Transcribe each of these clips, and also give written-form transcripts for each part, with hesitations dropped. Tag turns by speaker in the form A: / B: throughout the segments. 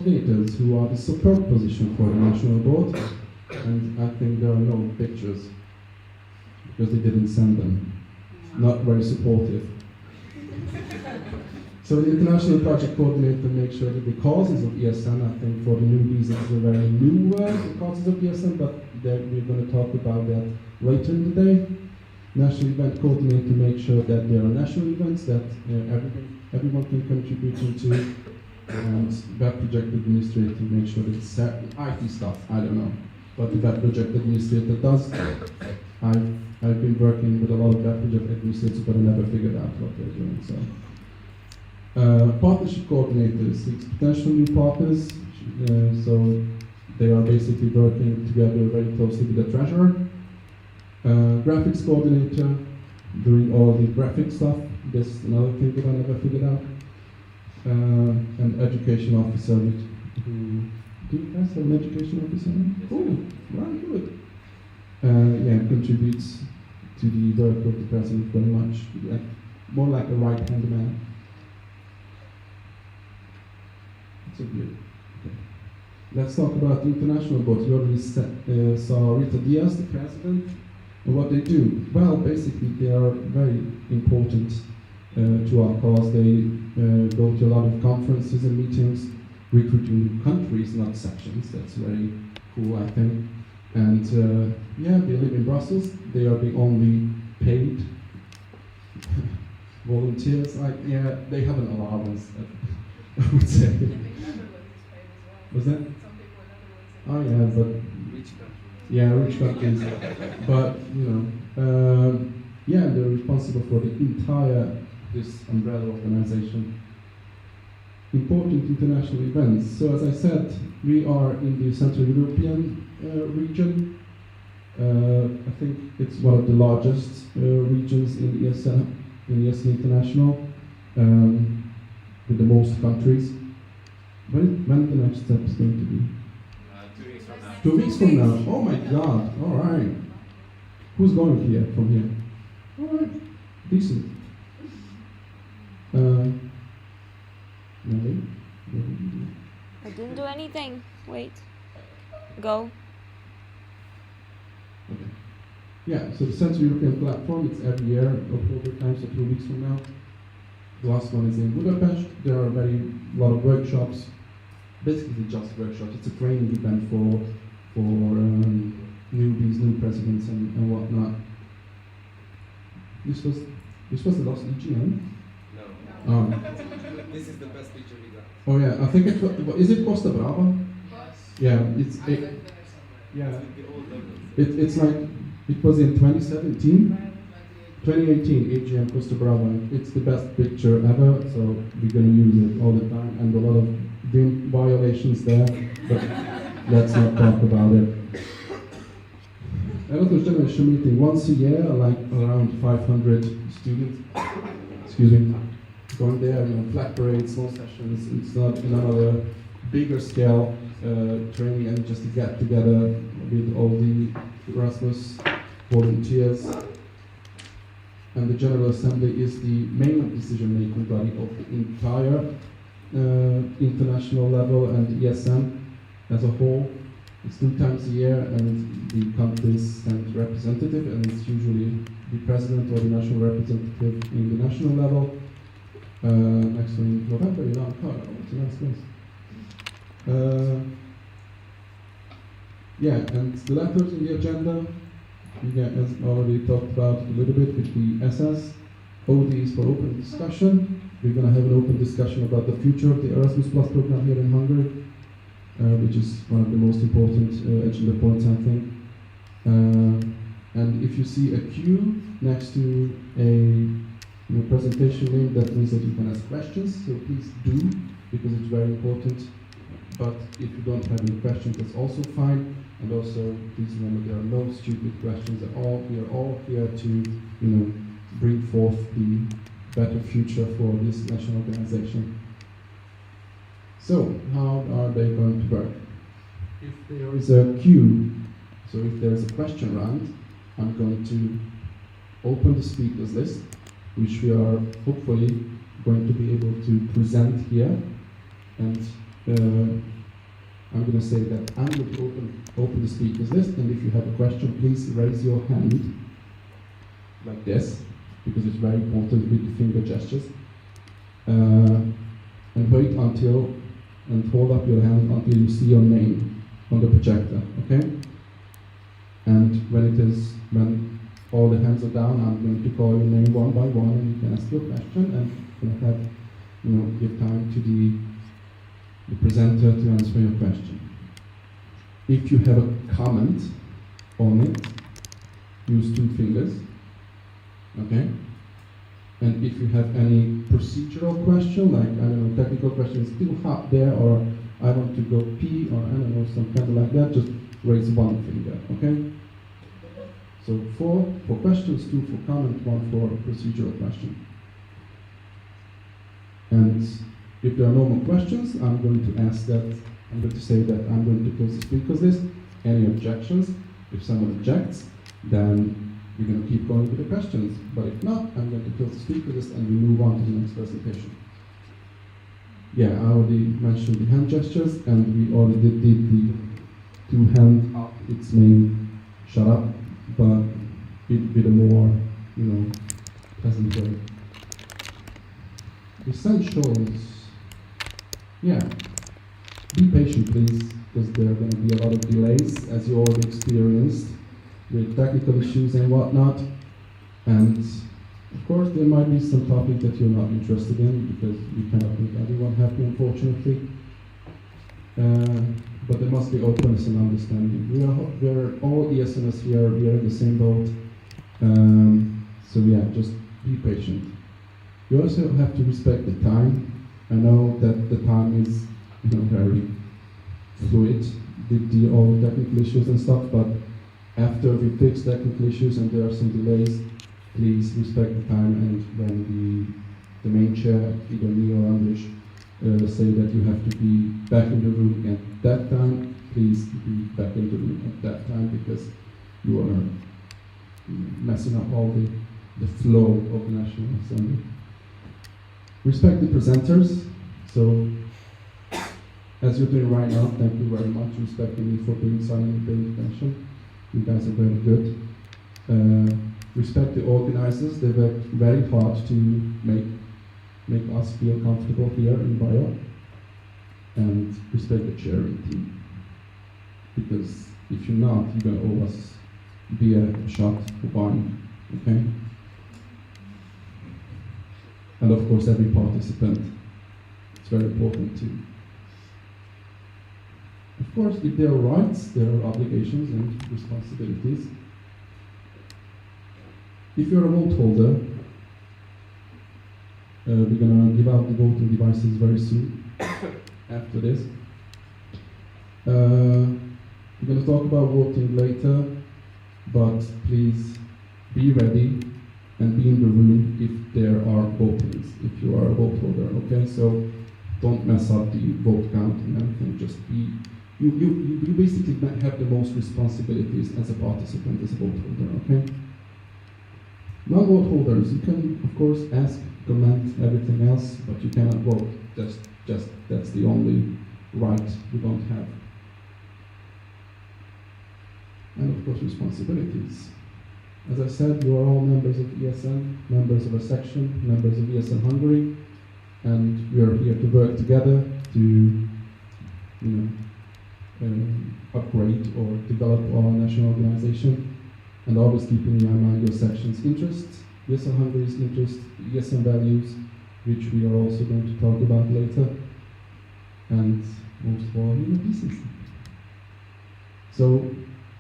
A: coordinators who are the support position for the national board, and I think there are no pictures because they didn't send them. Not very supportive. So the international project coordinator makes sure that the causes of ESN, I think for the newbies it's a very new word, the causes of ESN, but we're going to talk about that later in the day. National event coordinator makes sure that there are national events that everyone can contribute into, and web project administrator makes sure that it's IT stuff, I don't know, what the web project administrator does. I've been working with a lot of web project administrators, but I never figured out what they're doing. So, partnership coordinators, it's potential new partners. So they are basically working together very closely with the treasurer. Graphics coordinator, doing all the graphic stuff. That's another thing that I never figured out. And education officer. Do you guys have an education officer? Cool, right, good. Yeah, contributes to the work of the president very much, more like a right-hand man. So good. Okay. Let's talk about the international board. You already saw Rita Diaz, the president, and what they do. Well, basically, they are very important to our cause. They go to a lot of conferences and meetings, recruiting countries, not sections. That's very cool, I think. And yeah, they live in Brussels. They are the only paid volunteers. Yeah, they have an allowance, I would say. Was that? Oh yeah, but rich countries. But you know, yeah, they're responsible for the entire this umbrella organization. Important international events. So as I said, we are in the Central European region. I think it's one of the largest regions in ESN International, with the most countries. When the next step is going to be?
B: 2 weeks from now.
A: 2 weeks from now. Oh my God! All right. Who's going here from here? All right. Decent. Nelly?
C: I didn't do anything. Wait. Go.
A: Okay. Yeah, so the Central European platform, it's every year, October time, so 2 weeks from now. The last one is in Budapest. There are a lot of workshops, basically just workshops. It's a training event for newbies, new presidents and whatnot. This was the last EGM?
B: No. This is the best picture we got.
A: Oh yeah, I think is it Costa Brava? Yeah, it's like, it was in 2017, 2018 AGM Costa Brava. It's the best picture ever, so we're going to use it all the time, and a lot of wind violations there, but let's not talk about it. Erasmus Generation Meeting once a year, like around 500 students, excuse me, going there, flag parades, small sessions. It's not another bigger scale training, and just to get together with all the Erasmus volunteers. And the General Assembly is the main decision-making body of the entire international level and ESN as a whole. It's 2 times a year, and the countries send representative, and it's usually the president or the national representative in the national level. Next one in November in Ankara. It's a nice place. Yeah, and the letters in the agenda, as already talked about a little bit with the SS. OD is for open discussion. We're going to have an open discussion about the future of the Erasmus Plus program here in Hungary, which is one of the most important agenda points, I think. And if you see a Q next to a presentation link, that means that you can ask questions, so please do, because it's very important. But if you don't have any questions, that's also fine. And also, please remember, there are no stupid questions at all. We are all here to, bring forth the better future for this national organization. So, how are they going to work? If there is a queue, so if there is a question round, I'm going to open the speakers list, which we are hopefully going to be able to present here. And I'm going to say that I'm going to open the speakers list, and if you have a question, please raise your hand like this, because it's very important with the finger gestures. And wait until, and hold up your hand until you see your name on the projector, okay? And when all the hands are down, I'm going to call your name one by one, and you can ask your question, and you can have, give time to the presenter to answer your question. If you have a comment on it, use 2 fingers, okay? And if you have any procedural question, like, I don't know, technical question, still hot there, or I want to go pee, or I don't know, some kind of like that, just raise 1 finger, okay? So 4 for questions, 2 for comment, 1 for procedural question. And if there are no more questions, I'm going to say that I'm going to close the speakers list. Any objections? If someone objects, then we're going to keep going with the questions. But if not, I'm going to close the speaker list and we move on to the next presentation. Yeah, I already mentioned the hand gestures, and we already did the 2 hand up, it's mean shut up, but with a more, pleasant way. Essentials. Yeah, be patient please, because there are going to be a lot of delays, as you already experienced, with technical issues and whatnot. And of course there might be some topic that you're not interested in, because you cannot make everyone happy, unfortunately. But there must be openness and understanding. We're all ESNers here, we are in the same boat. So yeah, just be patient. You also have to respect the time. I know that the time is very fluid with all the technical issues and stuff, but after we fix technical issues and there are some delays, please respect the time, and when the main chair, either me or Andres, say that you have to be back in the room at that time, please be back in the room at that time, because you are messing up all the flow of the National Assembly. Respect the presenters. So, as you're doing right now, thank you very much, respecting me for being silent and paying attention. You guys are very good. Respect the organizers. They worked very hard to make us feel comfortable here in Baja. And respect the chairing team. Because if you're not, you're going to owe us beer, a shot, or wine, okay? And of course, every participant. It's very important too. Of course, if there are rights, there are obligations and responsibilities. If you're a vote holder, we're going to give out the voting devices very soon after this. We're going to talk about voting later, but please be ready and be in the room if there are votings, if you are a vote holder, okay? So don't mess up the vote count and everything, just be, you basically have the most responsibilities as a participant, as a vote holder, okay? Non-vote holders, you can, of course, ask, comment, everything else, but you cannot vote. That's the only right you don't have. And of course, responsibilities. As I said, you are all members of ESN, members of a section, members of ESN Hungary, and we are here to work together to, upgrade or develop our national organization, and always keeping in mind your section's interests, ESN Hungary's interests, ESN values, which we are also going to talk about later, and most of all, decency. So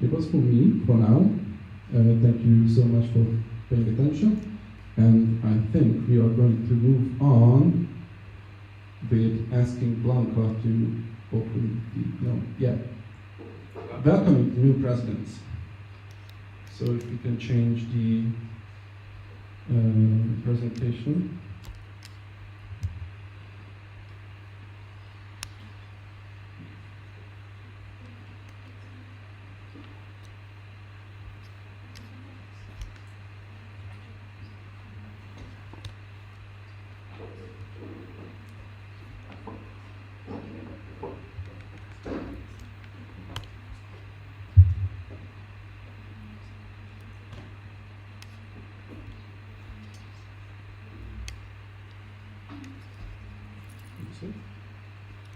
A: it was for me for now. Thank you so much for paying attention, and I think we are going to move on with asking Blanca to open welcoming the new presidents. So if we can change the presentation.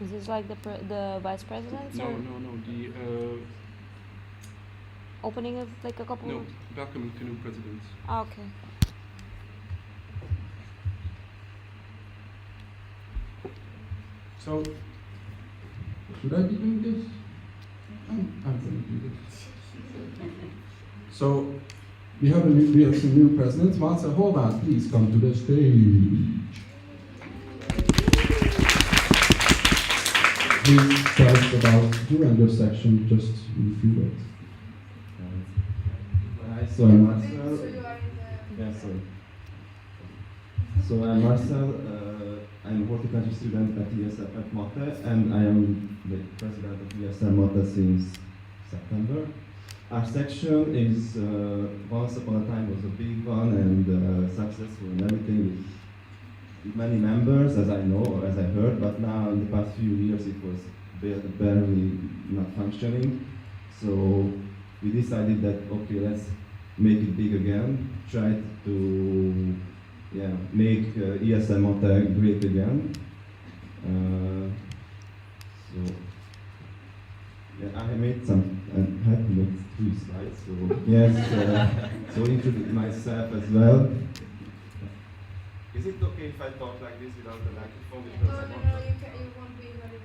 C: Is this like the vice presidents
D: No,
C: or
D: no, no.
C: opening of like a couple?
D: No, welcoming to new presidents.
C: Ah, okay.
A: So, should I be doing this? I'm going to do this. So, we have some new presidents. Marcel Horvath, please come to the stage. Please tell us about you and your section just in a few words.
E: Hi, so I'm Marcel. Yeah, sorry. So I'm Marcel. I'm a horticulture student at ESN at Mate, and I am the president of ESN Mate since September. Our section is once upon a time was a big one and successful and everything with many members, as I know or as I heard. But now in the past few years, it was barely not functioning. So we decided that okay, let's make it big again. Try to make ESN Mate great again. So I made I had to make 3 slides. So yes, so introduce myself as well. Is it okay if I talk like this without the microphone? Because I want
F: you won't be invited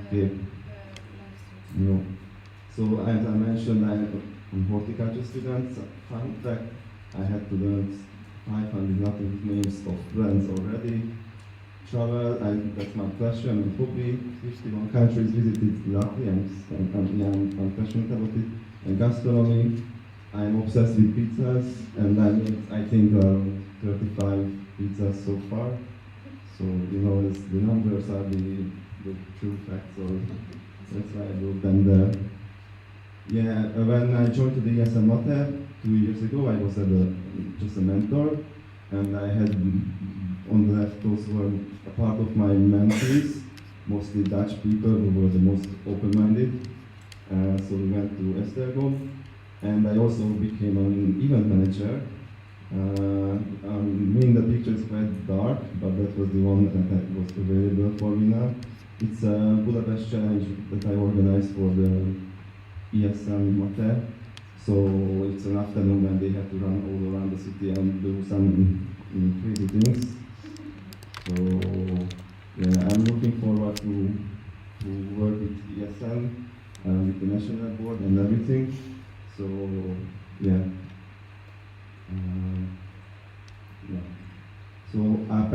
E: okay.
F: in
E: No. So as I mentioned, I'm a horticulture student. Fun fact, I had to learn 500 nothing names of brands already. Travel, that's my passion and hobby. 51 countries visited roughly, I'm passionate about it. And gastronomy, I'm obsessed with pizzas, and I made, I think, 35 pizzas so far. So, the numbers are the true facts, so that's why I wrote them there. When I joined the ESN Mate 2 years ago, I was just a mentor, and I had on the left those were a part of my mentees, mostly Dutch people who were the most open-minded. So we went to Esztergom, and I also became an event manager. Me in the picture is quite dark, but that was the one that was available for me now. It's a Budapest challenge that I organized for the ESN Mate. So it's an afternoon when they have to run all around the city and do some crazy things. So I'm looking forward to work with ESN, with the national board and everything. So So our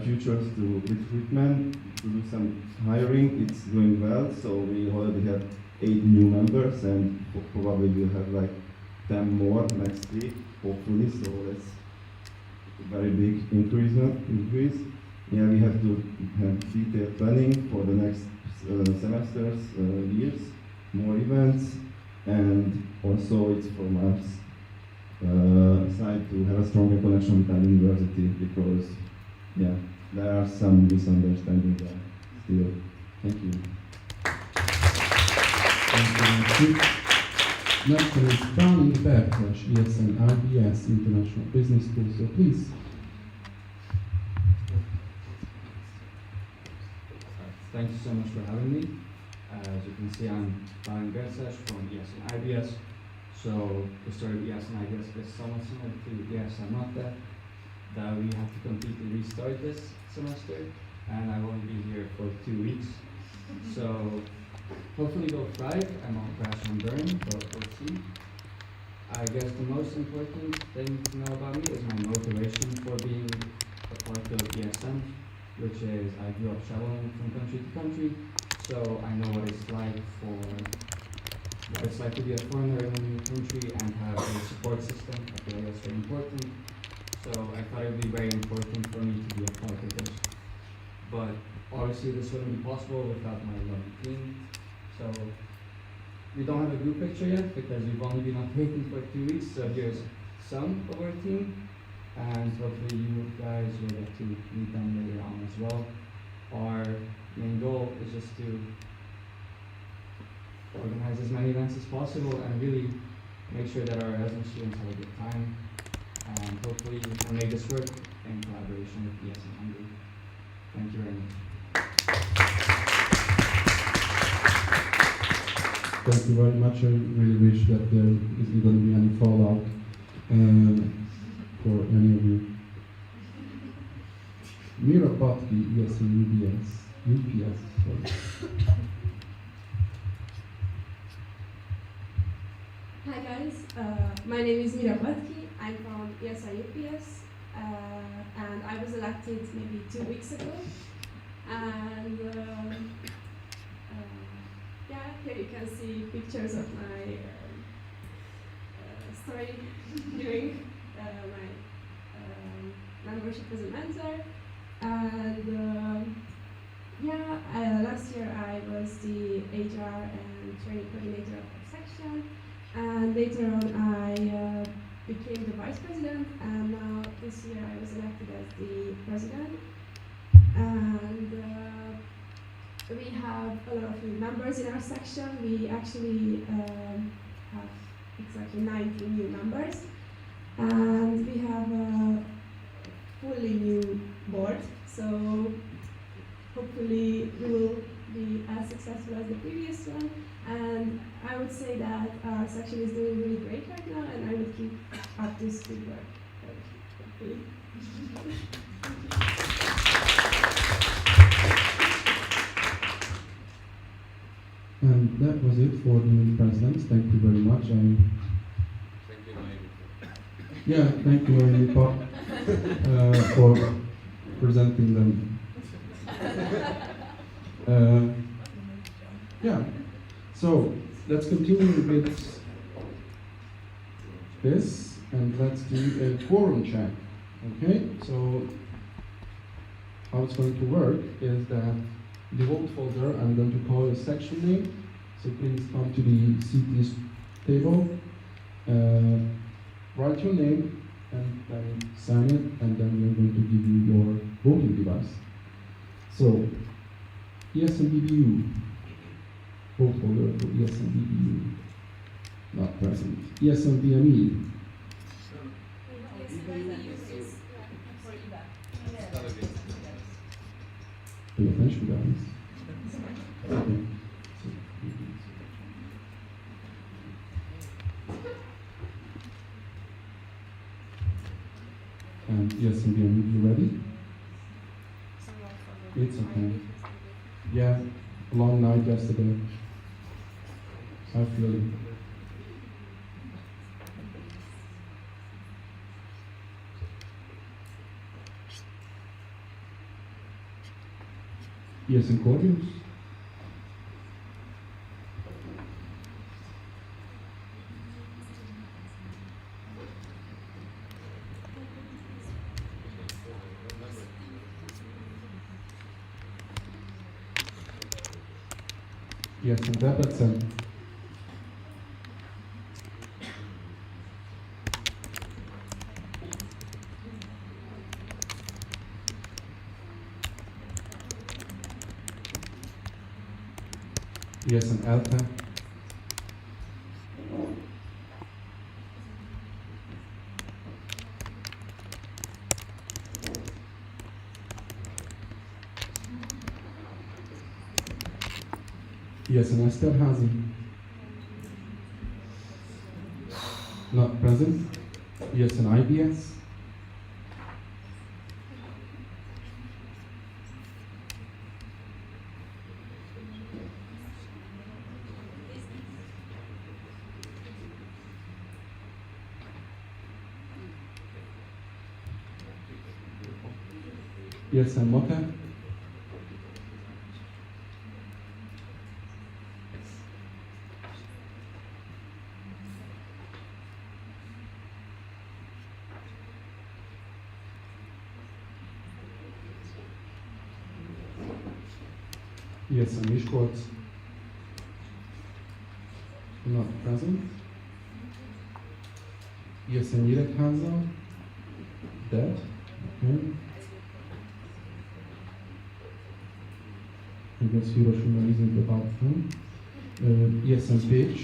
E: future is to recruitment, to do some hiring. It's going well. So we already have 8 new members, and probably we'll have like 10 more next week, hopefully. So that's a very big increase. Yeah, we have to have detailed planning for the next semesters, years, more events, and also it's from us side to have a stronger connection with our university, because there are some misunderstandings there still. Thank you.
A: Thank you. Next one is Browning Berkes, ESN IBS International Business School. So please.
G: Thank you so much for having me. As you can see, I'm Brian Berkes from ESN IBS. So the story of ESN IBS is somewhat similar to ESN Mate, that we have to completely restart this semester, and I won't be here for 2 weeks. So hopefully we'll thrive and won't crash and burn, but we'll see. I guess the most important thing to know about me is my motivation for being a part of ESN, which is I grew up traveling from country to country, so I know what it's like to be a foreigner in a new country and have a support system. I feel like that's very important. So I thought it would be very important for me to be a part of this. But obviously this wouldn't be possible without my lovely team. So we don't have a group picture yet because we've only been operating for 2 weeks. So here's some of our team, and hopefully you guys will get to meet them later on as well. Our main goal is just to organize as many events as possible and really make sure that our resident students have a good time, and hopefully we can make this work in collaboration with ESN Hungary. Thank you very much.
A: Thank you very much. I really wish that there isn't going to be any fallout for any of you. Mira Botki, ESN UPS, sorry.
F: Hi guys, my name is Mira Batki. I'm from ESN UPS, and I was elected maybe 2 weeks ago. And yeah, here you can see pictures of my story during my membership as a mentor. And yeah, last year I was the HR and training coordinator of our section. And later on, I became the vice president, and now this year I was elected as the president. And we have a lot of new members in our section. We actually have exactly 19 new members, and we have a fully new board. So hopefully we will be as successful as the previous one. And I would say that our section is doing really great right now, and I will keep up this good work. Hopefully.
A: And that was it for the new presidents. Thank you very much.
B: Thank you, Mike.
A: Yeah, thank you very much for presenting them. Yeah, so let's continue with this and let's do a quorum check. Okay, so how it's going to work is that the vote folder, I'm going to call a section name, so please come to the CT's table, write your name, and then sign it, and then we're going to give you your voting device. So, ESN BBU, vote holder for ESN BBU, not present. ESN BME, pay attention guys. Okay. And ESN BME, you ready? It's okay. Yeah, long night yesterday. I feel it. ESN Cordials. ESN Debrecen. ESN Alta. ESN Esterházy. Not present. ESN IBS. ESN Moka. ESN Miskolc. Not present. ESN Nyíregyháza. Dead. Okay. I guess Hiroshima isn't about them. ESN Pécs.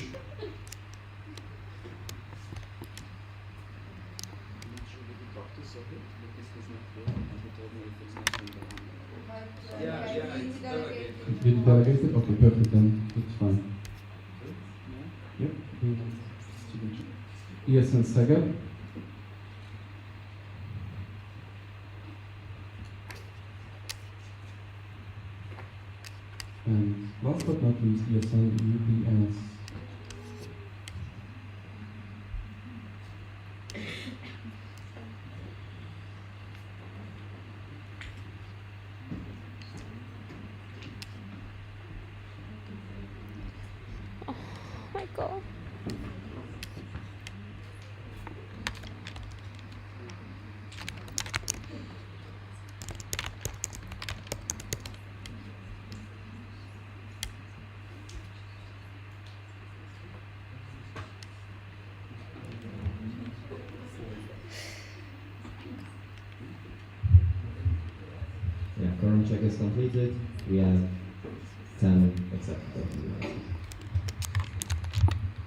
B: Yeah, it's delegated.
A: Did you delegate it? Okay, perfect then. It's fine. ESN Szeged. And last but not least, ESN UPS.
C: Oh my god.
H: Yeah, current check is completed. We have 10 accepted.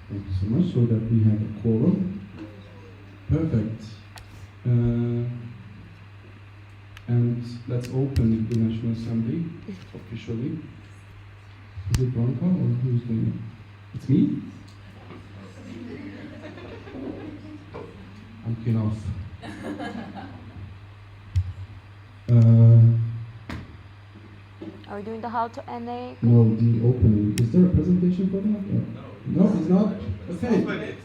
A: Thank you so much. So that we have a quorum. Perfect. And let's open the National Assembly officially. Is it Bronco or who's doing it? It's me? I'm keen off.
C: Are we doing the how to NA?
A: No, the opening. Is there a presentation for that? No, it's not? Okay.
I: You just open it.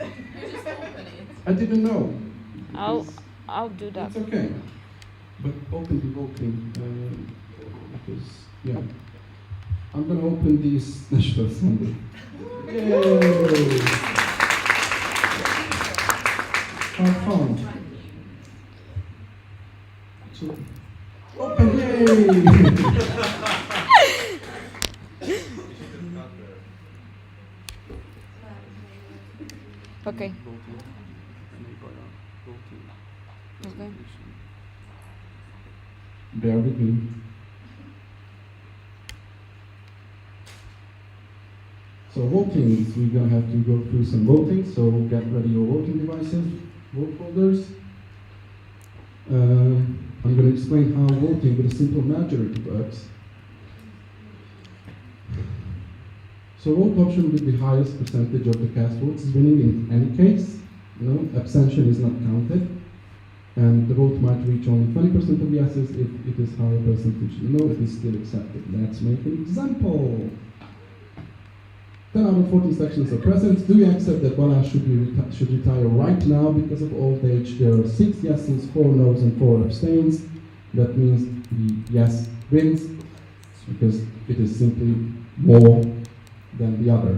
A: I didn't know.
C: I'll do that.
A: It's okay. But open the voting, because, yeah. I'm gonna open this National Assembly. Yay! Have fun. So, open, yay!
C: Okay.
D: Voting. Anybody voting.
C: Okay.
A: Bear with me. So voting, we're gonna have to go through some voting, so get ready your voting devices, vote holders. I'm gonna explain how voting with a simple majority works. So vote option with the highest percentage of the cast votes is winning in any case. Abstention is not counted. And the vote might reach only 20% of yeses if it is higher percentage. No, it is still accepted. Let's make an example. 10 out of 14 sections are present. Do you accept that Baja should retire right now because of old age? There are 6 yeses, 4 noes, and 4 abstains. That means the yes wins because it is simply more than the other.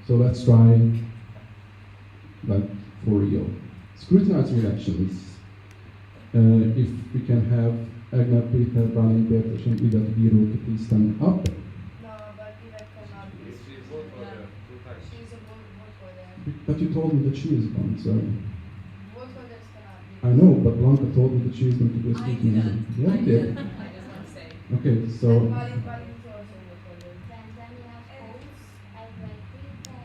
A: So let's try like for real. Scrutinizing elections. If we can have Agna, Peter, Browning, Beatrice, and Ida to be able to please stand up.
I: No, but Ida cannot be.
B: She's vote for
I: Yeah.
B: the
I: She's a vote for them.
A: But you told me that she is one, so.
I: Vote for them cannot be.
A: I know, but Blanca told me that she is going to be a
I: I
A: scrutinizing.
I: didn't.
A: Yeah,
I: I
A: you did.
I: didn't. I just want to say.
A: Okay,
I: And
A: so.
I: Valid is also vote for them.
J: Then we have hosts, I've read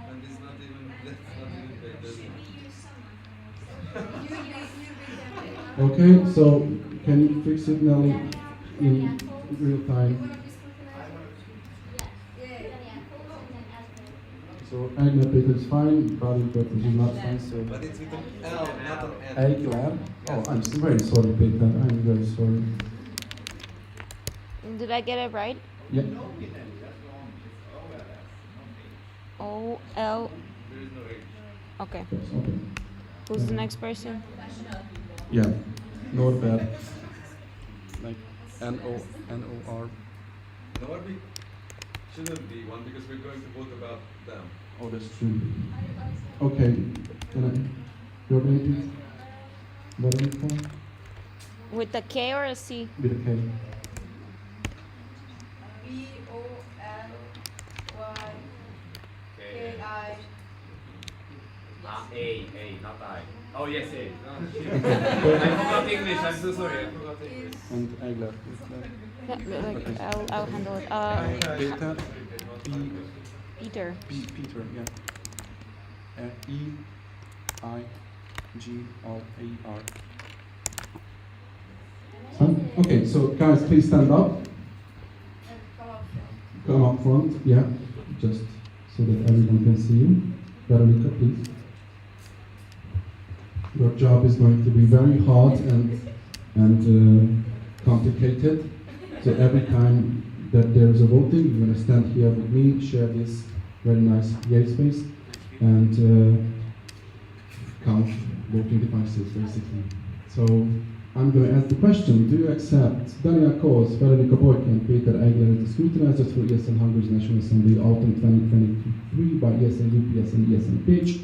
B: And it's not even, that's not even paid.
J: Should we use someone
I: You be them.
A: Okay, so can you fix it, Nelly, in real
I: You
A: time?
I: wanna be scrutinized?
J: Yes.
I: Yeah.
A: So Agna, Peter is fine, Browning, Beatrice is not fine, so.
B: But it's with an L, not an N.
A: Agla. Oh, I'm so very sorry, Peter. I'm very sorry.
C: Did I get it right?
A: Yeah.
C: O L.
B: There is no H.
C: Okay.
A: Yes, okay.
C: Who's the next person?
A: Yeah. Not bad.
D: Like N-O-R.
B: Norby shouldn't be one because we're going to vote about them.
A: Oh, that's true. Okay. Can I? Your name, please? Veronica?
C: With a K or a C?
A: With a K.
I: VOLYKI.
B: A, not I. Oh, yes, A. I forgot English, I'm so sorry, I forgot English.
A: And Agla.
C: Yeah, like, I'll handle it.
A: Peter.
C: Peter.
A: Peter, yeah. E-I-G-L-A-R. Okay, so guys, please stand up.
I: And come up front.
A: Come up front, yeah. Just so that everyone can see you. Veronica, please. Your job is going to be very hard and complicated. So every time that there is a voting, you're going to stand here with me, share this very nice yay space, and count voting devices, basically. So I'm going to ask the question: do you accept Daniel Kos, Veronika Bojka, and Peter Eigler as the scrutinizers for ESN Hungary's National Assembly Autumn 2023 by ESN UPS and ESN Pitch?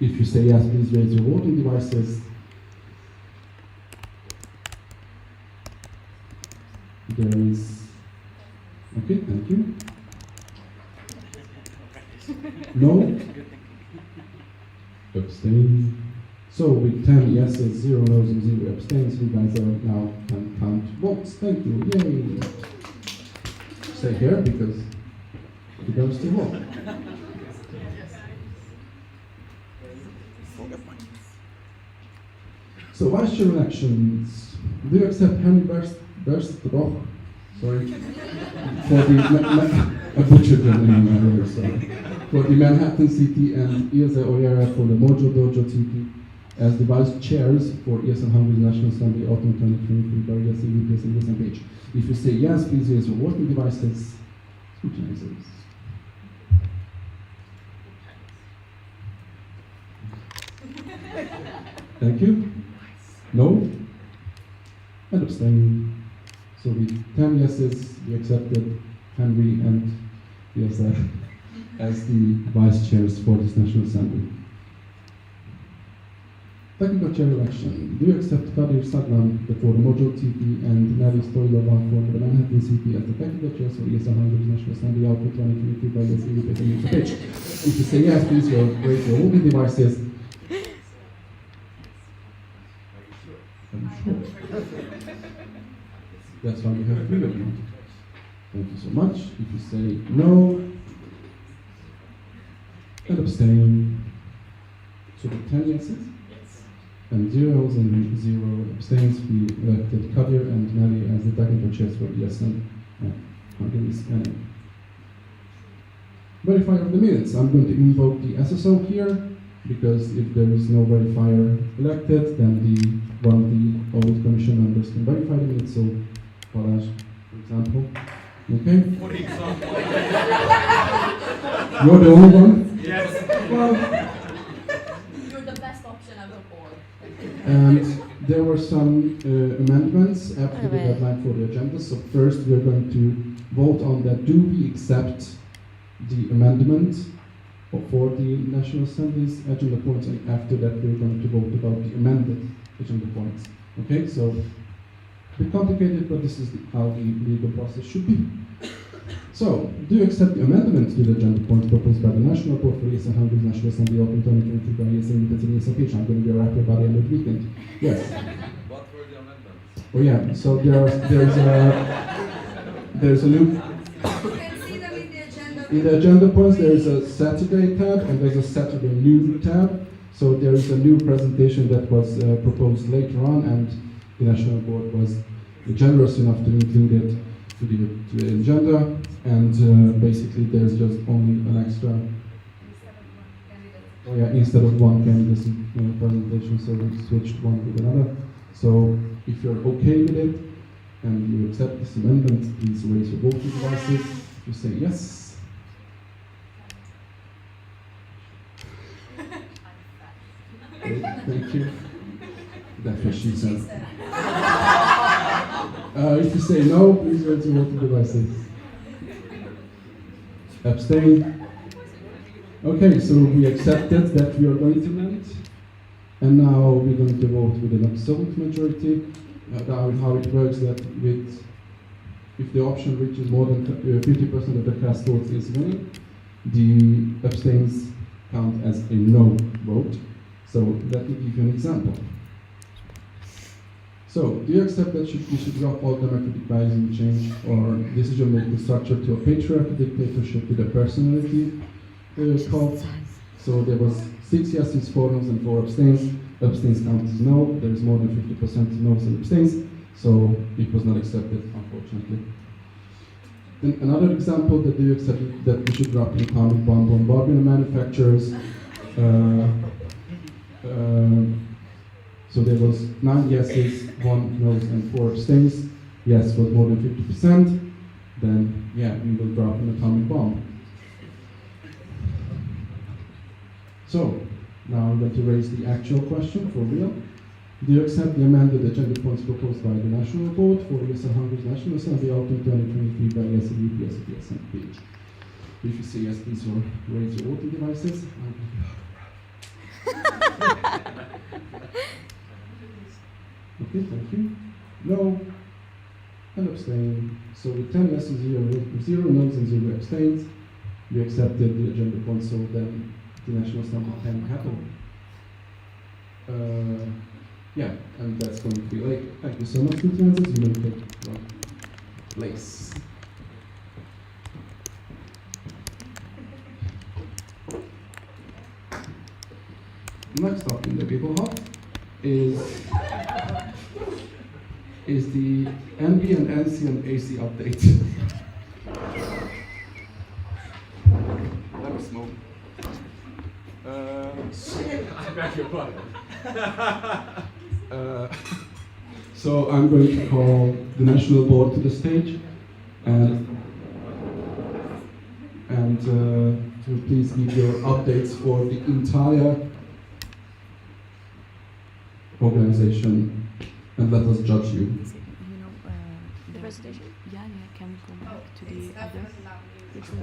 A: If you say yes, please raise your voting devices. There is... Okay, thank you. No? Abstain. So with 10 yeses, 0 noes and 0 abstains, you guys are now can count votes. Thank you, yay! Stay here because you don't still vote. So vice chair elections. Do you accept Henry Berstbroch? Sorry. For the I butchered the name earlier, sorry. For the Manhattan City and Ilse Oyera for the Mojo Dojo City as the vice chairs for ESN Hungary's National Assembly Autumn 2023 by ESN UPS and ESN Page. If you say yes, please raise your voting devices. Scrutinizers. Thank you. No? And abstain. So with 10 yeses, we accepted Henry and ESN as the vice chairs for this National Assembly. Technical chair election. Do you accept Kadir Saglan for the Mojo TP and Nelly Stoilova for the Manhattan City as the technical chairs for ESN Hungary's National Assembly Output 2023 by ESN UPS and ESN Pitch? If you say yes, please raise your voting devices. I'm sure. That's why we have three of you. Thank you so much. If you say no, and abstain. So with 10 yeses and 0s and 0 abstains, we elected Kadir and Nelly as the technical chairs for ESN Hungary's NA. Verifier of the minutes. I'm going to invoke the SSO here, because if there is no verifier elected, then one of the old commission members can verify the minutes. So, Balázs, for example. Okay?
B: For example.
A: You're the only one?
B: Yes.
A: Well,
I: You're the best option out of all.
A: and there were some amendments after the deadline for the agenda. So first we're going to vote on that. Do we accept the amendment for the National Assembly's agenda points, and after that we're going to vote about the amended agenda points. Okay, so a bit complicated, but this is how the legal process should be. So, do you accept the amendment to the agenda points proposed by the National Board for ESN Hungary's National Assembly Open 2023 by ESN UPS and ESN Pitch? I'm going to be a rapper by the end of the weekend. Yes.
B: What were the amendments?
A: Oh yeah, so there's a new... In the agenda points, there is a Saturday tab and there's a Saturday new tab. So there is a new presentation that was proposed later on, and the National Board was generous enough to include it to the agenda. And basically, there's just only an extra. Oh yeah, instead of one candidacy presentation, so we switched one with another. So if you're okay with it and you accept this amendment, please raise your voting devices. You say yes. Thank you. That's what she said. If you say no, please raise your voting devices. Abstain. Okay, so we accepted that we are going to amend, and now we're going to vote with an absolute majority. How it works that if the option reaches more than 50% of the cast votes is winning, the abstains count as a no vote. So let me give you an example. So, do you accept that we should drop all democratic values and change our decision-making structure to a patriarchal dictatorship with a personality cult? So there was 6 yeses, 4 noes, and 4 abstains. Abstains count as no. There is more than 50% noes and abstains. So it was not accepted, unfortunately. Then another example, that do you accept that we should drop the atomic bomb on Barbenheimer manufacturers? So there was 9 yeses, 1 noes, and 4 abstains. Yes was more than 50%. Then, yeah, we will drop an atomic bomb. So, now I'm going to raise the actual question for real. Do you accept the amended agenda points proposed by the National Board for ESN Hungary's National Assembly Autumn 2023 by ESN UPS at ESN page? If you say yes, please raise your voting devices. Okay, thank you. No, and abstain. So with 10 yeses, 0 noes, and 0 abstains, we accepted the agenda point, so then the National Assembly can happen. Yeah, and that's going to be like, thank you so much, Lufthansa. You may take your place. Next up in the people hut is the NB and NC and AC update. Let me smoke.
B: I beg your pardon.
A: So I'm going to call the National Board to the stage and to please give your updates for the entire organization and let us judge you.
C: The presentation?
K: Yeah, can we go back to the other?
C: Which one?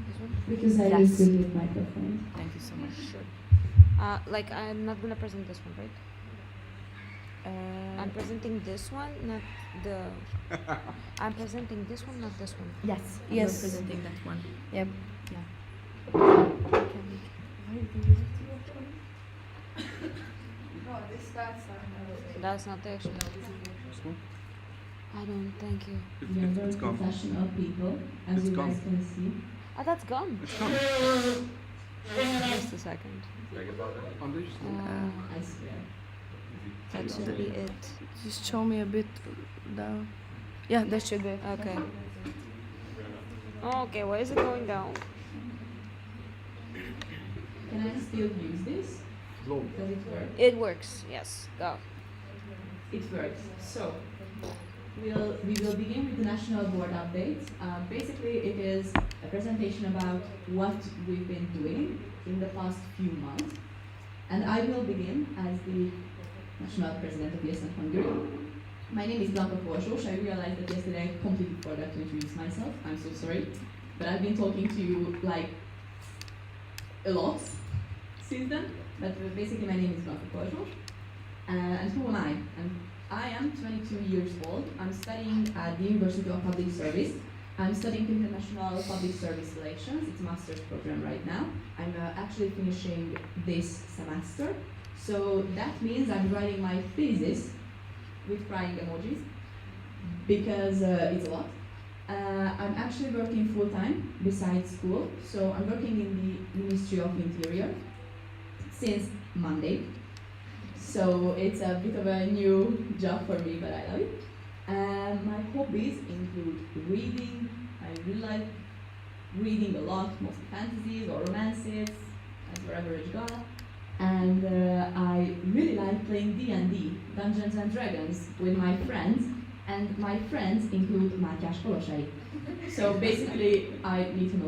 C: This one?
K: Because I used to use microphone. Thank you so much.
C: Sure. Like, I'm not gonna present this one, right? I'm presenting this one, not the. I'm presenting this one, not this one.
K: Yes.
C: You're
K: Yes.
C: presenting that one.
K: Yep.
C: Yeah. That's not the actual. I don't. Thank you.
K: We are very professional people, as you guys can see.
C: Oh, that's gone.
D: It's gone.
C: Just a second.
K: I swear.
C: That should be it.
K: Just show me a bit down. Yeah, that should be it.
C: Okay. Okay, why is it going down?
K: Can I still use this? Does it work?
C: It works. Yes. Go.
K: It works. So, we will begin with the National Board updates. Basically, it is a presentation about what we've been doing in the past few months. And I will begin as the National President of ESN Hungary. My name is Blanka Korsós. I realized that yesterday I completely forgot to introduce myself. I'm so sorry. But I've been talking to you like a lot since then. But basically my name is Blanka Korsós. And who am I? I am 22 years old. I'm studying at the University of Public Service. I'm studying International Public Service Relations. It's a master's program right now. I'm actually finishing this semester. So that means I'm writing my thesis with crying emojis because it's a lot. I'm actually working full-time besides school. So I'm working in the Ministry of Interior since Monday. So it's a bit of a new job for me, but I love it. My hobbies include reading. I really like reading a lot, mostly fantasies or romances, as your average guy. And I really like playing D&D, Dungeons and Dragons, with my friends. And my friends include Mátyás Kolosai. So basically, I meet him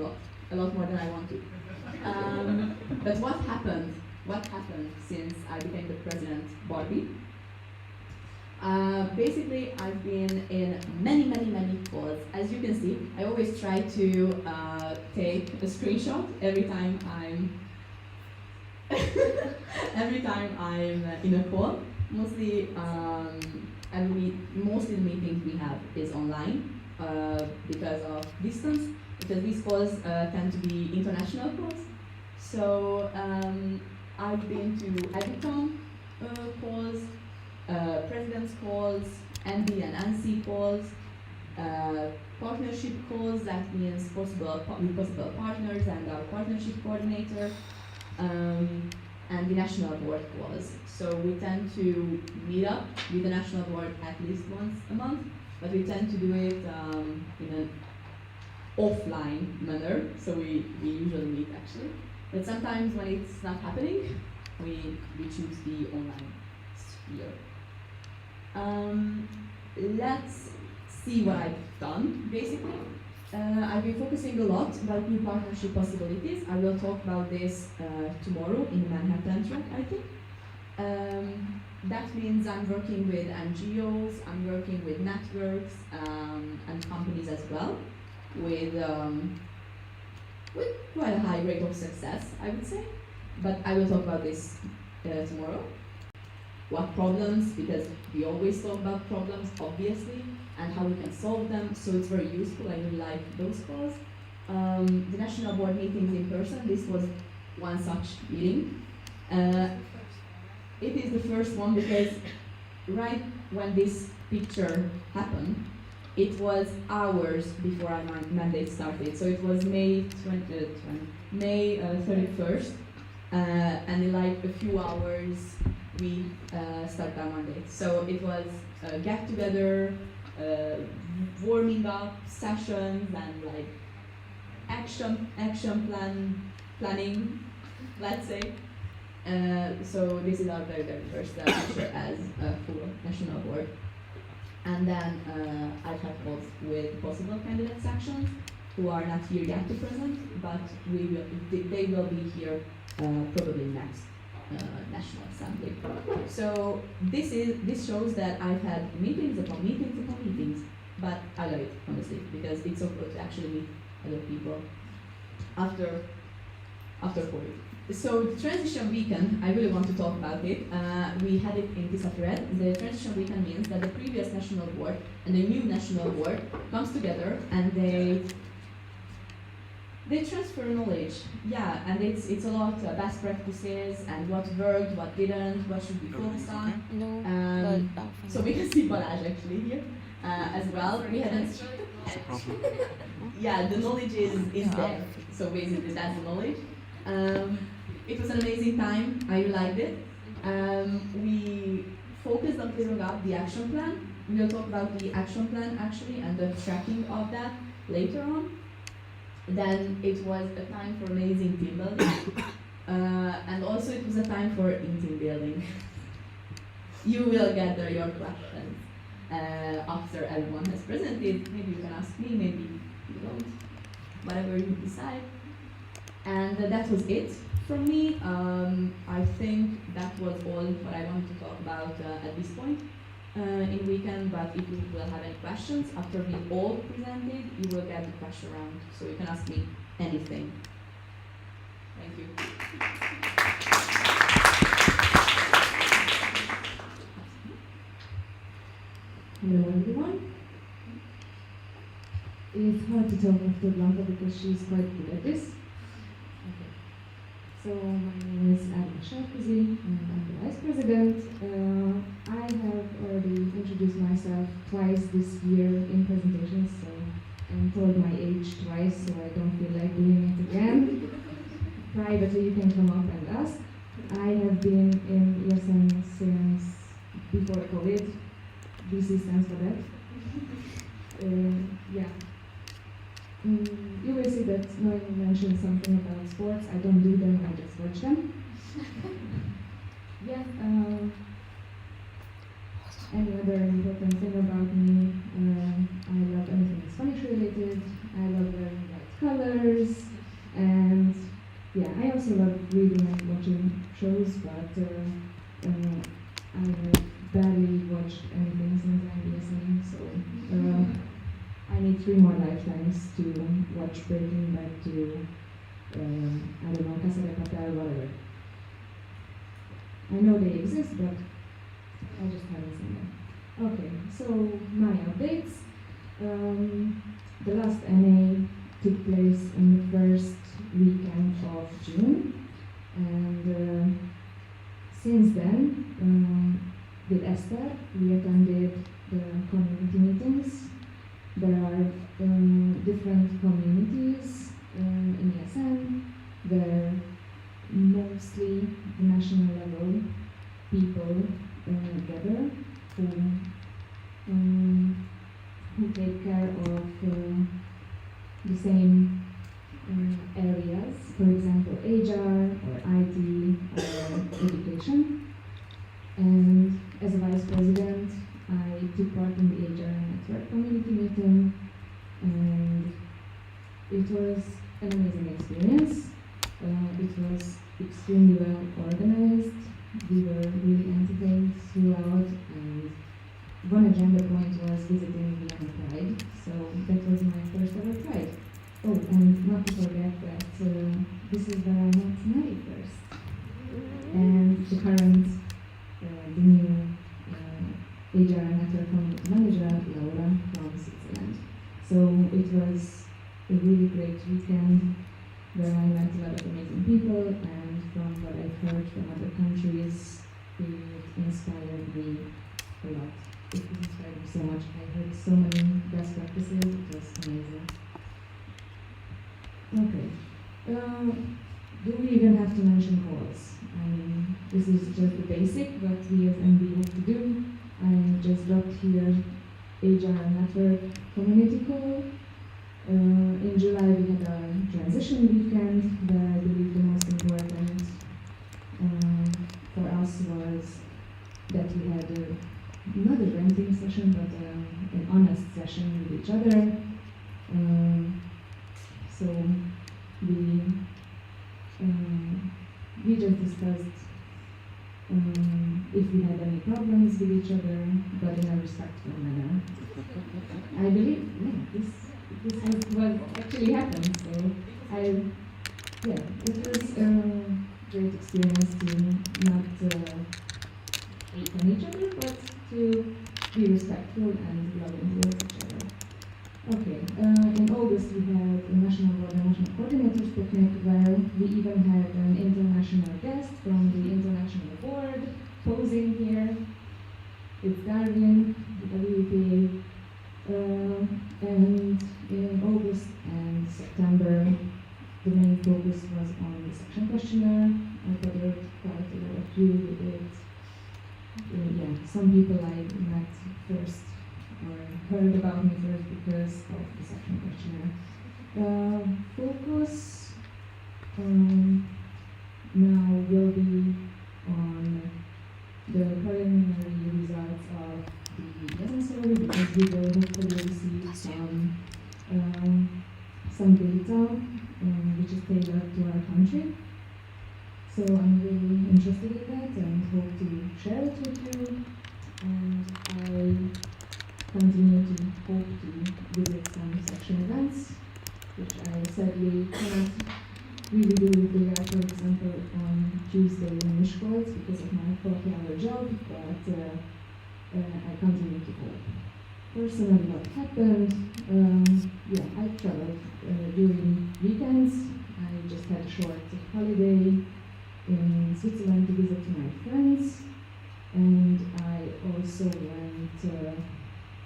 K: a lot more than I want to. But what happened since I became the president, Barbie? Basically, I've been in many calls. As you can see, I always try to take a screenshot every time I'm in a call. Mostly the meetings we have is online because of distance. Because these calls tend to be international calls. So I've been to ADICOM calls, president's calls, NB and NC calls, partnership calls, that means possible partners and our partnership coordinator, and the national board calls. So we tend to meet up with the national board at least once a month, but we tend to do it in an offline manner, so we usually meet actually. But sometimes when it's not happening, we choose the online sphere. Let's see what I've done, basically. I've been focusing a lot about new partnership possibilities. I will talk about this tomorrow in the Manhattan track, I think. That means I'm working with NGOs, I'm working with networks and companies as well, with quite a high rate of success, I would say. But I will talk about this tomorrow. What problems, because we always talk about problems, obviously, and how we can solve them, so it's very useful. I really like those calls. The national board meetings in person, this was one such meeting. It is the first one because right when this picture happened, it was hours before our mandate started. So it was May 31st, and in like a few hours we started our mandate. So it was a get together, warming up sessions, and like action planning, let's say. So this is our very first picture as a full national board. And then I've had calls with possible candidate sections who are not here yet to present, but they will be here probably next National Assembly. So this shows that I've had meetings upon meetings, but I love it, honestly, because it's so good to actually meet other people after COVID. So the transition weekend, I really want to talk about it. We had it in Tiszafüred. The transition weekend means that the previous national board and the new national board comes together and they transfer knowledge. Yeah, and it's a lot best practices and what worked, what didn't, what should we focus on.
C: No,
K: so we can see Balázs actually here as well. We hadn't. Yeah, the knowledge is there. So basically that's the knowledge. It was an amazing time. I really liked it. We focused on clearing up the action plan. We will talk about the action plan actually and the tracking of that later on. Then it was a time for amazing team building. And also it was a time for team building. You will gather your questions after everyone has presented. Maybe you can ask me, maybe you don't. Whatever you decide. And that was it from me. I think that was all what I wanted to talk about at this point in weekend, but if you will have any questions after we all presented, you will get the question round, so you can ask me anything. Thank you.
L: Hello everyone. It's hard to talk after Blanca because she's quite good at this. So my name is Anna Sarkozy, and I'm the Vice President. I have already introduced myself twice this year in presentations, so I'm told my age twice, so I don't feel like doing it again. Privately, you can come up and ask. I have been in ESN since before COVID. BC stands for that. Yeah. You will see that Noemi mentioned something about sports. I don't do them, I just watch them. Yeah. Any other important thing about me? I love anything Spanish related. I love wearing bright colors. And yeah, I also love reading and watching shows, but I have barely watched anything since I'm listening, so I need 3 more lifetimes to watch Breaking Bad to, I don't know, Casa de Papel, whatever. I know they exist, but I just haven't seen them. Okay, so my updates. The last NA took place in the first weekend of June, and since then, with Esther, we attended the community meetings. There are different communities in ESN where mostly the national level people gather who take care of the same areas, for example, HR or IT or And as a vice president, I took part in the HR Network community meeting, and it was an amazing experience. It was extremely well organized. We were really entertained throughout, and one agenda point was visiting Vienna Pride, so that was my first ever Pride. Oh, and not to forget that this is where I met Mary first, and the current, the new HR Network Community Manager, Laura, from Switzerland. So it was a really great weekend where I met a lot of amazing people, and from what I've heard from other countries, it inspired me a lot. It inspired me so much. I heard so many best practices. It was amazing. Okay. Do we even have to mention calls? I mean, this is just the basic, what we as MB hope to do. I just dropped here HR Network Community Call. In July we had our transition weekend, where I believe the most important for us was that we had not a ranting session, but an honest session with each other. So we just discussed if we had any problems with each other, but in a respectful manner. I believe, yeah, this is what actually happened. So it was a great experience to not hate on each other, but to be respectful and loving towards each other. Okay, in August we had a National Board and National Coordinators picnic, where we even had an international guest from the International Board posing here. It's Darwin, the WPA. And in August and September, the main focus was on the section questionnaire. I gathered quite a lot of you with it. Some people I met first or heard about me first because of the section questionnaire. Focus now will be on the preliminary results of the ESN survey, because we will hopefully receive some data which is tailored to our country. So I'm really interested in that and hope to share it with you. And I continue to hope to visit some section events, which I sadly cannot really do with Baja, for example, on Tuesday in Miskolc because of my 40-hour job, but I continue to hope. Personally, what happened? I traveled during weekends. I just had a short holiday in Switzerland to visit my friends, and I also went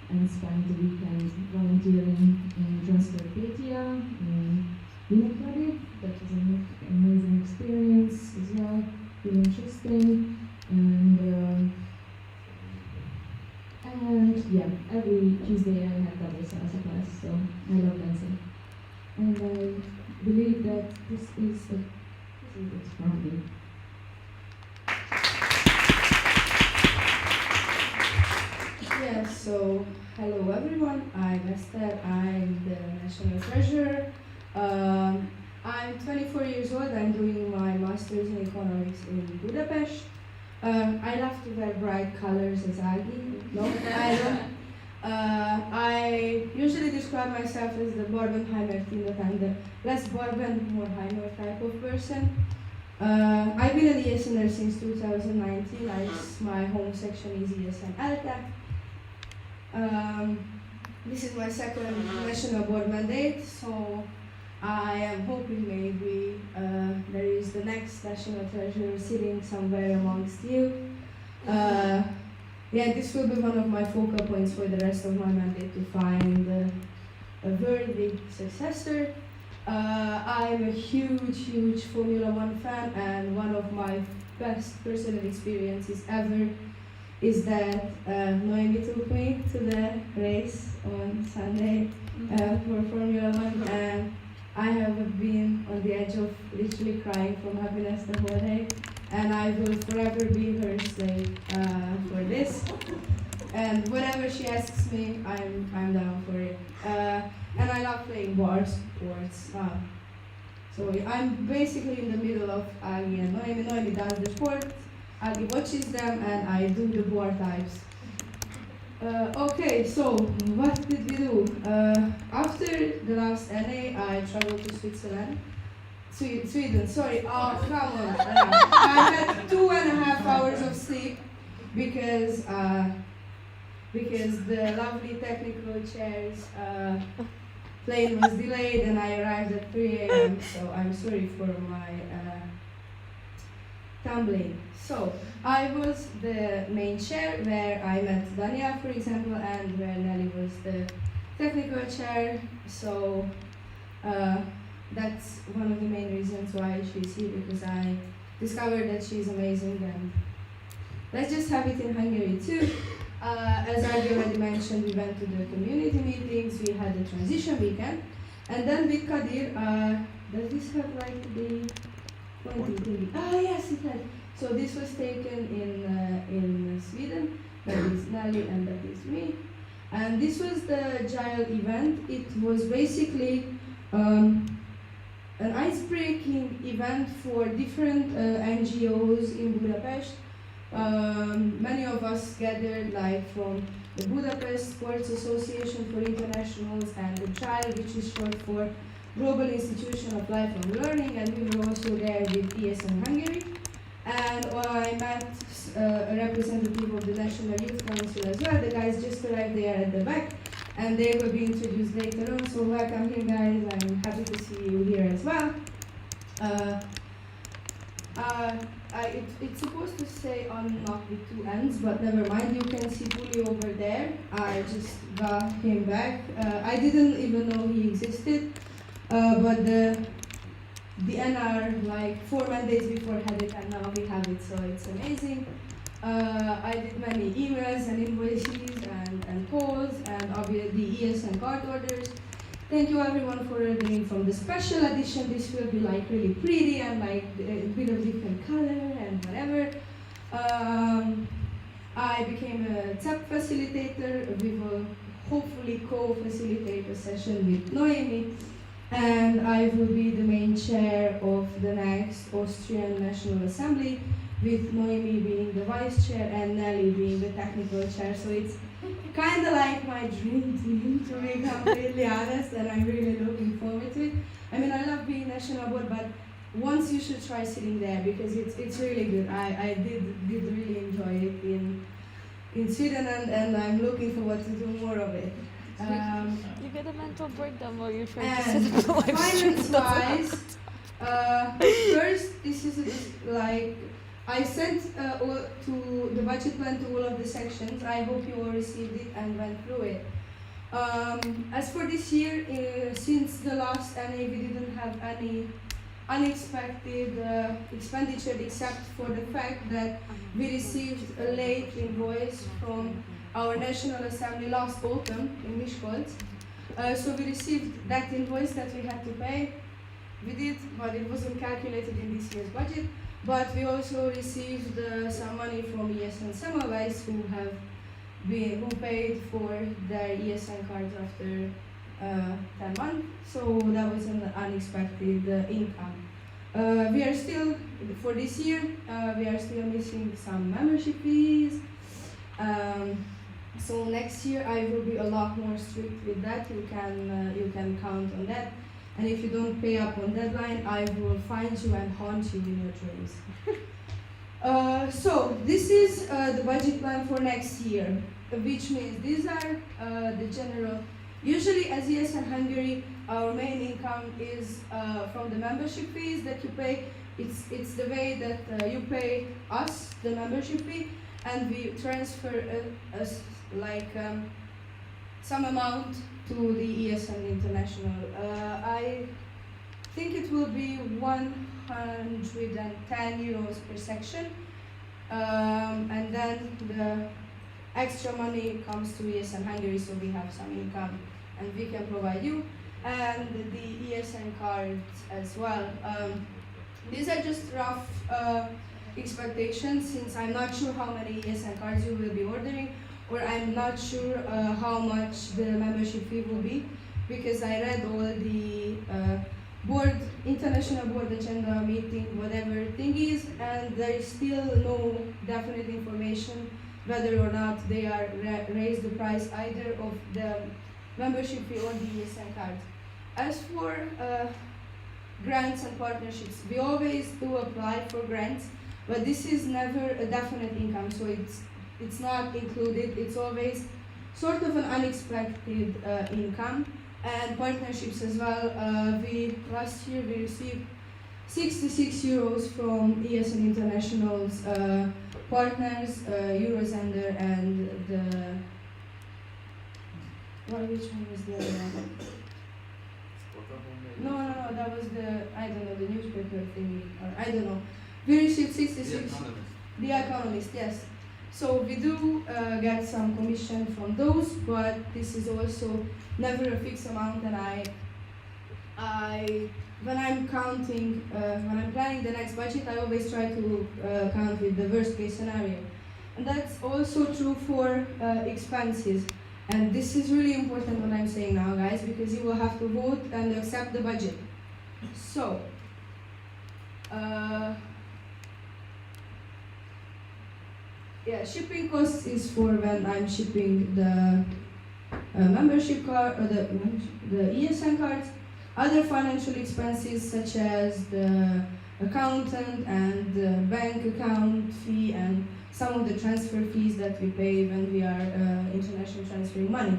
L: and spent the weekend volunteering in Transcarpathia in Wienerkladit. That was an amazing experience as well, really interesting. And every Tuesday I have double salsa class, so I love dancing. And I believe that this is it from me.
F: Yes, so hello everyone, I'm Esther, I'm the National Treasurer. I'm 24 years old, I'm doing my Master's in Economics in Budapest. I love to wear bright colors as Agi. No, I don't. I usually describe myself as the Barbenheimer team, that I'm the less Barben, more Heimer type of person. I've been an ESNer since 2019. My home section is ESN Eltec. This is my second national board mandate, so I am hoping maybe there is the next national treasurer sitting somewhere amongst you. This will be one of my focal points for the rest of my mandate, to find a worthy successor. I'm a huge Formula One fan, and one of my best personal experiences ever is that Noemi took me to the race on Sunday for Formula One, and I have been on the edge of literally crying from happiness the whole day. and I will forever be her slave for this. And whatever she asks me, I'm down for it. And I love playing board sports. So I'm basically in the middle of Agi and Noemi. Noemi does the sport, Agi watches them, and I do the board types. Okay, so what did we do? After the last NA, I traveled to Switzerland. Sweden, sorry. Oh, come on. I had 2.5 hours of sleep because the lovely technical chair's plane was delayed and I arrived at 3 a.m. So I'm sorry for my tumbling. So I was the main chair where I met Daniel, for example, and where Nelly was the technical chair. So that's one of the main reasons why she's here, because I discovered that she's amazing, and let's just have it in Hungary too. As I already mentioned, we went to the community meetings, we had the transition weekend, and then with Kadir, does this have like the pointing thingy? Ah, yes, it had. So this was taken in Sweden. That is Nelly and that is me. And this was the Agile event. It was basically an ice-breaking event for different NGOs in Budapest. Many of us gathered like from the Budapest Sports Association for Internationals and the Agile, which is short for Global Institution of Lifelong Learning, and we were also there with ESN Hungary. And I met a representative of the National Youth Council as well. The guys just arrived there at the back, and they will be introduced later on. So welcome here, guys. I'm happy to see you here as well. It's supposed to say unlock with 2 ends, but never mind. You can see Bully over there. I just got him back. I didn't even know he existed, but the NR like 4 mandates before had it, and now we have it, so it's amazing. I did many emails and invoices and calls, and obviously the ESN card orders. Thank you everyone for ordering from the special edition. This will be like really pretty and like a bit of different color and whatever. I became a TAP facilitator. We will hopefully co-facilitate a session with Noemi. And I will be the main chair of the next Austrian National Assembly, with Noemi being the vice chair and Nelly being the technical chair. So it's kind of like my dream team, to be completely honest, and I'm really looking forward to it. I mean, I love being national board, but once you should try sitting there because it's really good. I did really enjoy it in Sweden, and I'm looking forward to do more of it.
C: You get a mental breakdown while you're trying to
F: And
C: set up the live stream.
F: finance-wise, first, this is like, I sent to the budget plan to all of the sections. I hope you all received it and went through it. As for this year, since the last NA, we didn't have any unexpected expenditure except for the fact that we received a late invoice from our National Assembly last autumn in Miskolc. So we received that invoice that we had to pay. We did, but it wasn't calculated in this year's budget. But we also received some money from ESN Semmelweis who paid for their ESN cards after 10 months. So that was an unexpected income. We are still, for this year, we are still missing some membership fees. So next year I will be a lot more strict with that. You can count on that. And if you don't pay up on deadline, I will find you and haunt you in your dreams. So this is the budget plan for next year, which means these are the general. Usually, as ESN Hungary, our main income is from the membership fees that you pay. It's the way that you pay us the membership fee, and we transfer some amount to the ESN International. I think it will be 110 euros per section, and then the extra money comes to ESN Hungary, so we have some income and we can provide you, and the ESN cards as well. These are just rough expectations, since I'm not sure how many ESN cards you will be ordering, or I'm not sure how much the membership fee will be, because I read all the international board agenda meeting, whatever thing is, and there is still no definite information whether or not they are raise the price either of the membership fee or the ESN card. As for grants and partnerships, we always do apply for grants, but this is never a definite income, so it's not included. It's always sort of an unexpected income. And partnerships as well. Last year we received 66 euros from ESN International's partners, Eurosender and which one was the other one? No, that was the newspaper thingy, or I don't know. We received 66. The Economist, yes. So we do get some commission from those, but this is also never a fixed amount, and when I'm planning the next budget, I always try to count with the worst case scenario. And that's also true for expenses. And this is really important what I'm saying now, guys, because you will have to vote and accept the budget. So, shipping costs is for when I'm shipping the membership card or the ESN cards. Other financial expenses such as the accountant and the bank account fee and some of the transfer fees that we pay when we are international transferring money.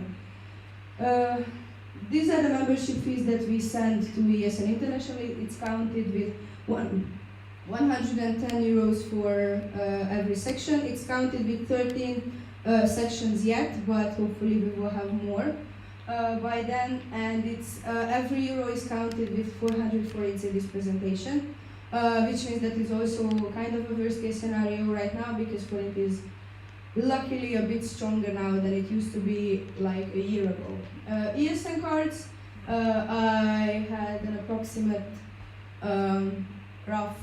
F: These are the membership fees that we send to ESN internationally. It's counted with 110 euros for every section. It's counted with 13 sections yet, but hopefully we will have more by then. And it's every euro is counted with 400 forints in this presentation, which means that it's also kind of a worst case scenario right now, because forint is luckily a bit stronger now than it used to be like a year ago. ESN cards, I had an approximate rough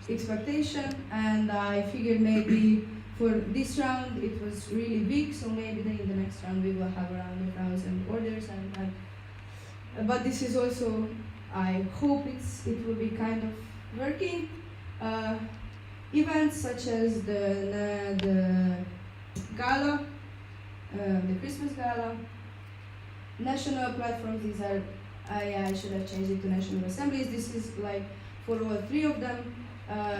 F: expectation, and I figured maybe for this round it was really big, so maybe then in the next round we will have around 1,000 orders, but this is also, I hope it will be kind of working. Events such as the gala, the Christmas gala, national platforms, these are, I should have changed it to national assemblies. This is like for all three of them.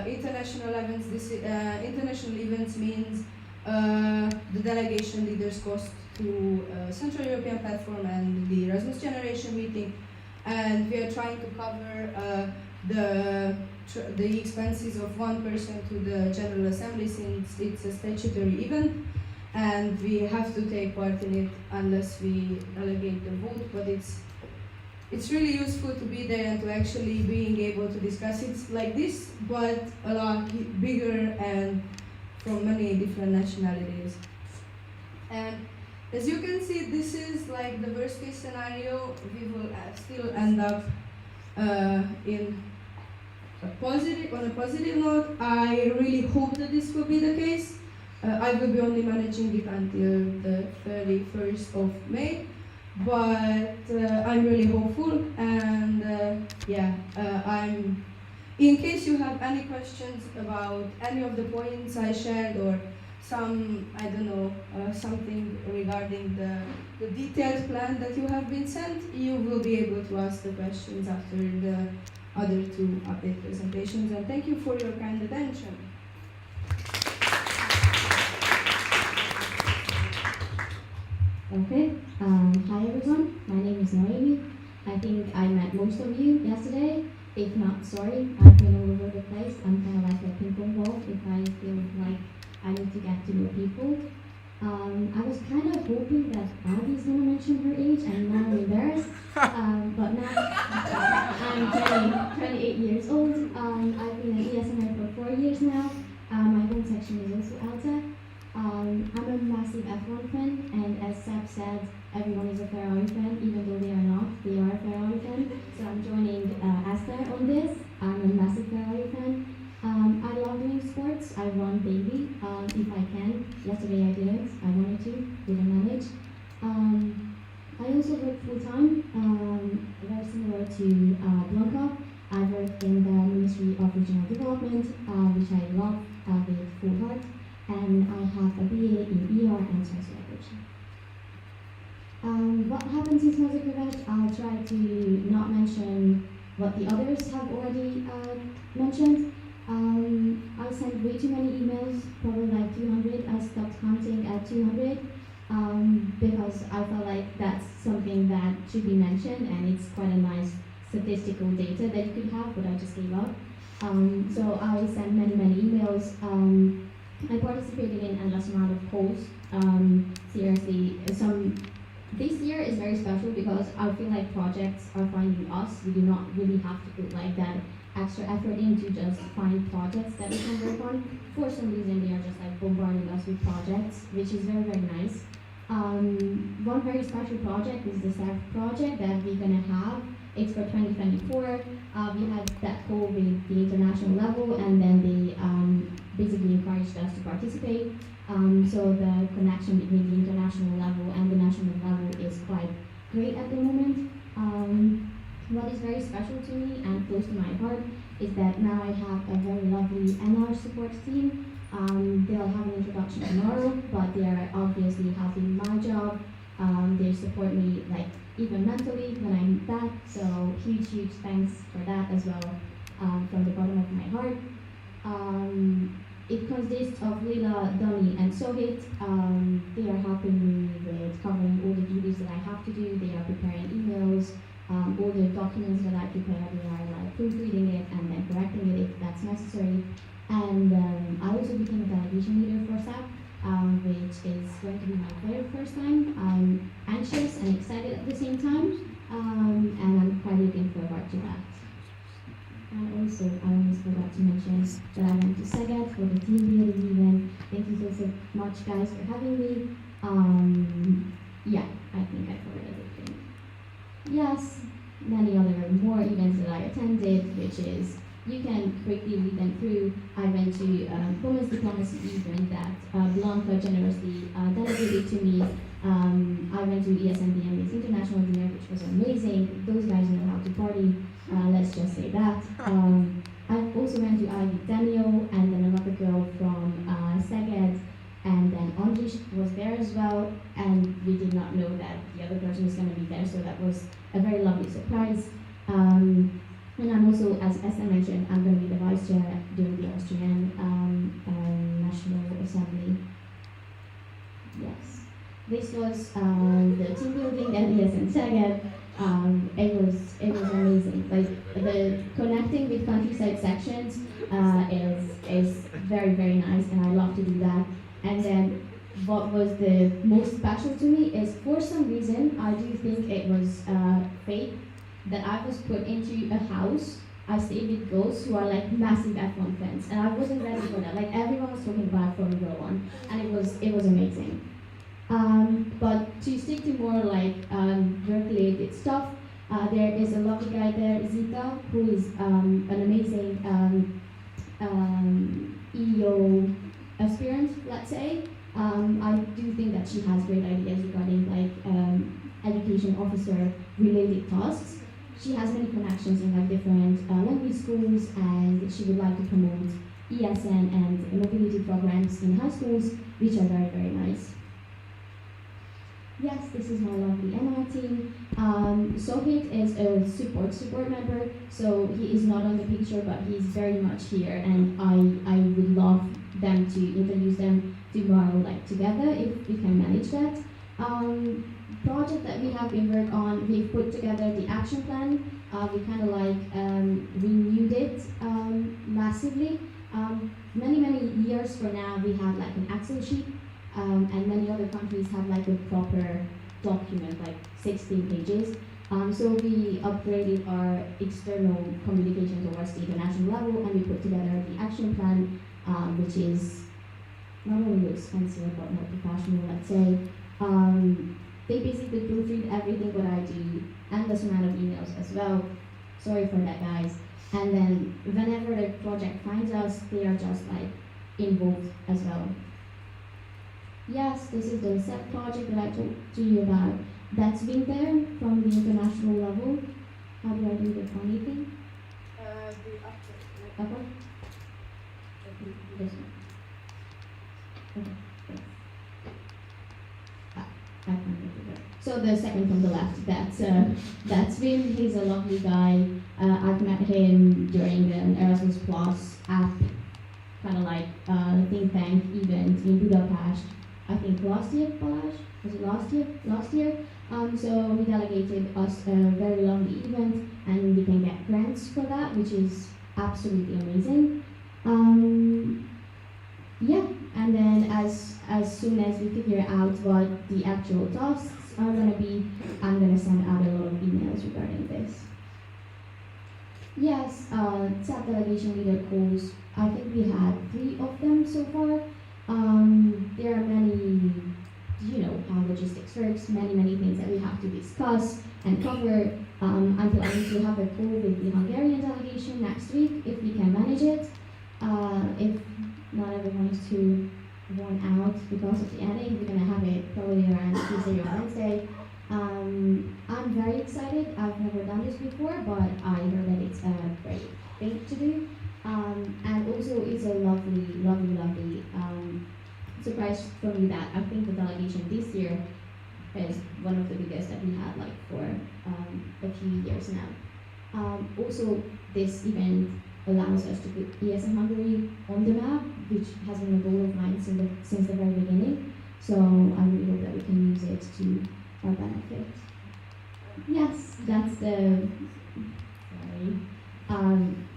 F: International events, international events means the delegation leaders cost to Central European Platform and the Erasmus Generation meeting, and we are trying to cover the expenses of one person to the General Assembly, since it's a statutory event, and we have to take part in it unless we delegate the vote, but it's really useful to be there and to actually being able to discuss it like this, but a lot bigger and from many different nationalities. And as you can see, this is like the worst case scenario. We will still end up on a positive note. I really hope that this will be the case. I will be only managing it until the 31st of May. But I'm really hopeful, and in case you have any questions about any of the points I shared, or some, I don't know, something regarding the detailed plan that you have been sent, you will be able to ask the questions after the other two update presentations, and thank you for your kind attention.
M: Okay, hi everyone, my name is Noemi. I think I met most of you yesterday. If not, sorry, I've been all over the place. I'm kind of like a ping pong ball if I feel like I need to get to know people. I was kind of hoping that Abby is going to mention her age, and now I'm embarrassed. But now I'm 28 years old. I've been at ESN for 4 years now. My home section is also ALTA. I'm a massive F1 fan, and as Seb said, everyone is a Ferrari fan, even though they are not. They are a Ferrari fan, so I'm joining Esther on this. I'm a massive Ferrari fan, running sports. I run daily if I can. Yesterday I didn't. I wanted to, didn't manage. I also work full time, very similar to Blanca. I work in the Ministry of Regional Development, which I love with full heart, and I have a BA in ER and Science language. What happens in Smazokovac? I'll try to not mention what the others have already mentioned. I sent way too many emails, probably like 200. I stopped counting at 200 because I felt like that's something that should be mentioned, and it's quite a nice statistical data that you could have, but I just gave up. So I sent many emails. I participated in endless amount of polls. Seriously, this year is very special because I feel like projects are finding us. We do not really have to put like that extra effort in to just find projects that we can work on. For some reason, they are just like bombarding us with projects, which is very nice. One very special project is the SAF project that we're gonna have. It's for 2024. We had that call with the international level, and then they basically encouraged us to participate. So the connection between the international level and the national level is quite great at the moment. What is very special to me and close to my heart is that now I have a very lovely NR support team. They'll have an introduction tomorrow, but they are obviously helping my job. They support me like even mentally when I'm back, so huge thanks for that as well, from the bottom of my heart. It consists of Lila, Donny, and Sohit. They are helping me with covering all the duties that I have to do. They are preparing emails, all the documents that I prepare. They are like proofreading it and then correcting it if that's necessary. And I also became a delegation leader for SAP, which is going to be my very first time. I'm anxious and excited at the same time, and I'm quite looking forward to that. And also, I almost forgot to mention that I went to Szeged for the team building event. Thank you so much, guys, for having me. Yeah, I think I covered everything. Yes, many other more events that I attended, which is, you can quickly read them through. I went to Women's Diplomacy event that Blanca generously delegated to me. I went to ESN International Dinner, which was amazing. Those guys know how to party, let's just say that. I also went to I with Daniel and then another girl from Szeged, and then Andris was there as well, and we did not know that the other person was going to be there, so that was a very lovely surprise. And I'm also, as I mentioned, I'm going to be the vice chair during the Austrian National Assembly. Yes. This was the team building at ESN Szeged. It was amazing. Like the connecting with countryside sections is very nice, and I love to do that. And then what was the most special to me is, for some reason, I do think it was fate that I was put into a house. I stayed with girls who are like massive F1 fans, and I wasn't ready for that. Like everyone was talking about Formula 1, and it was amazing. But to stick to more like work-related stuff, there is a lovely guy there, Zita, who is an amazing EO aspirant, let's say. I do think that she has great ideas regarding like education officer related tasks. She has many connections in like different language schools, and she would like to promote ESN and mobility programs in high schools, which are very nice. Yes, this is my lovely NR team. Sohit is a support member, so he is not on the picture, but he's very much here, and I would love them to introduce them tomorrow, like together, if we can manage that. Project that we have been working on, we've put together the action plan. We kind of like renewed it massively. Many years for now, we have like an Excel sheet, and many other countries have like a proper document, like 16 pages. So we upgraded our external communication towards the international level, and we put together the action plan, which is not only expensive but more professional, let's say. They basically proofread everything what I do, endless amount of emails as well. Sorry for that, guys. And then whenever the project finds us, they are just like involved as well. Yes, this is the set project that I talked to you about. That's been there from the international level. How do I do the funny thing? Upper? This one. Okay, thanks. I can't get it. So the second from the left, that's Wim. He's a lovely guy. I've met him during an Erasmus Plus app, kind of like think tank event in Budapest. I think last year, Balázs? Was it last year? Last year. So he delegated us a very long event, and we can get grants for that, which is absolutely amazing. Yeah, and then as soon as we figure out what the actual tasks are gonna be, I'm gonna send out a lot of emails regarding this. Yes, SAP delegation leader calls. I think we had 3 of them so far. There are many, you know how logistics works, many things that we have to discuss and cover. I'm planning to have a call with the Hungarian delegation next week if we can manage it. If not everyone is too worn out because of the ending, we're gonna have it probably around Tuesday or Wednesday. I'm very excited. I've never done this before, but I heard that it's a great thing to do. And also it's a lovely surprise for me that I think the delegation this year is one of the biggest that we had like for a few years now. Also, this event allows us to put ESN Hungary on the map, which has been a goal of mine since the very beginning. So I really hope that we can use it to our benefit. Yes, that's the, sorry.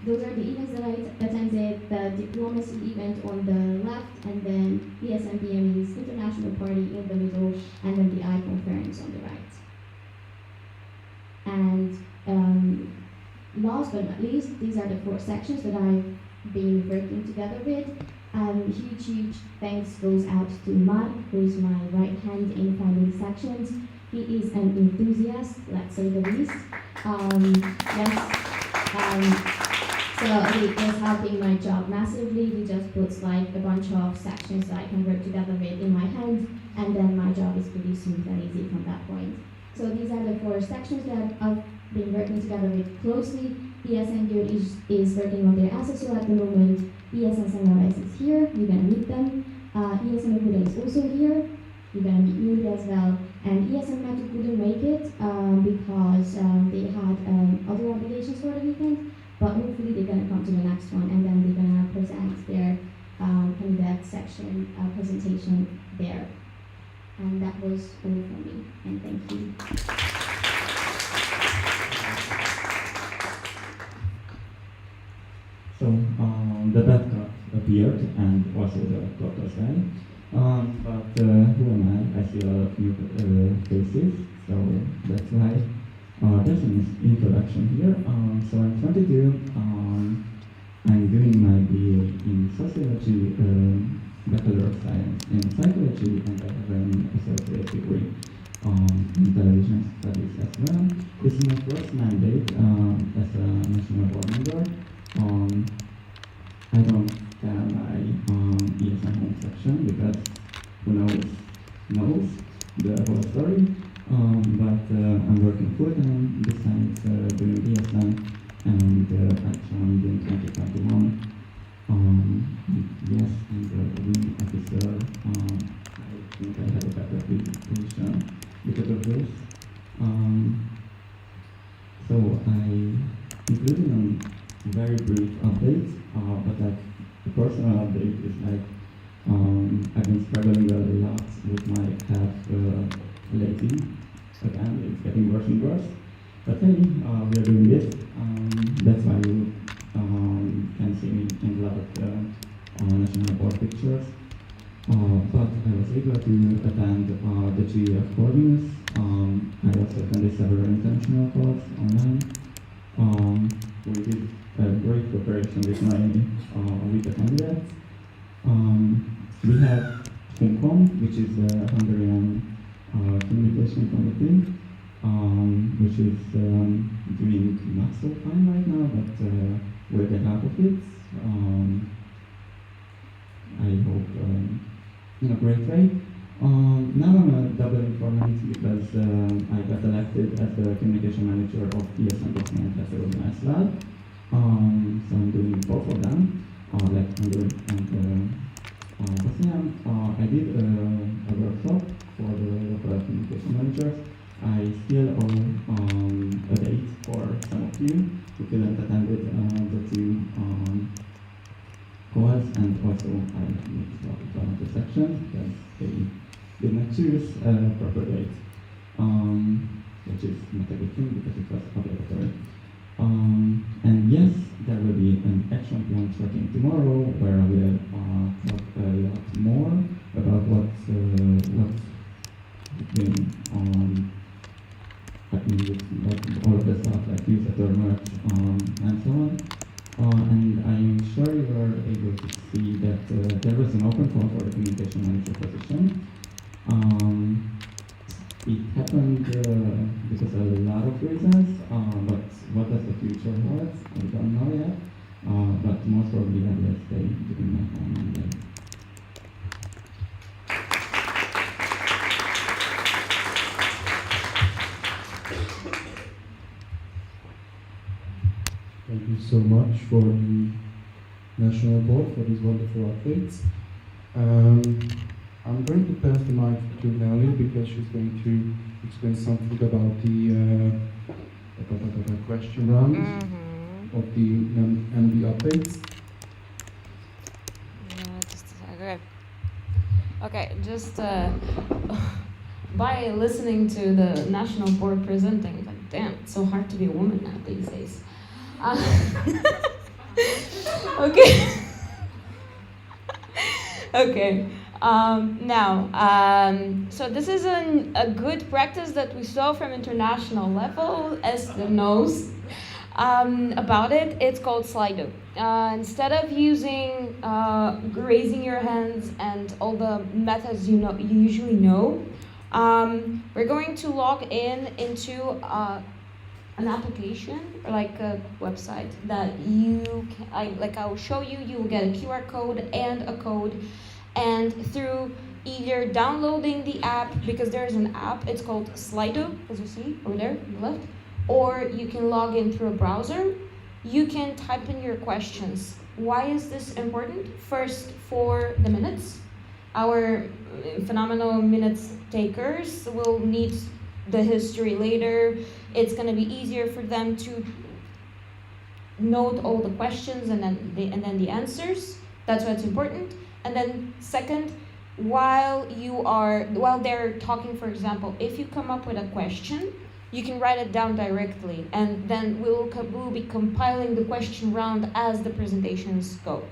M: Those are the events that I attended, the diplomacy event on the left, and then ESN BME's international party in the middle, and then the I conference on the right. And last but not least, these are the 4 sections that I've been working together with. Huge thanks goes out to Mark, who is my right hand in finding sections. He is an enthusiast, let's say the least. So he is helping my job massively. He just puts like a bunch of sections that I can work together with in my hand, and then my job is pretty smooth and easy from that point. So these are the 4 sections that I've been working together with closely. ESN Good is working on their SSO at the moment. ESN Sunrise is here, you're gonna meet them. ESN Buda is also here, you're gonna meet Yuri as well. And ESN Matu couldn't make it because they had other obligations for the weekend, but hopefully they're gonna come to the next one, and then they're gonna present their candidate section presentation there. And that was all from me, and thank you.
N: So the bad cop appeared, and also the tortoise guy. But who am I? I see a lot of new faces, so that's why there's an introduction here. So I'm 22. I'm doing my BA in sociology, Bachelor of Science in psychology, and I have an associate degree in television studies as well. This is my first mandate as a national board member. I don't tell my ESN home section because who knows the whole story. But I'm working full time besides doing ESN, and I joined in 2021. Yes, and the wing officer, I think I have a better reputation because of this. So I included a very brief update, but like the personal update is like I've been struggling a lot with my health lately. Again, it's getting worse and worse. But hey, we are doing this. That's why you can see me in a lot of national board pictures. But I was able to attend the GEF courses. I also attended several international calls online. We did a great preparation with the candidates. We have HUMCOM, which is the Hungarian Communication Committee, which is doing so fine right now, but we'll get out of it. I hope in a great way. Now I'm a double informant because I got elected as the communication manager of ESN Hungary as well. So I'm doing both of them, like Hungary and Bosnia. I did a workshop for the local communication managers. I still owe a date for some of you who couldn't attend the two calls, and also I missed one of the sections because they did not choose a proper date, which is not a good thing because it was obligatory. And yes, there will be an action plan tracking tomorrow where I will talk a lot more about what's been happening with like, all of the stuff like newsletter, merch, and so on. And I'm sure you are able to see that there was an open call for the communication manager position. It happened because of a lot of reasons, but what does the future hold? I don't know yet, but most probably I will stay during my time on Monday.
A: Thank you so much for the National Board for these wonderful updates. I'm going to pass the mic to Nelly because she's going to explain something about the question round of the NB updates.
C: Okay, just by listening to the National Board presenting, like, damn, it's so hard to be a woman now these days. Okay. Okay. So this is a good practice that we saw from international level. Esther knows about it. It's called Slido. Instead of using raising your hands and all the methods you usually know, we're going to log into an application or like a website that I will show you. You will get a QR code and a code. And through either downloading the app, because there is an app, it's called Slido, as you see over there on the left, or you can log in through a browser. You can type in your questions. Why is this important? First, for the minutes. Our phenomenal minutes takers will need the history later. It's going to be easier for them to note all the questions and then the answers. That's why it's important. And then second, while they're talking, for example, if you come up with a question, you can write it down directly, and then we'll be compiling the question round as the presentations go.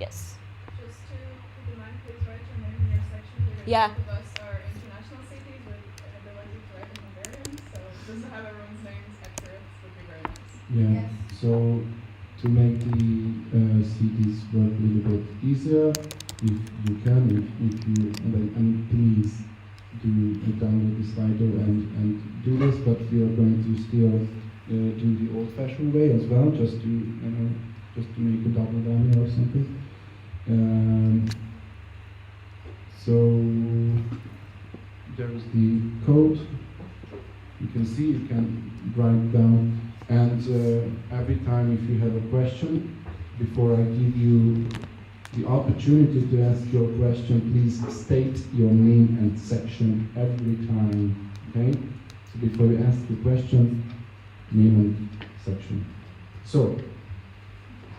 C: Yes.
O: Just to keep in mind, please write your name in your section because
C: Yeah.
O: both of us are international cities with an ability to write in Hungarian, so just to have everyone's names accurate would be very nice.
A: Yeah. So to make the CDs work a little bit easier, if you can, if you and please do download the Slido and do this, but we are going to still do the old-fashioned way as well, just to make a double whammy or something. So there is the code. You can see, you can write it down, and every time if you have a question, before I give you the opportunity to ask your question, please state your name and section every time, okay? So before you ask the question, name and section. So,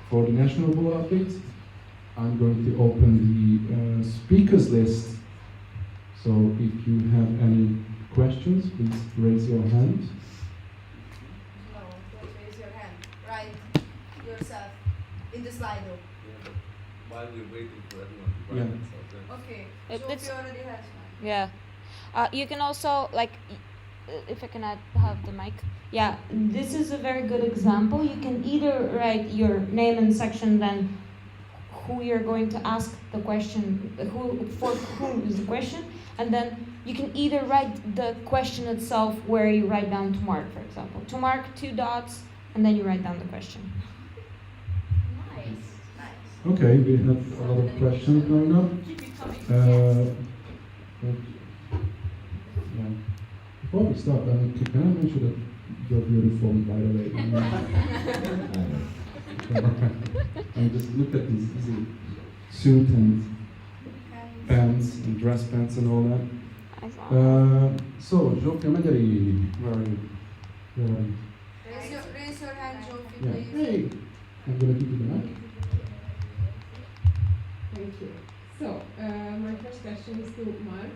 A: for the National Board update, I'm going to open the speakers list. So if you have any questions, please raise your hand.
I: No, don't raise your hand. Write yourself in the Slido.
B: While we're waiting for everyone to write
A: Yeah.
I: Okay,
C: It's-
I: Sophie already has one.
C: Yeah. You can also, if I can have the mic. Yeah, this is a very good example. You can either write your name and section, then who you're going to ask the question, for whom is the question, and then you can either write the question itself where you write down to Mark, for example. To Mark, 2 dots, and then you write down the question.
I: Nice, nice.
A: Okay, we have a lot of questions going on.
O: Keep it coming.
A: But, yeah. Before we start, can I mention that you're beautiful, by the way? I just look at this easy suit and pants and dress pants and all that. So, Zsófia Megyeri, where are you? Where are you?
I: Raise your hand, Jofi,
A: Yeah.
I: please.
A: Hey, I'm gonna give you the mic.
F: Thank you. So, my first question is to Mark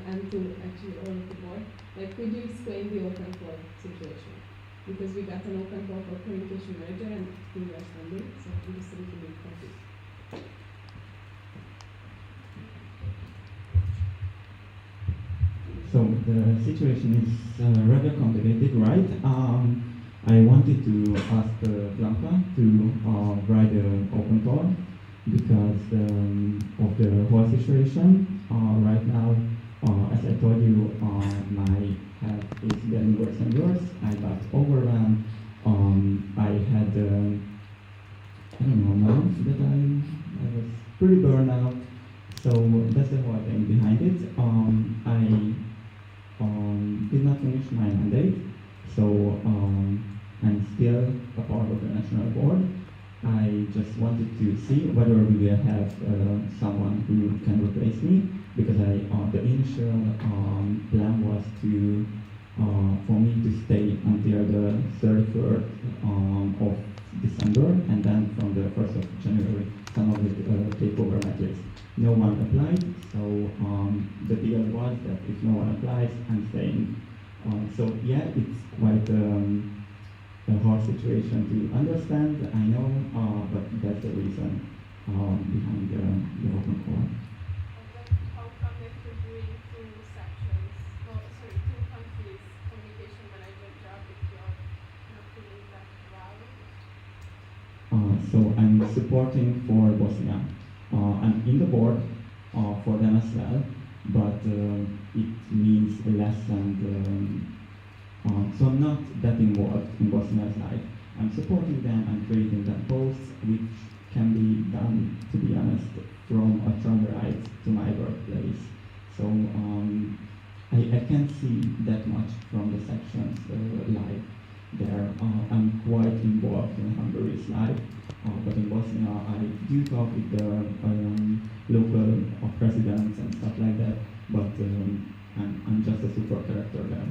F: and to actually all of the board. Like, could you explain the open call situation? Because we got an open call for communication manager and we were standing, so we just a little bit confused.
N: So the situation is rather complicated, right? I wanted to ask Blanca to write an open call because of the whole situation. Right now, as I told you, my health is getting worse and worse. I got overwhelmed. I had, I don't know, months that I was pretty burned out. So that's the whole thing behind it. I did not finish my mandate, so I'm still a part of the national board. I just wanted to see whether we will have someone who can replace me, because the initial plan was to for me to stay until the 31st of December, and then from the 1st of January, some of it take over my place. No one applied, so the deal was that if no one applies, I'm staying. So yeah, it's quite a hard situation to understand, I know, but that's the reason behind the open call.
O: How come that you're doing two sections? No, sorry, two countries communication manager job if you're not doing that well?
N: So I'm supporting for Bosnia. I'm in the board for them as well, but it means less and so I'm not that involved in Bosnia's life. I'm supporting them and creating them posts, which can be done, to be honest, from a tram ride to my workplace. So I can't see that much from the sections live there. I'm quite involved in Hungary's life, but in Bosnia I do talk with the local presidents and stuff like that, but I'm just a super character there.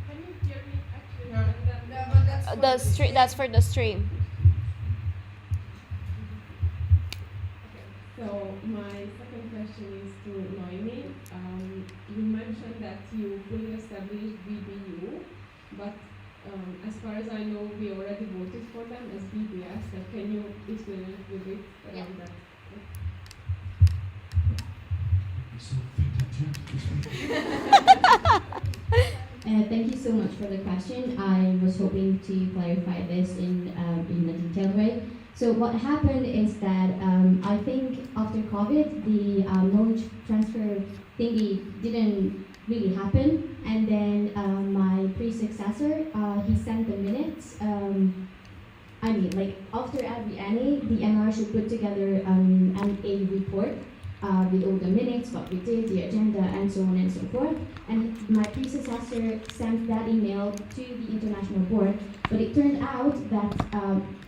O: Can you hear me actually? And then
C: That's for the stream.
F: So my second question is to Noemi. You mentioned that you fully established BBU, but as far as I know, we already voted for them as BBS. So can you explain a little bit around that?
M: Thank you so much for the question. I was hoping to clarify this in a detailed way. So what happened is that I think after COVID, the knowledge transfer thingy didn't really happen, and then my predecessor, he sent the minutes. I mean, like after every NA, the MR should put together a report with all the minutes, what we did, the agenda, and so on and so forth. And my predecessor sent that email to the international board, but it turned out that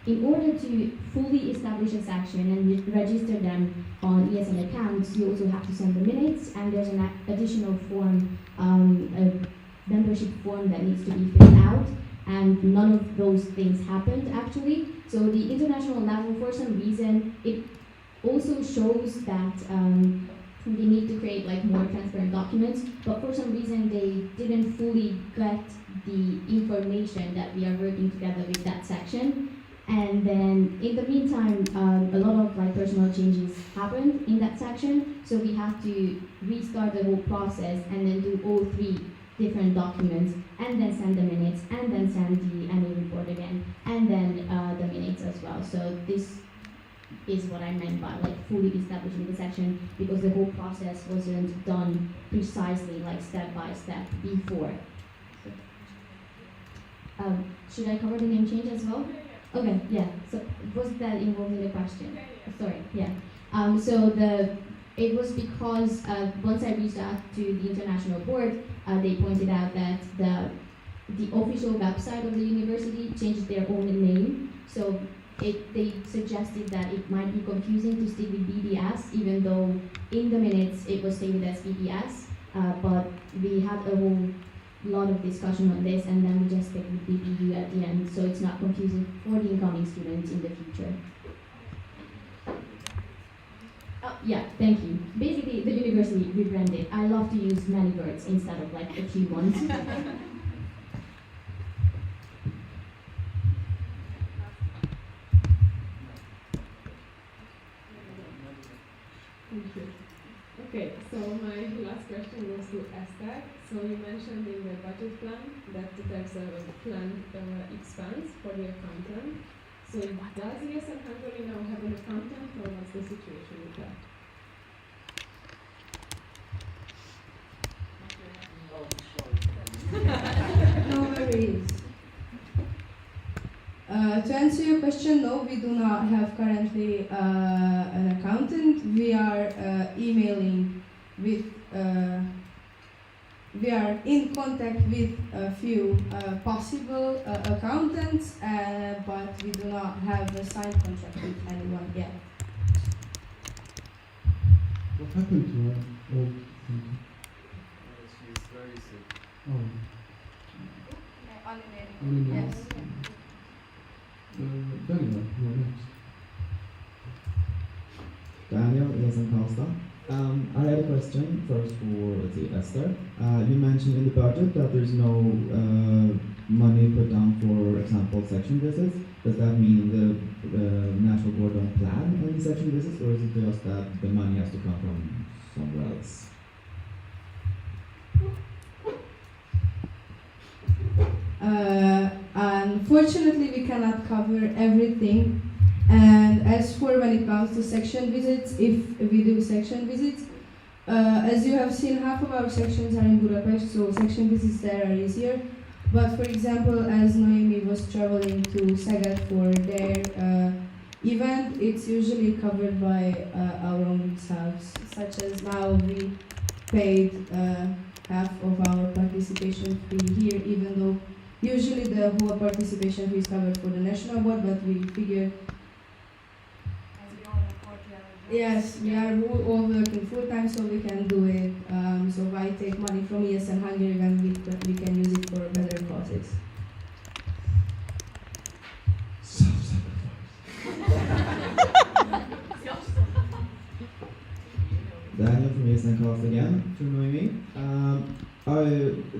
M: in order to fully establish a section and register them on ESN accounts, you also have to send the minutes, and there's an additional form, a membership form that needs to be filled out, and none of those things happened actually. So the international level, for some reason, it also shows that they need to create like more transparent documents, but for some reason they didn't fully get the information that we are working together with that section. And then in the meantime, a lot of like personal changes happened in that section, so we have to restart the whole process and then do all three different documents, and then send the minutes, and then send the annual report again, and then the minutes as well. So this is what I meant by like fully establishing the section, because the whole process wasn't done precisely like step by step before. Should I cover the name change as well? Okay, yeah. So was that involved in the question? Sorry, yeah. So it was because once I reached out to the international board, they pointed out that the official website of the university changed their own name. So they suggested that it might be confusing to stick with BBS, even though in the minutes it was stated as BBS. But we had a whole lot of discussion on this, and then we just stick with BBU at the end, so it's not confusing for the incoming students in the future. Yeah, thank you. Basically, the university rebranded. I love to use many words instead of like a few ones.
F: Thank you. Okay, so my last question goes to Esther. So you mentioned in the budget plan that there's a planned expense for the accountant. So does ESN Hungary now have an accountant, or what's the situation with that?
P: No worries. To answer your question, no, we do not have currently an accountant. We are emailing with, we are in contact with a few possible accountants, but we do not have a signed contract with anyone yet.
A: What happened to her old thinking?
B: She's very sick.
A: Oh.
I: Yes.
A: Daniel, you're next.
E: Daniel, ESN Hungary. I had a question first for, let's see, Esther. You mentioned in the budget that there's no money put down for example section visits. Does that mean the national board don't plan any section visits, or is it just that the money has to come from somewhere else?
P: Unfortunately, we cannot cover everything. And as for when it comes to section visits, if we do section visits, as you have seen, half of our sections are in Budapest, so section visits there are easier. But for example, as Noemi was traveling to Szeged for their event, it's usually covered by our own selves, such as now we paid half of our participation fee here, even though usually the whole participation fee is covered for the national board, but we figured yes, we are all working full time, so we can do it. So why take money from ESN Hungary when we can use it for better causes?
E: Daniel from ESN Cast again, to Noemi.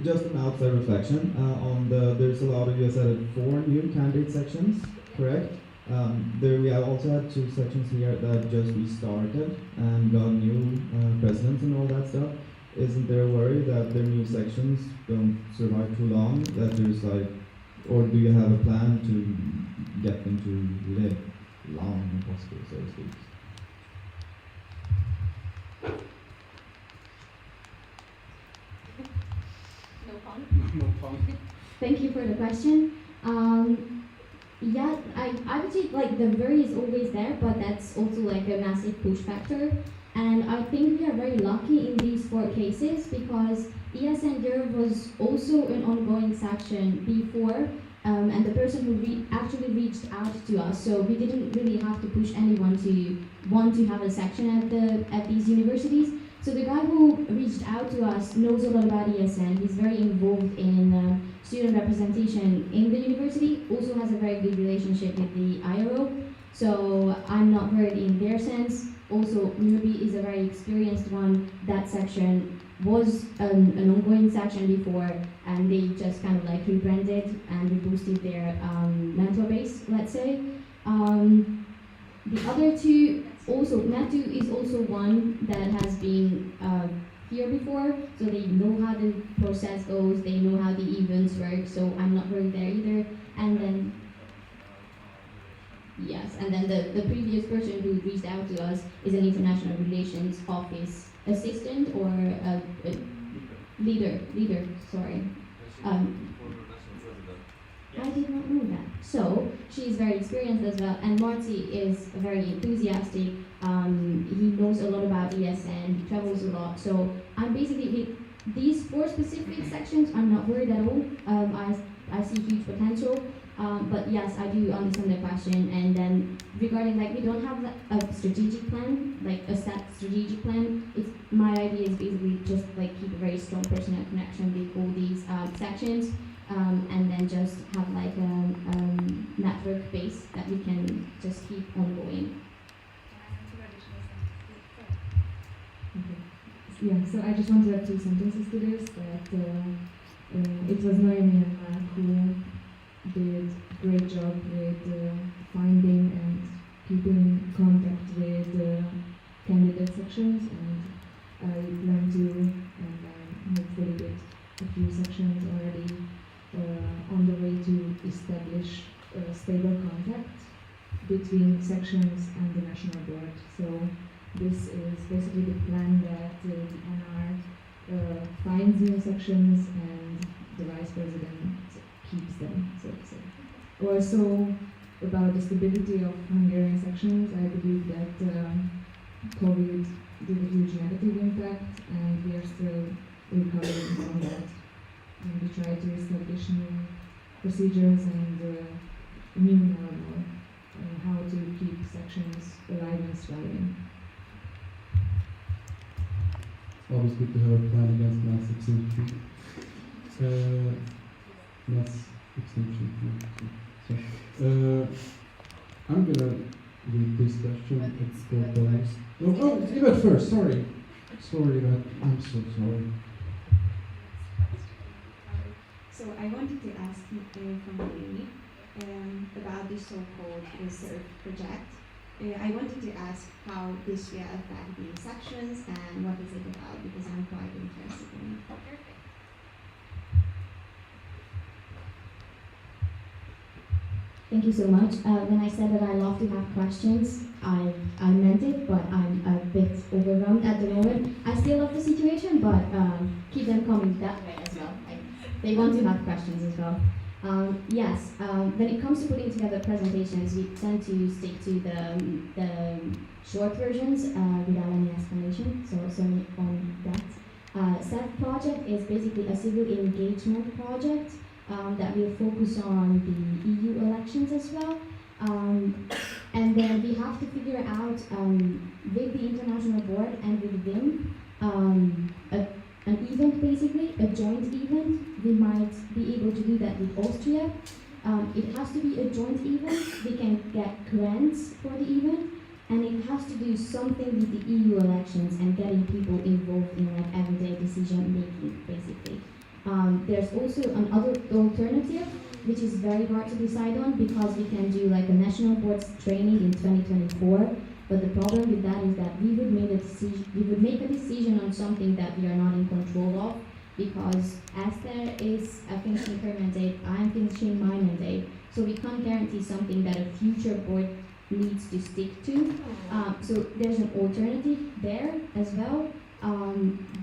E: Just an outside reflection on there's a lot of, you said 4 new candidate sections, correct? There we have also had 2 sections here that just restarted and got new presidents and all that stuff. Isn't there a worry that their new sections don't survive too long? That there's like, or do you have a plan to get them to live long and possible, so to speak?
M: No problem. Thank you for the question. Yeah, I would say like the worry is always there, but that's also like a massive push factor. And I think we are very lucky in these 4 cases because ESN Europe was also an ongoing section before, and the person who actually reached out to us. So we didn't really have to push anyone to want to have a section at these universities. So the guy who reached out to us knows a lot about ESN. He's very involved in student representation in the university, also has a very good relationship with the IRO. So I'm not worried in their sense. Also, Newbie is a very experienced one. That section was an ongoing section before, and they just kind of like rebranded and reboosted their mentor base, let's say. The other 2, also, Matthew is also one that has been here before, so they know how the process goes, they know how the events work, so I'm not worried there either. And then, yes, and then the previous person who reached out to us is an international relations office assistant or a leader, sorry. I did not know that. So she's very experienced as well, and Marty is very enthusiastic. He knows a lot about ESN. He travels a lot. So I'm basically these 4 specific sections. I'm not worried at all. I see huge potential. But yes, I do understand the question. And then regarding we don't have a strategic plan, like a set strategic plan. My idea is basically just keep a very strong personal connection with all these sections. And then just have a network base that we can just keep on going.
L: Okay. Yeah, so I just want to add 2 sentences to this, that it was Noemi and Mark who did a great job with finding and keeping contact with candidate sections, and I learned to, and I hopefully did a few sections already on the way to establish stable contact between sections and the national board. So this is basically the plan that the NR finds new sections and the vice president keeps them, so to say. Also, about the stability of Hungarian sections, I believe that COVID did a huge negative impact, and we are still recovering from that. And we try to establish new procedures and new normal, how to keep sections alive and thriving.
A: It's always good to have a plan against mass extinction. Mass extinction. So, I'm gonna read this question. Oh, Yvette first. Sorry, Yvette. I'm so sorry.
Q: So I wanted to ask from Amy about the so-called research project. I wanted to ask how this will affect the sections and what is it about, because I'm quite interested in it.
I: Perfect.
M: Thank you so much. When I said that I love to have questions, I meant it, but I'm a bit overwhelmed at the moment. I still love the situation, but keep them coming that way as well. They want to have questions as well. Yes, when it comes to putting together presentations, we tend to stick to the short versions without any explanation, so sorry on that. SEF project is basically a civil engagement project that will focus on the EU elections as well. And then we have to figure out with the international board and with WIM an event, basically, a joint event. We might be able to do that with Austria. It has to be a joint event. We can get grants for the event, and it has to do something with the EU elections and getting people involved in everyday decision making, basically. There's also another alternative, which is very hard to decide on because we can do a national boards training in 2024. But the problem with that is that we would make a decision on something that we are not in control of, because Esther is finishing her mandate, I'm finishing my mandate, so we can't guarantee something that a future board needs to stick to. So there's an alternative there as well,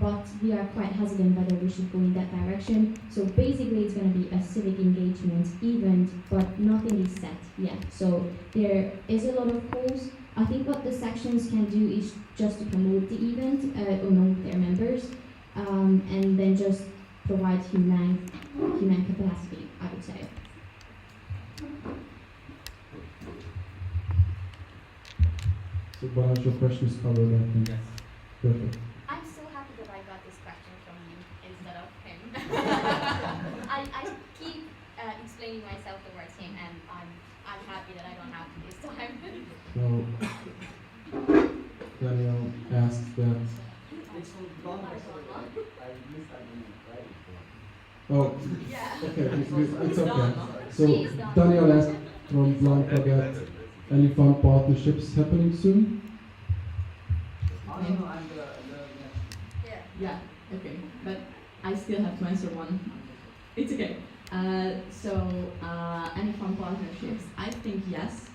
M: but we are quite hesitant whether we should go in that direction. So basically it's going to be a civic engagement event, but nothing is set yet. So there is a lot of calls. I think what the sections can do is just to promote the event among their members, and then just provide human capacity, I would say.
A: So Baja, your question is covered, I think.
B: Yes.
A: Perfect.
I: I'm so happy that I got this question from you instead of him. I keep explaining myself towards him, and I'm happy that I don't have to this time.
A: So, Daniel asked that. Oh,
I: Yeah.
A: okay, it's okay.
I: done.
A: So,
I: She's done.
A: Daniel asked from Blanca that any fun partnerships happening soon?
K: Yeah, okay, but I still have to answer one. It's okay. Any fun partnerships? I think yes.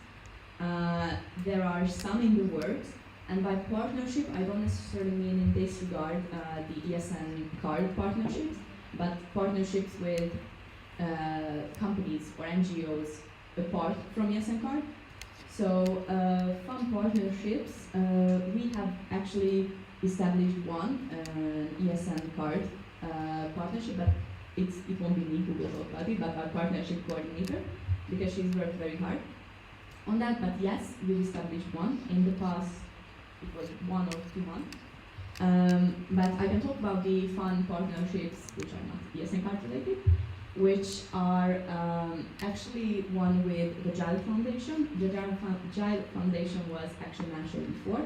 K: There are some in the works, and by partnership, I don't necessarily mean in this regard the ESN card partnerships. but partnerships with companies or NGOs apart from ESN card. So fund partnerships, we have actually established one ESN card partnership, but it won't be me who will talk about it, but our partnership coordinator, because she's worked very hard on that. But yes, we established one in the past. It was 1 or 2 months. But I can talk about the fund partnerships which are not ESN card related, which are actually one with the Gile Foundation. The Gile Foundation was actually mentioned before,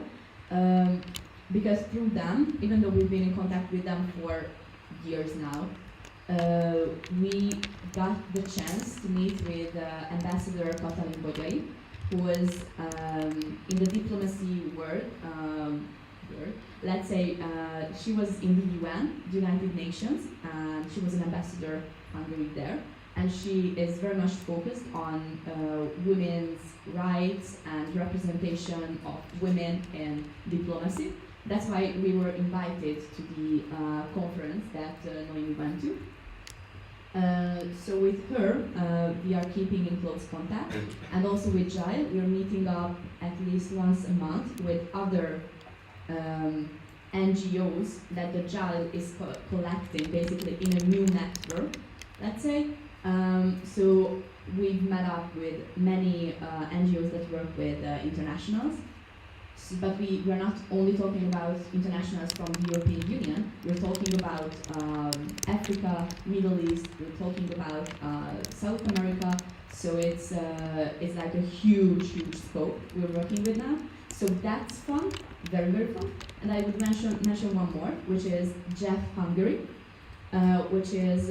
K: because through them, even though we've been in contact with them for years now, we got the chance to meet with Ambassador Katalin Bogyai, who was in the diplomacy world. Let's say she was in the UN, United Nations, and she was an ambassador Hungary there, and she is very much focused on women's rights and representation of women in diplomacy. That's why we were invited to the conference that Noemi went to. So with her, we are keeping in close contact, and also with Gile, we are meeting up at least once a month with other NGOs that the Gile is collecting, basically in a new network, let's say. So we've met up with many NGOs that work with internationals. But we're not only talking about internationals from the European Union, we're talking about Africa, Middle East, we're talking about South America, so it's like a huge scope we're working with now. So that's fun, very, very fun. And I would mention one more, which is ESN Hungary, which is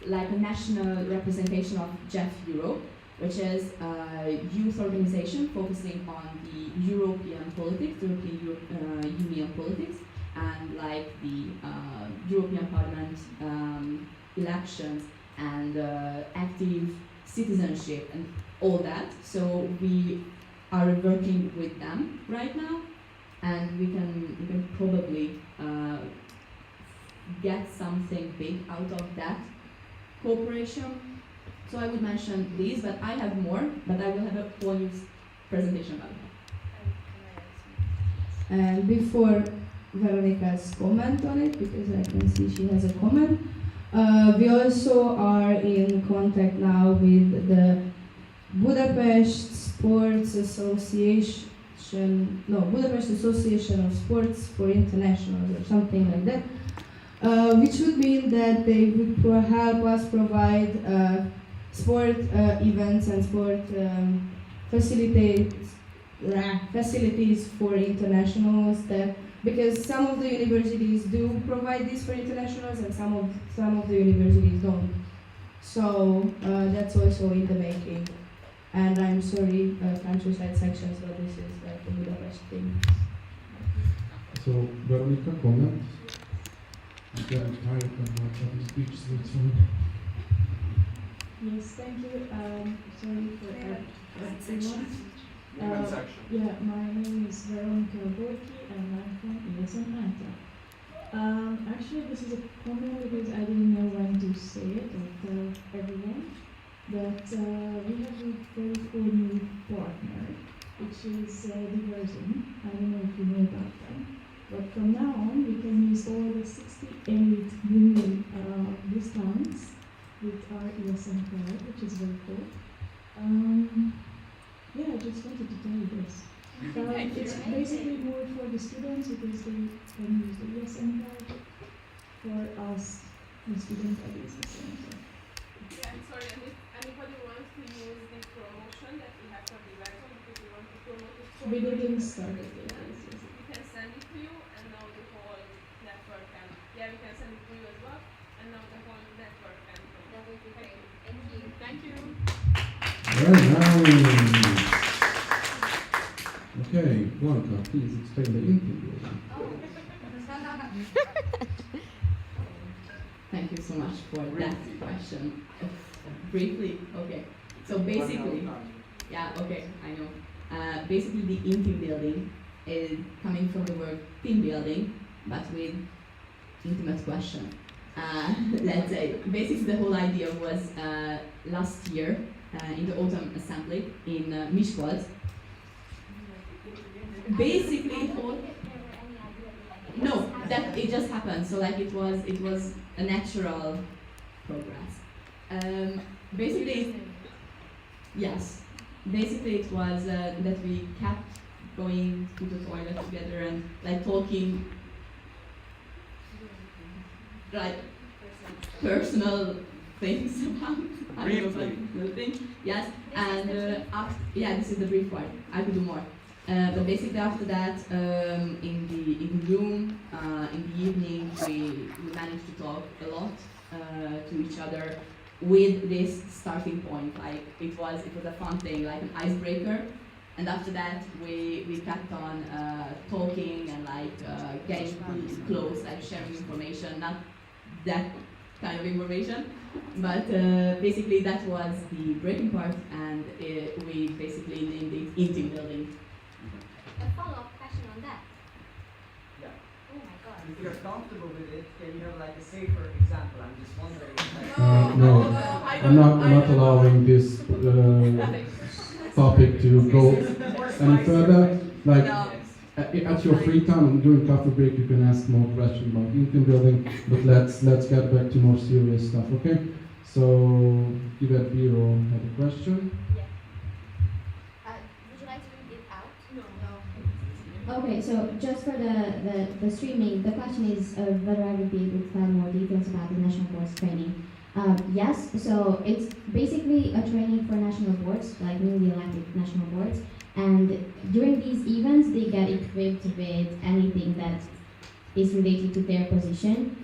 K: like a national representation of ESN Europe, which is a youth organization focusing on the European politics, European Union politics, and like the European Parliament elections and active citizenship and all that. So we are working with them right now, and we can probably get something big out of that cooperation. So I would mention these, but I have more, but I will have a whole new presentation about it.
P: And before Veronica's comment on it, because I can see she has a comment, we also are in contact now with the Budapest Sports Association, Budapest Association of Sports for Internationals or something like that, which would mean that they would help us provide sport events and sport facilities for internationals, that because some of the universities do provide this for internationals and some of the universities don't. So that's also in the making. And I'm sorry, countryside sections, but this is like the Budapest thing.
A: So Veronica, comment? I'm getting tired of my speech, so it's fine.
L: Yes, thank you. Sorry for everyone.
B: Section.
L: Yeah, my name is Veronica Borki and I'm from ESN Hungary. Actually, this is a comment because I didn't know when to say it or tell everyone. But we have a very cool new partner, which is Diversion. I don't know if you know about them. But from now on, we can use all the 68 new discounts with our ESN card, which is very cool. Yeah, I just wanted to tell you this. It's basically more for the students because they can use the ESN card. For us, the student IDs the same. So.
O: Yeah, I'm sorry, and if anybody wants to use the promotion that we have for the website because we want to promote it for
L: We didn't start it yet.
O: we can send it to you and now the whole network can, yeah, we can send it to you as well, and now the whole network can promote.
I: That would be great. Thank you.
O: Thank you.
A: Very nice. Okay, Blanca, please explain the interview.
K: Thank you so much for that question. Briefly, okay. So basically, yeah, okay, I know. Basically, the in-team building is coming from the word team building, but with intimate question. let's say, basically the whole idea was last year in the autumn assembly in Miskolc. Basically, no, that it just happened. So like it was a natural progress. Basically, yes. Basically, it was that we kept going to the toilet together and like talking, like personal things about little things. Yes, and yeah, this is the brief part. I could do more. But basically after that, in the room, in the evening, we managed to talk a lot to each other with this starting point. Like it was a fun thing, like an icebreaker. And after that, we kept on talking and like getting close, like sharing information, not that kind of information, but basically that was the breaking part, and we basically named it team building.
I: A follow-up question on that.
R: Yeah.
I: Oh my god.
R: If you're comfortable with it, can you have like a safer example? I'm just wondering. Like,
A: No, I'm not allowing this topic to go any further. Like, at your free time during coffee break, you can ask more questions about team building, but let's get back to more serious stuff, okay? So, Yvette Biro had a question.
I: Would you like to read it out? No.
M: Okay, so just for the streaming, the question is whether I would be able to tell more details about the national boards training. Yes, so it's basically a training for national boards, like newly elected national boards, and during these events they get equipped with anything that is related to their position.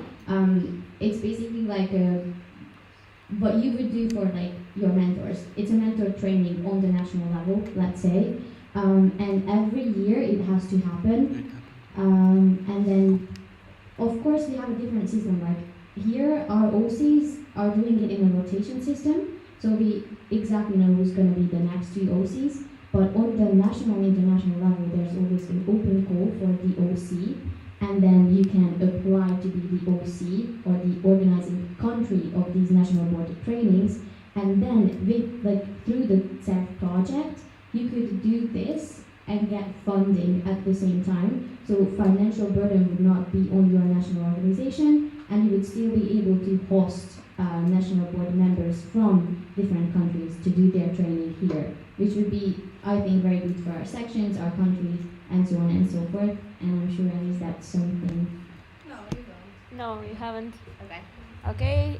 M: It's basically like what you would do for like your mentors. It's a mentor training on the national level, let's say. And every year it has to happen. And then, of course, we have a different system. Like here, our OCs are doing it in a rotation system, so we exactly know who's going to be the next two OCs. But on the national and international level, there's always an open call for the OC, and then you can apply to be the OC or the organizing country of these national board trainings. And then, with through the SEF project, you could do this and get funding at the same time. So financial burden would not be on your national organization, and you would still be able to host national board members from different countries to do their training here, which would be, I think, very good for our sections, our countries, and so on and so forth. And I'm sure at least that's something.
I: No, you don't.
C: No, you haven't.
I: Okay.
C: Okay,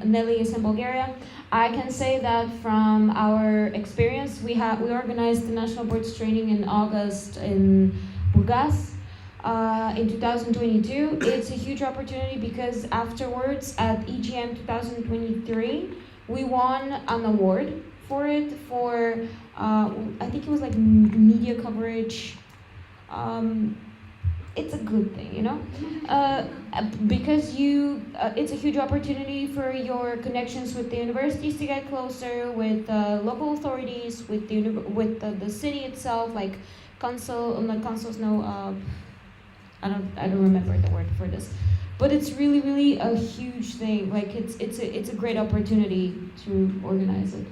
C: Nelly is in Bulgaria. I can say that from our experience, we organized the national boards training in August in Burgas. In 2022, it's a huge opportunity because afterwards at EGM 2023, we won an award for it for I think it was like media coverage. It's a good thing, you know, because it's a huge opportunity for your connections with the universities to get closer, with local authorities, with the city itself, like not councils, no, I don't remember the word for this, but it's really a huge thing. Like it's a great opportunity to organize it.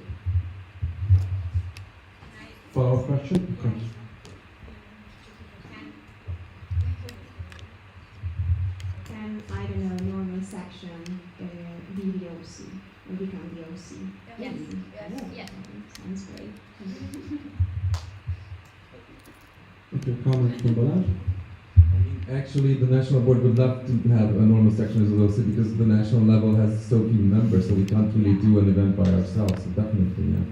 A: Follow-up question? Okay.
Q: Can, I don't know, normal section be the OC or become the OC?
I: Yes.
Q: Oh,
I: Yes.
Q: Sounds great.
A: Okay, comment from Balázs?
S: Actually, the national board would love to have a normal section as well, also because the national level has so few members, so we can't really do an event by ourselves. So definitely, yeah.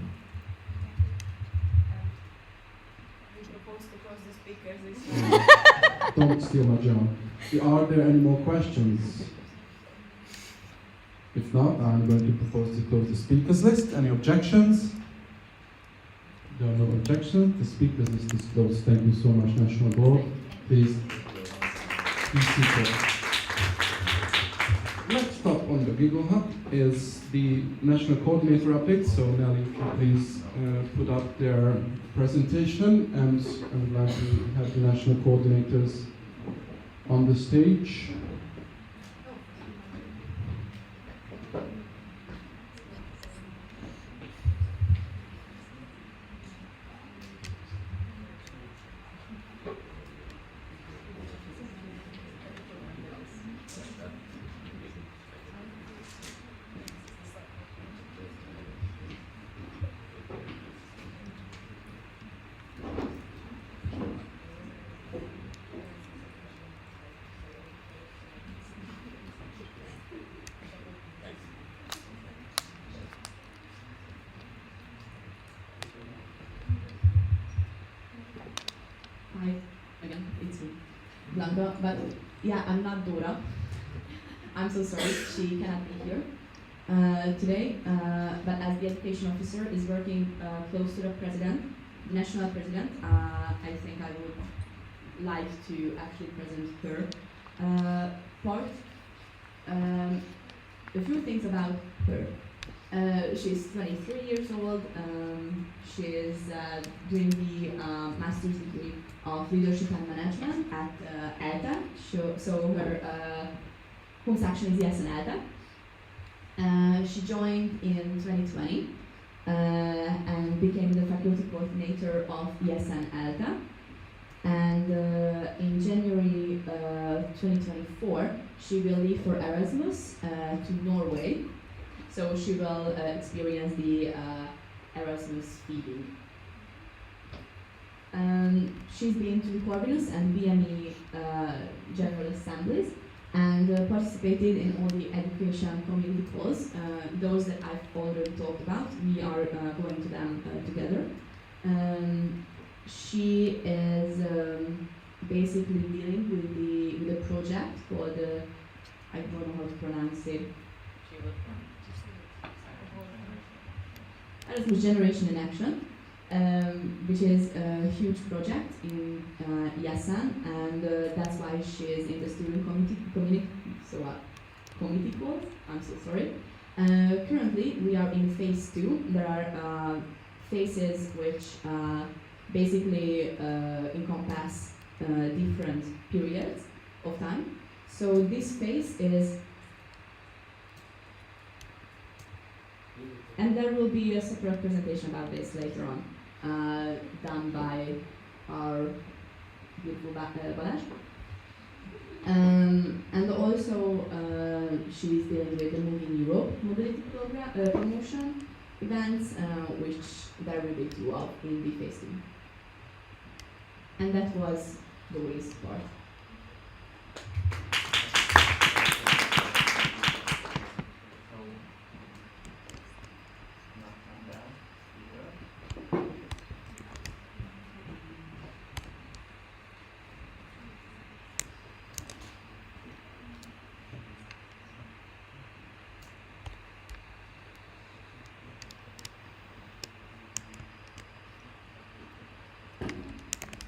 O: We propose to close the speakers this
A: Don't steal my job. Are there any more questions? If not, I'm going to propose to close the speakers list. Any objections? There are no objections. The speakers list is closed. Thank you so much, National Board. Please be seated. Next stop on the Google Hub is the National Coordinator update. So Nelly, please put up their presentation, and I would like to have the national coordinators on the stage.
K: Blanca, but yeah, I'm not Dora. I'm so sorry, she cannot be here today, but as the education officer is working close to the president, the national president, I think I would like to actually present her part. A few things about her. She's 23 years old. She is doing the master's degree of leadership and management at ELTA. So her home section is ESN ELTA. She joined in 2020 and became the faculty coordinator of ESN ELTA. And in January 2024, she will leave for Erasmus to Norway. So she will experience the Erasmus feeding. She's been to the Corvinus and BME General Assemblies and participated in all the education community calls. Those that I've already talked about, we are going to them together. She is basically dealing with the project called, I don't know how to pronounce it, Erasmus Generation in Action, which is a huge project in ESN, and that's why she is in the student committee calls. I'm so sorry. Currently, we are in phase 2. There are phases which basically encompass different periods of time. So this phase is, and there will be a separate presentation about this later on, done by our beautiful Baja. And also she is dealing with the Move in Europe mobility program, promotion events, which there will be 2 of in the phase 2. And that was the waste part.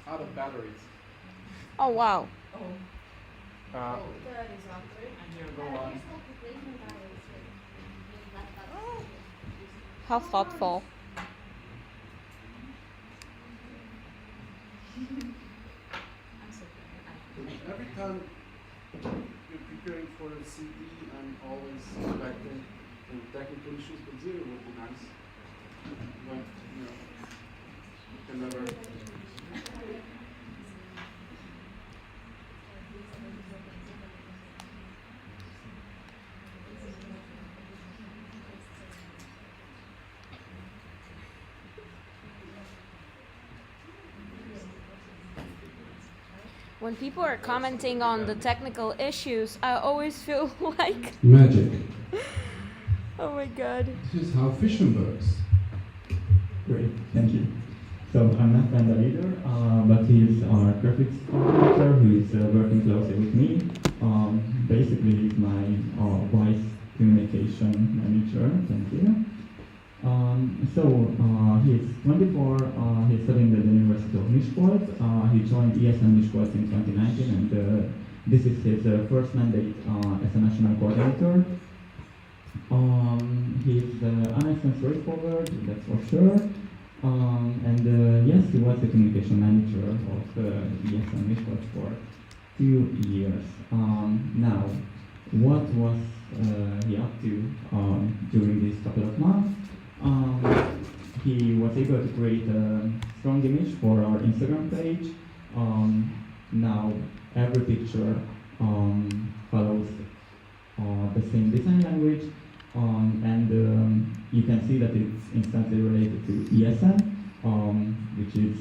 A: Out of batteries.
C: Oh wow.
A: Uh,
I: That is awkward.
A: and you go on.
C: How thoughtful.
A: Every time you're preparing for a CD, I'm always expecting technical issues, but 0 would be nice. But, you know, you can never.
C: When people are commenting on the technical issues, I always feel like
A: Magic.
C: oh my god.
A: This is how fission works.
N: Great, thank you. So I'm not Brenda either, but he's our graphics coordinator who is working closely with me. Basically, he's my vice communication manager. Thank you. He's 24, he's studying at the University of Miskolc. He joined ESN Miskolc in 2019, and this is his first mandate as a national coordinator. He's honest and straightforward, that's for sure. Yes, he was the communication manager of ESN Miskolc for 2 years. Now, what was he up to during these couple of months? He was able to create a strong image for our Instagram page. Now every picture follows the same design language, and you can see that it's instantly related to ESN, which is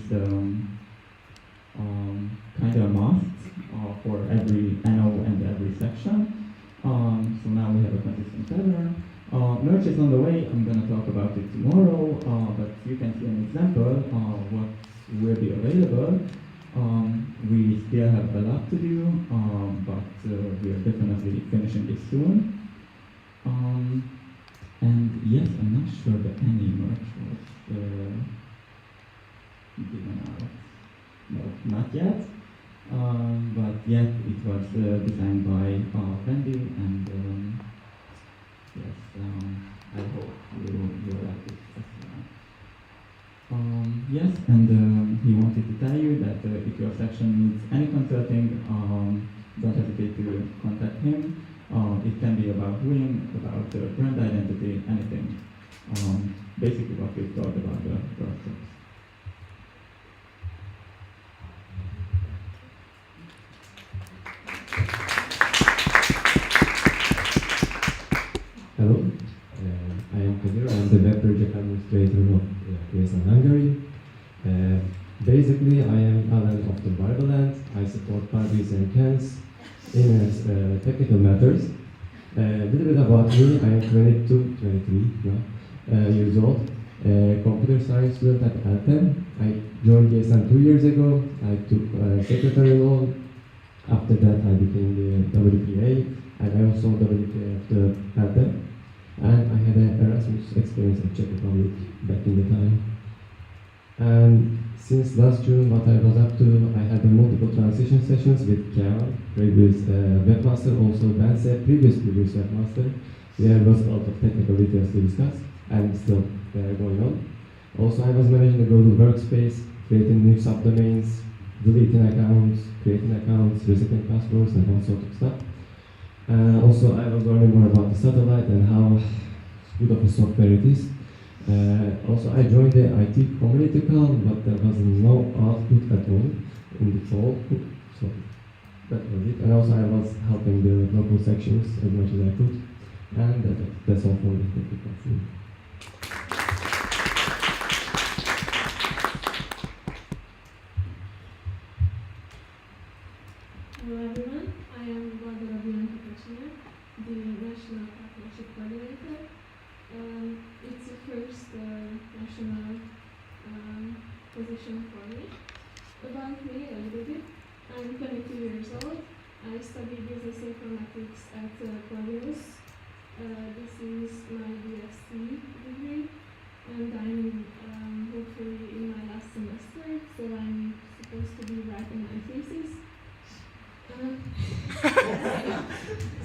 N: kind of a must for every NO and every section. So now we have a consistent pattern. Merch is on the way. I'm going to talk about it tomorrow, but you can see an example of what will be available. We still have a lot to do, but we are definitely finishing it soon. And yes, I'm not sure that any merch was given out. No, not yet. But yet it was designed by Wendy, and yes, I hope you like it as well. Yes, and he wanted to tell you that if your section needs any consulting, don't hesitate to contact him. It can be about Wing, about brand identity, anything. Basically what we've thought about the workshops.
T: Hello, I am Kadir. I am the web project administrator of ESN Hungary. Basically, I am Alan of the Barbenheimer. I support parties and cans in technical matters. A little bit about me. I am 23 years old. Computer science student at Alten. I joined ESN 2 years ago. I took a secretary role. After that, I became the WPA. And I also WPA at the Alten. And I had an Erasmus experience at Czech Republic back in the time. And since last June, what I was up to, I had multiple transition sessions with Kiara, previous webmaster, also Ben said, previous webmaster. There was a lot of technical details to discuss, and still going on. Also, I was managing the Google Workspace, creating new subdomains, deleting accounts, creating accounts, resetting passwords, and all sorts of stuff. Also, I was learning more about the satellite and how good of a software it is. Also, I joined the IT community call, but there was no output at all in the fall, so that was it. And also, I was helping the local sections as much as I could, and that's all for the technical thing.
F: Hello everyone, I am Barbara the National Partnership Coordinator. It's the first national position for me. About me a little bit, I'm 22 years old. I studied business informatics at Corvinus. This is my BSc degree, and I'm hopefully in my last semester, so I'm supposed to be writing my thesis.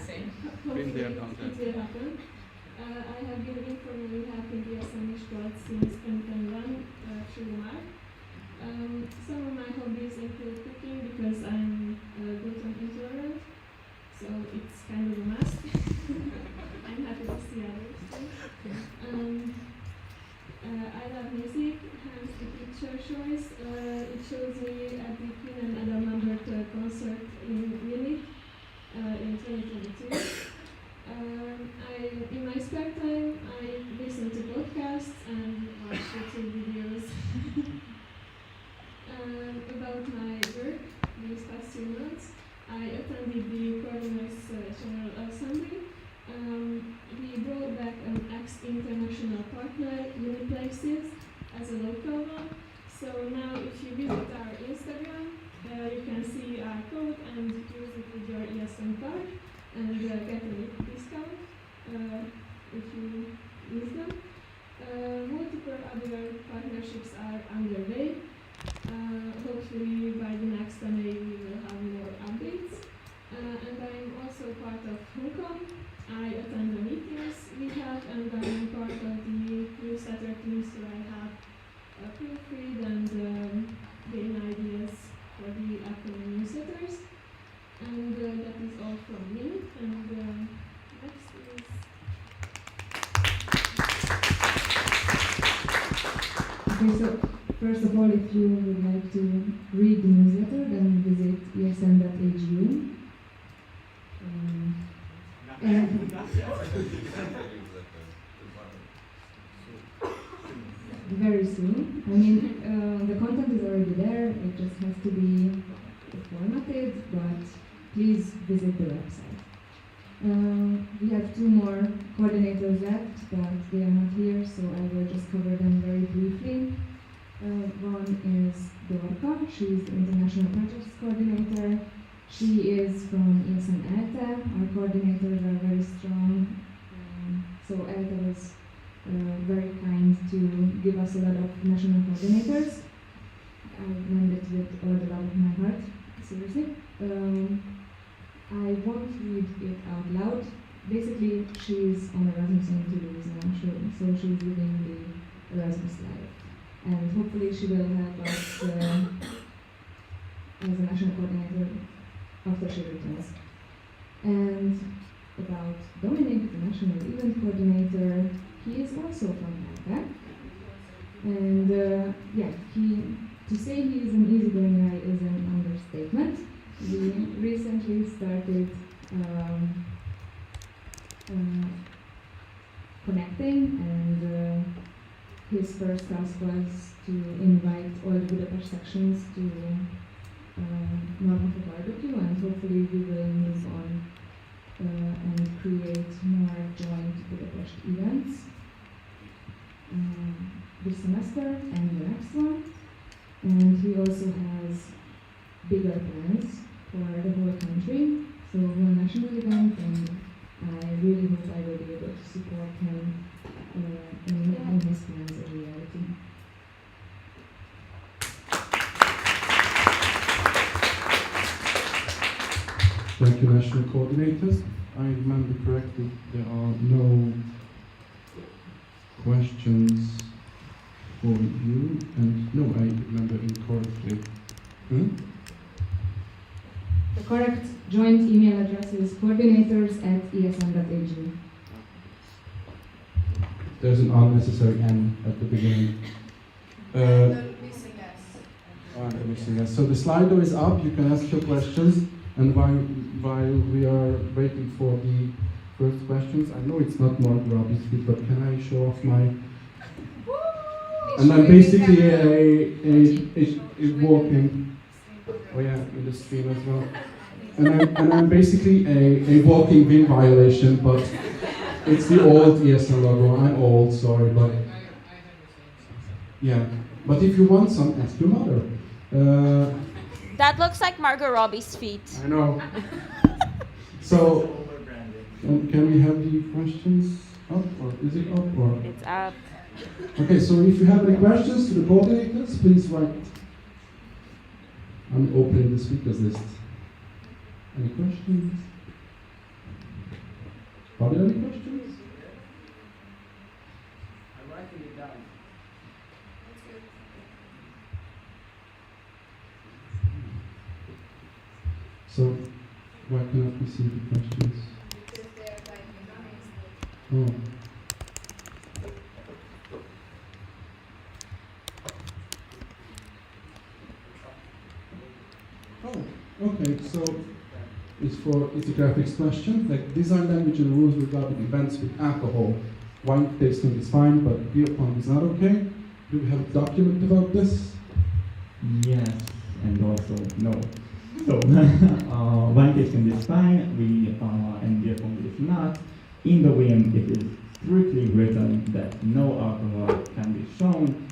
D: Same.
F: Hopefully
D: Been there, done that.
F: it will happen. I have been informally helping the ESN since 2021 through March. Some of my hobbies include cooking because I'm gluten intolerant, so it's kind of a must. I'm happy to see others too. I love music, hence the picture choice. It shows me at the Queen and Adam Lambert concert in Munich in 2022. In my spare time, I listen to podcasts and watch YouTube videos. About my work these past 2 months, I attended the Corvinus General Assembly. We brought back an ex-international partner, Uniplaces, as a local one. So now if you visit our Instagram, you can see our code and use it with your ESN card and get a discount if you use them. Multiple other partnerships are underway. Hopefully by the next MA we will have more updates. And I'm also part of HUCOM. I attend the meetings we have, and I'm part of the newsletter team, so I have proofread and gain ideas for the upcoming newsletters. And that is all from me. And next is.
L: Okay, so first of all, if you would like to read the newsletter, then visit esn.hu. And very soon. I mean, the content is already there. It just has to be formatted, but please visit the website. We have 2 more coordinators left, but they are not here, so I will just cover them very briefly. One is Dorka. She's the International Projects Coordinator. She is from ESN ELTE. Our coordinators are very strong. So ELTE was very kind to give us a lot of national coordinators. I meant it with all the love of my heart, seriously. I won't read it out loud. Basically, she's on Erasmus in Toulouse now, so she's living the Erasmus life. And hopefully she will help us as a national coordinator after she returns. And about Dominic, the national event coordinator, he is also from Baja. And to say he is an easygoing guy is an understatement. We recently started connecting, and his first task was to invite all the Budapest sections to North of a barbecue, and hopefully we will move on and create more joint Budapest events this semester and the next one. And he also has bigger plans for the whole country, so a national event, and I really hope I will be able to support him in making his plans a reality.
A: Thank you, national coordinators. If I remember correctly, there are no questions for you, and no, I remember incorrectly.
L: The correct joint email address is coordinators@esn.ag.
A: There's an unnecessary N at the beginning.
D: Missing S.
A: I'm missing S. So the Slido is up, you can ask your questions, and while we are waiting for the first questions, I know it's not Mark Robbie's speech, but can I show off my... And I'm basically a walking... Oh yeah, in the stream as well. And I'm basically a walking bin violation, but it's the old ESN logo. I'm old, sorry, but yeah. But if you want some, ask your mother.
C: That looks like Margot Robbie's feet.
A: I know. So, can we have the questions up, or is it up, or?
C: It's up.
A: Okay, so if you have any questions to the coordinators, please write. I'm opening the speakers list. Any questions? Are there any questions?
R: I'm writing it down.
A: So, why cannot we see the questions?
D: Because they're like
A: Oh. Oh, okay, so it's a graphics question, like design language and rules regarding events with alcohol. Wine tasting is fine, but beer pong is not okay. Do we have a document about this?
N: Yes, and also no. So, wine tasting is fine, and beer pong is not. In the WIM, it is strictly written that no alcohol can be shown.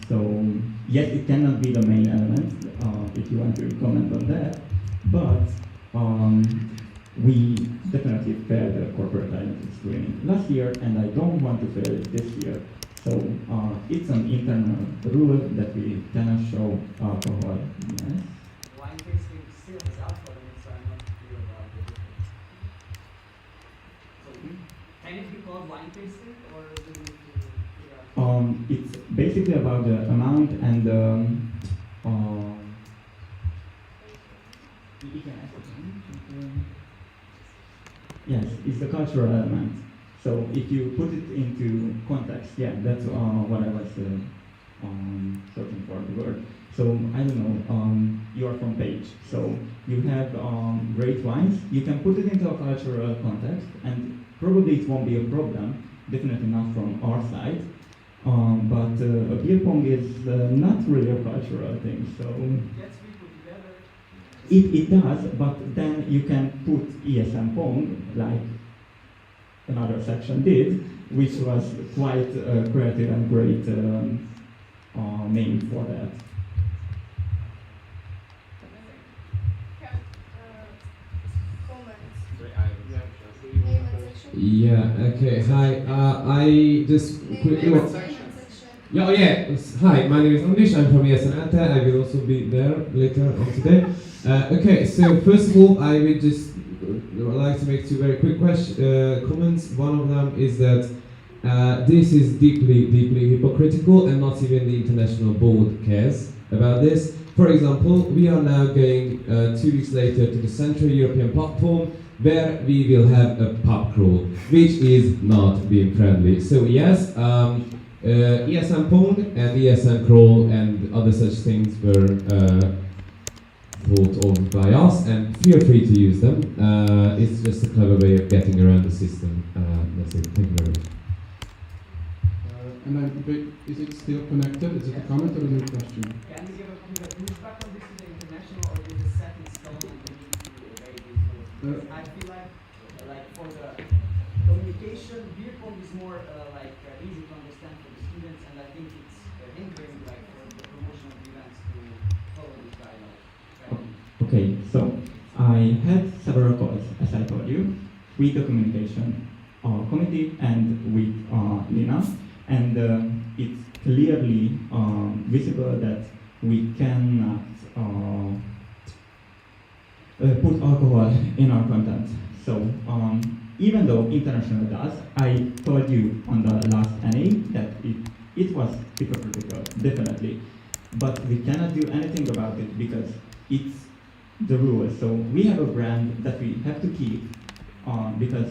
N: So, yes, it cannot be the main element, if you want to comment on that, but we definitely failed the corporate identity screening last year, and I don't want to fail it this year. So, it's an internal rule that we cannot show alcohol. Yes.
R: Wine tasting still has alcohol in it, so I'm not clear about the difference. So, can it be called wine tasting, or do we need to figure out?
N: It's basically about the amount and yes, it's the cultural element. So if you put it into context, yeah, that's what I was searching for the word. So I don't know, you are from Page, so you have great wines. You can put it into a cultural context, and probably it won't be a problem. Definitely not from our side. But a beer pong is not really a cultural thing, so it does, but then you can put ESN Pong, like another section did, which was quite creative and great name for that.
T: Yeah, okay, hi. I just quickly want... Yeah, oh yeah, hi, my name is Andish, I'm from ESN Hungary. I will also be there later on today. Okay, so first of all, I would just like to make two very quick comments. One of them is that this is deeply hypocritical, and not even the international board cares about this. For example, we are now going 2 weeks later to the Central European platform, where we will have a pub crawl, which is not being friendly. So yes, ESN Pong and ESN Crawl and other such things were thought of by us, and feel free to use them. It's just a clever way of getting around the system. That's it. Thank you very much.
A: And then, is it still connected? Is it a comment or a new question?
R: Can you give a pushback on this to the international, or is it set in stone and we need to obey these rules? I feel like for the communication, beer pong is more easy to understand for the students, and I think it's hindering for the promotion of events to follow this dialogue.
N: Okay, so I had several calls, as I told you, with the communication committee and with Lina, and it's clearly visible that we cannot put alcohol in our content. So even though international does, I told you on the last NA that it was hypocritical, definitely. But we cannot do anything about it because it's the rule. So we have a brand that we have to keep because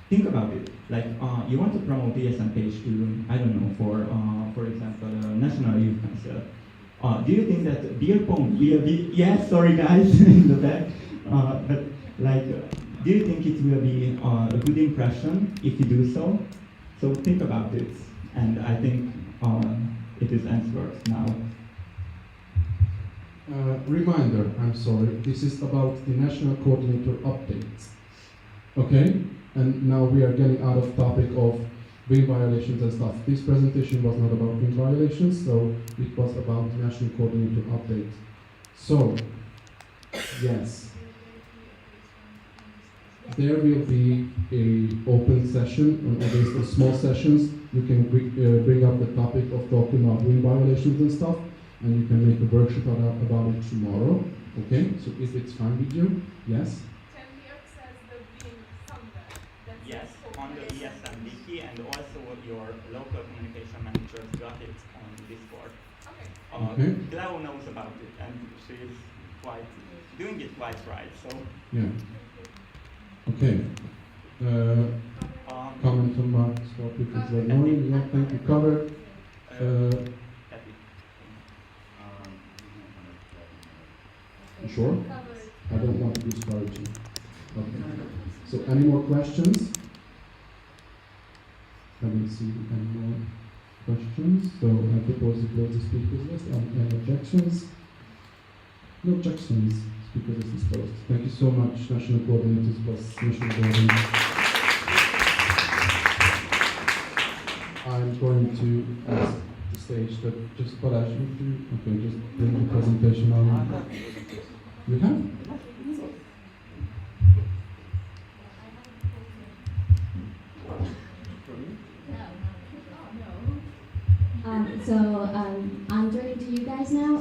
N: think about it. Like you want to promote ESN page to, I don't know, for example, National Youth Council. Do you think that beer pong will be? Yes, sorry guys in the back. But like, do you think it will be a good impression if you do so? So think about it, and I think it is answered now.
A: Reminder, I'm sorry, this is about the National Coordinator updates. Okay? And now we are getting out of topic of wing violations and stuff. This presentation was not about wing violations, so it was about the National Coordinator update. So, yes. There will be an open session, and based on small sessions, you can bring up the topic of talking about wing violations and stuff, and you can make a workshop about it tomorrow. Okay, so if it's fine with you, yes?
U: Yes, on the ESN wiki, and also your local communication managers got it on Discord.
A: Okay.
U: Cleo knows about it, and she's doing it quite right, so.
A: Yeah. Okay. Comment on Mark's topic is annoying. Yeah, thank you. Covered. You sure? I don't want to discourage you. Okay. So, any more questions? I don't see any more questions. So, I propose to close the speakers list. Any objections? No objections. Speakers list is closed. Thank you so much, National Coordinators plus National Board. I'm going to ask the stage that just Balázs, would you? Okay, just bring the presentation on. You have?
M: I'm turning to you guys now.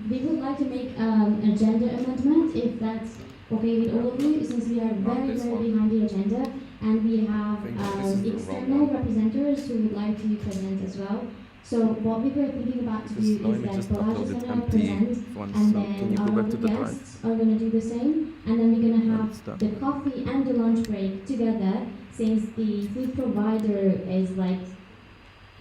M: We would like to make an agenda amendment, if that's okay with all of you, since we are very behind the agenda, and we have external representatives who would like to present as well. So what we were thinking about to do is that Balázs is going to present, and then our other guests are going to do the same, and then we're going to have the coffee and the lunch break together, since the food provider is like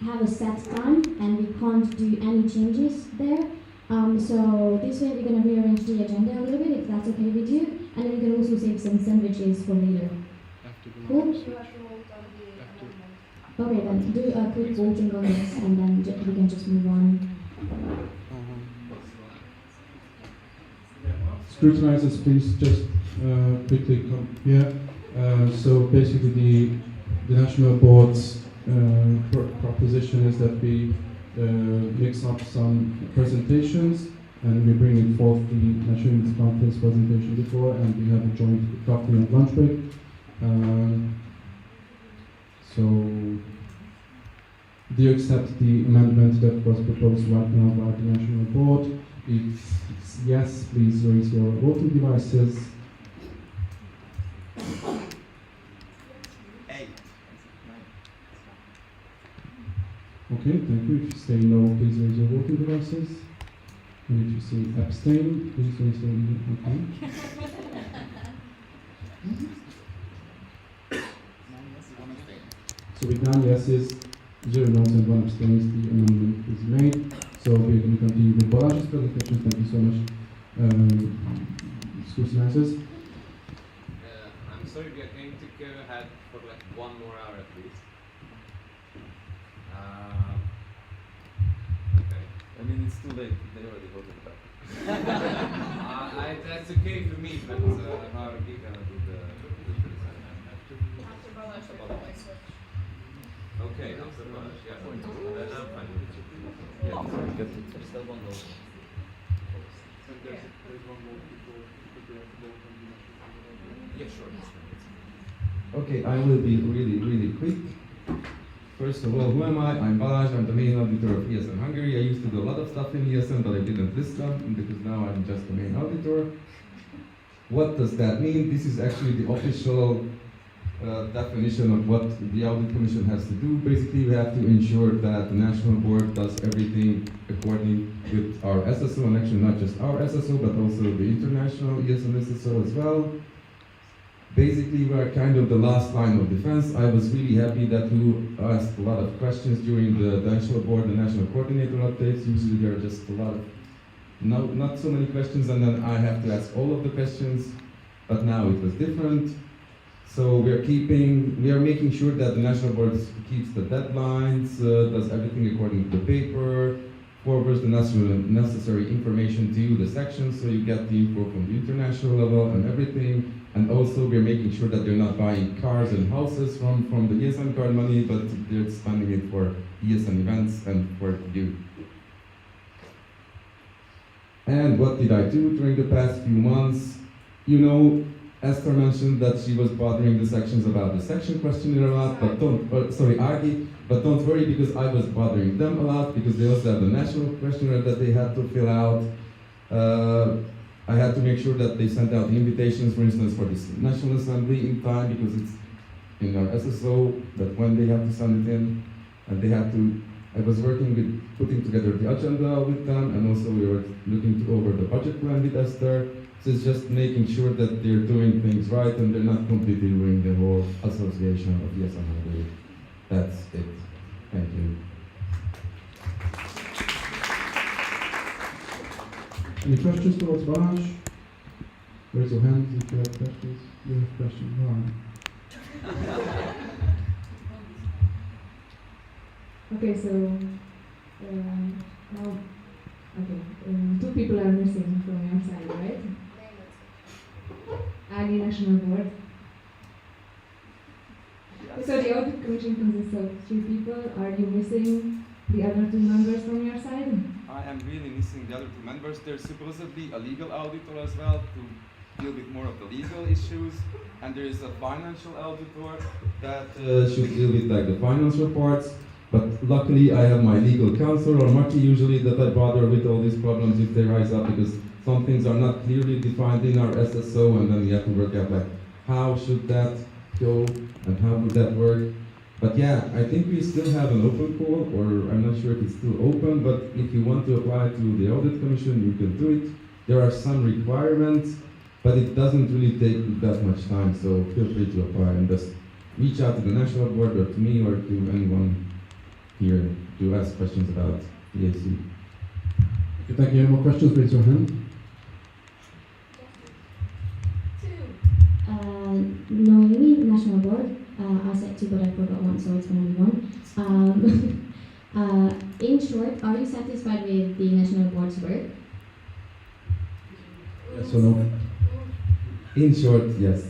M: have a set time and we can't do any changes there. So this way we're going to rearrange the agenda a little bit, if that's okay with you, and then we can also save some sandwiches for later. Cool? Okay, then do a quick voting on this, and then we can just move on.
A: Scrutinizers, please just quickly come here. So basically the National Board's proposition is that we mix up some presentations, and we bring in forth the National Youth Conference presentation before, and we have a joint coffee and lunch break. So, do you accept the amendment that was proposed right now by the National Board? If it's yes, please raise your voting devices.
U: 8.
A: Okay, thank you. If you say no, please raise your voting devices. And if you say abstain, please raise your okay. So with 9 yeses, 0 noes and 1 abstains, the amendment is made. So we can continue with Balázs's presentation. Thank you so much, schools and answers.
B: I'm sorry, we are going to go ahead for like 1 more hour at least. Okay.
S: I mean, it's too late. They already voted back.
B: That's okay for me, but how are we gonna do the
D: After Balázs, we can always switch.
B: Okay, after Balázs, yeah. Then I'm fine with it.
S: Yeah, because
R: There's still one vote.
O: There's one more before we have to vote on the national.
B: Yeah, sure.
S: Okay, I will be really, really quick. First of all, who am I? I'm Balázs, I'm the main auditor of ESN Hungary. I used to do a lot of stuff in ESN, but I didn't list them because now I'm just the main auditor. What does that mean? This is actually the official definition of what the Audit Commission has to do. Basically, we have to ensure that the National Board does everything according with our SSO, and actually not just our SSO, but also the international ESN SSO as well. Basically, we are kind of the last line of defense. I was really happy that you asked a lot of questions during the National Board and National Coordinator updates. Usually there are just a lot of, not so many questions, and then I have to ask all of the questions, but now it was different. So we are making sure that the National Board keeps the deadlines, does everything according to the paper, forwards the necessary information to you, the sections, so you get the info from the international level and everything. And also we're making sure that they're not buying cars and houses from the ESN card money, but they're spending it for ESN events and for you. And what did I do during the past few months? You know, Esther mentioned that she was bothering the sections about the section questionnaire a lot, but Argi, but don't worry, because I was bothering them a lot, because they also have the national questionnaire that they had to fill out. I had to make sure that they sent out the invitations, for instance, for this National Assembly in time, because it's in our SSO, that when they have to send it in, and they have to, I was working with putting together the agenda with them, and also we were looking over the budget plan with Esther. So it's just making sure that they're doing things right and they're not completely ruining the whole association of ESN Hungary. That's it. Thank you.
A: Any questions towards Balázs? Raise your hands if you have questions. You have questions. Why?
L: Okay, so now, two people are missing from your side, right? Agi National Board. So the Audit Commission consists of 3 people. Are you missing the other 2 members from your side?
S: I am really missing the other 2 members. There's supposedly a legal auditor as well to deal with more of the legal issues, and there is a financial auditor that should deal with like the finance reports. But luckily I have my legal counsel, or Marty usually, that I bother with all these problems if they rise up, because some things are not clearly defined in our SSO, and then we have to work out like how should that go and how would that work. But yeah, I think we still have an open call, or I'm not sure if it's still open, but if you want to apply to the Audit Commission, you can do it. There are some requirements, but it doesn't really take that much time, so feel free to apply and just reach out to the National Board or to me or to anyone here to ask questions about EAC.
A: If you have more questions, raise your hand.
M: Noemi, National Board. I said 2, but I forgot 1, so it's only 1. In short, are you satisfied with the National Board's work?
A: Yes or no?
S: In short, yes.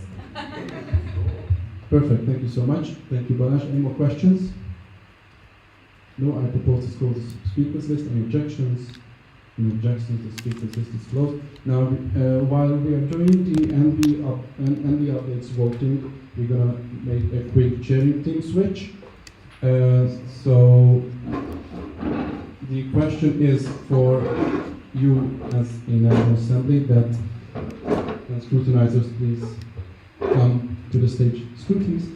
A: Perfect, thank you so much. Thank you, Balázs. Any more questions? No, I propose to close the speakers list. Any objections? objections to speak, this is disclosed. Now, while we are doing the NB updates voting, we're gonna make a quick cherry team switch. So the question is for you as in National Assembly that scrutinizers please come to the stage. Scrutinies.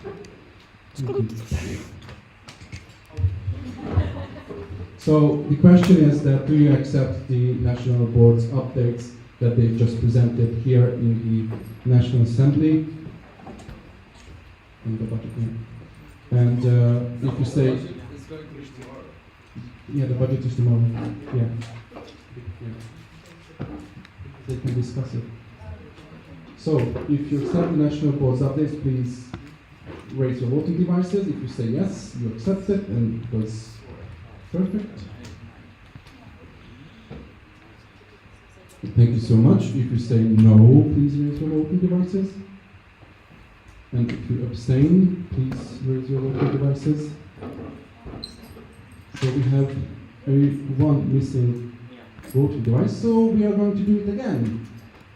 A: So the question is that do you accept the National Board's updates that they've just presented here in the National Assembly? In the budget, yeah. And if you say...
B: It's going to be tomorrow.
A: Yeah, the budget is tomorrow. Yeah. They can discuss it. So, if you accept the National Board's updates, please raise your voting devices. If you say yes, you accept it, and it was perfect. Thank you so much. If you say no, please raise your voting devices. And if you abstain, please raise your voting devices. So we have one missing voting device, so we are going to do it again.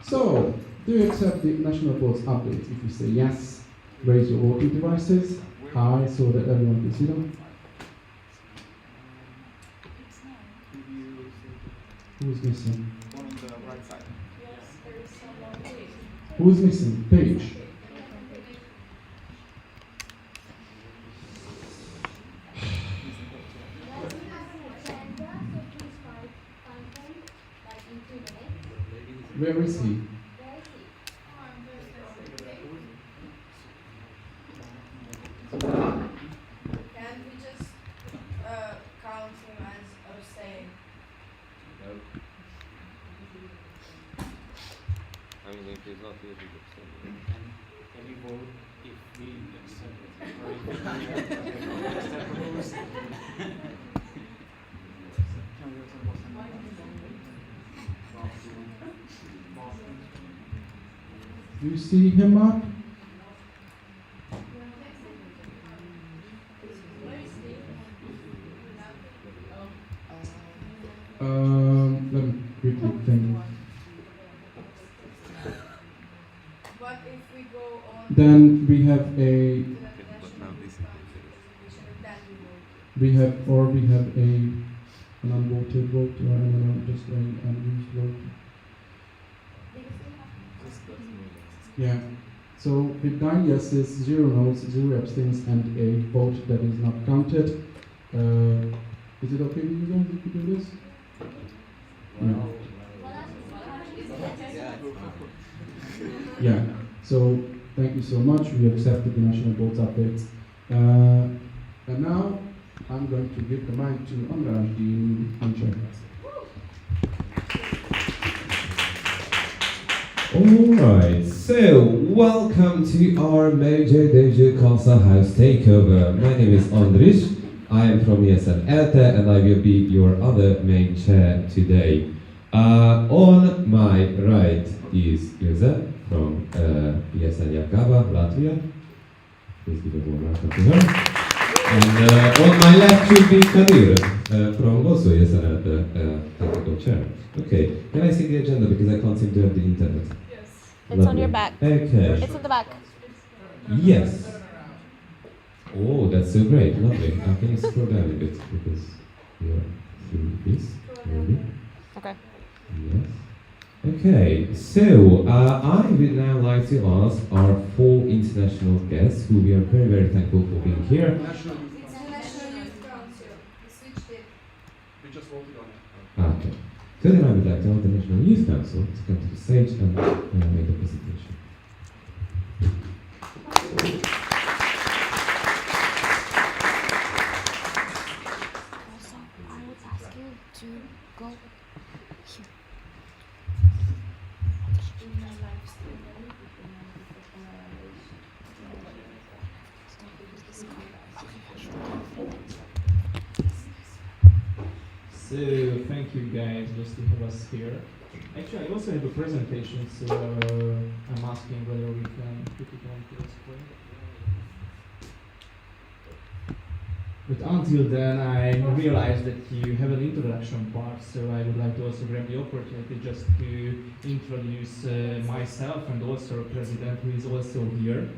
A: So, do you accept the National Board's updates? If you say yes, raise your voting devices high so that everyone can see them. Who is missing?
B: One on the right side. Yes, there is someone.
A: Who is missing? Page. Where is he?
P: Can we just count him as abstain?
B: No. I mean, if he's not here, he's abstaining. Can you vote if we accept it? Or if we accept the rules?
A: Do you see him, Mark? Let me quickly think.
P: But if we go on
A: Then we have a we have an unvoted vote or just an unused vote. Yeah. So with 9 yeses, 0 noes, 0 abstains, and a vote that is not counted. Is it okay with you guys if we do this? Yeah. So thank you so much. We accepted the National Board's updates. And now I'm going to give the mic to András, the new chair.
G: Alright, so welcome to our Mojo Dojo Casa House takeover. My name is Andris, I am from ESN ELTE and I will be your other main chair today. On my right is Ilse from ESN Jelgava, Latvia. Please give a warm welcome to her. And on my left should be Kadir from also ESN ELTE technical chair. Okay, can I see the agenda because I can't seem to have the internet?
C: It's on your back.
G: Okay.
C: It's on the back.
G: Yes. Oh, that's so great. Lovely. Can you scroll down a bit because we are through this maybe?
C: Okay.
G: Yes. Okay. So I would now like to ask our 4 international guests, who we are very, very thankful for being here.
P: It's the National Youth Council. We switched it.
A: We just voted on it.
G: Okay. So then I would like to ask the National Youth Council to come to the stage and make the presentation.
C: Also, I would ask you to go here.
V: So thank you guys just to have us here. Actually, I also have a presentation, so I'm asking whether we can put it on to the screen. But until then, I realized that you have an introduction part, so I would like to also grab the opportunity just to introduce myself and also our president, who is also here.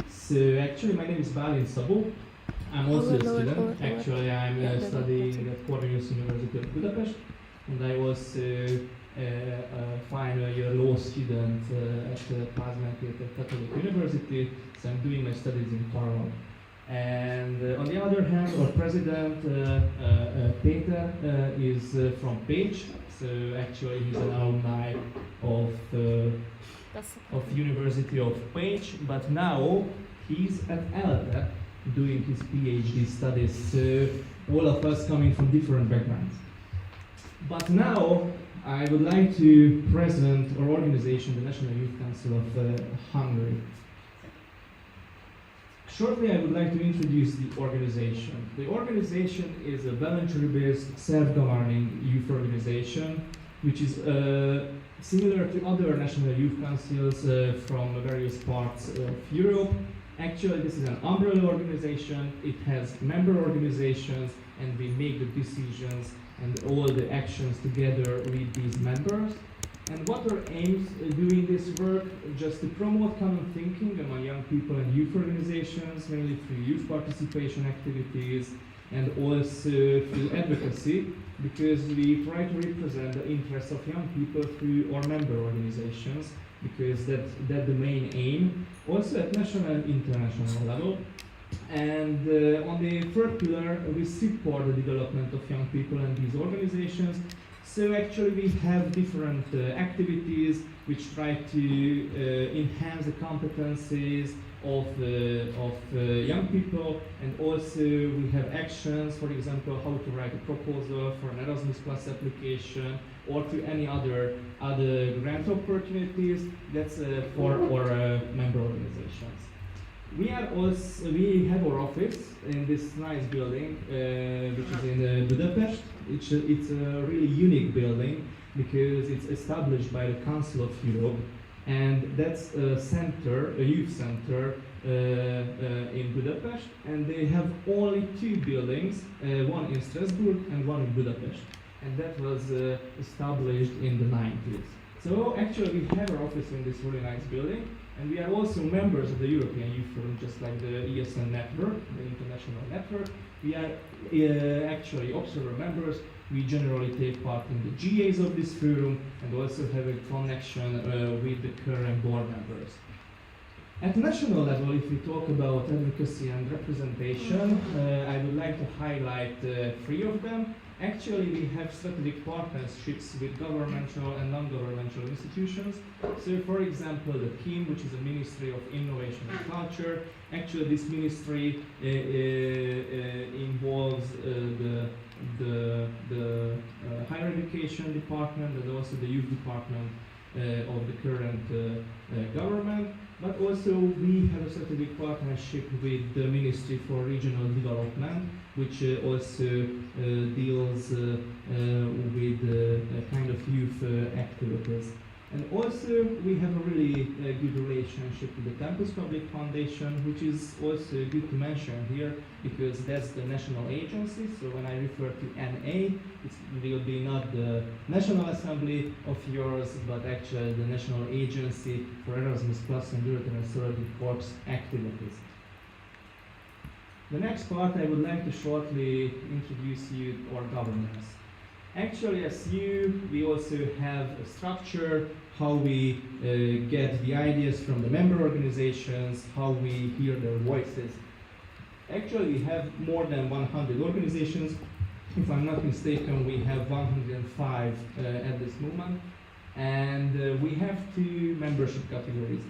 V: So actually, my name is Balin Szabó. I'm also a student. Actually, I'm studying at Corvinus University of Budapest, and I was a final year law student at Pázmány Catholic University, so I'm doing my studies in parallel. And on the other hand, our president, Peter, is from Pécs, so actually he's an alumni of University of Pécs, but now he's at ELTE doing his PhD studies, so all of us coming from different backgrounds. But now I would like to present our organization, the National Youth Council of Hungary. Shortly, I would like to introduce the organization. The organization is a voluntary-based, self-governing youth organization, which is similar to other national youth councils from various parts of Europe. Actually, this is an umbrella organization. It has member organizations, and we make the decisions and all the actions together with these members. And what our aims doing this work? Just to promote common thinking among young people and youth organizations, mainly through youth participation activities and also through advocacy, because we try to represent the interests of young people through our member organizations, because that's the main aim, also at national and international level. And on the third pillar, we support the development of young people and these organizations. So actually we have different activities which try to enhance the competencies of young people, and also we have actions, for example, how to write a proposal for an Erasmus Plus application or to any other grant opportunities. That's for our member organizations. We have our office in this nice building, which is in Budapest. It's a really unique building because it's established by the Council of Europe, and that's a center, a youth center in Budapest. And they have only two buildings, one in Strasbourg and one in Budapest, and that was established in the 90s. So actually we have our office in this really nice building. And we are also members of the European Youth Forum, just like the ESN network, the international network. We are actually observer members. We generally take part in the GAs of this forum and also have a connection with the current board members. At national level, if we talk about advocacy and representation, I would like to highlight three of them. Actually, we have strategic partnerships with governmental and non-governmental institutions. So, for example, the KIM, which is a Ministry of Innovation and Culture. Actually, this ministry involves the higher education department and also the youth department of the current government. But also we have a strategic partnership with the Ministry for Regional Development, which also deals with kind of youth activities. And also we have a really good relationship with the Campus Public Foundation, which is also good to mention here because that's the national agency. So when I refer to NA, it will be not the National Assembly of yours, but actually the National Agency for Erasmus Plus and European and Sorority Corps activities. The next part, I would like to shortly introduce you our governance. Actually, as we also have a structure, how we get the ideas from the member organizations, how we hear their voices. Actually, we have more than 100 organizations. If I'm not mistaken, we have 105 at this moment. And we have two membership categories.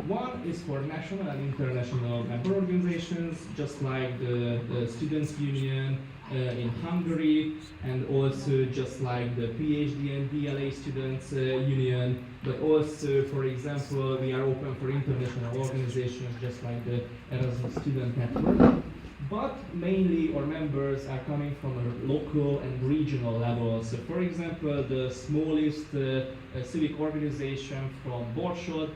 V: One is for national and international member organizations, just like the Students' Union in Hungary, and also just like the PhD and DLA Students' Union, but also, for example, we are open for international organizations, just like the Erasmus Student Network. but mainly our members are coming from a local and regional level. So for example, the smallest civic organization from Borsod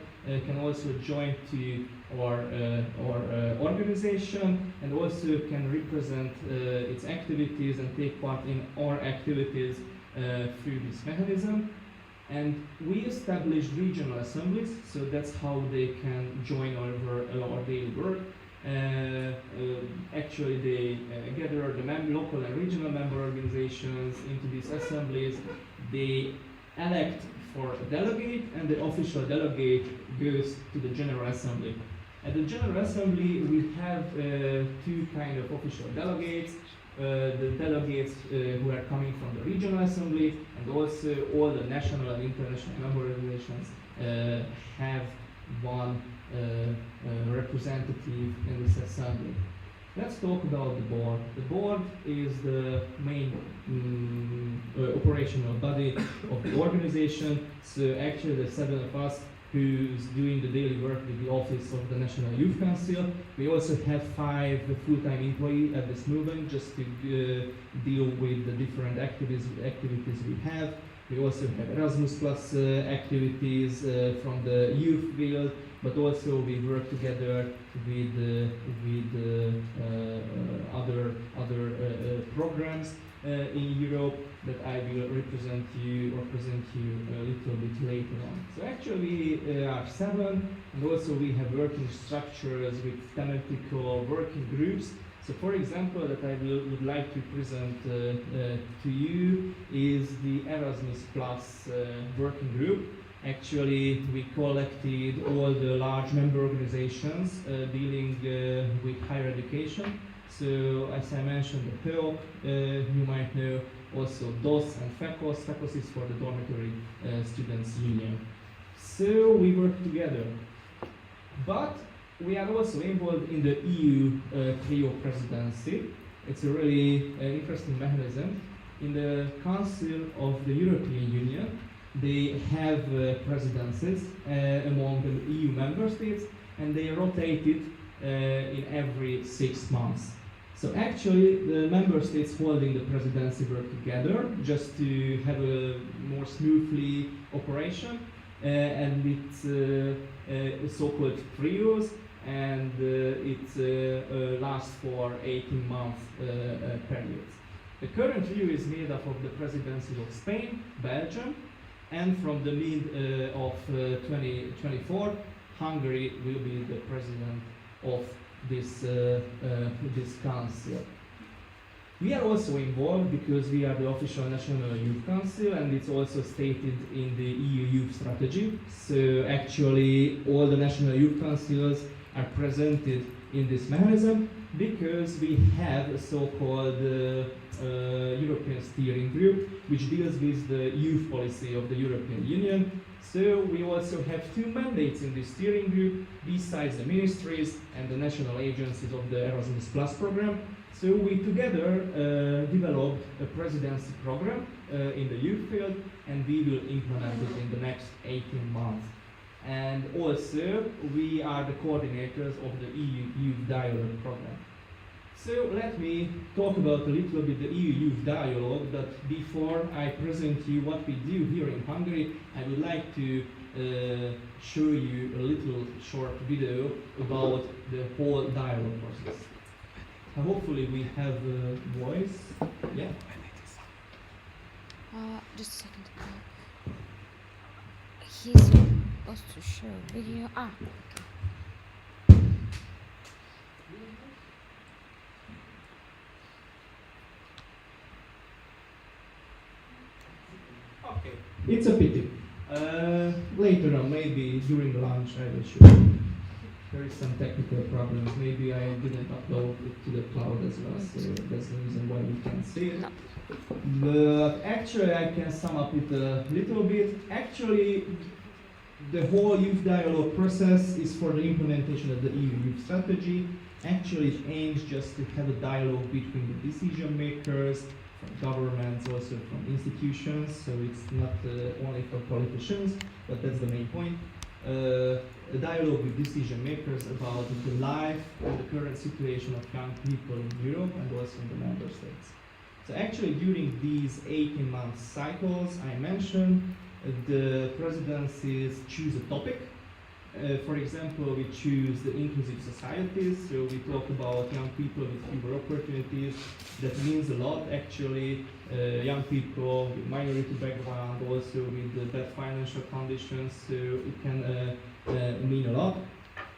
V: can also join to our organization, and also can represent its activities and take part in our activities through this mechanism. And we established regional assemblies, so that's how they can join our daily work. Actually, they gather the local and regional member organizations into these assemblies. They elect for a delegate, and the official delegate goes to the General Assembly. At the General Assembly, we have two kind of official delegates. The delegates who are coming from the Regional Assembly, and also all the national and international member organizations have one representative in this assembly. Let's talk about the board. The board is the main operational body of the organization. So actually the 7 of us who's doing the daily work with the Office of the National Youth Council. We also have 5 full-time employees at this moment just to deal with the different activities we have. We also have Erasmus Plus activities from the youth field, but also we work together with other programs in Europe that I will present you a little bit later on. So actually we are 7, and also we have working structures with thematical working groups. So for example, that I would like to present to you is the Erasmus Plus working group. Actually, we collected all the large member organizations dealing with higher education. So as I mentioned, the PEOC, you might know, also DOS and FECOS. FECOS is for the Dormitory Students Union. So we work together. But we are also involved in the EU trio presidency. It's a really interesting mechanism. In the Council of the European Union, they have presidencies among the EU member states, and they rotate it in every 6 months. So actually, the member states holding the presidency work together just to have a more smoothly operation, and it's so-called trios, and it lasts for 18-month periods. The current trio is made up of the presidencies of Spain, Belgium, and from the mid of 2024, Hungary will be the president of this council. We are also involved because we are the official National Youth Council, and it's also stated in the EU Youth Strategy. So actually all the National Youth Councils are presented in this mechanism because we have a so-called European Steering Group which deals with the youth policy of the European Union. So we also have 2 mandates in this steering group besides the ministries and the national agencies of the Erasmus Plus program. So we together developed a presidency program in the youth field, and we will implement it in the next 18 months. And also we are the coordinators of the EU Youth Dialogue program. So let me talk about a little bit the EU Youth Dialogue, but before I present you what we do here in Hungary, I would like to show you a little short video about the whole dialogue process. Hopefully we have a voice. Yeah.
C: Just a second. He's supposed to show video.
V: Okay. It's a pity. Later on, maybe during lunch, I will show you. There is some technical problems. Maybe I didn't upload it to the cloud as well, so that's the reason why we can't see it. But actually, I can sum up it a little bit. Actually, the whole youth dialogue process is for the implementation of the EU youth strategy. Actually, it aims just to have a dialogue between the decision makers, from governments, also from institutions, so it's not only for politicians, but that's the main point. a dialogue with decision makers about the life and the current situation of young people in Europe and also in the member states. So actually during these 18-month cycles I mentioned, the presidencies choose a topic. For example, we choose the inclusive societies, so we talk about young people with fewer opportunities. That means a lot actually, young people with minority background, also with bad financial conditions, so it can mean a lot.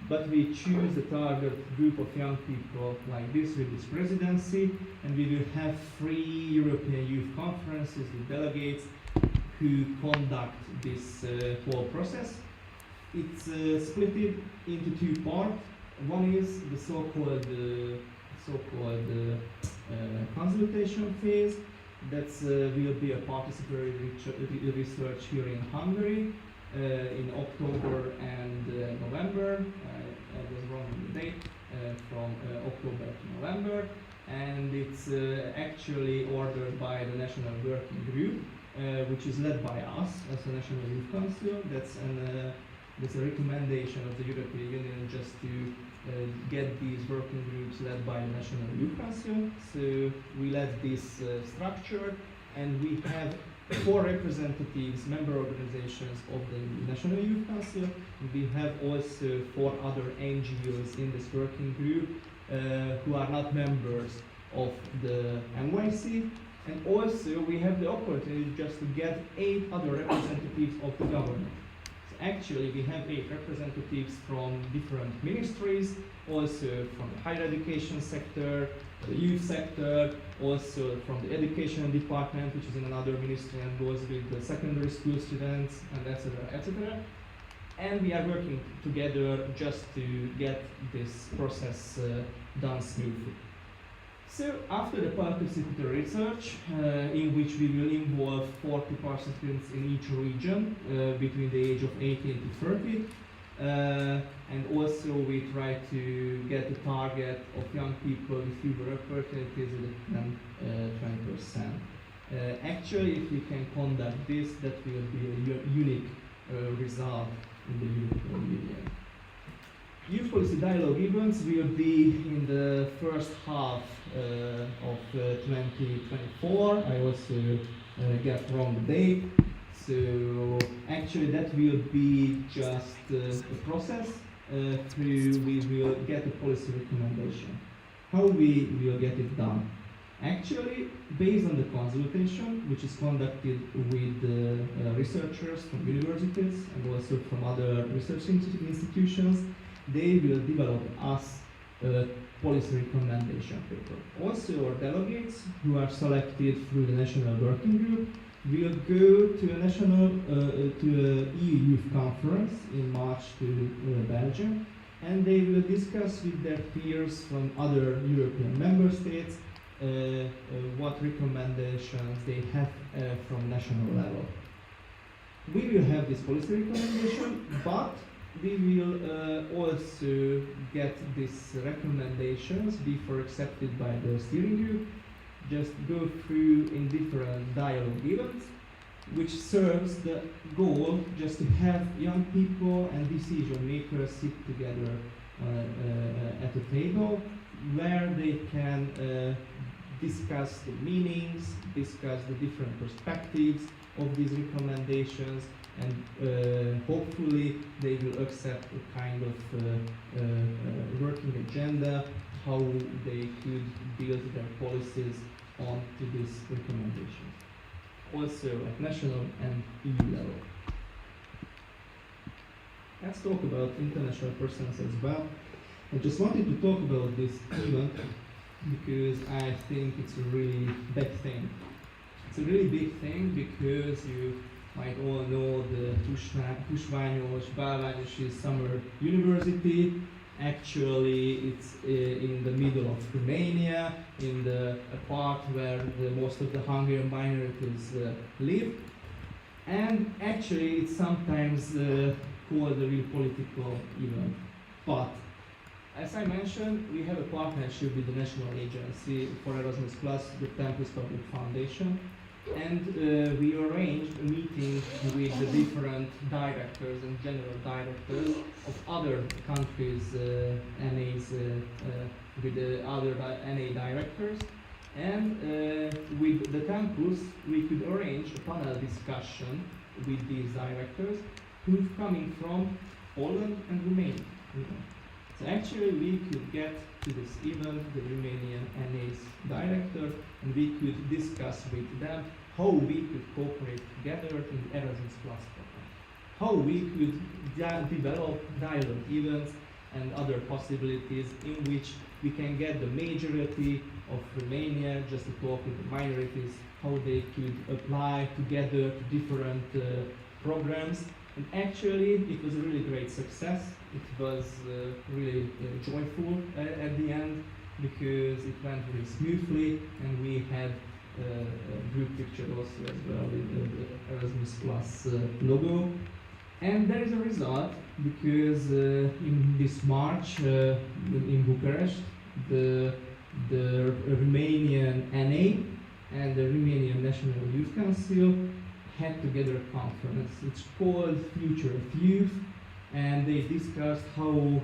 V: But we choose the target group of young people like this with this presidency, and we will have 3 European youth conferences with delegates who conduct this whole process. It's split into 2 parts. One is the so-called consultation phase. That will be a participatory research here in Hungary in October and November. I was wrong on the date, from October to November. And it's actually ordered by the National Working Group, which is led by us as the National Youth Council. That's a recommendation of the European Union just to get these working groups led by the National Youth Council. So we led this structure, and we have 4 representatives, member organizations of the National Youth Council. We have also 4 other NGOs in this working group who are not members of the NYC. And also we have the opportunity just to get 8 other representatives of the government. Actually, we have 8 representatives from different ministries, also from the higher education sector, the youth sector, also from the education department, which is in another ministry and goes with the secondary school students, and etc., etc. And we are working together just to get this process done smoothly. So after the participatory research, in which we will involve 40 participants in each region between the age of 18 to 30, and also we try to get a target of young people with fewer opportunities than 20%. Actually, if we can conduct this, that will be a unique result in the European Union. Youth policy dialogue events will be in the first half of 2024. I also got wrong the date. So actually that will be just a process through we will get a policy recommendation. How we will get it done? Actually, based on the consultation, which is conducted with researchers from universities and also from other research institutions, they will develop us a policy recommendation paper. Also, our delegates who are selected through the National Working Group will go to a EU Youth Conference in March to Belgium, and they will discuss with their peers from other European member states what recommendations they have from national level. We will have this policy recommendation, but we will also get these recommendations before accepted by the steering group, just go through in different dialogue events, which serves the goal just to have young people and decision makers sit together at a table where they can discuss the meanings, discuss the different perspectives of these recommendations, and hopefully they will accept a kind of working agenda, how they could build their policies onto these recommendations, also at national and EU level. Let's talk about international persons as well. I just wanted to talk about this event because I think it's a really big thing. It's a really big thing because you might all know the Tusványos Barbenheimer Summer University. Actually, it's in the middle of Romania, in the part where most of the Hungarian minorities live. And actually, it's sometimes called a real political event. But as I mentioned, we have a partnership with the National Agency for Erasmus Plus, the Tempus Public Foundation. And we arranged a meeting with the different directors and general directors of other countries' NAs, with the other NA directors. And with the campus, we could arrange a panel discussion with these directors who's coming from Poland and Romania. So actually we could get to this event, the Romanian NA's director, and we could discuss with them how we could cooperate together in the Erasmus Plus program. How we could develop dialogue events and other possibilities in which we can get the majority of Romania just to talk with the minorities, how they could apply together to different programs. And actually, it was a really great success. It was really joyful at the end because it went really smoothly, and we had a group picture also as well with the Erasmus Plus logo. And there is a result because in this March in Bucharest, the Romanian NA and the Romanian National Youth Council had together a conference. It's called Future of Youth, and they discussed how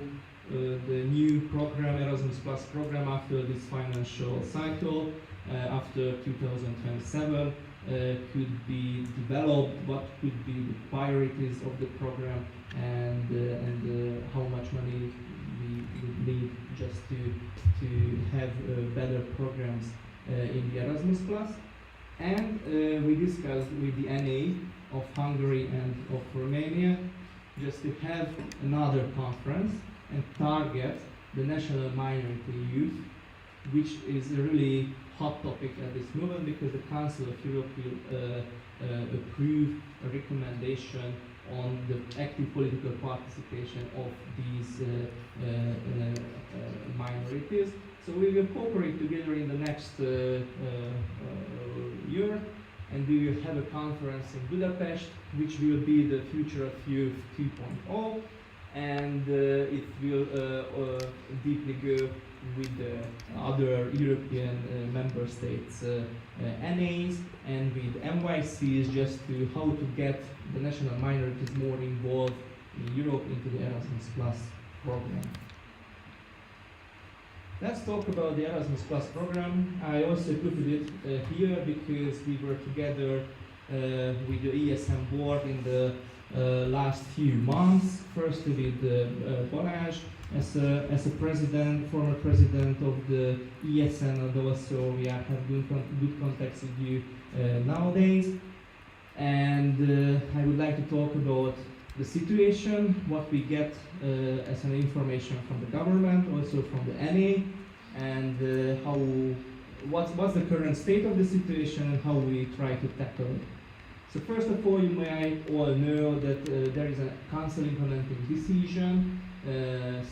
V: the new program, Erasmus Plus program, after this financial cycle, after 2027, could be developed, what could be the priorities of the program, and how much money we would need just to have better programs in the Erasmus Plus. And we discussed with the NA of Hungary and of Romania just to have another conference and target the national minority youth, which is a really hot topic at this moment because the Council of Europe will approve a recommendation on the active political participation of these minorities. So we will cooperate together in the next year, and we will have a conference in Budapest, which will be the Future of Youth 2.0, and it will deeply go with the other European member states NAs and with MYCs just to how to get the national minorities more involved in Europe into the Erasmus Plus program. Let's talk about the Erasmus Plus program. I also put it here because we were together with the ESN board in the last few months. First with Baja as a president, former president of the ESN, and also we have good contacts with you nowadays. And I would like to talk about the situation, what we get as an information from the government, also from the NA, and what's the current state of the situation and how we try to tackle it. So first of all, you might all know that there is a council implementing decision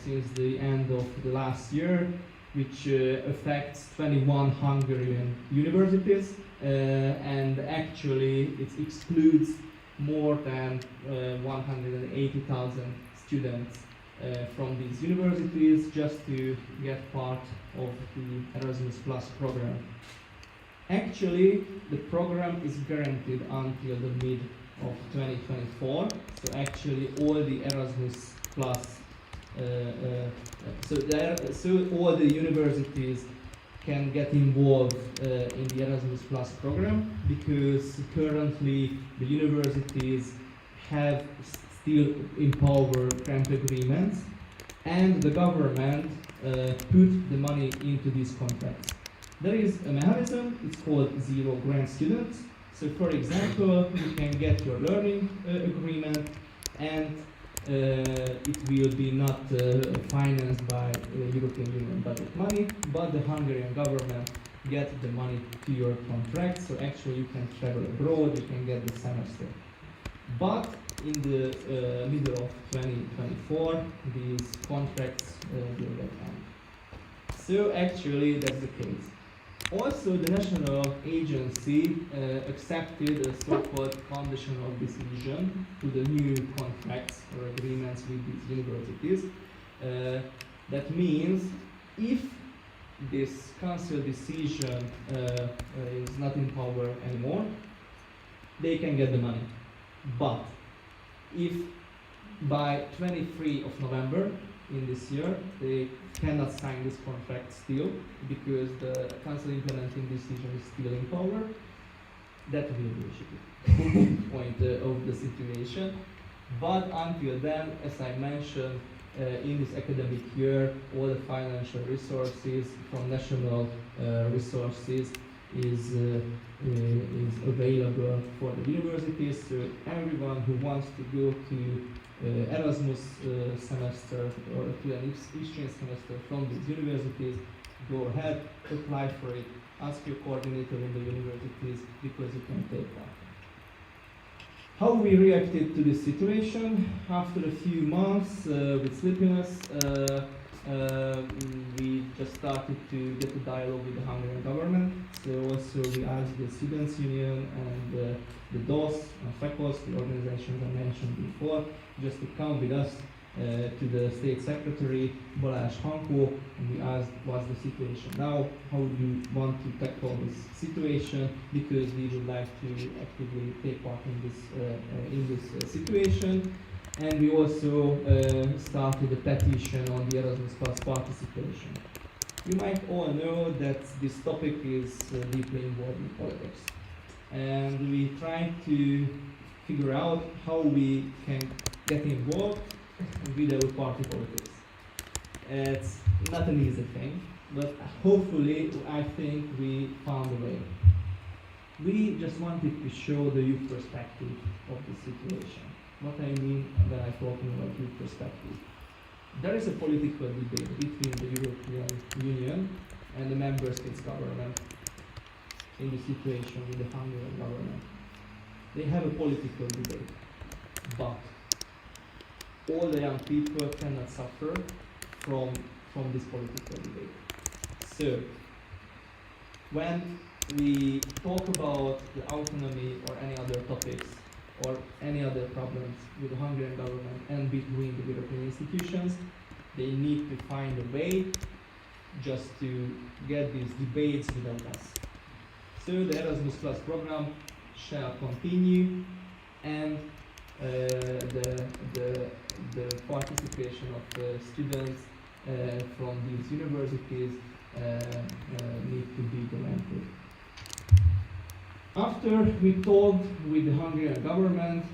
V: since the end of the last year, which affects 21 Hungarian universities, and actually it excludes more than 180,000 students from these universities just to get part of the Erasmus Plus program. Actually, the program is guaranteed until the mid of 2024. So actually, all the Erasmus Plus, so all the universities can get involved in the Erasmus Plus program because currently the universities have still in power grant agreements, and the government put the money into these contracts. There is a mechanism, it's called Zero Grant Students. So for example, you can get your learning agreement, and it will be not financed by European Union budget money, but the Hungarian government gets the money to your contract. So actually you can travel abroad, you can get the semester. But in the middle of 2024, these contracts will get end. So actually that's the case. Also, the national agency accepted a so-called conditional decision to the new contracts or agreements with these universities. That means if this council decision is not in power anymore, they can get the money. But if by 23 of November in this year they cannot sign this contract still because the council implementing decision is still in power, that will be a shitty point of the situation. But until then, as I mentioned, in this academic year, all the financial resources from national resources is available for the universities. So everyone who wants to go to Erasmus semester or to an exchange semester from these universities, go ahead, apply for it, ask your coordinator in the universities because you can take part. How we reacted to this situation? After a few months with sleepiness, we just started to get a dialogue with the Hungarian government. So also we asked the Students' Union and the DOS and FECOS, the organizations I mentioned before, just to come with us to the State Secretary, Balázs Hankó, and we asked what's the situation now, how do you want to tackle this situation, because we would like to actively take part in this situation. And we also started a petition on the Erasmus Plus participation. You might all know that this topic is deeply involved in politics. And we tried to figure out how we can get involved without party politics. It's not an easy thing, but hopefully I think we found a way. We just wanted to show the youth perspective of the situation. What I mean when I'm talking about youth perspective. There is a political debate between the European Union and the member states government in the situation with the Hungarian government. They have a political debate, but all the young people cannot suffer from this political debate. So, when we talk about the autonomy or any other topics or any other problems with the Hungarian government and between the European institutions, they need to find a way just to get these debates without us. So the Erasmus Plus program shall continue, and the participation of the students from these universities need to be guaranteed. After we talked with the Hungarian government,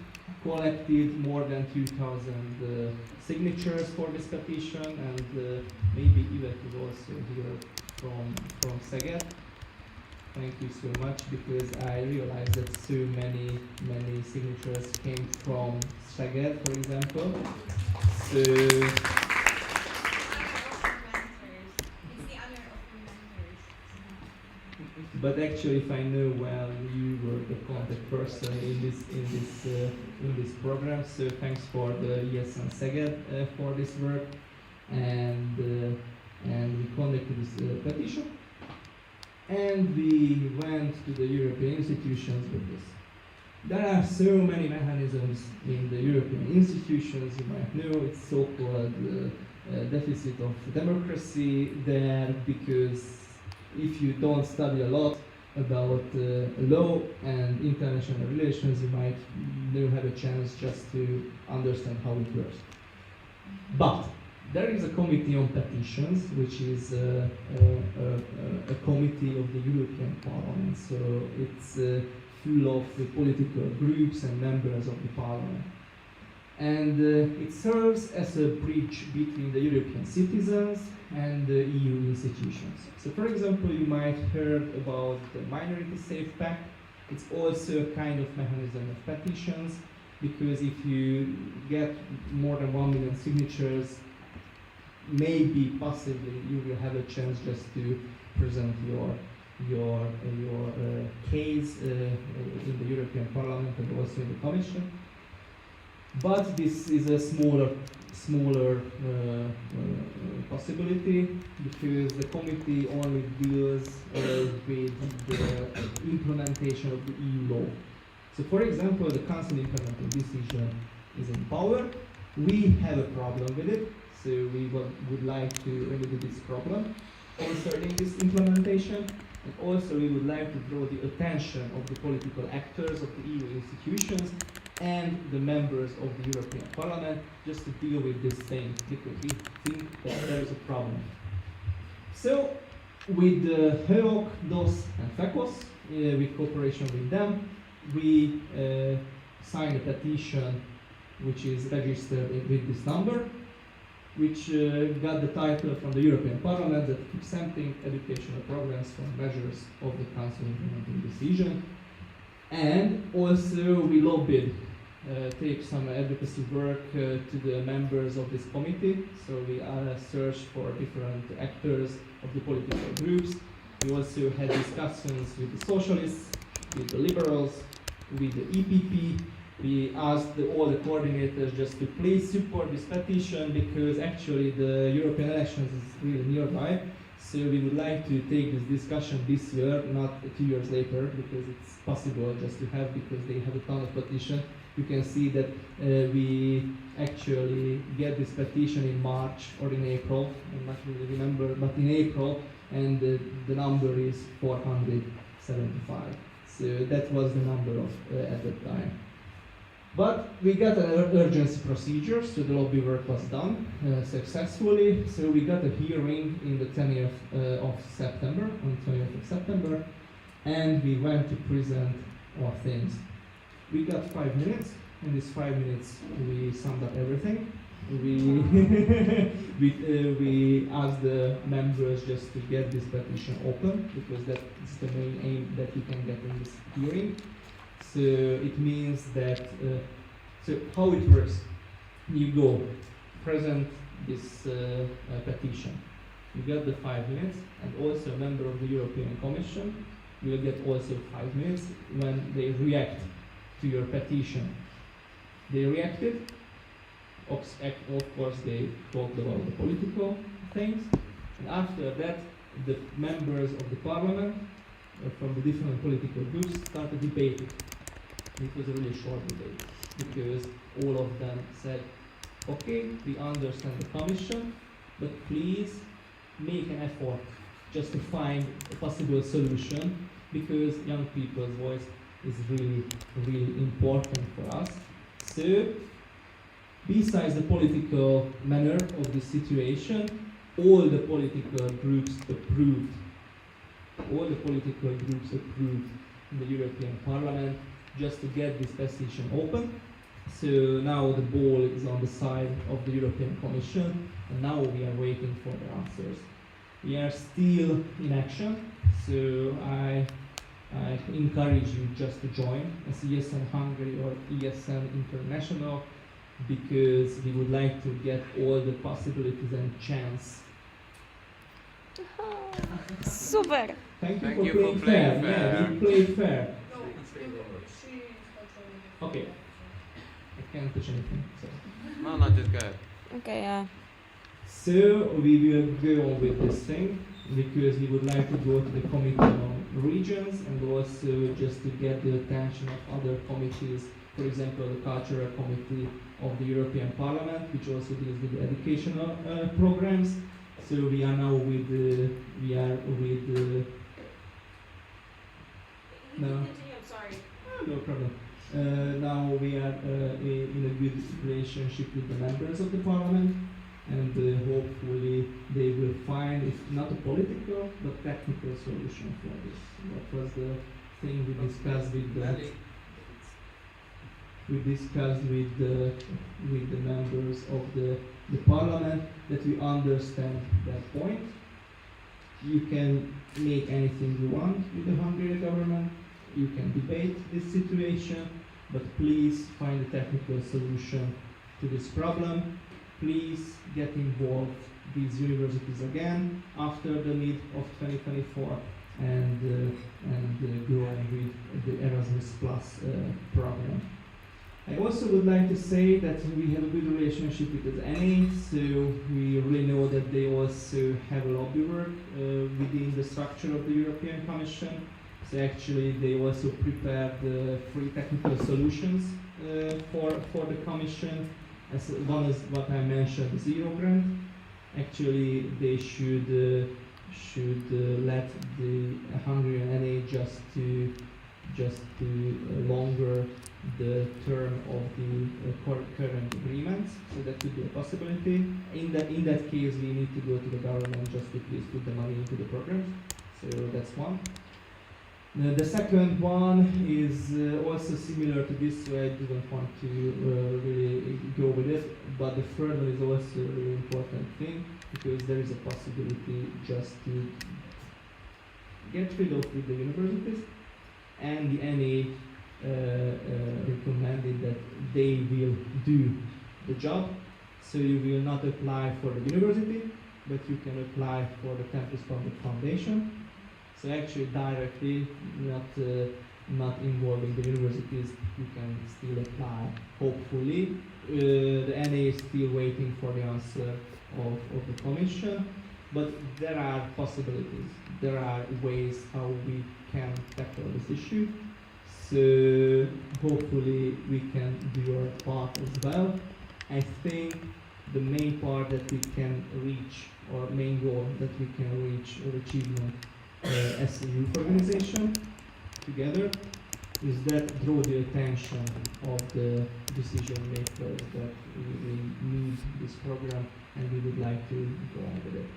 V: collected more than 2,000 signatures for this petition, and maybe Yvette is also here from Szeged. Thank you so much, because I realized that so many signatures came from Szeged, for example. So but actually, if I know well, you were the contact person in this program. So thanks for the ESN Szeged for this work, and we conducted this petition, and we went to the European institutions with this. There are so many mechanisms in the European institutions. You might know it's so-called deficit of democracy there, because if you don't study a lot about law and international relations, you might never have a chance just to understand how it works. But there is a committee on petitions, which is a committee of the European Parliament. So it's full of the political groups and members of the Parliament. And it serves as a bridge between the European citizens and the EU institutions. So for example, you might heard about the Minority Safe Pact. It's also a kind of mechanism of petitions, because if you get more than 1 million signatures, maybe, possibly, you will have a chance just to present your case in the European Parliament and also in the Commission. But this is a smaller possibility, because the committee only deals with the implementation of the EU law. So for example, the Council implementing decision is in power. We have a problem with it, so we would like to remedy this problem. concerning this implementation. And also we would like to draw the attention of the political actors of the EU institutions and the members of the European Parliament just to deal with this thing, because we think that there is a problem. So, with HEOC, DOS and FECOS, with cooperation with them, we signed a petition which is registered with this number, which got the title from the European Parliament that exempting educational programs from measures of the Council implementing decision. And also we lobbied, take some advocacy work to the members of this committee. So we searched for different actors of the political groups. We also had discussions with the socialists, with the liberals, with the EPP. We asked all the coordinators just to please support this petition because actually the European elections is really nearby. So we would like to take this discussion this year, not 2 years later, because it's possible just to have, because they have a ton of petition. You can see that we actually get this petition in March or in April, I'm not really remember, but in April, and the number is 475. So that was the number of at that time. But we got an urgency procedure, so the lobby work was done successfully. So we got a hearing in the 20th of September, on 20th of September, and we went to present our things. We got 5 minutes. In these 5 minutes, we summed up everything. We asked the members just to get this petition open, because that is the main aim that you can get in this hearing. So it means that, so how it works, you go, present this petition. You get the 5 minutes, and also a member of the European Commission will get also 5 minutes when they react to your petition. They reacted, of course they talked about the political things, and after that the members of the parliament from the different political groups started debating. It was a really short debate, because all of them said, okay, we understand the Commission, but please make an effort just to find a possible solution, because young people's voice is really, really important for us. So, besides the political manner of the situation, all the political groups approved in the European Parliament just to get this petition open. So now the ball is on the side of the European Commission, and now we are waiting for the answers. We are still in action, so I encourage you just to join as ESN Hungary or ESN International, because we would like to get all the possibilities and chance.
C: Super!
V: Thank you for playing fair. Yeah, we played fair. Okay. I can't touch anything. So.
B: No, just go ahead.
C: Okay, yeah.
V: So we will go on with this thing, because we would like to go to the Committee on Regions, and also just to get the attention of other committees, for example the Cultural Committee of the European Parliament, which also deals with the educational programs. So we are now with no.
D: Sorry.
V: No problem. Now we are in a good relationship with the members of the parliament, and hopefully they will find, if not a political, but technical solution for this. That was the thing we discussed with the members of the parliament, that we understand that point. You can make anything you want with the Hungarian government. You can debate this situation, but please find a technical solution to this problem. Please get involved these universities again after the mid of 2024, and go on with the Erasmus Plus program. I also would like to say that we have a good relationship with the NA, so we really know that they also have lobby work within the structure of the European Commission. So actually they also prepared free technical solutions for the Commission. As one is what I mentioned, zero grant. Actually they should should let the Hungarian NA just to longer the term of the current agreements. So that could be a possibility. In that case, we need to go to the government just to please put the money into the programs. So that's one. The second one is also similar to this, so I didn't want to really go with it. But the third one is also a really important thing, because there is a possibility just to get rid of with the universities, and the NA recommended that they will do the job. So you will not apply for the university, but you can apply for the Campus Public Foundation. So actually directly, not involving the universities, you can still apply, hopefully. The NA is still waiting for the answer of the commission, but there are possibilities. There are ways how we can tackle this issue. So hopefully we can do our part as well. I think the main part that we can reach, or main goal that we can reach or achievement as a youth organization together, is that draw the attention of the decision makers that we need this program and we would like to go on with it.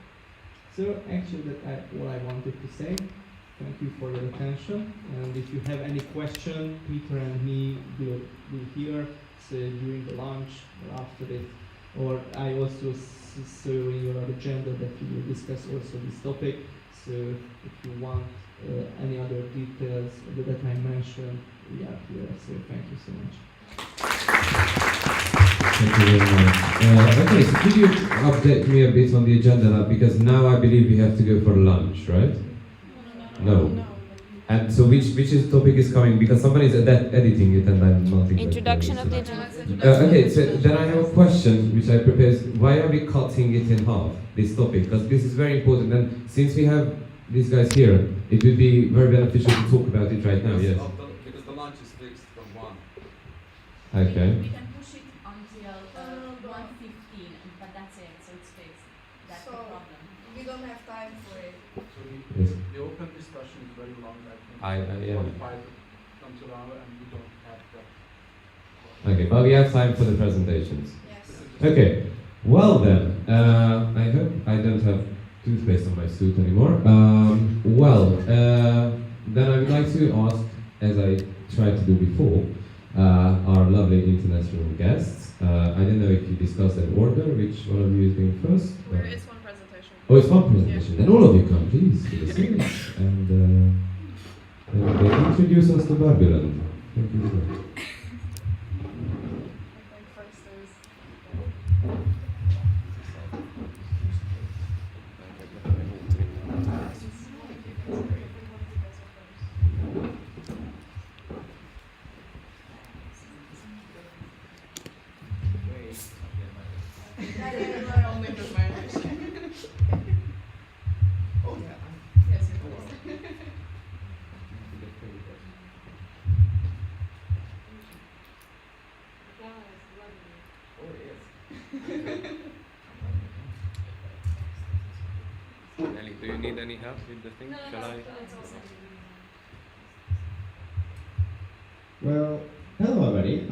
V: So actually that's all I wanted to say. Thank you for your attention, and if you have any question, Peter and me will hear during the lunch or after it, or I also saw in your agenda that we will discuss also this topic. So if you want any other details that I mentioned, we are here. So thank you so much.
G: Thank you very much. Okay, so could you update me a bit on the agenda now? Because now I believe we have to go for lunch, right? No. And so which topic is coming? Because somebody is editing it and I'm not exactly.
C: Introduction of the agenda.
G: Okay, so then I have a question which I prepared. Why are we cutting it in half, this topic? Because this is very important, and since we have these guys here, it would be very beneficial to talk about it right now, yes?
H: Because the lunch is fixed from 1.
G: Okay.
K: We can push it until 1:15, but that's it, so it's fixed. That's the problem.
D: We don't have time for it.
H: So
G: Yes.
H: the open discussion is very long, I think.
G: Yeah.
H: 45 comes around and we don't have that.
G: Okay, but we have time for the presentations.
D: Yes.
G: Okay, well then, I hope I don't have toothpaste on my suit anymore. Then I would like to ask, as I tried to do before, our lovely international guests. I don't know if you discussed an order, which one of you is going first?
D: It's one presentation.
G: Oh, it's one presentation. Then all of you come, please, to the stage. And they introduce us to Babylon. Thank you very much.
B: Nelly, do you need any help with the thing? Shall I?
J: Well, hello everybody.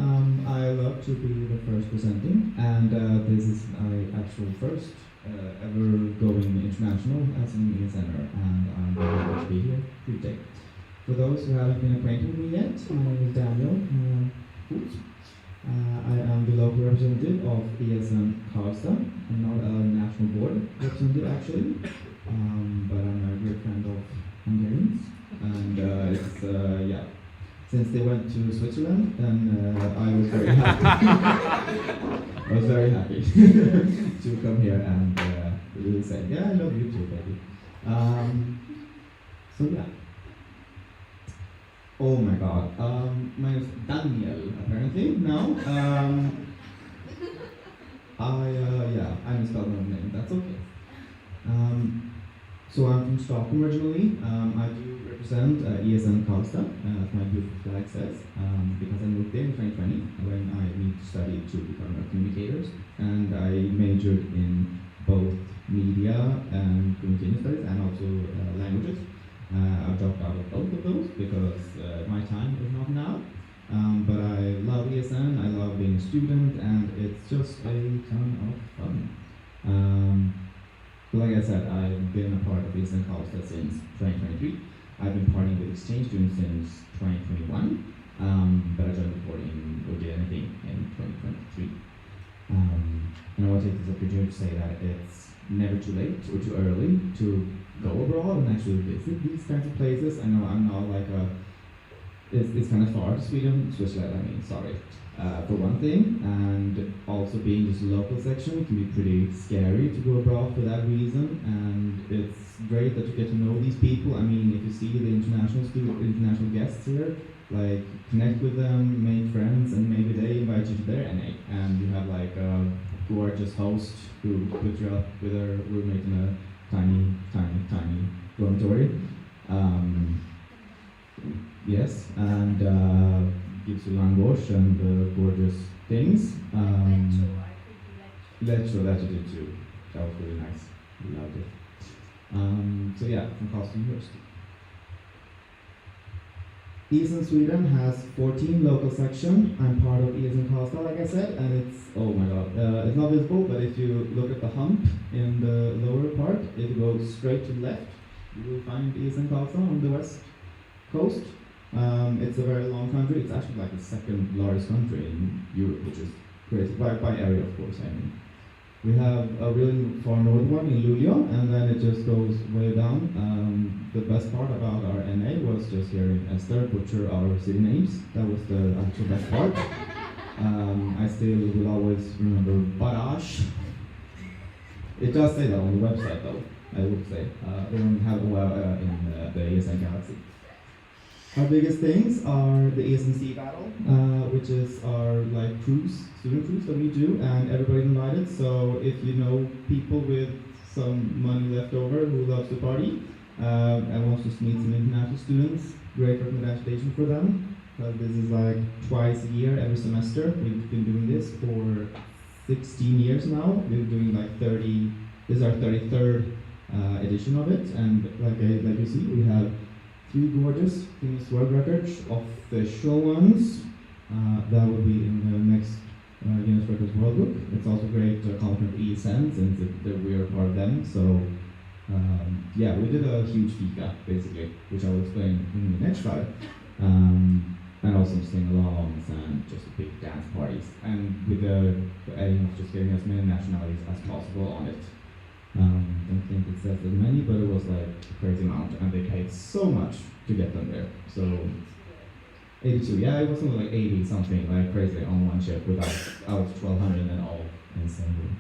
J: I love to be the first presenting, and this is my actual first ever going international as an ESNer, and I'm very happy to be here today. For those who haven't been acquainted with me yet, my name is Daniel. I am the local representative of ESN Karlstad. I'm not a national board representative actually, but I'm a great friend of Hungarians, and yeah. Since they went to Switzerland, then I was very happy. I was very happy to come here and really say, yeah, I love you too, baby. So yeah. Oh my God. My name is Daniel, apparently now. Yeah, I misspelled my name. That's okay. So I'm from Stockholm originally. I do represent ESN Karlstad, as my beautiful flag says, because I moved there in 2020 when I needed to study to become a communicators, and I majored in both media and communication studies and also languages. I've dropped out of both of those because my time is not now. But I love ESN, I love being a student, and it's just a ton of fun. Like I said, I've been a part of ESN Costa since 2023. I've been partying with exchange students since 2021, but I joined before or did anything in 2023. And I want to take this opportunity to say that it's never too late or too early to go abroad and actually visit these kinds of places. I know I'm not like it's kind of far to Sweden, for one thing, and also being just a local section can be pretty scary to go abroad for that reason, and it's great that you get to know these people. I mean, if you see the international guests here, like connect with them, make friends, and maybe they invite you to their NA, and you have like a gorgeous host who puts you up with her roommate in a tiny dormitory. Yes, and gives you langosh and gorgeous things. Lecture did too. That was really nice. We loved it. So yeah, from Karlstad University. ESN Sweden has 14 local sections. I'm part of ESN Karlstad, like I said, and it's, oh my god, it's not visible, but if you look at the hump in the lower part, if you go straight to the left, you will find ESN Karlstad on the west coast. It's a very long country. It's actually like the second largest country in Europe, which is crazy, by area, of course. I mean, we have a really far north one in Luleå, and then it just goes way down. The best part about our NA was just hearing Esther butcher our city names. That was the actual best part. I still will always remember Baraj. It does say that on the website, though, I would say. They don't have it in the ESN Galaxy. Our biggest things are the ESN Sea Battle, which is our like student cruise that we do, and everybody's invited. So if you know people with some money left over who loves to party and wants to meet some international students, great recommendation for them. This is like twice a year, every semester. We've been doing this for 16 years now. We're doing like 30. This is our 33rd edition of it, and like you see, we have 3 gorgeous Guinness World Records, official ones. That will be in the next Guinness Records World Book. It's also great to compliment ESN since we are part of them. So yeah, we did a huge fika basically, which I will explain in the next slide. And also sing-alongs and just big dance parties. And with the aim of just getting as many nationalities as possible on it. Don't think it says as many, but it was like a crazy amount, and they paid so much to get them there. So 82, yeah, it was something like 80 something, like crazy on one ship without out of 1,200 and all insane.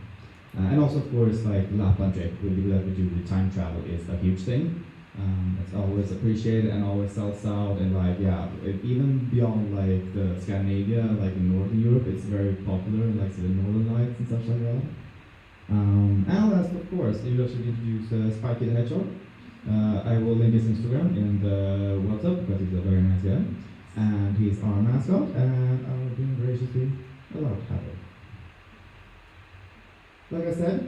J: And also, of course, like Lapland trip, we do with time travel is a huge thing. It's always appreciated and always sells out, and like yeah, even beyond like the Scandinavia, like in Northern Europe, it's very popular, like the Northern Lights and stuff like that. And last, of course, you should introduce Spiky the Hedgehog. I will link his Instagram in the WhatsApp because he's a very nice guy. And he's our mascot, and I've been graciously allowed to have it. Like I said,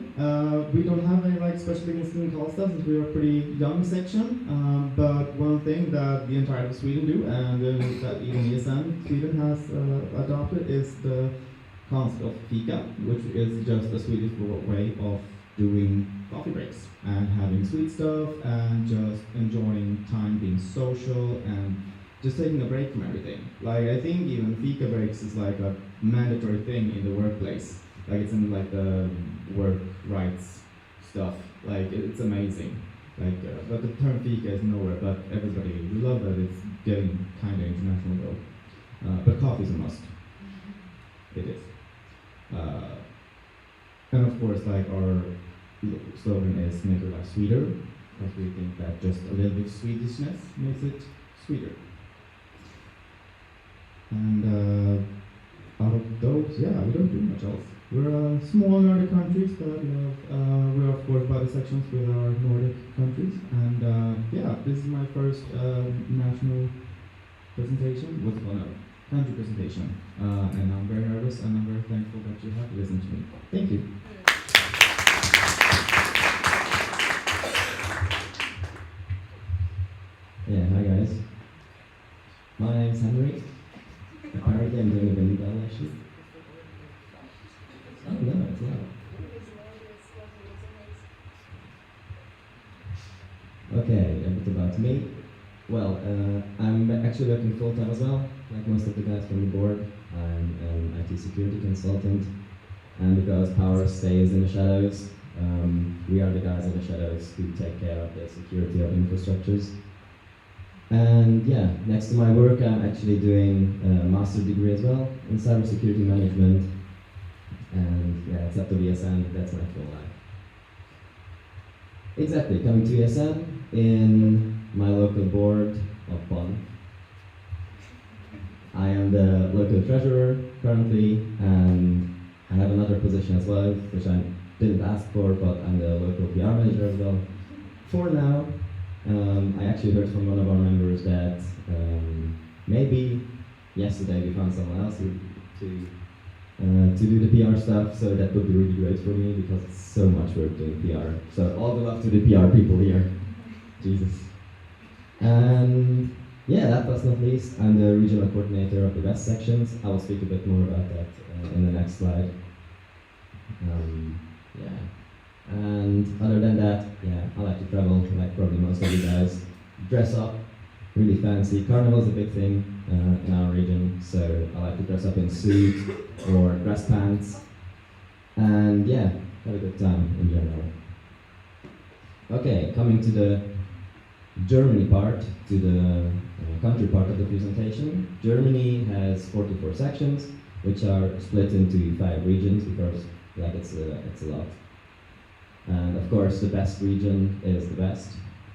J: we don't have any like special things in Karlstad since we are a pretty young section. But one thing that the entire of Sweden do, and that even ESN Sweden has adopted, is the concept of fika, which is just a Swedish way of doing coffee breaks and having sweet stuff and just enjoying time, being social and just taking a break from everything. Like I think even fika breaks is like a mandatory thing in the workplace. Like it's in like the work rights stuff. Like it's amazing. Like but the term fika is nowhere, but everybody we love that it's getting kind of international though. But coffee is a must. It is. And of course, like our slogan is "Make your life sweeter," because we think that just a little bit of Swedishness makes it sweeter. And out of those, yeah, we don't do much else. We're a small Nordic countries that love. We're of course by the sections with our Nordic countries, and yeah, this is my first national presentation. What's it called now? Country presentation, and I'm very nervous and I'm very thankful that you have listened to me. Thank you.
E: Yeah, hi guys. My name's Henry. Apparently I'm doing a belly button actually. Oh no, it's not. Okay, a bit about me. Well, I'm actually working full time as well, like most of the guys from the board. I'm an IT security consultant, and because power stays in the shadows, we are the guys in the shadows who take care of the security of infrastructures. And yeah, next to my work, I'm actually doing a master's degree as well in cybersecurity management. And yeah, except for ESN, that's my full life. Exactly, coming to ESN in my local board of Bonn. I am the local treasurer currently, and I have another position as well, which I didn't ask for, but I'm the local PR manager as well. For now, I actually heard from one of our members that maybe yesterday we found someone else to do the PR stuff, so that would be really great for me because it's so much work doing PR. So all the love to the PR people here. Jesus. And yeah, last but not least, I'm the regional coordinator of the West sections. I will speak a bit more about that in the next slide. Yeah. And other than that, yeah, I like to travel, like probably most of you guys. Dress up, really fancy. Carnival's a big thing in our region, so I like to dress up in suit or dress pants. And yeah, have a good time in general. Okay, coming to the Germany part, to the country part of the presentation. Germany has 44 sections, which are split into 5 regions because like it's a lot. And of course, the best region is the best.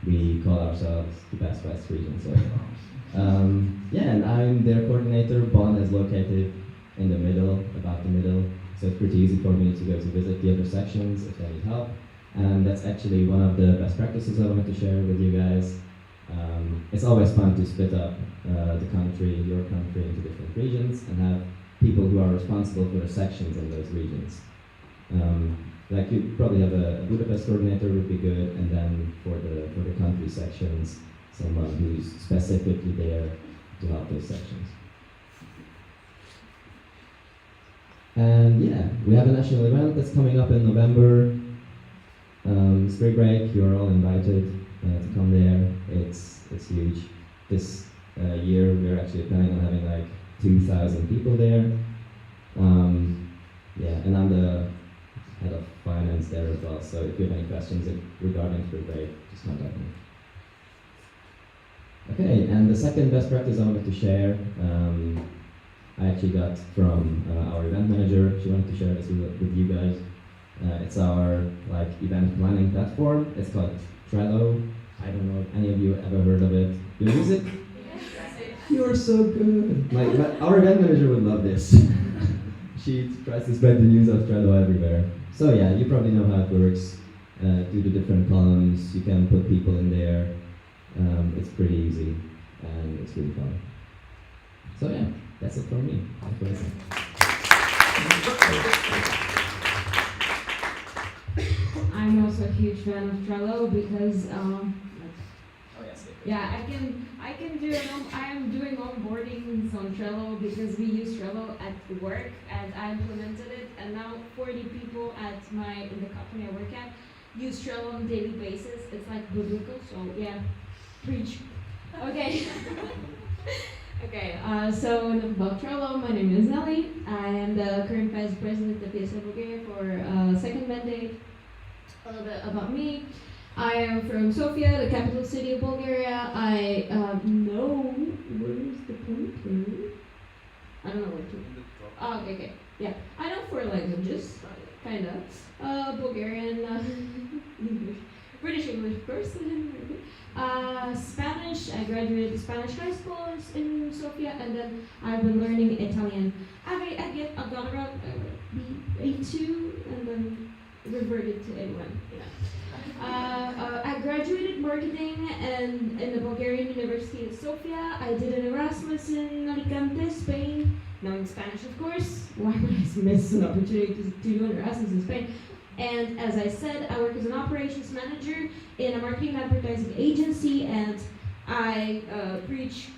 E: We call ourselves the best West region. So, yeah, and I'm their coordinator. Bonn is located in the middle, about the middle. So it's pretty easy for me to go to visit the other sections if they need help. And that's actually one of the best practices I wanted to share with you guys. It's always fun to split up the country, your country, into different regions and have people who are responsible for the sections in those regions. Like you probably have a Budapest coordinator would be good, and then for the country sections, someone who's specifically there to help those sections. And yeah, we have a national event that's coming up in November. Spring break, you're all invited to come there. It's huge. This year we're actually planning on having like 2,000 people there. Yeah, and I'm the head of finance there as well, so if you have any questions regarding spring break, just contact me. Okay, and the second best practice I wanted to share, I actually got from our event manager. She wanted to share this with you guys. It's our like event planning platform. It's called Trello. I don't know if any of you ever heard of it. You use it? You're so good. Our event manager would love this. She tries to spread the news of Trello everywhere. So yeah, you probably know how it works. Do the different columns. You can put people in there. It's pretty easy and it's really fun. So yeah, that's it from me. Thanks for listening.
L: I'm also a huge fan of Trello because
R: yes.
L: I am doing onboardings on Trello because we use Trello at work and I implemented it, and now 40 people in the company I work at use Trello on a daily basis. It's like biblical, so yeah, preach. Okay. Okay, so enough about Trello. My name is Nelly. I am the current vice president of ESN Hungary for second mandate. A little bit about me. I am from Sofia, the capital city of Bulgaria. I know where's the pointer? I don't know where to. Oh, okay. Yeah, I know 4 languages, kind of. Bulgarian, English, British English person. Spanish. I graduated Spanish high school in Sofia, and then I've been learning Italian. I got around A2, and then reverted to A1. I graduated marketing and in the Bulgarian University of Sofia. I did an Erasmus in Alicante, Spain. Knowing Spanish, of course. Why would I miss an opportunity to do an Erasmus in Spain? And as I said, I work as an operations manager in a marketing and advertising agency, and
C: I preach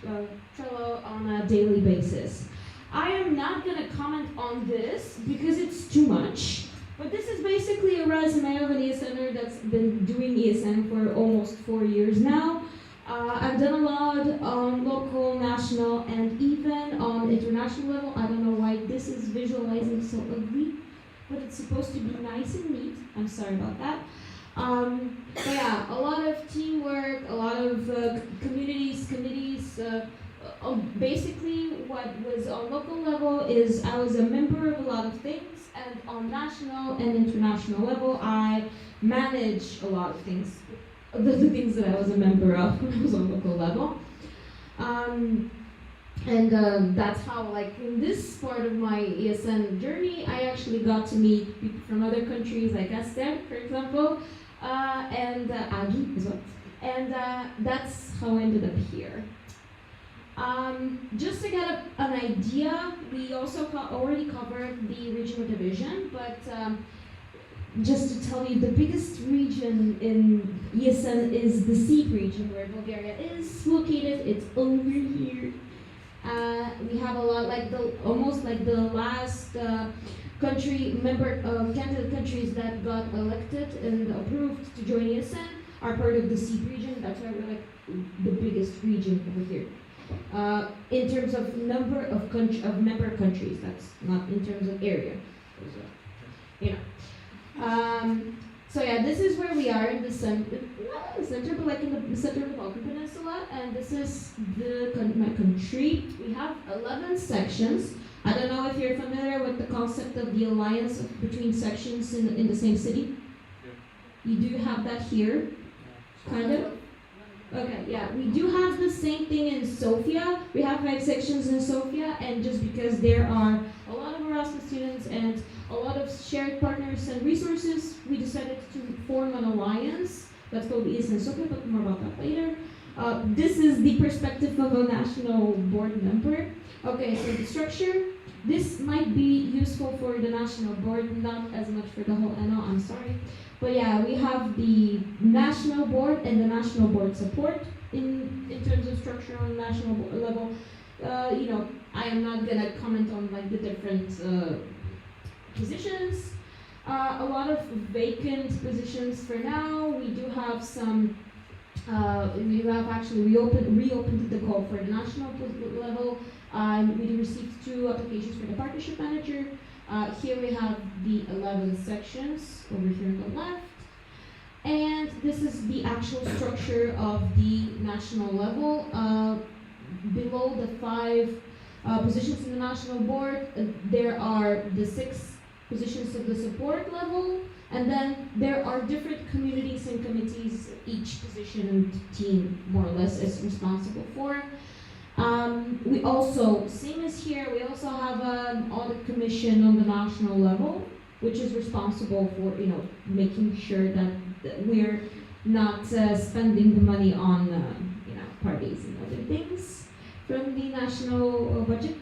C: Trello on a daily basis. I am not going to comment on this because it's too much, but this is basically a resume of an ESNer that's been doing ESN for almost 4 years now. I've done a lot on local, national, and even on international level. I don't know why this is visualizing so ugly, but it's supposed to be nice and neat. I'm sorry about that. But yeah, a lot of teamwork, a lot of committees. Basically, what was on local level is I was a member of a lot of things, and on national and international level, I manage a lot of things. The things that I was a member of when I was on local level. That's how, like, in this part of my ESN journey, I actually got to meet people from other countries, like Esther, for example, and Agi as well. And that's how I ended up here. Just to get an idea, we also already covered the regional division, but just to tell you, the biggest region in ESN is the sea region, where Bulgaria is located. It's over here. We have a lot, almost like the last candidate countries that got elected and approved to join ESN are part of the sea region. That's why we're like the biggest region over here. In terms of number of member countries, that's not in terms of area. So yeah, this is where we are in the center, not in the center, but like in the center of the Balkan Peninsula, and this is my country. We have 11 sections. I don't know if you're familiar with the concept of the alliance between sections in the same city. You do have that here, kind of. Okay, yeah, we do have the same thing in Sofia. We have 5 sections in Sofia, and just because there are a lot of Erasmus students and a lot of shared partners and resources, we decided to form an alliance that's called ESN Sofia, but more about that later. This is the perspective of a national board member. Okay, so the structure. This might be useful for the national board, not as much for the whole NO, I'm sorry. But yeah, we have the national board and the national board support in terms of structure on the national level. I am not gonna comment on like the different positions. A lot of vacant positions for now. We do have some. We have actually reopened the call for the national level. We received 2 applications for the partnership manager. Here we have the 11 sections over here on the left. And this is the actual structure of the national level. Below the 5 positions in the national board, there are the 6 positions of the support level. And then there are different communities and committees each position and team more or less is responsible for. We also, same as here, we also have an audit commission on the national level, which is responsible for, making sure that we're not spending the money on, parties and other things from the national budget.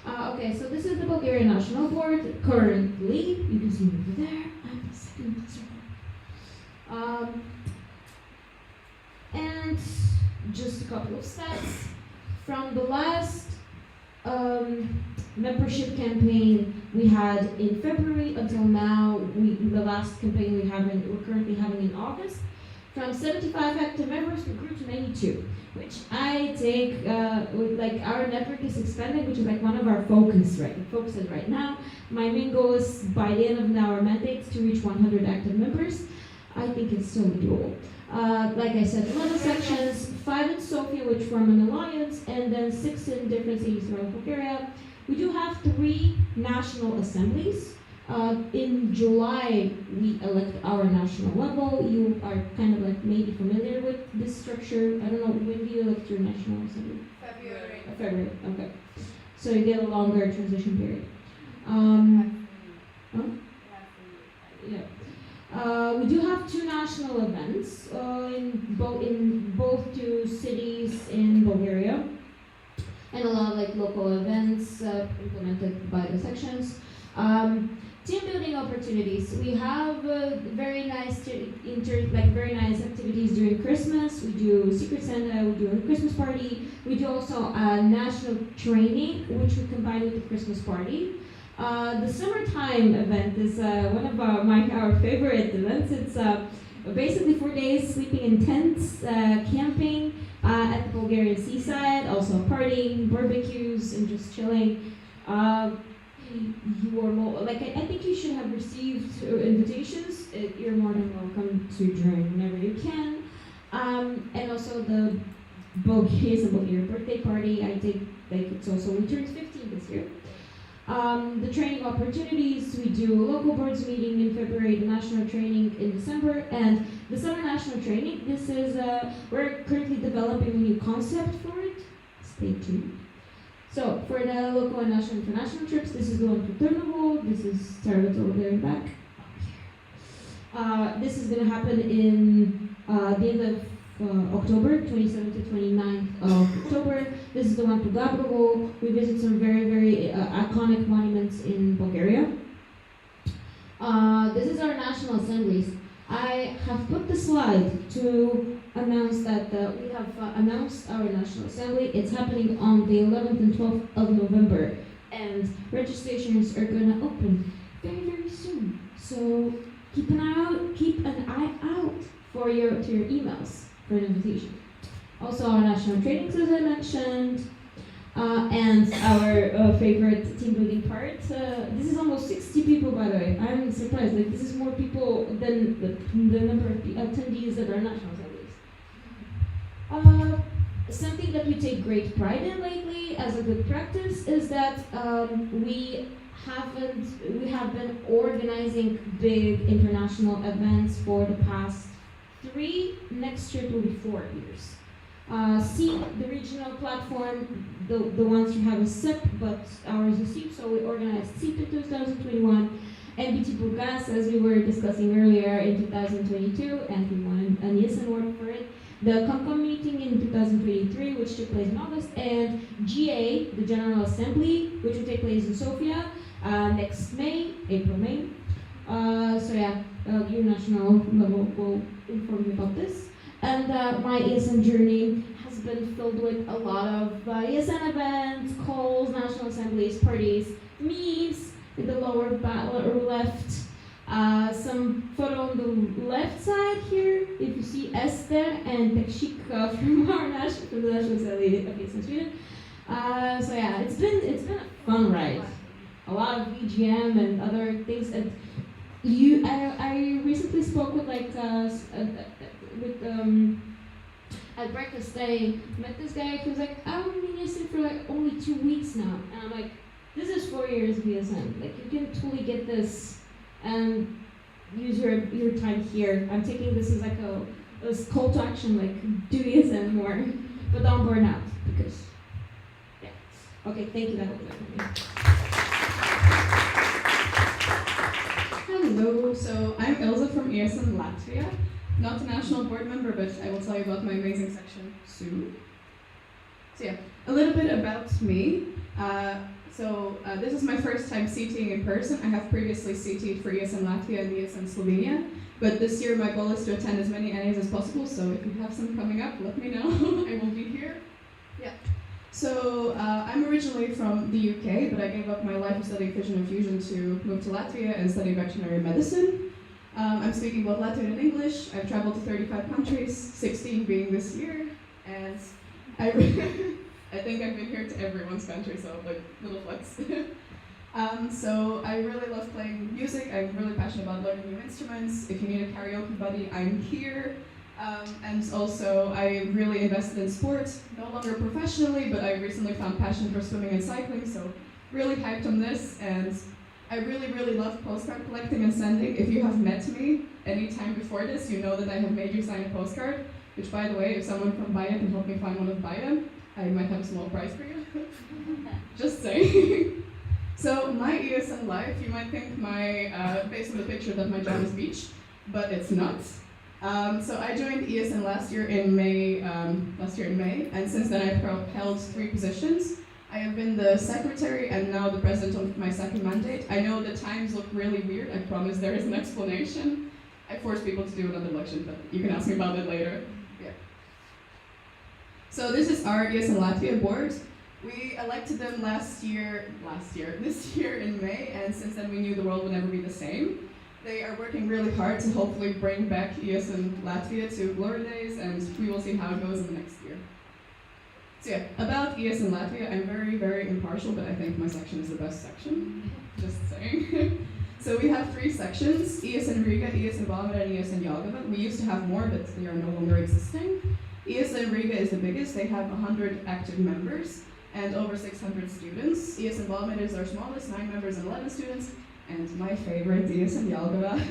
C: Okay, so this is the Bulgarian National Board currently. You can see over there. I'm the second circle. And just a couple of stats. From the last membership campaign we had in February until now, the last campaign we're currently having in August, from 75 active members, we grew to 92, which I take, our network is expanding, which is like one of our focuses right now. My main goal is by the end of our mandate to reach 100 active members. I think it's so doable. Like I said, 11 sections, 5 in Sofia, which form an alliance, and then 6 in different cities around Bulgaria. We do have 3 national assemblies. In July, we elect our national level. You are kind of like maybe familiar with this structure. I don't know, when do you elect your national assembly?
O: February.
C: February, okay. So you get a longer transition period. We do have 2 national events in both 2 cities in Bulgaria, and a lot of like local events implemented by the sections.
L: Team building opportunities. We have very nice very nice activities during Christmas. We do Secret Santa. We do a Christmas party. We do also a national training, which we combine with the Christmas party. The summertime event is one of our favorite events. It's basically 4 days sleeping in tents, camping at the Bulgarian seaside, also partying, barbecues, and just chilling. I think you should have received invitations. You're more than welcome to join whenever you can. And also the Bulgarian birthday party. I think it's also we turned 15 this year. The training opportunities, we do a local boards meeting in February, the national training in December, and the summer national training. This is we're currently developing a new concept for it. Stay tuned. So for the local and national international trips, this is going to Turnbull. This is Target over there in back. This is going to happen in the end of October, 27th to 29th of October. This is the one to Gabrovo. We visit some very, very iconic monuments in Bulgaria. This is our national assemblies. I have put the slide to announce that we have announced our National Assembly. It's happening on the 11th and 12th of November, and registrations are going to open very, very soon. So keep an eye out for your emails for an invitation. Also, our national trainings, as I mentioned, and our favorite team building part. This is almost 60 people, by the way. I'm surprised. This is more people than the number of attendees at our national assemblies. Something that we take great pride in lately, as a good practice, is that we have been organizing big international events for the past 3. Next year it will be 4 years. SEEP, the regional platform, the ones who have a SIP, but ours is SEEP, so we organized SEEP in 2021, and BT Burgas, as we were discussing earlier, in 2022, and we won an ESN award for it. The COMCOM meeting in 2023, which took place in August, and GA, the General Assembly, which will take place in Sofia next April-May. Your national level will inform you about this. And my ESN journey has been filled with a lot of ESN events, calls, national assemblies, parties, memes in the lower left. Some photo on the left side here, if you see Esther and Tekshika from the National Assembly of ESN Sweden. It's been a fun ride. A lot of VGM and other things. And I recently spoke with at breakfast. I met this guy who was like, I'm in ESN for only 2 weeks now, and I'm like, this is 4 years of ESN. You can totally get this and use your time here. I'm taking this as a call to action, do ESN more, but don't burn out because Okay, thank you. That was it for me.
D: Hello, so I'm Ilza from ESN Latvia. Not a national board member, but I will tell you about my amazing section soon. So yeah, a little bit about me. This is my first time CTing in person. I have previously CT'd for ESN Latvia and ESN Slovenia, but this year my goal is to attend as many NAs as possible, so if you have some coming up, let me know. I will be here. Yeah. So I'm originally from the UK, but I gave up my life of studying fission and fusion to move to Latvia and study veterinary medicine. I'm speaking both Latvian and English. I've traveled to 35 countries, 16 being this year, and I think I've been here to everyone's country, so little flex. So I really love playing music. I'm really passionate about learning new instruments. If you need a karaoke buddy, I'm here. And also, I really invested in sports, no longer professionally, but I recently found passion for swimming and cycling, so really hyped on this, and I really, really love postcard collecting and sending. If you have met me any time before this, you know that I have made you sign a postcard, which, by the way, if someone from Baja can help me find one of Baja, I might have a small prize for you. Just saying. So my ESN life, you might think based on the picture that my job is beach, but it's not. So I joined ESN last year in May, and since then I've held 3 positions. I have been the secretary and now the president of my second mandate. I know the times look really weird. I promise there is an explanation. I force people to do another election, but you can ask me about it later. Yeah. So this is our ESN Latvia board. We elected them this year in May, and since then we knew the world would never be the same. They are working really hard to hopefully bring back ESN Latvia to glory days, and we will see how it goes in the next year. So yeah, about ESN Latvia, I'm very, very impartial, but I think my section is the best section. Just saying. So we have 3 sections, ESN Riga, ESN Baja, and ESN Jelgava. We used to have more, but they are no longer existing. ESN Riga is the biggest. They have 100 active members and over 600 students. ESN Baja is our smallest, 9 members and 11 students. And my favorite, ESN Jelgava.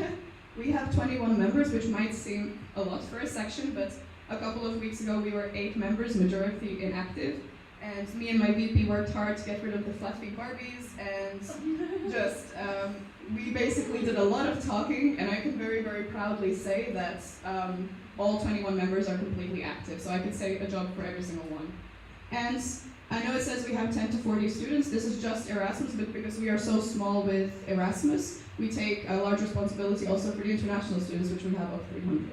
D: We have 21 members, which might seem a lot for a section, but a couple of weeks ago we were 8 members, majority inactive. And me and my VP worked hard to get rid of the fluffy Barbies, and just, we basically did a lot of talking, and I can very, very proudly say that all 21 members are completely active, so I could say a job for every single one. And I know it says we have 10 to 40 students. This is just Erasmus, but because we are so small with Erasmus, we take a large responsibility also for the international students, which we have of 300.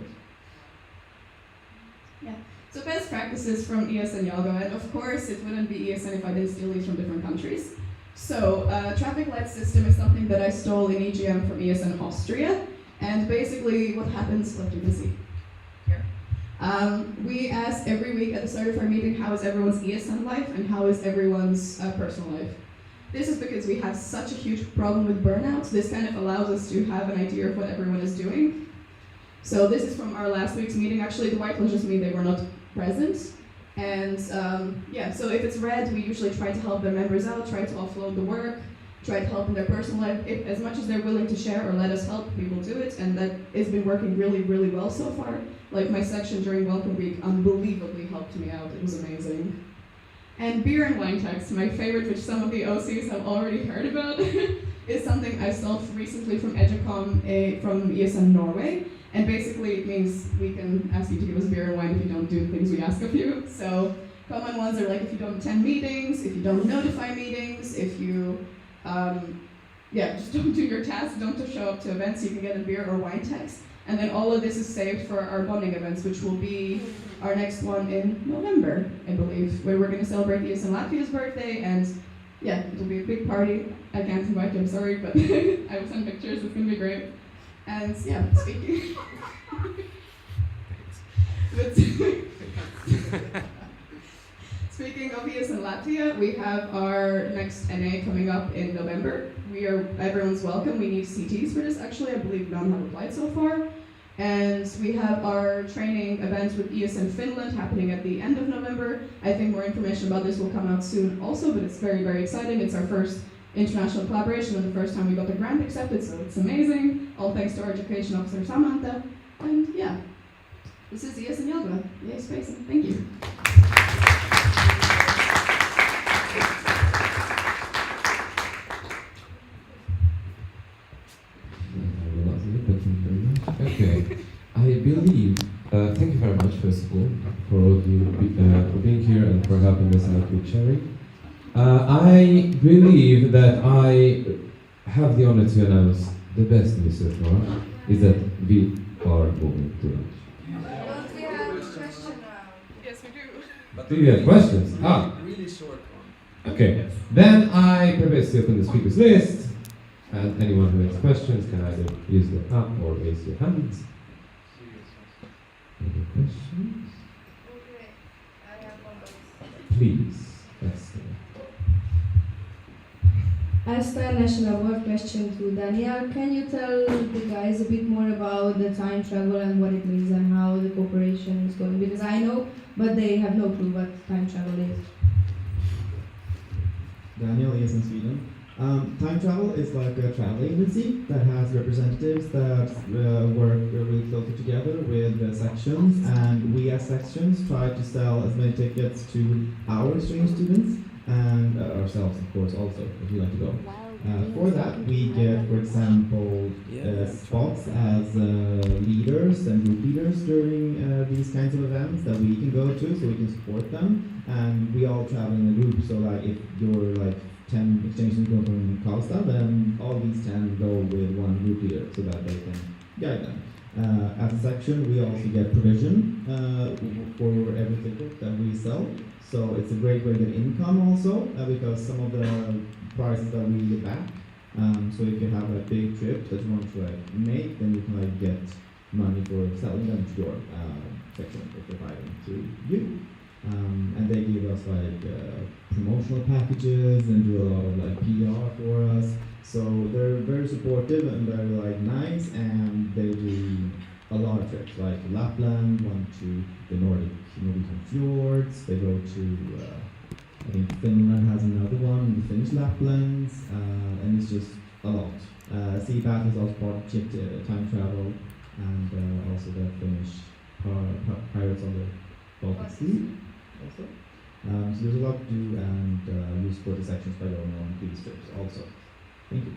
D: Yeah. So best practices from ESN Jelgava, and of course it wouldn't be ESN if I didn't steal these from different countries. So traffic light system is something that I stole in EGM from ESN Austria, and basically what happens, like you can see here. We ask every week at the start of our meeting, how is everyone's ESN life and how is everyone's personal life? This is because we have such a huge problem with burnout. This kind of allows us to have an idea of what everyone is doing. So this is from our last week's meeting. Actually, the white was just me, they were not present. And yeah, so if it's red, we usually try to help their members out, try to offload the work, try to help in their personal life. If, as much as they're willing to share or let us help, we will do it, and that has been working really, really well so far. Like my section during Welcome Week unbelievably helped me out. It was amazing. And beer and wine tax, my favorite, which some of the OCs have already heard about, is something I stole recently from Educom from ESN Norway. And basically it means we can ask you to give us beer and wine if you don't do the things we ask of you. So common ones are like if you don't attend meetings, if you don't notify meetings, if you just don't do your tasks, don't show up to events, you can get a beer or wine tax. And then all of this is saved for our bonding events, which will be our next one in November, I believe, where we're going to celebrate ESN Latvia's birthday, and yeah, it'll be a big party. I can't invite you, I'm sorry, but I will send pictures, it's going to be great. And yeah, speaking. Speaking of ESN Latvia, we have our next NA coming up in November. Everyone's welcome. We need CTs for this. Actually, I believe none have applied so far. And we have our training event with ESN Finland happening at the end of November. I think more information about this will come out soon also, but it's very, very exciting. It's our first international collaboration and the first time we got the grant accepted, so it's amazing. All thanks to our education officer, Samantha. And yeah, this is ESN Jelgava. Yay, space. Thank you.
G: Okay, I believe, thank you very much first of all for all of you for being here and for helping us out with sharing. I believe that I have the honor to announce the best news so far is that we are moving to lunch.
O: Don't we have a question now? Yes, we do.
G: Do you have questions?
R: Really short one.
G: Okay, then I prepare to open the speakers list. And anyone who has questions can either use the app or raise your hands. Any questions?
O: Okay, I have one.
G: Please, Esther.
P: Esther, National Award question to Daniel. Can you tell the guys a bit more about the time travel and what it means and how the cooperation is going? Because I know, but they have no clue what time travel is.
J: Daniel is in Sweden. Time Travel is like a travel agency that has representatives that work really closely together with the sections, and we as sections try to sell as many tickets to our exchange students and ourselves, of course, also, if you like to go. For that, we get, for example, spots as leaders and group leaders during these kinds of events that we can go to, so we can support them. And we all travel in a group, so like if you're like 10 exchange students from Karlstad, then all these 10 go with one group leader so that they can guide them. As a section, we also get provision for every ticket that we sell. So it's a great way to get income also, because some of the prices that we get back. So if you have a big trip that you want to like make, then you can like get money for selling them to your section if they buy them to you. And they give us like promotional packages and do a lot of like PR for us. So they're very supportive and very like nice, and they do a lot of trips like Lapland, one to the Norwegian fjords. They go to I think Finland has another one, the Finnish Laplands, and it's just a lot. Seabat is also part of time travel, and also the Finnish Pirates of the Baltic Sea also. So there's a lot to do, and you support the sections by going on these trips also. Thank you.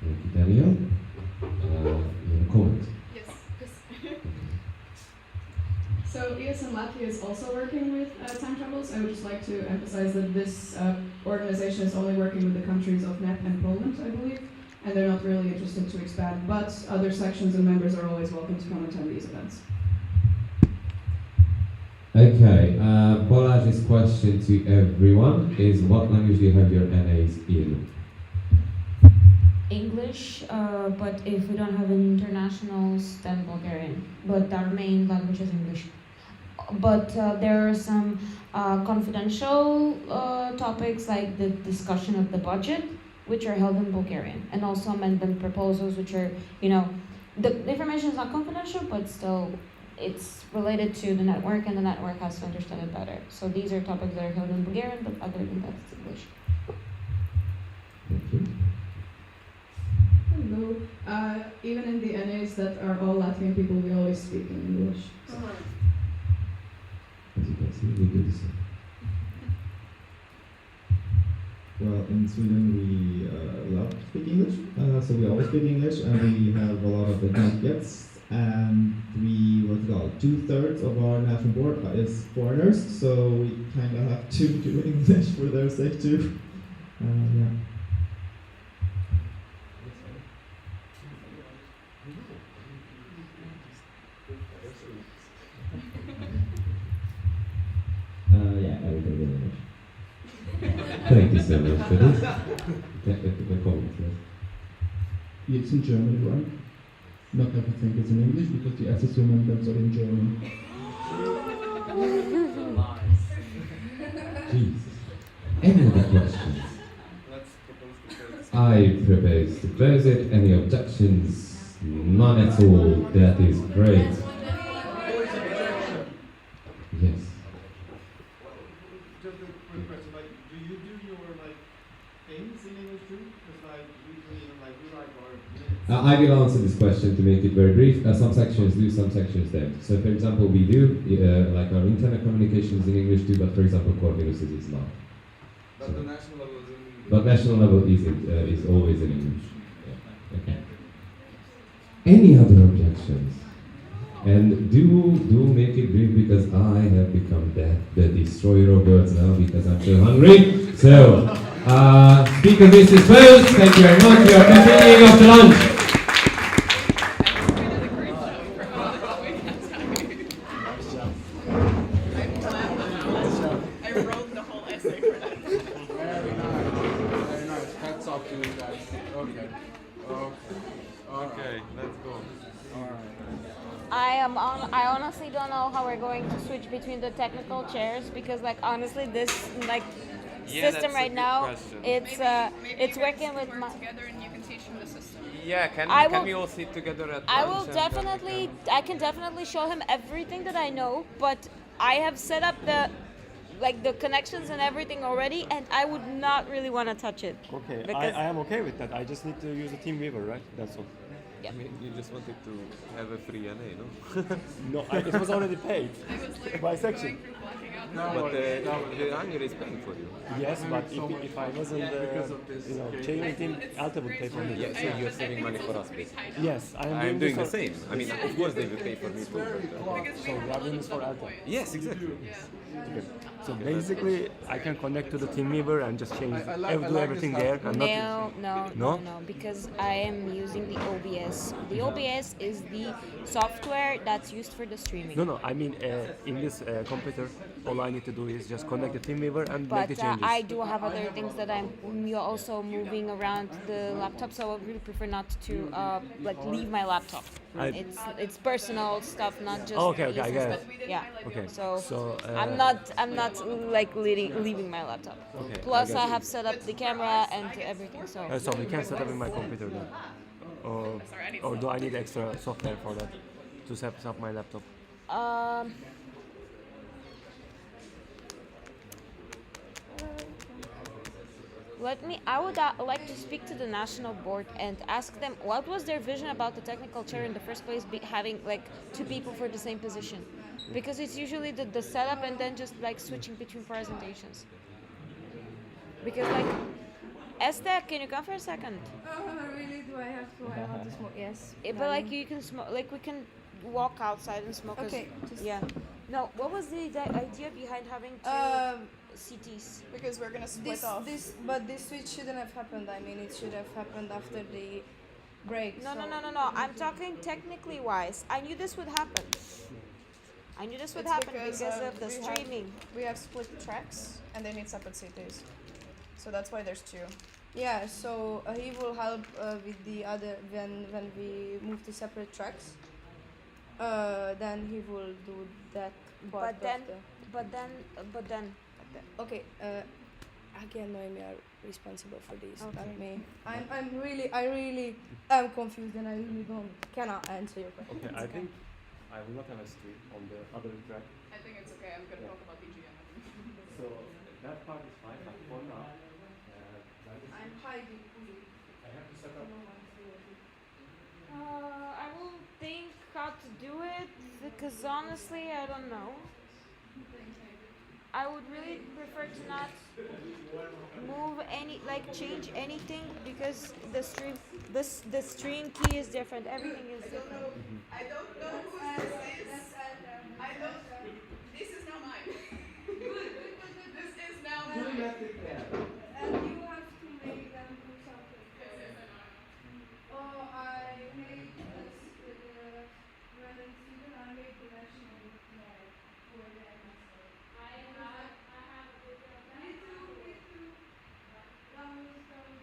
G: Thank you, Daniel. You have a comment?
D: Yes. So ESN Latvia is also working with time travels. I would just like to emphasize that this organization is only working with the countries of NEP and Poland, I believe, and they're not really interested to expand, but other sections and members are always welcome to come attend these events.
G: Okay, Balázs's question to everyone is, what language do you have your NAs in?
C: English, but if we don't have internationals, then Bulgarian. But our main language is English. But there are some confidential topics like the discussion of the budget, which are held in Bulgarian, and also amendment proposals, which are, the information is not confidential, but still it's related to the network, and the network has to understand it better. So these are topics that are held in Bulgarian, but other than that, it's English.
G: Thank you.
D: Hello. Even in the NAs that are all Latvian people, we always speak in English. So.
G: As you can see, we do the same.
J: Well, in Sweden we love to speak English, so we always speak English, and we have a lot of the delegates. And we, 2/3 of our national board is foreigners, so we kind of have to do English for their sake too. Yeah.
E: Yeah, everything in English.
G: Thank you so much for this. The comment, yes.
A: It's in Germany, right? Not everything is in English because the SSU members are in German.
G: Jesus. Any other questions?
B: Let's propose to close.
G: I propose to close it. Any objections? None at all. That is great. Yes.
J: Just a quick question, like, do you do your things in English too? Because we write our minutes.
G: I will answer this question to make it very brief. Some sections do, some sections don't. So, for example, we do our internet communications in English too, but for example, core viruses is not.
S: But
G: so.
S: the national level is in English.
G: But national level is always in English. Yeah. Okay. Any other objections? And do make it brief, because I have become the destroyer of words now because I'm so hungry. So, speaker list is closed. Thank you very much. We are continuing after lunch.
I: I wrote the whole essay for that.
H: Very nice. Very nice. Hats off to you guys. Okay. Okay, let's go. Alright.
C: I honestly don't know how we're going to switch between the technical chairs, because honestly this system right now it's working with my
I: together and you can teach them the system.
B: Yeah, can we all sit together at
C: I
B: lunch
C: will
B: and
C: definitely I can definitely show him everything that I know, but I have set up the connections and everything already, and I would not really want to touch it.
Q: Okay,
C: because
Q: I am okay with that. I just need to use a TeamViewer, right? That's all.
C: Yeah.
F: I mean, you just wanted to have a free NA, no?
Q: No, it was already paid by section.
F: But the Hungary is paying for you.
Q: Yes, but if I wasn't, changing team, Alta would pay for me.
F: Yeah, so you're saving money for us, basically.
Q: Yes,
F: I'm doing the same. I mean, of course they will pay for me too.
Q: So we are doing this for Alta.
F: Yes, exactly.
Q: Okay. So basically, I can connect to the TeamViewer and just change, do everything there. And
C: No, because I am using the OBS. The OBS is the software that's used for the streaming.
Q: No, I mean, in this computer, all I need to do is just connect the TeamViewer and make the
C: But
Q: changes.
C: I do have other things that I'm also moving around the laptop, so I would really prefer not to leave my laptop. It's personal stuff, not just.
Q: Okay, I get it.
C: Yeah.
Q: Okay.
C: So I'm not like leaving my laptop.
Q: Okay,
C: Plus
Q: I
C: I
Q: get
C: have
Q: it.
C: set up the camera and everything.
Q: So we can set up in my computer then, or do I need extra software for that to set up my laptop?
C: Um, I would like to speak to the national board and ask them what was their vision about the technical chair in the first place, having like two people for the same position, because it's usually the setup and then just like switching between presentations. Because like, Esther, can you come for a second?
P: Really? Do I have to? I want to smoke. Yes.
C: But like you can smoke, like we can walk outside and smoke.
P: Okay.
C: Yeah. No. What was the idea behind having two CTs?
I: Because we're gonna split off.
P: But this switch shouldn't have happened. I mean, it should have happened after the break.
C: No. I'm talking technically wise. I knew this would happen.
I: It's
C: because of the
I: we
C: streaming.
I: We have split tracks and they need separate CTs. So that's why there's two.
P: Yeah, so he will help with the other when we move to separate tracks. Then he will do that.
C: But then.
P: Okay. Again, Noemi are responsible for this,
C: Okay.
P: not me. I really am confused and I really cannot answer your question.
Q: Okay, I think I will not have a stream on the other track.
I: I think it's okay. I'm gonna talk about DGM.
Q: So that part is fine, but for now,
P: I'm hiding.
Q: I have to set up.
C: I will think how to do it because honestly, I don't know. I would really prefer to not change anything because the stream key is different. Everything is different.
I: I don't know who this is. This is now mine. This is now mine.
P: And you have to make them do something. Oh, I made this with the running student. I made the national for the MSA. I have a picture of that. Me too. That was really fun.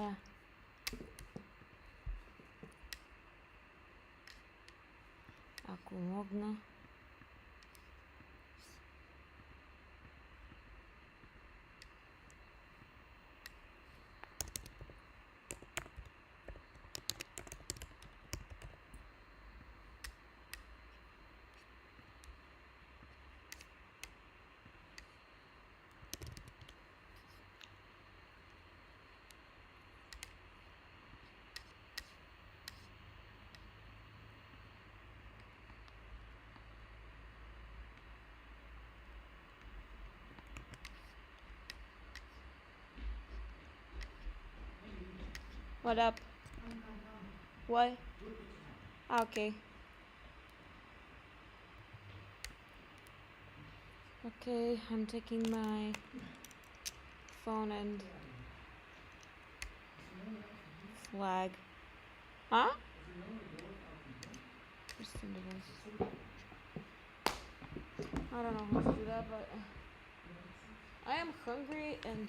C: Yeah. Ако мога. What up? What? Okay. Okay, I'm taking my phone and flag. Huh? Christian device. I don't know how to do that, but I am hungry and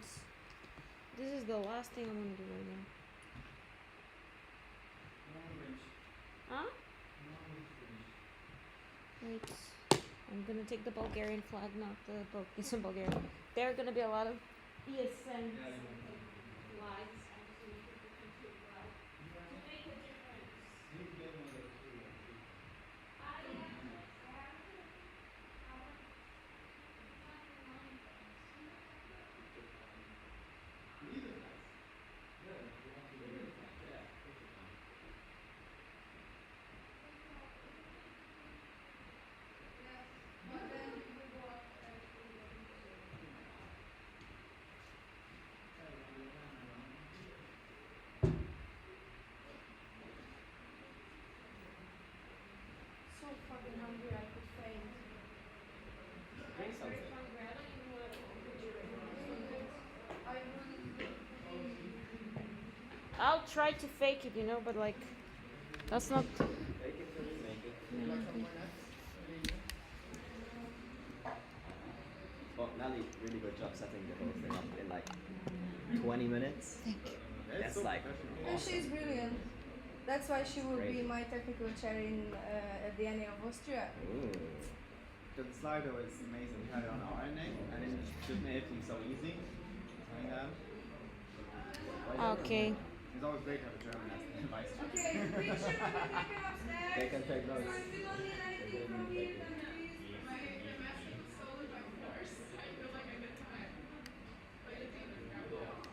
C: this is the last thing I'm gonna do right now. Huh? Wait. I'm gonna take the Bulgarian flag, not the ESN Bulgaria. There are gonna be a lot of ESN flags actually for the country flag to make a difference.
P: Yes, but then we go upstairs to the picture. So fucking hungry I could faint.
C: I'm very hungry. I don't even want to take a picture right now. I'm so good.
P: I wouldn't look foodie.
C: I'll try to fake it, you know, but like, that's not.
E: Fake it till you make it. Well, Nelly, really good job setting the whole thing up in like 20 minutes.
C: Thank you.
E: That's like
P: And she's brilliant. That's why she will be
E: Crazy.
P: my technical chair in at the NA of Austria.
E: Ooh.
J: The Slido is amazing. We had it on our name, and it just made everything so easy.
C: Okay.
J: It's always great to have a German as the vice chair.
P: Okay, picture will be taken upstairs.
E: They can take
P: So
E: notes.
P: if you don't need anything from here, then please.
I: My mask is stolen by force. I feel like I get time. Like a demon grab ball.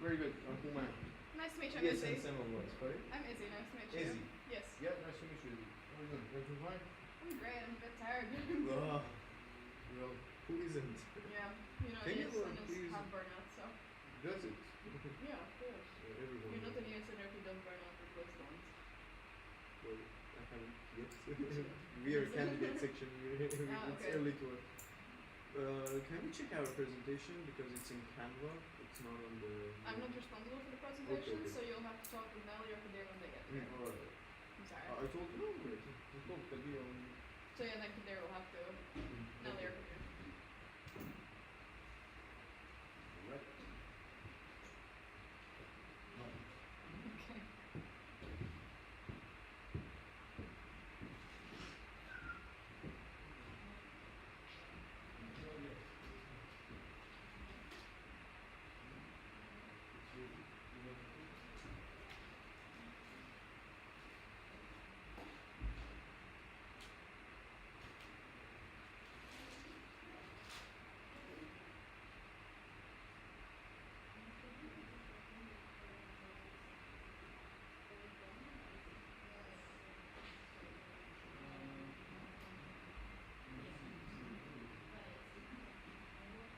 H: Very good. Uma.
I: Nice to meet you. I'm
H: Yes,
I: Izzy.
H: and Sam was, sorry?
I: I'm Izzy. Nice to meet you.
H: Izzy.
I: Yes.
H: Yeah, nice to meet you. How are you doing? Everything fine?
I: I'm great. I'm a bit tired.
H: Well, who isn't?
I: Yeah. You know,
H: Can you
I: ESN is
H: please?
I: half burnout, so.
H: Does it?
I: Yeah, of course.
H: Everyone.
I: You're not an ESN if you don't burn out or close down.
H: Well, I haven't yet. We are candidate section. It's
I: okay.
H: early to it. Can we check our presentation because it's in Canva? It's not on the.
I: I'm not responsible for the presentation,
H: Okay.
I: so you'll have to talk with Nelly or Kadir when they get there.
H: Alright.
I: I'm sorry.
H: I told no, wait. I told Kadir on.
I: So yeah, then Kadir will have to. Nelly or Kadir.
H: Right.
I: Okay.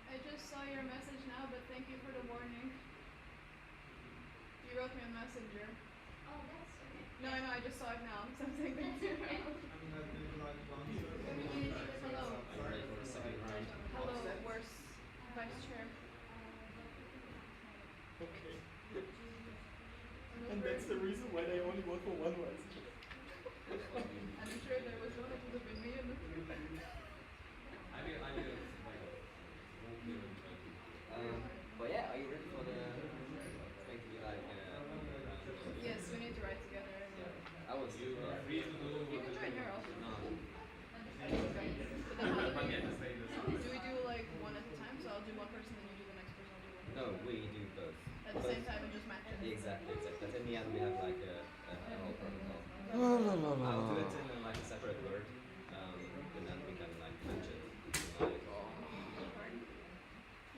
I: I just saw your message now, but thank you for the warning. You wrote me on Messenger.
M: Oh, that's okay.
I: No, I know, I just saw it now. So I'm saying thank you. Hello.
E: Sorry for the second round.
I: Hello, worst vice chair.
R: Okay. And that's the reason why they only vote for one vice chair.
I: I'm sure there was one, it would have been me in the
E: But yeah, are you ready for the? It's going to be like.
I: Yes, we need to write together.
E: I was.
I: You can join your also.
E: No.
I: But then how do we do like one at a time? So I'll do one person, then you do the next person, I'll do one
E: No,
I: person.
E: we do both.
I: At the same time and just match it.
E: Exactly. But in the end, we have like a whole protocol.
F: La, la, la, la.
E: I'll do it in like a separate word, and then we can like match it. Like,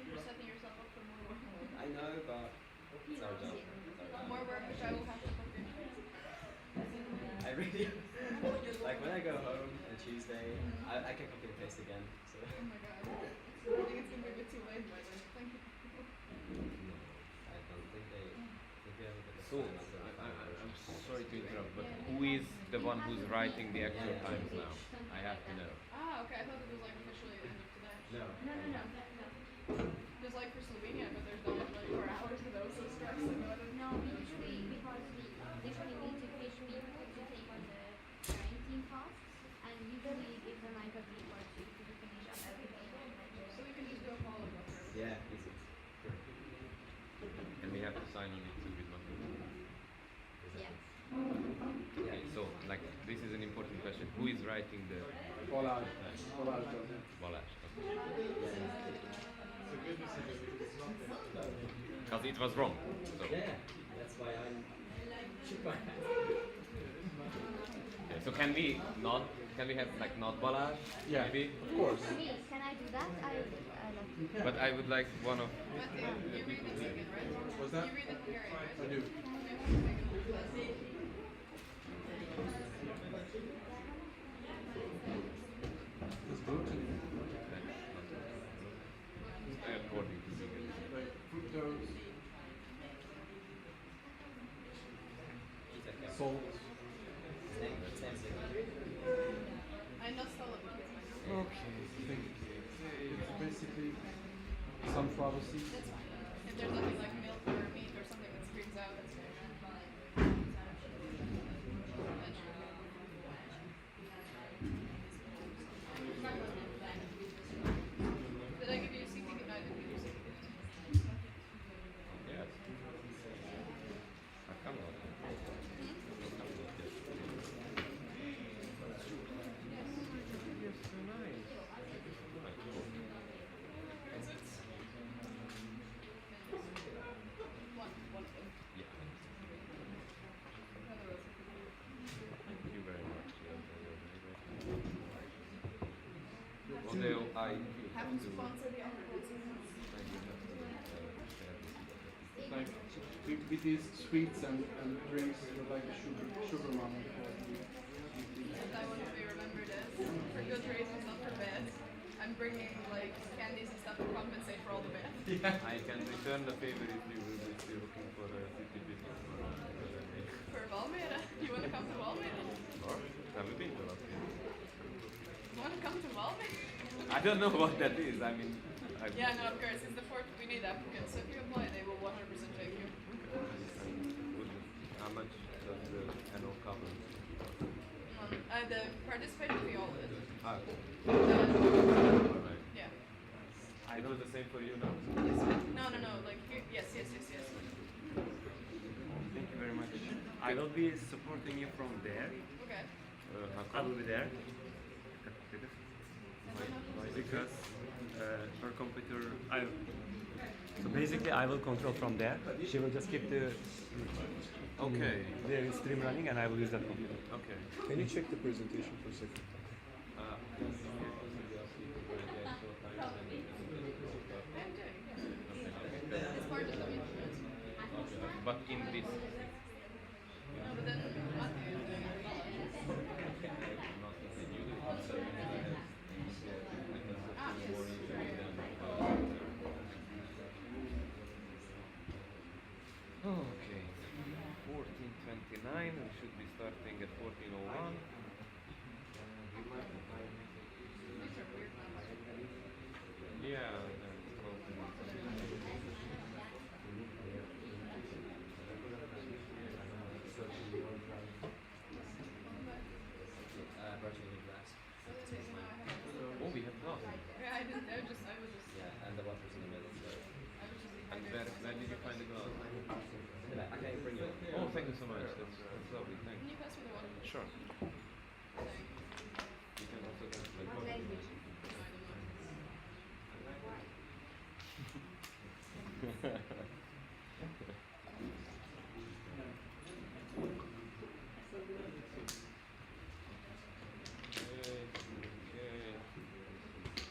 I: You're setting yourself up for more work.
E: I know, but it's our job. It's our job.
I: More work which I will have to put in.
E: I really like when I go home on Tuesday. I can copy and paste again. So.
I: Oh my god. I think it's gonna be a bit too late by then. Thank you.
E: No, I don't think they. I think we have a bit of
F: So,
E: time until the final
F: I'm
E: version.
F: sorry to interrupt, but who is the one who's writing the actual times now? I have to know.
I: Ah, okay. I thought it was like officially the end of today.
E: No.
I: Just like for Slovenia, but there's only 24 hours for those, so stress about it.
M: No, usually because we usually need to fish meat to take on the quarantine costs, and usually give them like a week or two to finish up everything.
I: So we can just do a polygraph for everything.
E: Yeah, easy. Sure.
F: And we have to sign on it too with my
M: Yes.
F: Okay, so like this is an important question. Who is writing the
H: Balázs. Balázs does it.
F: Balázs?
H: The good news is that it's not there.
F: Because it was wrong. So.
E: Yeah, that's why I'm.
F: Okay, so can we have like not Balázs?
H: Yeah,
F: Maybe?
H: of course.
M: Can I do that? I love to.
F: But I would like one of
I: Matthew, you read it again, right?
H: What's that?
I: You read the Hungarian, right?
H: I do. Let's go to
F: according to
H: like fructose, salt.
I: I know spell it.
H: Okay, thank you. It's basically sunflower seeds.
I: That's fine. If there's nothing like milk or meat or something that screams out, that's fine. Did I give you a CP? No, I didn't give you a CP.
F: Yes. I come on. Yes, so nice.
I: Is it? One of them.
F: Yeah. Thank you very much. Although I
I: Haven't sponsored the other ones.
F: share this.
A: like with these sweets and drinks, you're like a sugar mama.
I: And I want to be remembered as for good reasons, not for bad. I'm bringing like candies and stuff to compensate for all the bad.
F: I can return the favor if you will be still looking for the 50 people.
I: For Valmiera? You want to come to Valmiera?
F: Or have you been to Latvia?
I: You want to come to Valmiera?
F: I don't know what that is. I mean,
I: Yeah, no, of course. It's the fourth. We need applicants. So if you apply, they will 100% take you.
F: How much does the annual cover?
I: The participation fee all is.
F: Ah. Alright.
I: Yeah.
F: I do the same for you now?
I: No. Like, yes.
N: Thank you very much. I will be supporting you from there.
I: Okay.
N: I will be there. Because her computer, so basically I will control from there. She will just keep the the stream running, and I will use that computer.
F: Okay.
T: Can you check the presentation for a second?
I: It's part of the meeting.
F: But in this.
I: No, but then Matthew is doing it. Ah, yes.
F: Okay, 14:29. We should be starting at 14:01. Yeah.
E: Virtually glass.
F: Oh, we have glass.
I: Yeah, I was just.
E: Yeah, and the water's in the middle. So.
F: And where did you find the glass?
E: I can bring you.
F: Oh, thank you so much. That's lovely. Thank
I: Can
F: you.
I: you pass me the water?
F: Sure. You can also get the Okay.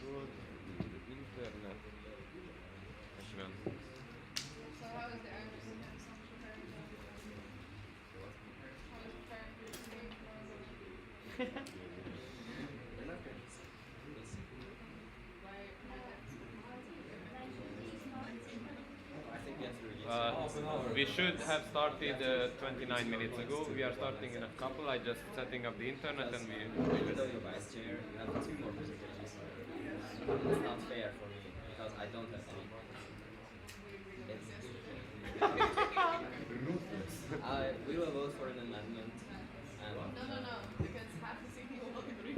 F: Good. Internet. Ashman.
I: So how is the Irish assumption preparing for How is preparing for this meeting
E: I think the answer is
F: We should have started 29 minutes ago. We are starting in a couple. I just setting up the internet and we.
E: Even though you're vice chair, you have 2 more presentations. It's not fair for me because I don't have any. We will vote for an amendment. And
I: No, because half the people will agree.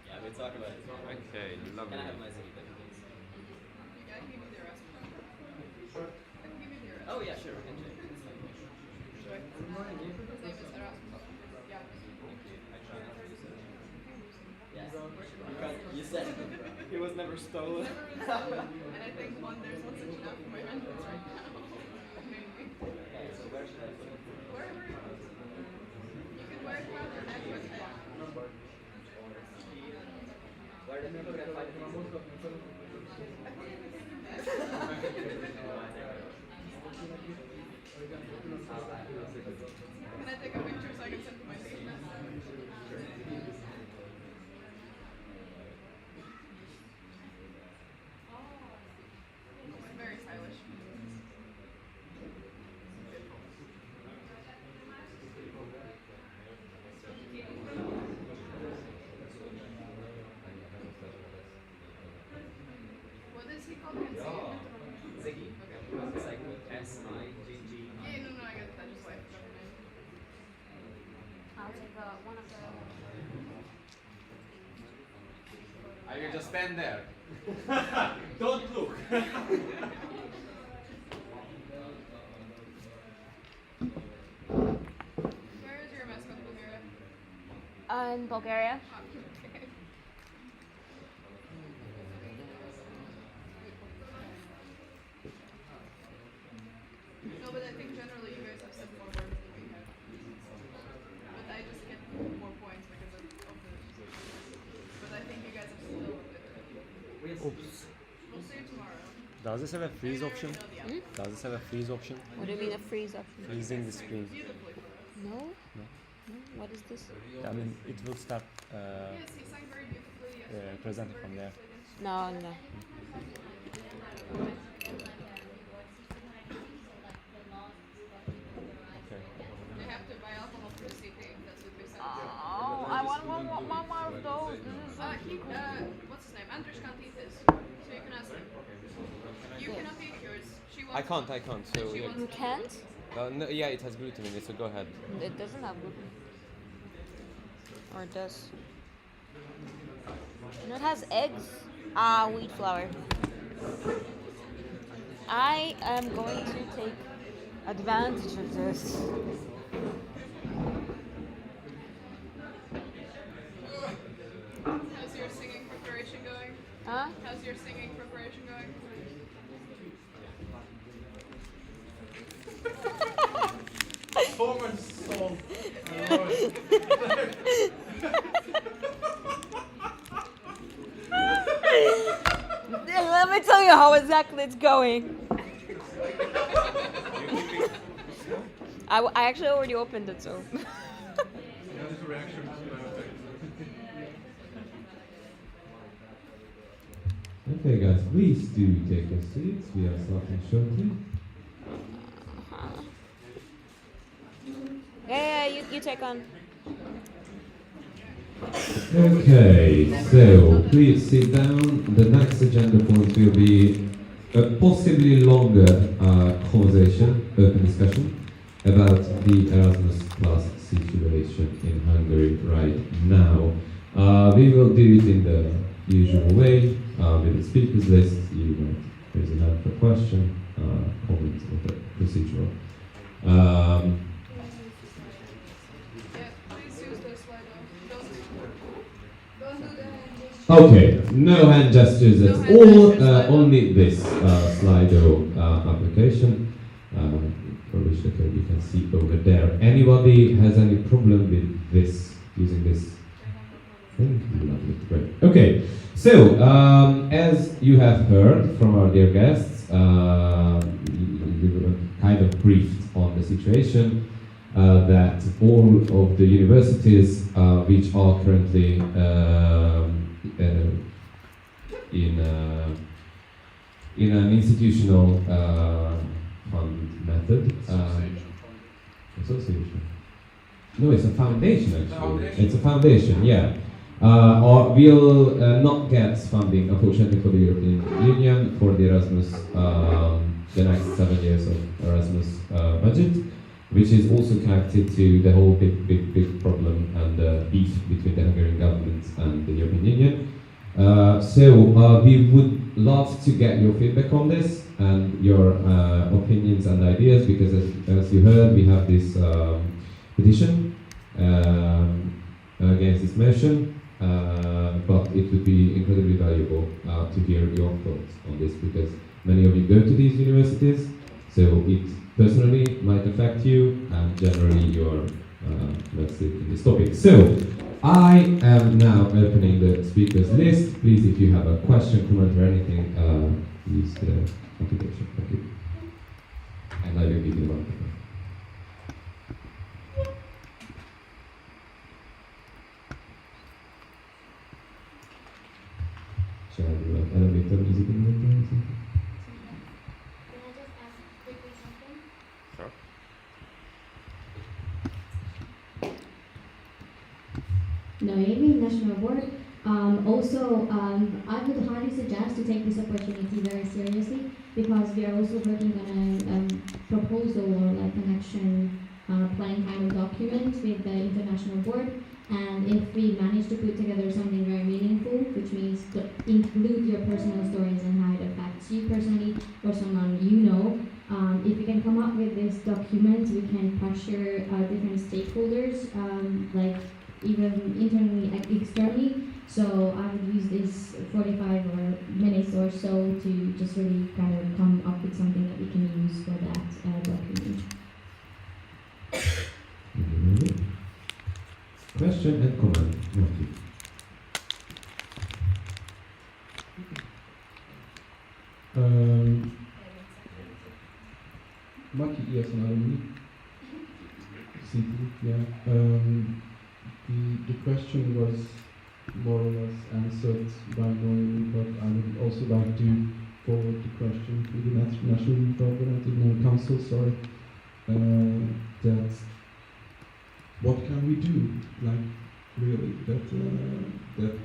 E: yeah, we'll talk about it.
F: Okay, lovely.
E: Can I have my Ziggy please?
I: I can give you the rest.
E: Sure.
I: I can give you the rest.
E: Oh yeah, sure, we can check.
I: His name is Erasmus. Yeah.
E: Yes. Because you said he was never stolen.
I: Never been stolen. And I think there's one section out for my mentors right now. Maybe.
E: Okay, so where should I put it?
I: Wherever you can wear it around your neck or head.
E: Where the people can find
I: Can I take a picture so I can send to my team? Very stylish. What is he called again?
E: Ziggy.
I: Okay.
E: It's like S-I-G-G.
I: Yeah, no, I get that. Just like forgot her name.
C: I'll take one of the.
F: I will just stand there.
N: Don't look.
I: Where is your mascot, Bulgaria?
C: In Bulgaria.
I: Okay. No, but I think generally you guys have similar work than we have. But I just get more points because of the. But I think you guys have still a bit.
N: Oops.
I: We'll see you tomorrow.
Q: Does this have a freeze option?
C: Hmm?
Q: Does this have a freeze option?
C: What do you mean a freeze option?
Q: Freezing the screen.
C: No?
Q: No.
C: No? What is this?
Q: I mean, it will start
I: Yes, he sang very beautifully. Yes,
Q: presenting from there.
C: No, no.
Q: Okay.
I: They have to buy alcohol for CP. That's what they said.
C: Oh, I want one more of those. This is
I: What's his name? Andres can't eat this, so you can ask him. You cannot eat yours. She wants
F: I can't. So
I: She
F: yeah.
I: wants
C: You can't?
F: No, yeah, it has gluten in it. So go ahead.
C: It doesn't have gluten. Or it does. And it has eggs. Ah, wheat flour. I am going to take advantage of this.
I: How's your singing preparation going?
C: Huh?
I: How's your singing preparation going?
H: Thomas Salt.
C: Let me tell you how exactly it's going. I actually already opened it, so.
G: Okay, guys, please do take your seats. We are starting shortly.
C: Yeah, you take on.
G: Okay, so please sit down. The next agenda point will be a possibly longer conversation, open discussion, about the Erasmus Plus situation in Hungary right now. We will do it in the usual way, with the speakers list. You might raise a hand for a question, comment, or the procedural. Okay, no hand gestures at all, only this Slido application, for which the code you can see over there. Anybody has any problem with this, using this thing? Lovely, great. Okay, so as you have heard from our dear guests, we were kind of briefed on the situation. That all of the universities which are currently in an institutional fund method. Association. No, it's a foundation actually. It's a foundation, yeah. Or will not get funding, unfortunately, for the European Union for the Erasmus, the next 7 years of Erasmus budget, which is also connected to the whole big problem and beef between the Hungarian government and the European Union. So we would love to get your feedback on this and your opinions and ideas, because as you heard, we have this petition against this motion, but it would be incredibly valuable to hear your thoughts on this, because many of you go to these universities, so it personally might affect you, and generally you're invested in this topic. So, I am now opening the speakers list. Please, if you have a question, comment, or anything, use the application. Thank you. And I will give you one. Shall I do an elevator music in the
F: Sure.
M: Noemi, National Board. I would highly suggest to take this opportunity very seriously, because we are also working on a proposal or like an action plan kind of document with the International Board. And if we manage to put together something very meaningful, which means to include your personal stories and how it affects you personally or someone you know, if we can come up with this document, we can pressure different stakeholders, like even internally and externally. So I would use this 45 minutes or so to just really kind of come up with something that we can use for that document.
G: Question and comment. Matthew.
A: ESN alumni. CT, yeah. The question was more or less answered by Noemi, but I would also like to forward the question to the National Youth Organizing Council, that what can we do, like, really, that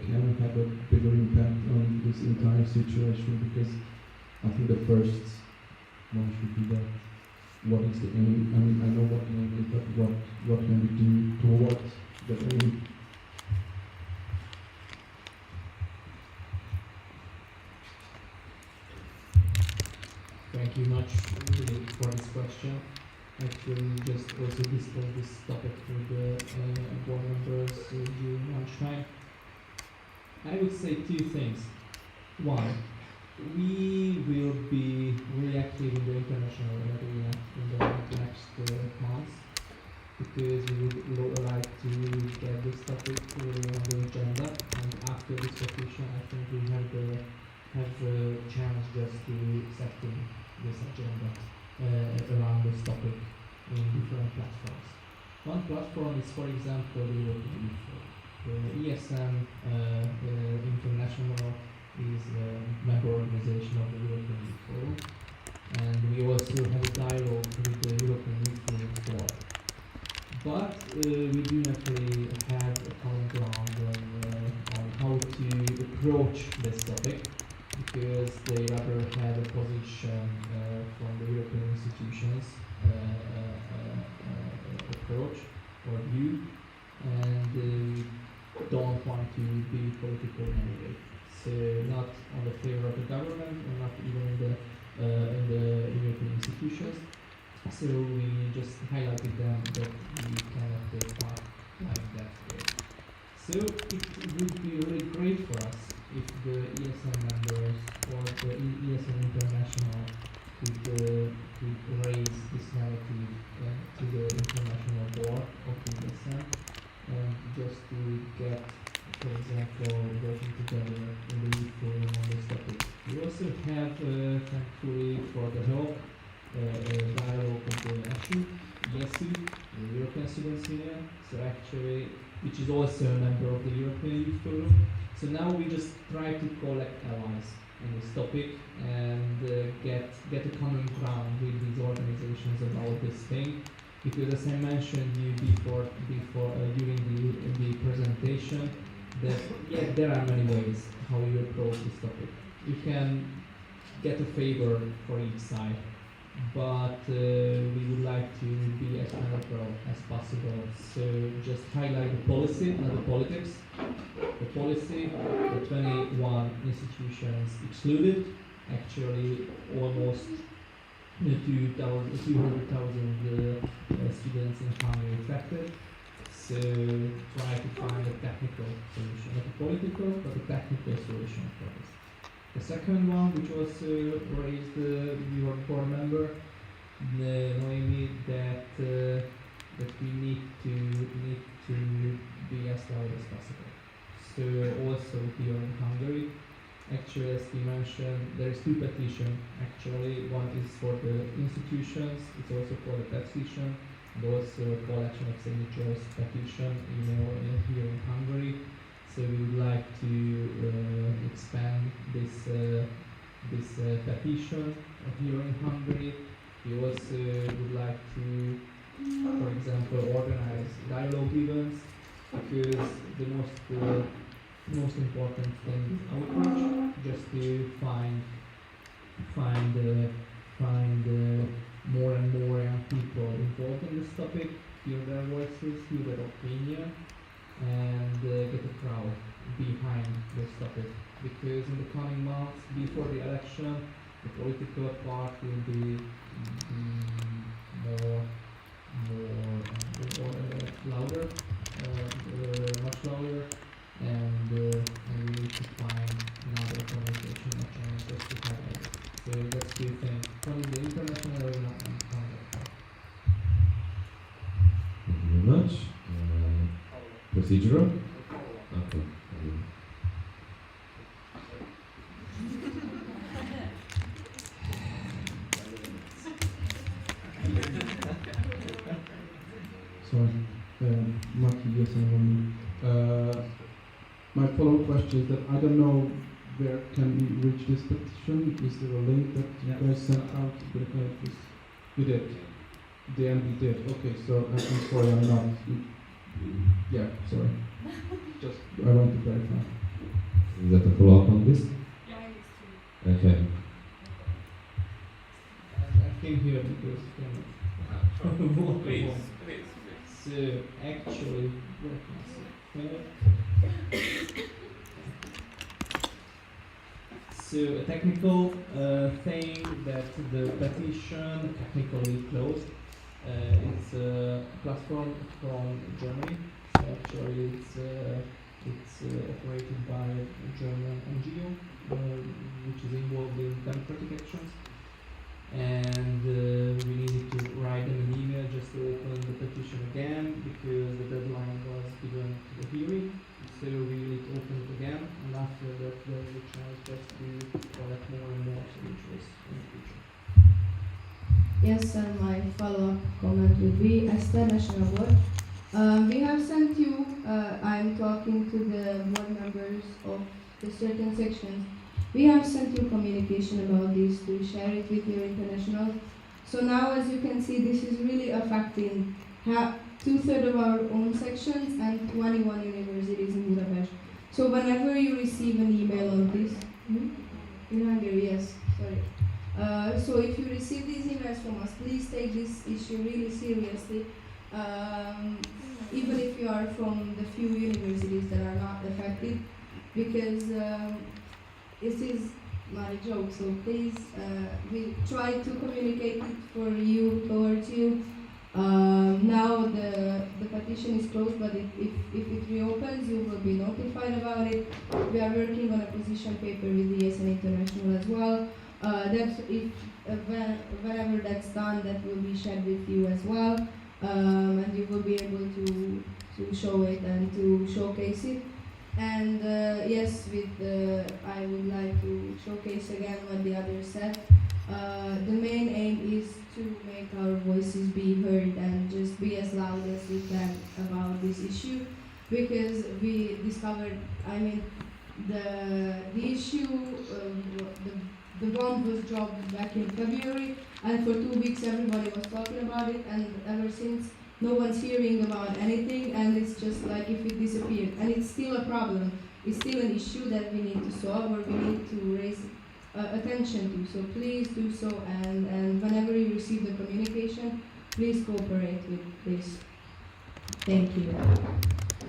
A: can have a bigger impact on this entire situation, because I think the first one should be that. What is the aim? I mean, I know what the aim is, but what can we do towards the aim?
U: Thank you much really for this question. Actually, just also discussed this topic with the board members during lunchtime. I would say two things. One, we will be reactive in the international arena in the next months, because we would like to get this topic really on the agenda, and after this petition I think we have a chance just to setting this agenda around this topic in different platforms. One platform is, for example, the European Youth Forum. The ESN International is a member organization of the European Youth Forum, and we also have a dialogue with the European Youth Forum Board. But we do not really have a common ground on how to approach this topic, because they rather have a position from the European institutions approach or view, and we don't want to be political anyway. So not on the favor of the government, or not even in the European institutions. So we just highlighted them that we cannot take part like that way. So it would be really great for us if the ESN members or the ESN International could raise this narrative to the international board of the ESN, and just to get, for example, working together in the youth forum on this topic. We also have, thankfully for the help, dialogue with the ESU, the European Students' Union, so actually, which is also a member of the European Youth Forum. So now we just try to collect allies on this topic and get a common ground with these organizations about this thing. Because as I mentioned you before during the presentation, that there are many ways how you approach this topic. You can get a favor for each side, but we would like to be as neutral as possible. So just highlight the policy, not the politics. The policy, the 21 institutions excluded, actually almost 200,000 students in Hungary affected. So try to find a technical solution, not a political, but a technical solution for this. The second one, which was raised your board member, Noemi, that we need to be as loud as possible. So also here in Hungary, actually, as we mentioned, there is two petitions. Actually, one is for the institutions, it's also for the petition, and also a collection of signatures petition here in Hungary. So we would like to expand this petition here in Hungary. We also would like to, for example, organize dialogue events, because the most important thing is outreach, just to find more and more young people involved in this topic, hear their voices, hear their opinion, and get a crowd behind this topic. Because in the coming months, before the election, the political part will be more louder, much louder, and we need to find another communication channel just to highlight it. So that's two things, from the international arena and from the part.
G: Thank you very much. Procedural? Okay.
A: My follow-up question is that I don't know where can we reach this petition. Is there a link that you guys sent out? You did. The MD did. Okay, so I'm sorry, I'm not. Yeah, sorry. Just I want to clarify.
G: Is that a follow-up on this? Okay.
U: I came here because
F: Please.
U: So actually, so a technical thing that the petition technically closed. It's a platform from Germany. So actually, it's operated by a German NGO, which is involved in democratic actions. And we needed to write them an email just to open the petition again because the deadline was given to the hearing. So we need to open it again, and after that there is a chance just to collect more and more signatures in the future.
P: Yes, and my follow-up comment would be, as the national board, we have sent you, I'm talking to the board members of the certain sections, we have sent you communication about this to share it with your international. So now, as you can see, this is really affecting 2/3 of our own sections and 21 universities in Budapest. So whenever you receive an email on this, in Hungary, yes, sorry. So if you receive these emails from us, please take this issue really seriously. Even if you are from the few universities that are not affected, because this is not a joke, so please, we try to communicate it for you, towards you. Now the petition is closed, but if it reopens, you will be notified about it. We are working on a position paper with the ESN International as well. Whenever that's done, that will be shared with you as well, and you will be able to show it and to showcase it. And yes, I would like to showcase again what the others said. The main aim is to make our voices be heard and just be as loud as we can about this issue, because we discovered, the issue, the bond was dropped back in February, and for 2 weeks everybody was talking about it, and ever since no one's hearing about anything, and it's just like if it disappeared. And it's still a problem. It's still an issue that we need to solve, or we need to raise attention to. So please do so, and whenever you receive the communication, please cooperate with this. Thank you.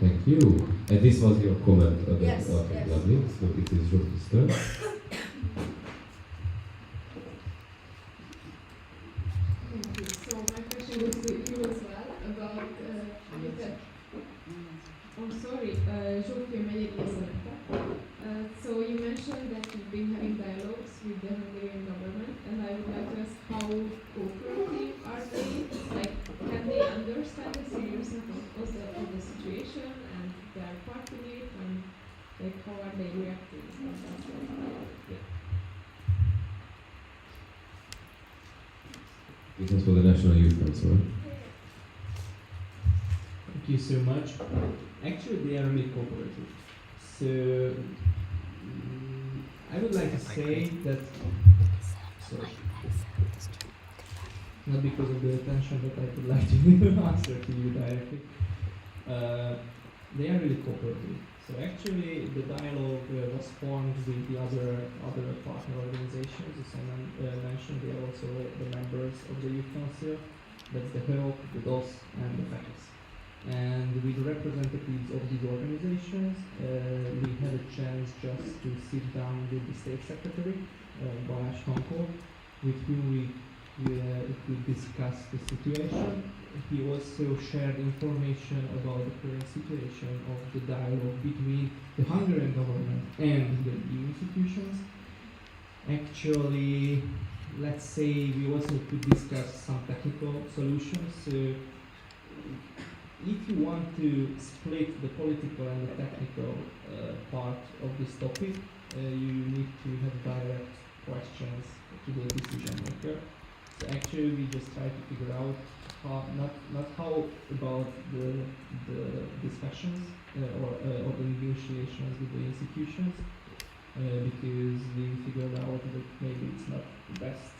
G: Thank you. And this was your comment about
P: Yes,
G: okay,
P: yes.
G: lovely. So it is your turn.
D: Thank you. So my question goes to you as well about Zsófia megyei Észak. So you mentioned that you've been having dialogues with the Hungarian government, and I would like to ask how cooperative are they? Like, can they understand the seriousness of the situation and they are part of it, and like how are they reacting?
G: This is for the National Youth Council.
U: Thank you so much. Actually, they are really cooperative. So I would like to say that, sorry, not because of the attention, but I would like to answer to you directly. They are really cooperative. So actually, the dialogue was formed with the other partner organizations. As I mentioned, they are also the members of the Youth Council. That's the HELP, the DOS, and the FACS. And with representatives of these organizations, we had a chance just to sit down with the state secretary, Baja, with whom we discussed the situation. He also shared information about the current situation of the dialogue between the Hungarian government and the EU institutions. Actually, let's say we also could discuss some technical solutions. So if you want to split the political and the technical part of this topic, you need to have direct questions to the decision maker. So actually, we just try to figure out how, not how about the discussions or the negotiations with the institutions, because we figured out that maybe it's not the best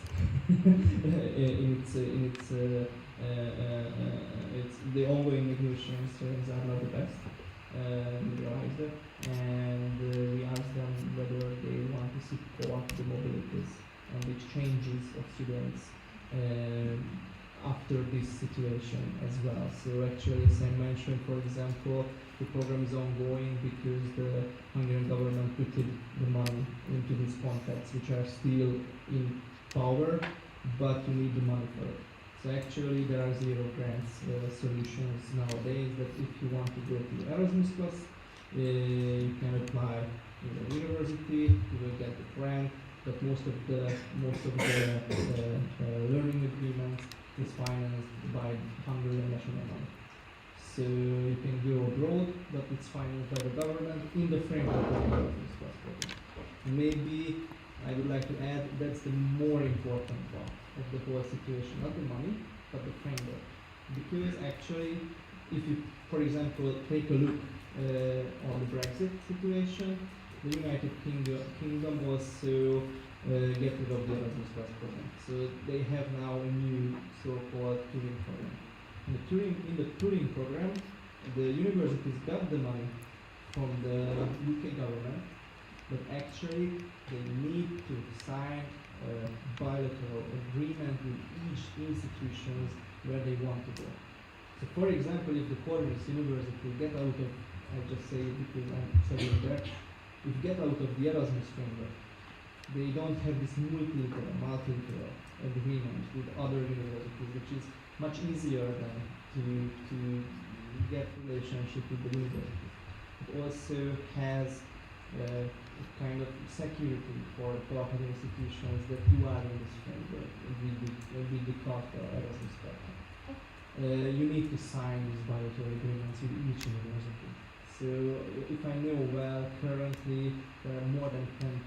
U: it's the ongoing negotiations are not the best. We realized that, and we asked them whether they want to support the mobilities and the exchanges of students after this situation as well. So actually, as I mentioned, for example, the program is ongoing because the Hungarian government put the money into these contracts, which are still in power, but you need the money for it. So actually, there are zero grants solutions nowadays. That if you want to go to Erasmus Plus, you can apply in the university, you will get the grant, but most of the learning agreements is financed by Hungarian national money. So you can go abroad, but it's financed by the government in the framework of the Erasmus Plus program. Maybe I would like to add that's the more important part of the whole situation, not the money, but the framework. Because actually, if you, for example, take a look on the Brexit situation, the United Kingdom also get rid of the Erasmus Plus program. So they have now a new so-called Turing program. In the Turing program, the universities got the money from the UK government, but actually they need to sign a bilateral agreement with each institutions where they want to go. So for example, if the Corvinus University get out of, I just say it because I'm studying there, if get out of the Erasmus framework, they don't have this multilateral agreement with other universities, which is much easier than to get relationship with the university. It also has a kind of security for partner institutions that you are in this framework with the Carta Erasmus Carta. You need to sign these bilateral agreements with each university. So if I know well, currently there are more than 10,000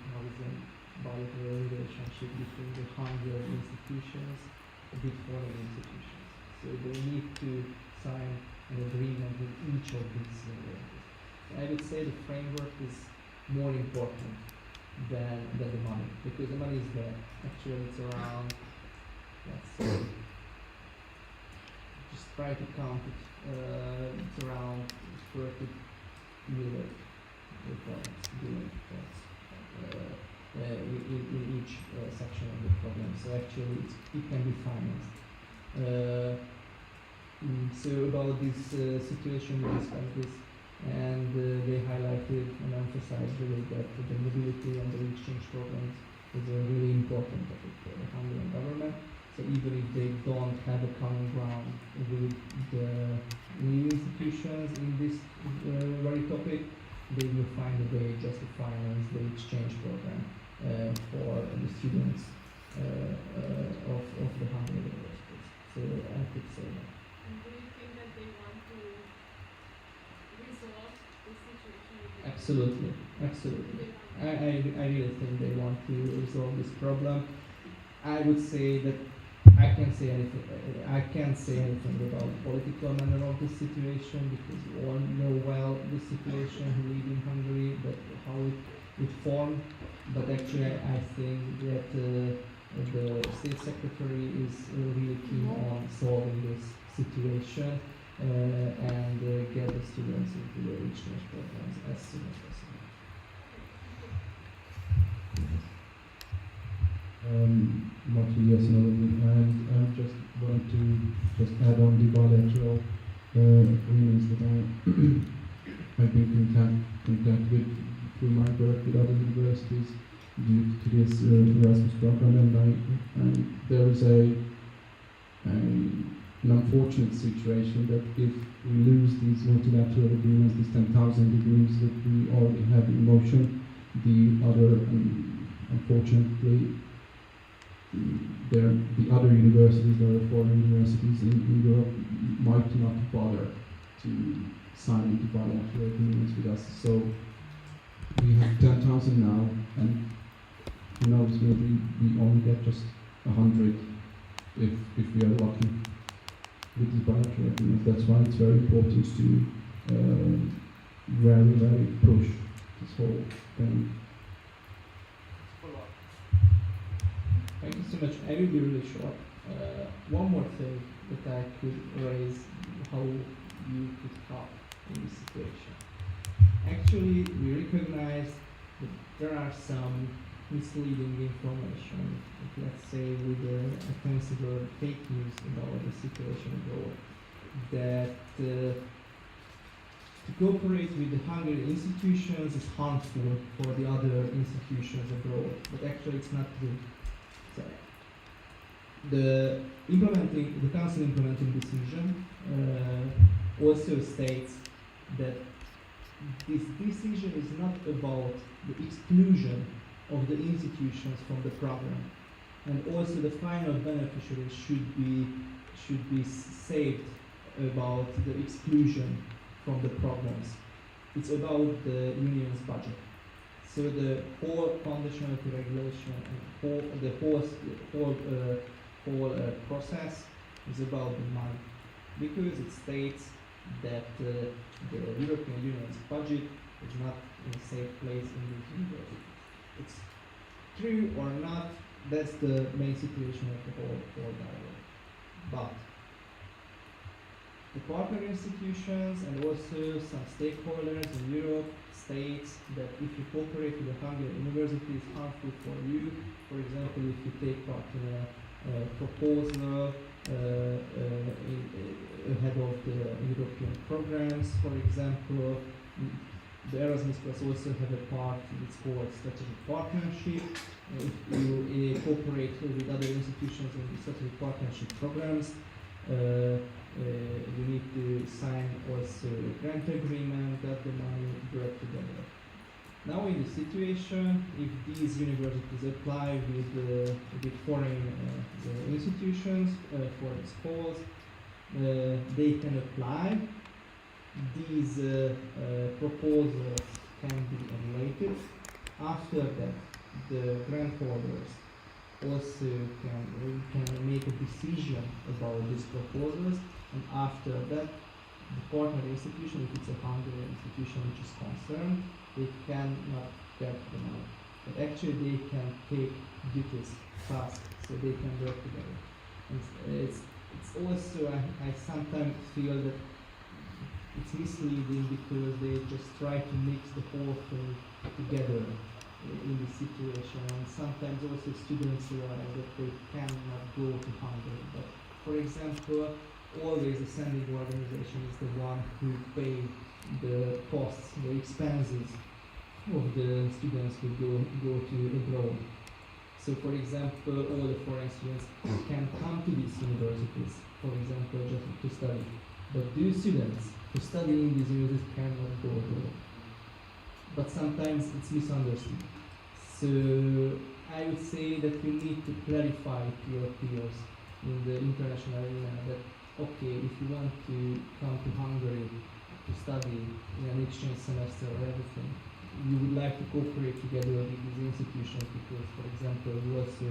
U: bilateral relationships between the Hungarian institutions with foreign institutions. So they need to sign an agreement with each of these universities. I would say the framework is more important than the money, because the money is there. Actually, it's around, let's see, just try to count it, it's around 30 million in each section of the program. So actually, it can be financed. So about this situation, we discussed this, and they highlighted and emphasized really that the mobility and the exchange programs is a really important topic for the Hungarian government. So even if they don't have a common ground with the new institutions in this very topic, they will find a way just to finance the exchange program for the students of the Hungarian universities. So I could say that.
O: And do you think that they want to resolve the situation?
U: Absolutely, absolutely. I really think they want to resolve this problem. I would say that I can't say anything about the political manner of the situation, because we all know well the situation who live in Hungary, but how it formed. But actually, I think that the state secretary is really keen on solving this situation and get the students into the exchange programs as soon as possible.
A: And I just want to add on the bilateral agreements that I've been in contact with through my work with other universities due to this Erasmus program, and there is an unfortunate situation that if we lose these multilateral agreements, these 10,000 agreements that we already have in motion, the other, unfortunately, the other universities, the other foreign universities in Europe might not bother to sign the bilateral agreements with us. So we have 10,000 now, and who knows, maybe we only get just 100 if we are lucky with the bilateral agreement. That's why it's very important to very push this whole thing.
U: Thank you so much. I will be really short. One more thing that I could raise, how you could help in this situation. Actually, we recognize that there are some misleading information, let's say with I consider fake news about the situation abroad, that to cooperate with the Hungarian institutions is harmful for the other institutions abroad, but actually it's not true. So, the council implementing decision also states that this decision is not about the exclusion of the institutions from the program, and also the final beneficiaries should be saved about the exclusion from the programs. It's about the union's budget. So the whole conditionality regulation and the whole process is about the money, because it states that the European Union's budget is not in a safe place in these universities. It's true or not, that's the main situation of the whole dialogue. But the partner institutions and also some stakeholders in Europe states that if you cooperate with the Hungarian university, it's harmful for you. For example, if you take part in a proposal ahead of the European programs, for example, the Erasmus Plus also have a part, it's called strategic partnership. If you cooperate with other institutions in the strategic partnership programs, you need to sign also a grant agreement that the money work together. Now in the situation, if these universities apply with foreign institutions for the schools, they can apply. These proposals can be evaluated. After that, the grant holders also can make a decision about these proposals, and after that, the partner institution, if it's a Hungarian institution which is concerned, they cannot get the money. But actually they can take duties fast, so they can work together. And it's also, I sometimes feel that it's misleading because they just try to mix the whole thing together in this situation, and sometimes also students realize that they cannot go to Hungary. But for example, always the sending organization is the one who pay the costs, the expenses of the students who go to abroad. So for example, all the foreign students can come to these universities, for example, just to study. But those students who study in these universities cannot go abroad. But sometimes it's misunderstood. So I would say that you need to clarify to your peers in the international arena that, okay, if you want to come to Hungary to study in an exchange semester or everything, you would like to cooperate together with these institutions because, for example, you also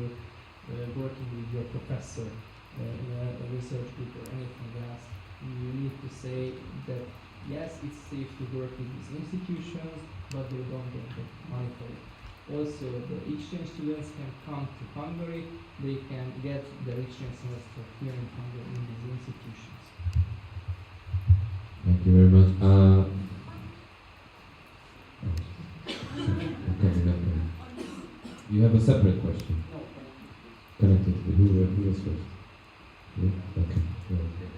U: working with your professor in a research group or anything else, you need to say that yes, it's safe to work with these institutions, but they don't get the money for it. Also, the exchange students can come to Hungary, they can get their exchange semester here in Hungary in these institutions.
G: Thank you very much. You have a separate question. Connected to who was first? Yeah? Okay. Go ahead.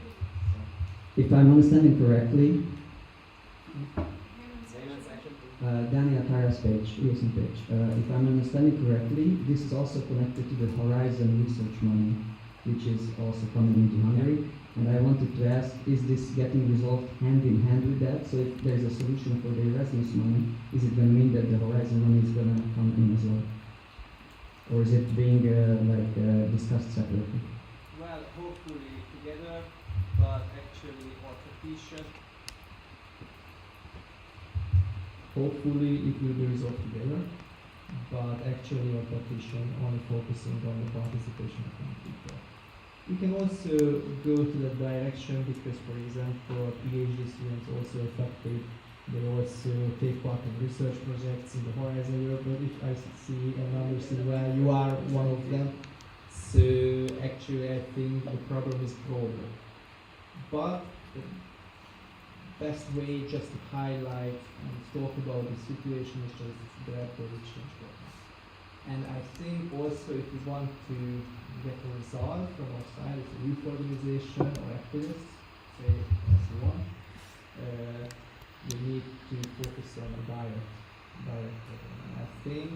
K: If I'm understanding correctly, Daniel Kara's page, ESN page. If I'm understanding correctly, this is also connected to the Horizon research money, which is also coming into Hungary. And I wanted to ask, is this getting resolved hand in hand with that? So if there's a solution for the Erasmus money, is it going to mean that the Horizon money is going to come in as well? Or is it being discussed separately?
R: Well, hopefully together, but actually our petition.
U: Hopefully it will be resolved together, but actually our petition only focusing on the participation of young people. You can also go to that direction because, for example, PhD students also affected. They also take part in research projects in the Horizon Europe. But if I see and understand well, you are one of them. So actually, I think the problem is broader. But the best way just to highlight and talk about the situation is just the exchange program. And I think also if you want to get a result from our side, it's a youth organization or activists, say as you want, you need to focus on a direct program. And I think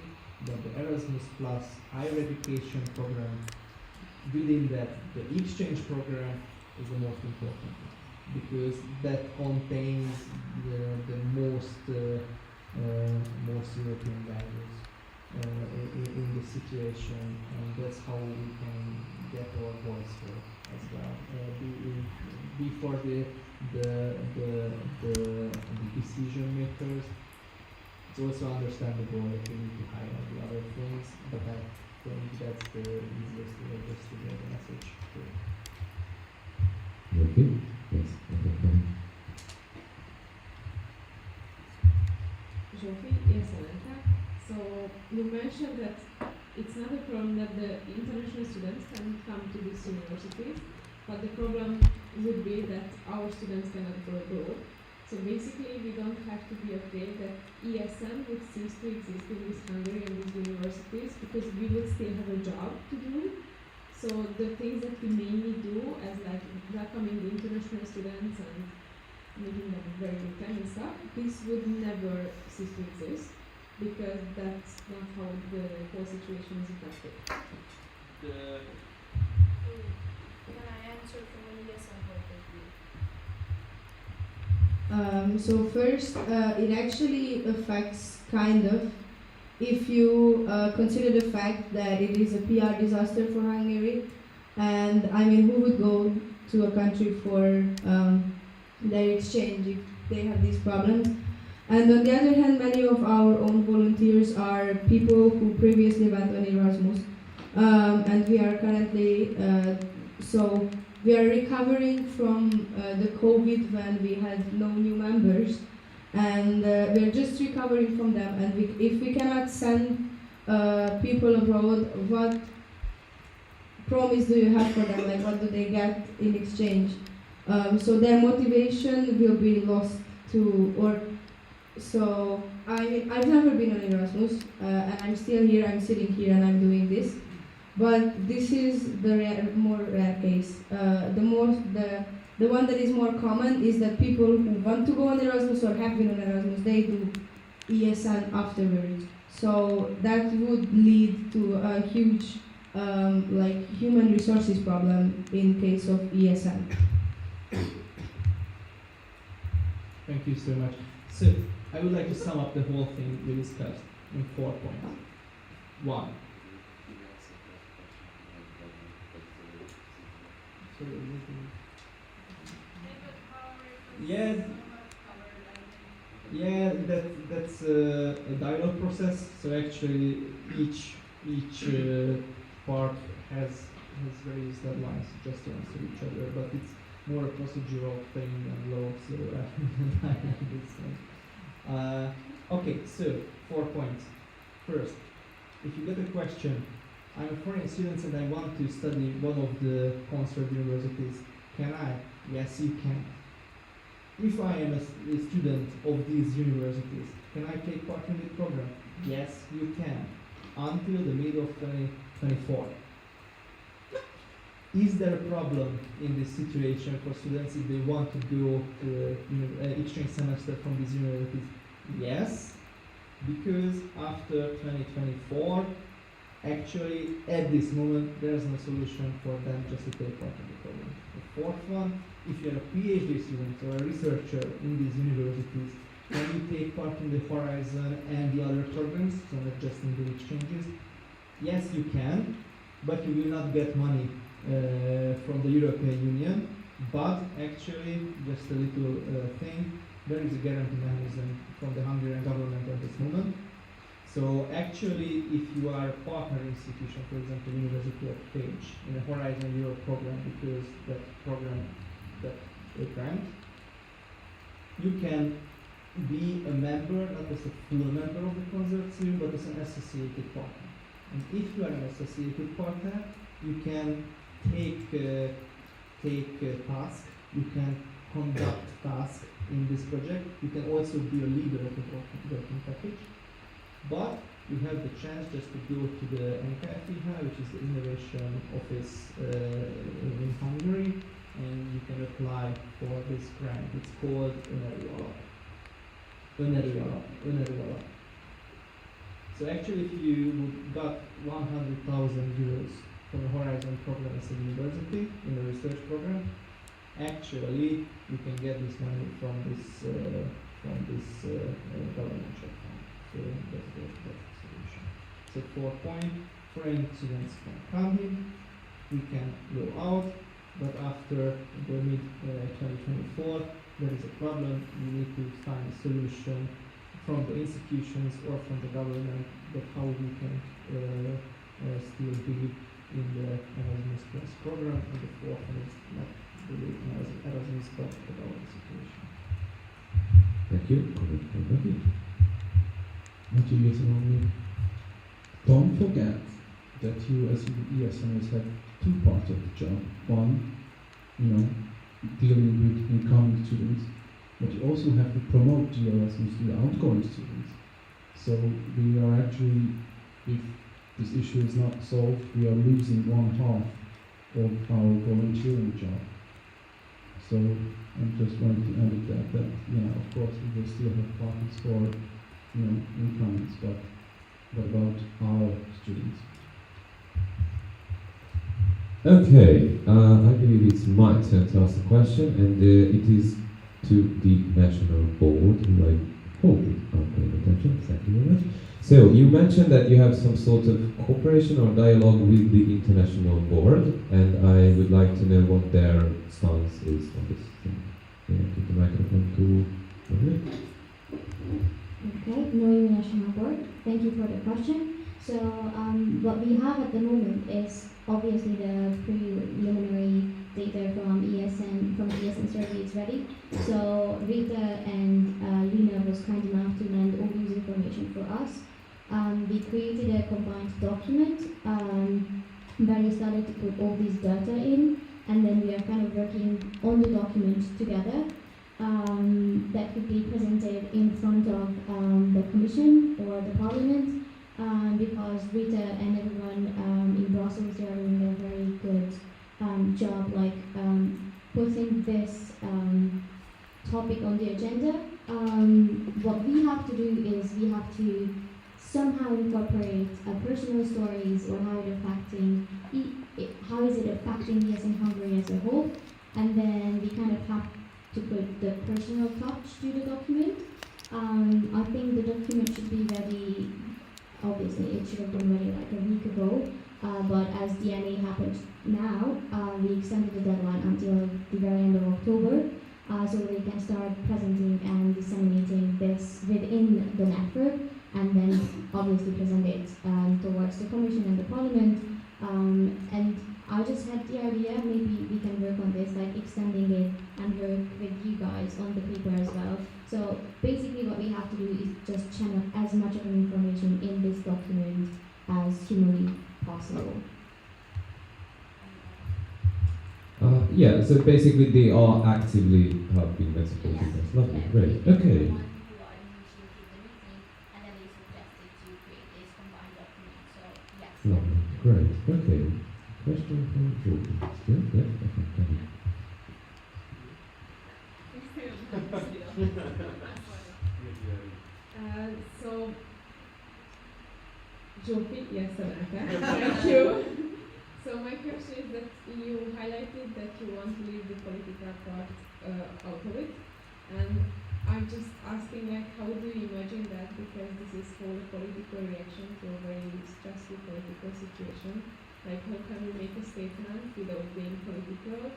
U: that the Erasmus Plus higher education program, within that the exchange program is the most important one, because that contains the most European values in the situation, and that's how we can get our voice heard as well. Before the decision makers, it's also understandable that we need to highlight the other things, but I think that's the easiest way just to get the message through.
G: Okay. Yes.
L: Zsófi, ESN. So you mentioned that it's not a problem that the international students can come to these universities, but the problem would be that our students cannot go abroad. So basically, we don't have to be afraid that ESN would cease to exist in this Hungary and these universities, because we would still have a job to do. So the things that we mainly do, as like welcoming the international students and making them very good time and stuff, this would never cease to exist, because that's not how the whole situation is affected.
O: Can I answer from an ESN point of view?
P: So first, it actually affects kind of, if you consider the fact that it is a PR disaster for Hungary, and I mean, who would go to a country for their exchange if they have these problems? And on the other hand, many of our own volunteers are people who previously went on Erasmus, and we are currently, so we are recovering from the COVID when we had no new members, and we're just recovering from them. And if we cannot send people abroad, what promise do you have for them? Like, what do they get in exchange? So their motivation will be lost to, or so I mean, I've never been on Erasmus, and I'm still here. I'm sitting here and I'm doing this. But this is the more rare case. The one that is more common is that people who want to go on Erasmus or have been on Erasmus, they do ESN afterwards. So that would lead to a huge like human resources problem in case of ESN.
U: Thank you so much. So I would like to sum up the whole thing we discussed in 4 points. 1. Yeah, that's a dialogue process. So actually, each part has various deadlines just to answer each other, but it's more a procedural thing than law. So I okay, so 4 points. First, if you get a question, I'm a foreign student and I want to study one of the consortium universities. Can I? Yes, you can. If I am a student of these universities, can I take part in the program? Yes, you can. Until the middle of 2024. Is there a problem in this situation for students if they want to go to exchange semester from these universities? Yes, because after 2024, actually at this moment there's no solution for them just to take part in the program. The fourth one, if you're a PhD student or a researcher in these universities, can you take part in the Horizon and the other programs, so not just in the exchanges? Yes, you can, but you will not get money from the European Union, but actually, just a little thing, there is a guarantee mechanism from the Hungarian government at this moment. So actually, if you are a partner institution, for example, University of Page, in a Horizon Europe program, because that program, that grant, you can be a member, not as a full member of the consortium, but as an associated partner. And if you are an associated partner, you can take tasks, you can conduct tasks in this project. You can also be a leader of the working package. But you have the chance just to go to the NKFIH, which is the innovation office in Hungary, and you can apply for this grant. It's called Öneri Alap. So actually, if you would got 100,000 euros from the Horizon program as a university in a research program, actually you can get this money from this governmental fund. So that's the solution. So for foreign students can come in, we can go out, but after the mid 2024 there is a problem. We need to find a solution from the institutions or from the government that how we can still be in the Erasmus Plus program, and the fourth one is not really Erasmus but our situation.
G: Thank you.
A: Thank you, ESN Hungary. Don't forget that you as ESNers have two parts of the job. One, dealing with incoming students, but you also have to promote the Erasmus to the outgoing students. So we are actually, if this issue is not solved, we are losing one half of our volunteering job. So I'm just wanting to add that of course we will still have partners for incomings, but what about our students?
G: Okay, I believe it's my turn to ask a question, and it is to the national board, who I hope are paying attention. Thank you very much. So you mentioned that you have some sort of cooperation or dialogue with the international board, and I would like to know what their stance is on this thing. Take the microphone to Maria.
M: Okay, Noemi National Board. Thank you for the question. So what we have at the moment is obviously the preliminary data from ESN survey is ready. So Rita and Lina was kind enough to lend all this information for us. We created a combined document where we started to put all this data in, and then we are kind of working on the document together. That could be presented in front of the Commission or the Parliament, because Rita and everyone in Brussels, they are doing a very good job, putting this topic on the agenda. What we have to do is we have to somehow incorporate personal stories or how is it affecting ESN Hungary as a whole, and then we kind of have to put the personal touch to the document. I think the document should be ready. Obviously, it should have been ready like a week ago, but as DNA happened now, we extended the deadline until the very end of October, so we can start presenting and disseminating this within the network, and then obviously present it towards the Commission and the Parliament. And I just had the idea, maybe we can work on this, like extending it and work with you guys on the paper as well. So basically what we have to do is just channel as much of information in this document as humanly possible.
G: Yeah, so basically they are actively helping and supporting us. Lovely, great. Okay. Lovely, great. Okay. Question from Jordan. Still? Yeah, okay, thank you.
L: So, Jopi, yes, thank you. So my question is that you highlighted that you want to leave the political part out of it, and I'm just asking, how do you imagine that, because this is called a political reaction to a very stressful political situation. How can you make a statement without being political?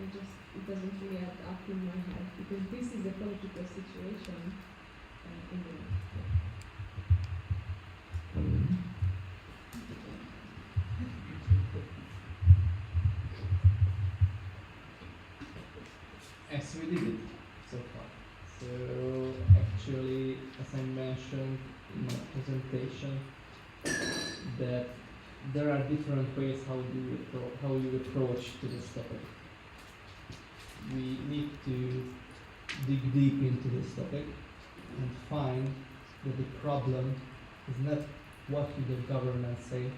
L: It doesn't really add up in my head, because this is a political situation in the
U: in my presentation that there are different ways how you approach to this topic. We need to dig deep into this topic and find that the problem is not what the government says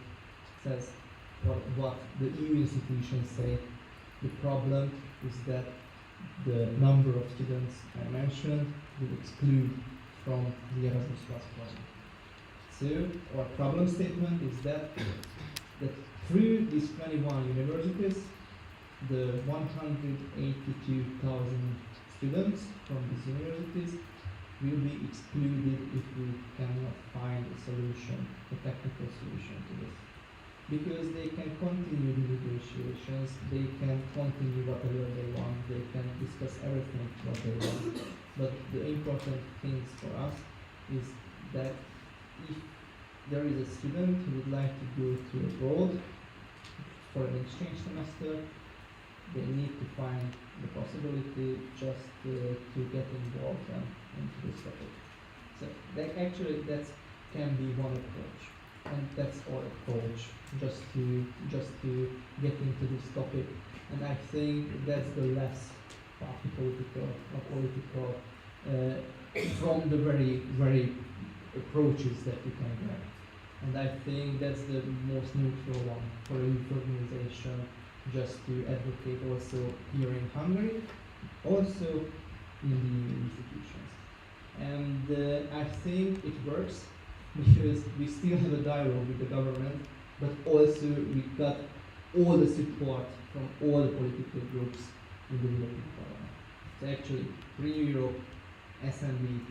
U: or what the EU institutions say. The problem is that the number of students I mentioned will exclude from the Erasmus Plus program. So our problem statement is that through these 21 universities, the 182,000 students from these universities will be excluded if we cannot find a solution, a technical solution to this. Because they can continue the negotiations, they can continue whatever they want, they can discuss everything what they want. But the important things for us is that if there is a student who would like to go to abroad for an exchange semester, they need to find the possibility just to get involved into this topic. So that can be one approach, and that's our approach, just to get into this topic. And I think that's the less party political from the very approaches that you can get. And I think that's the most neutral one for a youth organization, just to advocate also here in Hungary, also in the institutions. And I think it works because we still have a dialogue with the government, but also we got all the support from all the political groups in the European Parliament. So actually, Renew Europe, SND,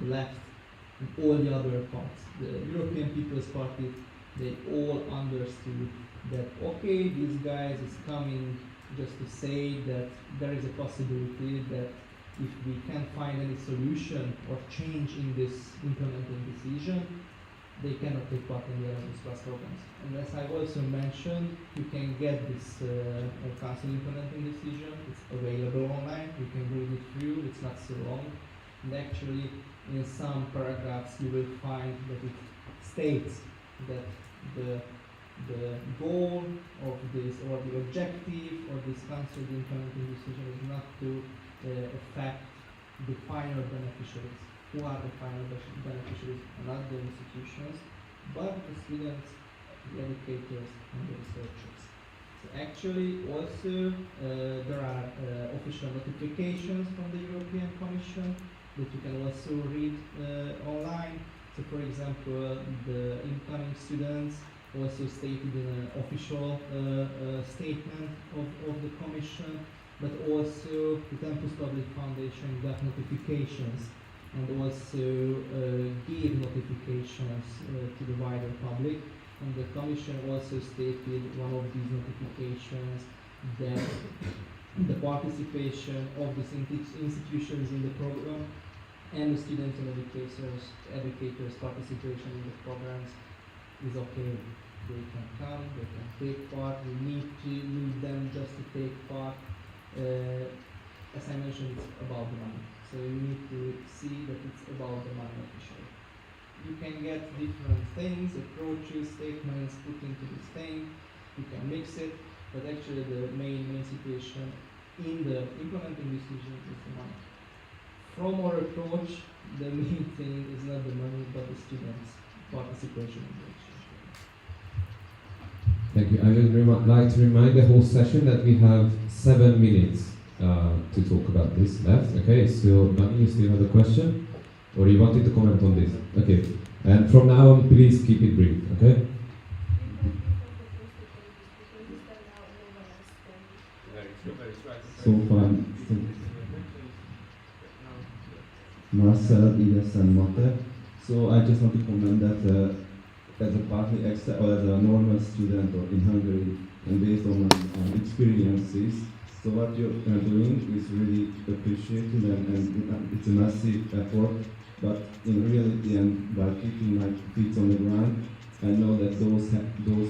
U: the left, and all the other parts, the European People's Party, they all understood that, okay, these guys is coming just to say that there is a possibility that if we can't find any solution or change in this implementing decision, they cannot take part in the Erasmus Plus programs. And as I also mentioned, you can get this council implementing decision. It's available online. You can read it through. It's not so long. And actually, in some paragraphs, you will find that it states that the goal of this, or the objective of this council implementing decision is not to affect the final beneficiaries. Who are the final beneficiaries? Not the institutions, but the students, the educators, and the researchers. So actually, also there are official notifications from the European Commission that you can also read online. So, for example, the incoming students also stated in an official statement of the Commission, but also the Tempus Public Foundation got notifications and also gave notifications to the wider public. And the Commission also stated one of these notifications that the participation of these institutions in the program and the students and educators' participation in the programs is okay. They can come, they can take part. We need them just to take part. As I mentioned, it's about the money. So you need to see that it's about the money officially. You can get different things, approaches, statements put into this thing. You can mix it, but actually the main situation in the implementing decision is the money. From our approach, the main thing is not the money, but the students' participation in the exchange program.
G: Thank you. I would like to remind the whole session that we have 7 minutes to talk about this left. Okay, so Dani, you still have a question? Or you wanted to comment on this? Okay. And from now on, please keep it brief, okay?
J: So far, Marcel, ESN Hungary. So I just want to comment that as a partly extra or as a normal student or in Hungary and based on my experiences, so what you're doing is really appreciated and it's a massive effort. But in reality and by keeping my feet on the ground, I know that those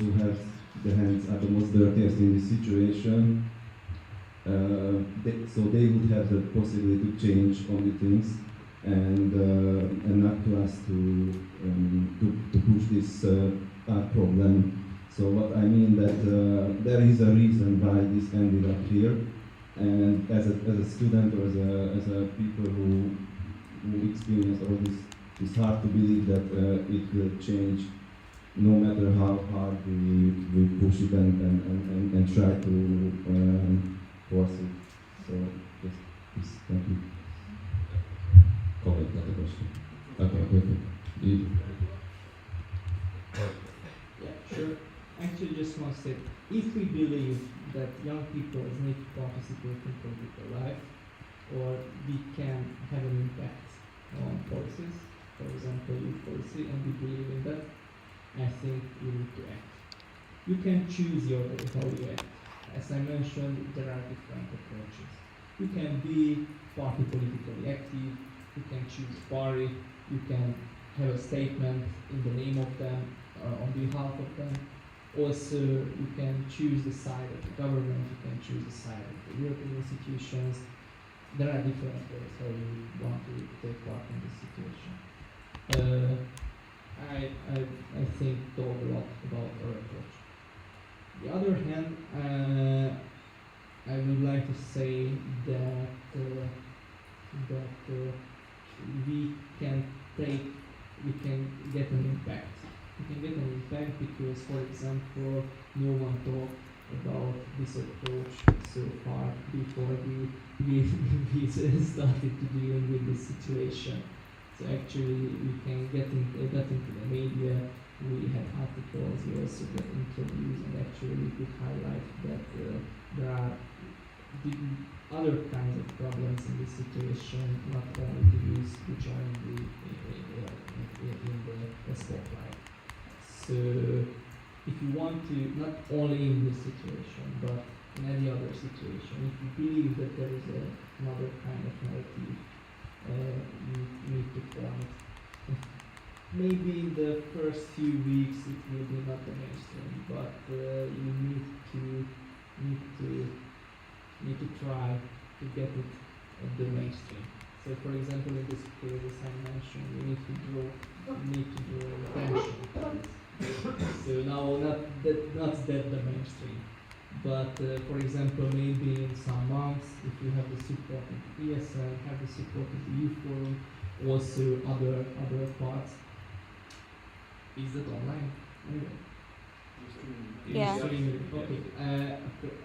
J: who have the hands are the most dirtiest in this situation. So they would have the possibility to change on the things.
E: and not to us to push this problem. So what I mean that there is a reason why this ended up here, and as a student or as a people who experience all this, it's hard to believe that it will change, no matter how hard we push it and try to force it. So just please, thank you.
G: Comment, not a question. Okay, perfect.
U: Yeah, sure. Actually, just want to say, if we believe that young people need to participate in political life, or we can have an impact on policies, for example, youth policy, and we believe in that, I think we need to act. You can choose your way how you act. As I mentioned, there are different approaches. You can be party politically active, you can choose a party, you can have a statement in the name of them, on behalf of them. Also, you can choose the side of the government, you can choose the side of the European institutions. There are different ways how you want to take part in this situation. I think talk a lot about our approach. On the other hand, I would like to say that we can get an impact. We can get an impact because, for example, no one talked about this approach so far before we started to deal with this situation. So actually, we can get into the media. We had articles. We also got interviews, and actually, we could highlight that there are other kinds of problems in this situation, not only the youth which are in the spotlight. So, if you want to, not only in this situation, but in any other situation, if you believe that there is another kind of narrative, you need to form it. Maybe in the first few weeks it will be not the mainstream, but you need to try to get it at the mainstream. So, for example, in this case, as I mentioned, you need to draw attention. So now, not that the mainstream, but for example, maybe in some months, if you have the support of the ESN, have the support of the youth forum, also other parts. Is that online? Anyway.
C: Yeah.
U: Okay.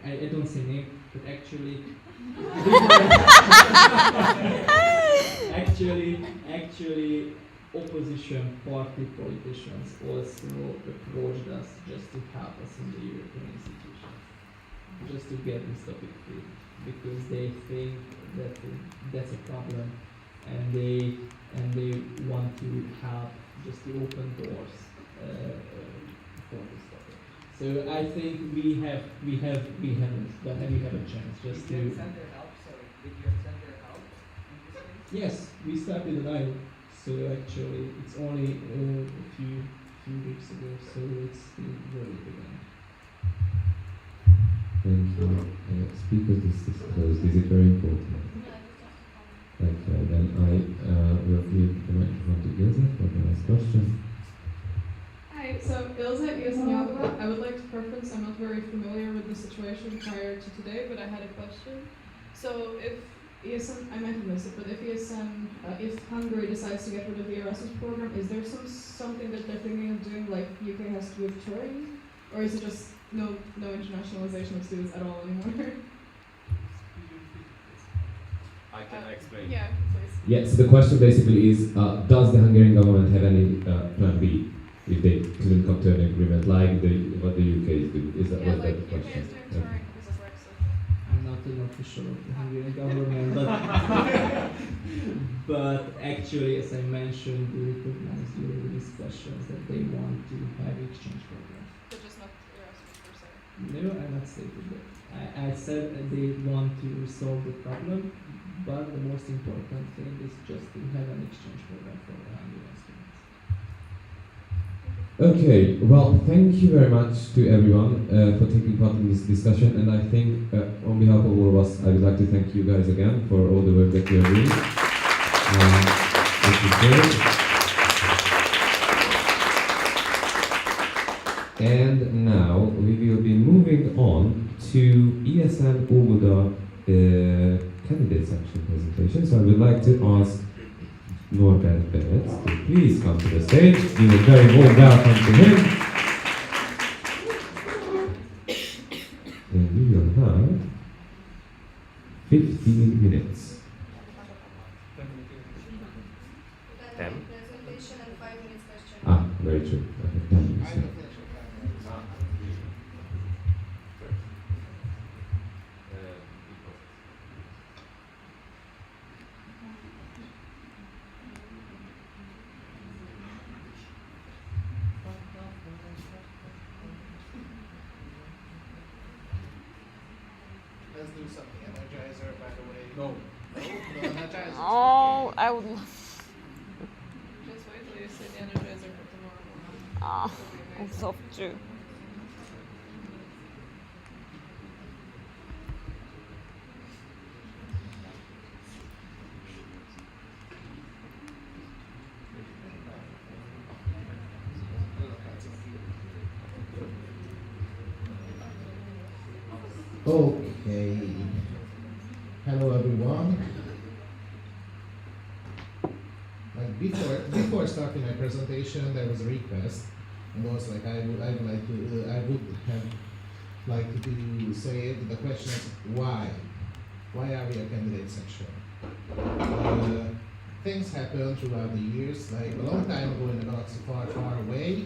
U: I don't say name, but actually, actually, opposition party politicians also approached us just to help us in the European institutions, just to get this topic free, because they think that that's a problem, and they want to help just to open doors for this topic. So I think we have a chance just to.
R: Did you send their help? Sorry, did you send their help in this case?
U: Yes, we started an dialogue. So actually, it's only a few weeks ago. So it's the very beginning.
G: Thank you. Speakers, this is closed. Is it very important? Okay, then I will give the microphone to Ilse for the last question.
D: Hi, so Ilse ESN Hungary. I would like to preference, I'm not very familiar with the situation prior to today, but I had a question. So if ESN, I might have missed it, but if ESN, if Hungary decides to get rid of the Erasmus program, is there something that they're thinking of doing, like UK has to do with touring? Or is it just no internationalization of students at all anymore?
F: I can explain.
D: Yeah, please.
G: Yeah, so the question basically is, does the Hungarian government have any plan B if they couldn't come to an agreement like what the UK is doing? Is that
D: Yeah,
G: was
D: like
G: that the question?
D: UK is doing touring because of Brexit.
U: I'm not an official of the Hungarian government, but actually, as I mentioned, we recognize during the discussions that they want to have exchange programs.
D: But just not Erasmus per se.
U: No, I not stated that. I said that they want to solve the problem, but the most important thing is just to have an exchange program for the Hungarian students.
G: Okay, well, thank you very much to everyone for taking part in this discussion, and I think on behalf of all of us, I would like to thank you guys again for all the work that you are doing. Thank you, sir. And now we will be moving on to ESN Óbuda candidate section presentation. So I would like to ask Norbert Bennett to please come to the stage. Give a very warm welcome to him. And we will have 15 minutes.
N: 10.
P: Presentation and 5 minutes question.
G: Ah, very true. Okay, 10 minutes. Yeah.
S: Let's do something. Energizer, by the way. No. No Energizer.
C: Oh, I would love.
I: Just wait till you see the energizer for tomorrow morning.
C: Ah, I'm so true.
S: Okay. Hello everyone. Like before starting my presentation, there was a request, and also like I would have like to say it. The question is why? Why are we a candidate section? Things happen throughout the years. Like a long time ago in a galaxy far, far away,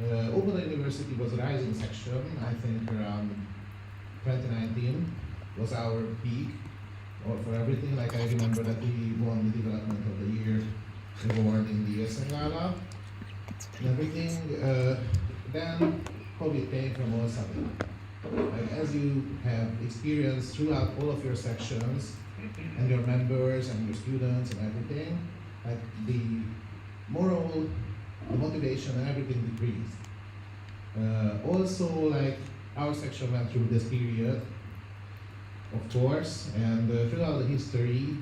S: Óbuda University was a rising section. I think around 2019 was our peak or for everything. Like I remember that we won the Development of the Year award in the ESN Gala and everything. Then COVID came from all sudden. Like as you have experienced throughout all of your sections and your members and your students and everything, like the moral, the motivation and everything decreased. Also, like our section went through this period, of course, and throughout the history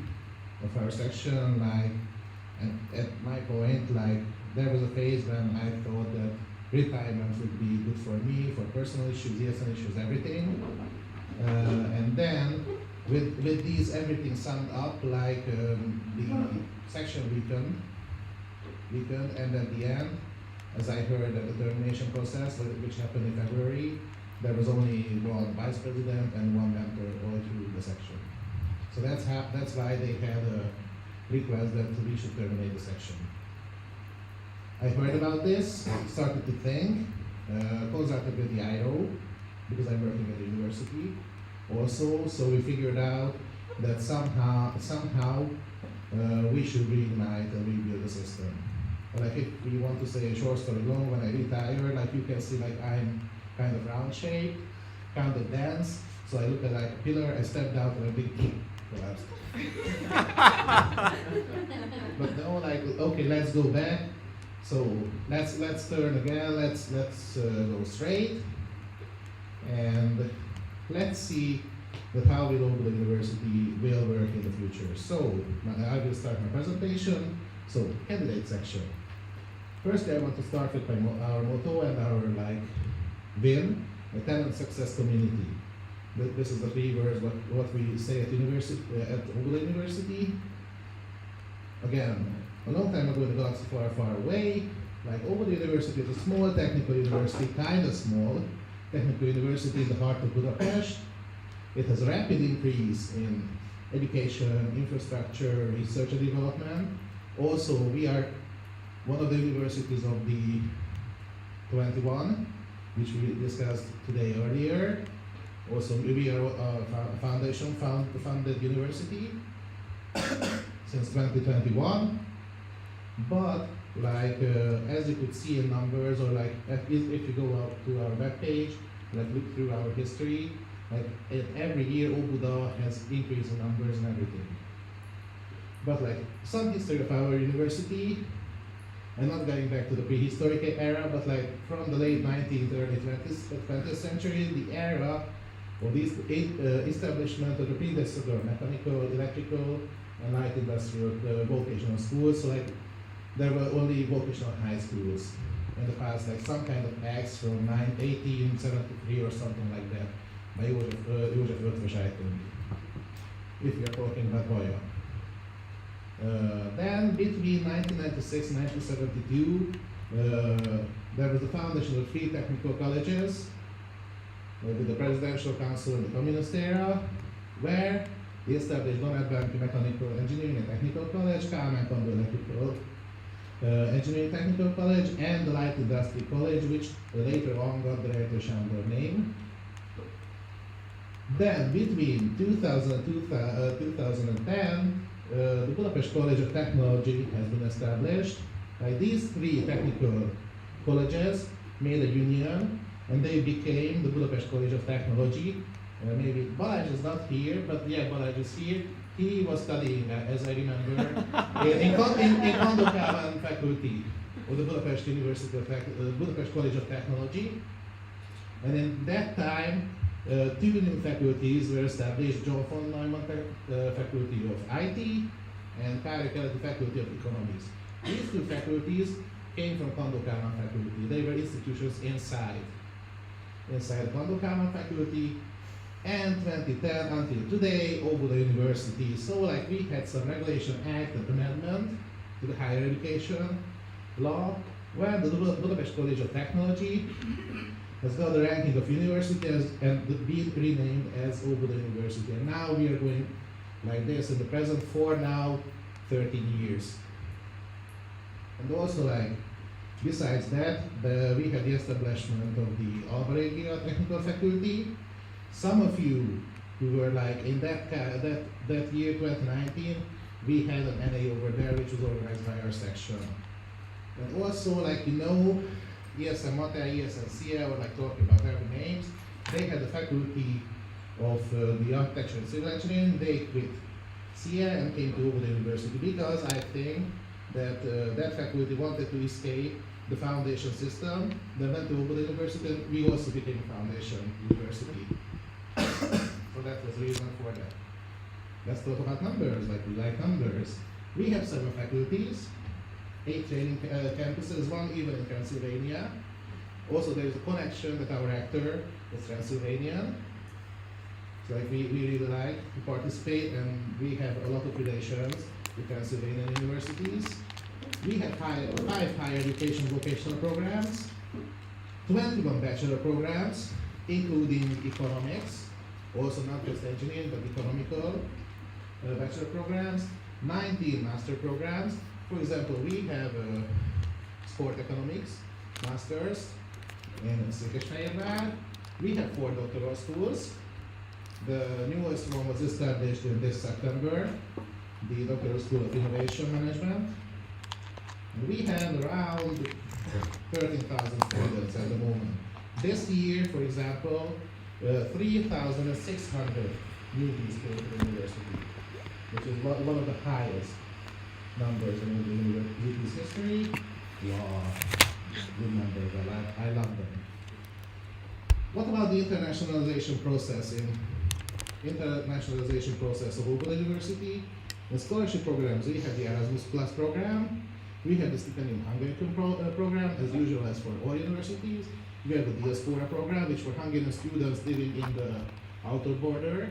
S: of our section, like, and at my point, like, there was a phase when I thought that retirement would be good for me, for personal issues, ESN issues, everything. And then, with these everything summed up, like the section weakened, and at the end, as I heard at the termination process, which happened in February, there was only one vice president and one mentor all through the section. So that's why they had a request that we should terminate the section. I heard about this, started to think, consulted with the IRO, because I'm working at the university also, so we figured out that somehow we should reignite and rebuild the system. Like if we want to say a short story long, when I retire, like you can see, like I'm kind of round shaped, kind of dense. So I look at like a pillar, I stepped out and a big collapsed. But no, like okay, let's go back. So let's turn again. Let's go straight, and let's see that how will Óbuda University will work in the future. So I will start my presentation. So candidate section. First, I want to start with our motto and our like VIM, the talent success community. This is the three words what we say at university at Óbuda University. Again, a long time ago in the galaxy far, far away, like Óbuda University is a small technical university, kind of small technical university in the heart of Budapest. It has a rapid increase in education, infrastructure, research and development. Also, we are one of the universities of the 21, which we discussed today earlier. Also, we are a foundation funded university since 2021. But like as you could see in numbers, or like if you go up to our webpage, like look through our history, like every year Óbuda has increased in numbers and everything. But like some history of our university, and not going back to the prehistoric era, but like from the late 19th, early 20th century, the era of the establishment of the predecessor mechanical, electrical, and light industrial vocational schools. So like there were only vocational high schools in the past, like some kind of acts from 1873 or something like that, by József Ötvös, I think, if we are talking about Baja. Then between 1996 and 1972, there was the foundation of 3 technical colleges with the Presidential Council in the Communist era, where they established Donátbánki Mechanical Engineering and Technical College, Kálmán Kandor Electrical Engineering Technical College, and the Light Industry College, which later on got the Rejtő Sándor name. Then between 2000 and 2010, the Budapest College of Technology has been established. These 3 technical colleges made a union, and they became the Budapest College of Technology. Maybe Balázs is not here, but yeah, Balázs is here. He was studying, as I remember, in Kandor faculty of the Budapest University of Budapest College of Technology. And in that time, 2 new faculties were established: John von Neumann Faculty of IT and Károly Keleti Faculty of Economics. These 2 faculties came from Kandor faculty. They were institutions inside Kandor faculty. And 2010 until today, Óbuda University. So like we had some Regulation Act and amendment to the higher education law, where the Budapest College of Technology has got the ranking of universities and been renamed as Óbuda University. And now we are going like this in the present for now 13 years. And also like, besides that, we had the establishment of the Alba Regia Technical Faculty. Some of you who were like in that year, 2019, we had an NA over there which was organized by our section. And also like, you know, ESN Mate, ESN CIE, or like talking about every names, they had the faculty of the architecture and civil engineering. They quit CIE and came to Óbuda University because I think that that faculty wanted to escape the foundation system. They went to Óbuda University, and we also became a foundation university. So that was the reason for that. Let's talk about numbers, like we like numbers. We have 7 faculties, 8 training campuses, 1 even in Pennsylvania. Also there is a connection that our rector is Transylvanian. So like we really like to participate, and we have a lot of relations with Pennsylvania universities. We have 5 higher education vocational programs, 21 bachelor programs, including economics, also not just engineering, but economical bachelor programs, 19 master programs. For example, we have sport economics masters in Székesfehérvár. We have 4 doctoral schools. The newest one was established in this September, the Doctoral School of Innovation Management. And we have around 13,000 students at the moment. This year, for example, 3,600 newbies came to the university, which is one of the highest numbers in the university's history. Wow, good numbers, I love them. What about the internationalization process of Óbuda University? In scholarship programs, we have the Erasmus Plus program, we have the Stipendium Hungary program, as usual as for all universities. We have the Diaspora program, which for Hungarian students living in the outer border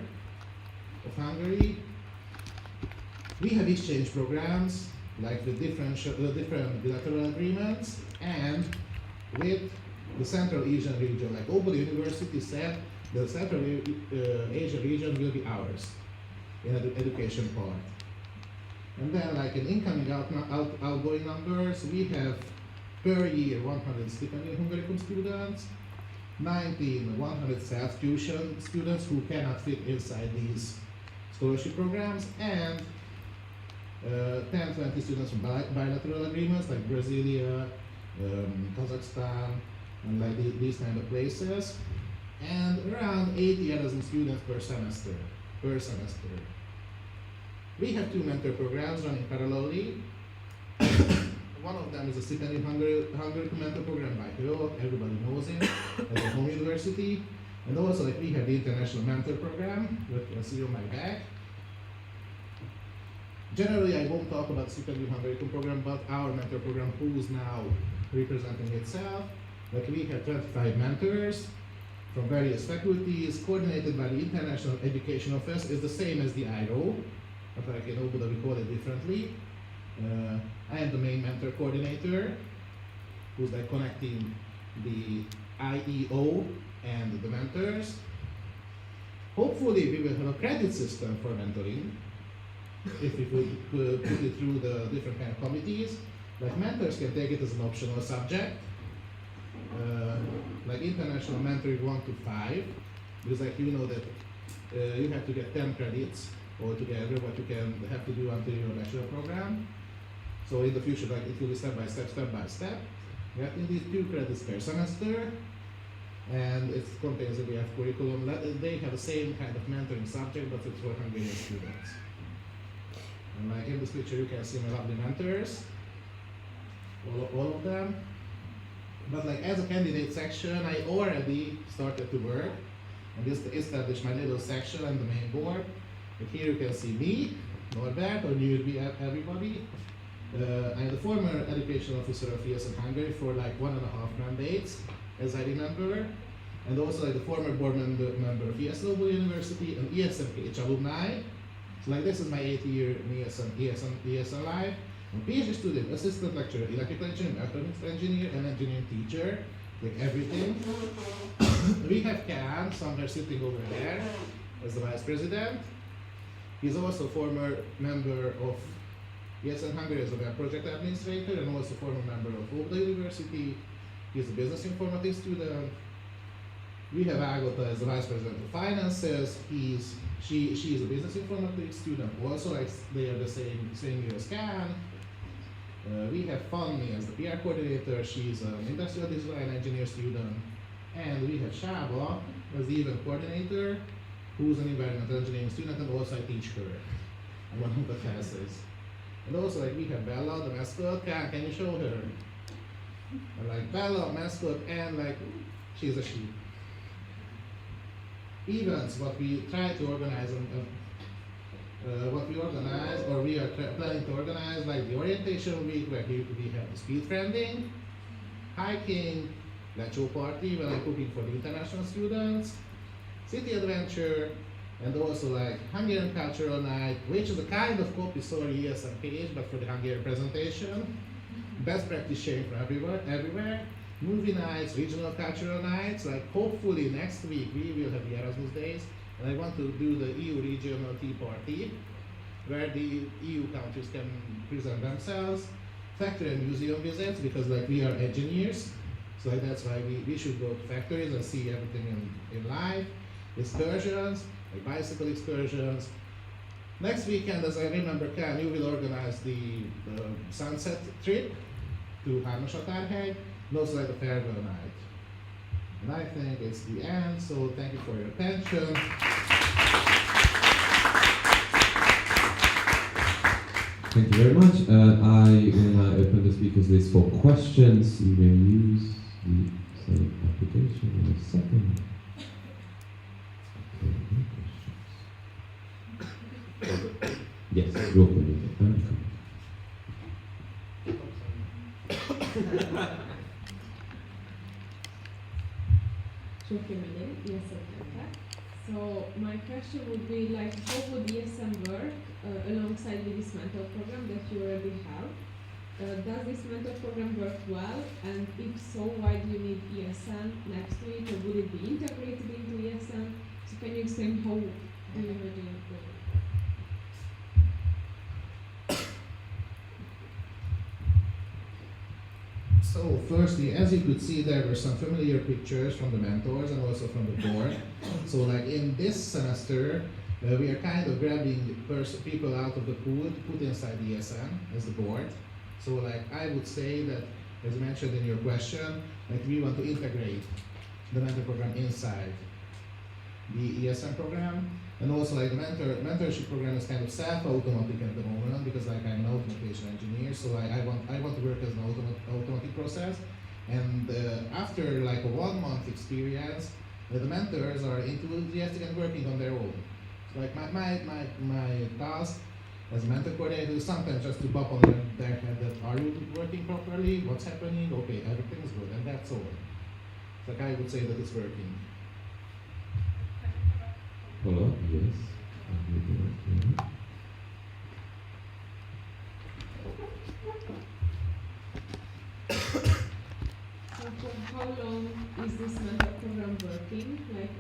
S: of Hungary. We have exchange programs, like with different bilateral agreements, and with the Central Asian region. Like Óbuda University said, the Central Asian region will be ours in the education part. And then like in incoming outgoing numbers, we have per year 100 Stipendium Hungaricum students, 19 100 self-tuition students who cannot fit inside these scholarship programs, and 10-20 students from bilateral agreements like Brasilia, Kazakhstan, and like these kind of places, and around 80 Erasmus students per semester. We have 2 mentor programs running parallelly. One of them is a Stipendium Hungary mentor program by Hill, everybody knows him, at the home university. And also like we have the international mentor program, which you can see on my back. Generally, I won't talk about Second Hungary program, but our mentor program, who is now representing itself. Like we have 25 mentors from various faculties, coordinated by the International Education Office. Is the same as the IRO, but like in Obuda we call it differently. I am the main mentor coordinator, who's like connecting the IEO and the mentors. Hopefully we will have a credit system for mentoring, if we could put it through the different kind of committees. Like mentors can take it as an optional subject, like international mentoring 1 to 5, because like you know that you have to get 10 credits altogether, what you can have to do until your bachelor program. So in the future, like it will be step by step, step by step. You have to need 2 credits per semester, and it contains a BF curriculum. They have the same kind of mentoring subject, but it's for Hungarian students. And like in this picture, you can see my lovely mentors, all of them. But like as a candidate section, I already started to work and just established my little section and the main board. Like here you can see me, Norbert, or newbie everybody. I'm the former education officer of ESN Hungary for like 1.5 mandates, as I remember, and also like the former board member of ESN University and ESN alumni. So like this is my 8th year in ESN life. I'm a PhD student, assistant lecturer, electrical engineer, electronics engineer, and engineering teacher, like everything. We have Kaan somewhere sitting over there as the vice president. He's also a former member of ESN Hungary as a web project administrator and also former member of Obuda University. He's a business informatics student. We have Agota as the vice president of finances. She is a business informatics student also, like they are the same year as Kaan. We have Fanny as the PR coordinator. She's an industrial design engineer student. And we have Shaba as the event coordinator, who's an environmental engineering student, and also I teach her in one of the classes. And also like we have Bella, the mascot. Can you show her? And like Bella, mascot, and like she's a sheep. Events, what we try to organize, or we are planning to organize, like the orientation week, where we have the speed friending, hiking, lecture party, where I'm cooking for the international students, city adventure, and also like Hungarian cultural night, which is a kind of copy, sorry, ESN page, but for the Hungarian presentation. Best practice sharing for everywhere. Movie nights, regional cultural nights, like hopefully next week we will have the Erasmus days, and I want to do the EU regional tea party, where the EU countries can present themselves, factory and museum visits, because like we are engineers, so like that's why we should go to factories and see everything in live, excursions, like bicycle excursions. Next weekend, as I remember, Ken, you will organize the sunset trip to Hármashatárhegy, and also like the farewell night. And I think it's the end, so thank you for your attention.
G: Thank you very much. I will now open the speakers list for questions. You may use the same application in a second. Yes, roll call.
L: So my question would be like, how would ESN work alongside with this mentor program that you already have? Does this mentor program work well? And if so, why do you need ESN next to it, or would it be integrated into ESN? So can you explain how do you imagine it going?
S: So firstly, as you could see, there were some familiar pictures from the mentors and also from the board. So like in this semester, we are kind of grabbing people out of the pool to put inside the ESN as the board. So like I would say that, as mentioned in your question, like we want to integrate the mentor program inside the ESN program. And also like the mentorship program is kind of self-automatic at the moment, because like I'm an automation engineer, so I want to work as an automatic process. And after like a 1 month experience, the mentors are enthusiastic and working on their own. So like my task as a mentor coordinator, sometimes just to pop on their head that are you working properly? What's happening? Okay, everything's good, and that's all. Like I would say that it's working.
G: Follow up, yes.
L: So for how long is this mentor program working? Like,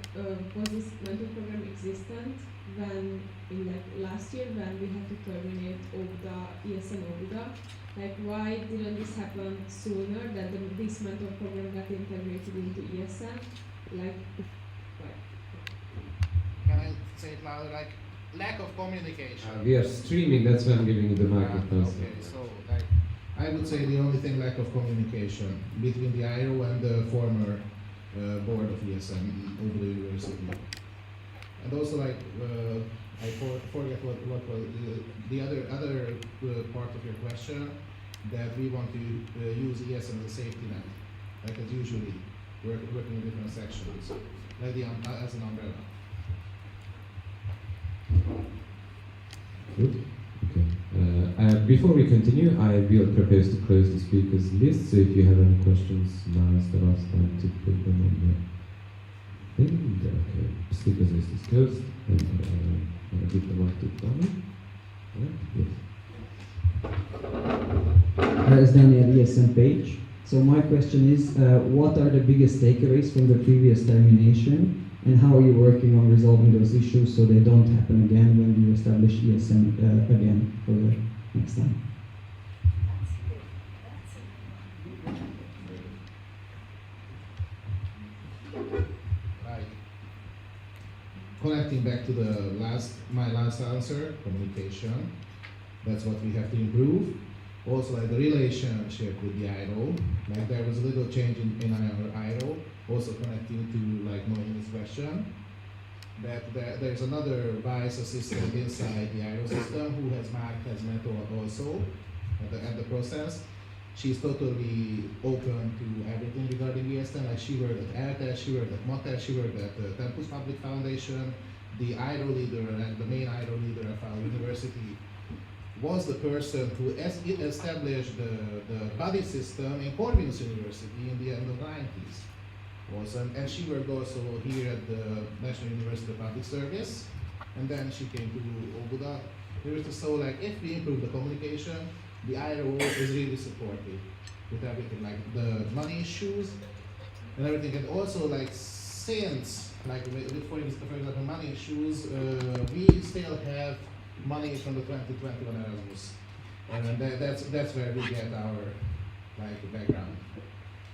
L: was this mentor program existent when, in like last year, when we had to terminate OBDA, ESN OBDA? Like, why didn't this happen sooner that this mentor program got integrated into ESN? Like, why?
S: Can I say it louder? Like lack of communication.
G: We are streaming, that's why I'm giving you the microphone.
S: Okay, so like I would say the only thing lack of communication between the IRO and the former board of ESN over the university. And also like I forget what was the other part of your question, that we want to use ESN as a safety net, like as usually working in different sections, like as an umbrella.
G: Good. Okay. Before we continue, I will propose to close the speakers list. So if you have any questions, now is the last time to put them on the thing. Okay. Speakers list is closed. And I'll give the mic to Dani. Yes.
K: It's Danny at ESN page. So my question is, what are the biggest takeaways from the previous termination? And how are you working on resolving those issues so they don't happen again when you establish ESN again for the next time?
S: Right. Connecting back to my last answer, communication. That's what we have to improve. Also, like the relationship with the IRO. Like there was a little change in our IRO. Also connecting to like Noémie's question, that there's another vice assistant inside the IRO system who has marked as mentor also at the process. She's totally open to everything regarding ESN. Like she worked at ELTE, she worked at MOTE, she worked at the Tempus Public Foundation. The IRO leader and the main IRO leader of our university was the person who established the buddy system in Corvinus University in the end of the 90s. Awesome. And she worked also here at the National University of Public Service, and then she came to OBDA University. So like if we improve the communication, the IRO is really supportive with everything, like the money issues and everything. And also like since like for example money issues, we still have money from the 2021 Erasmus, and that's where we get our like background,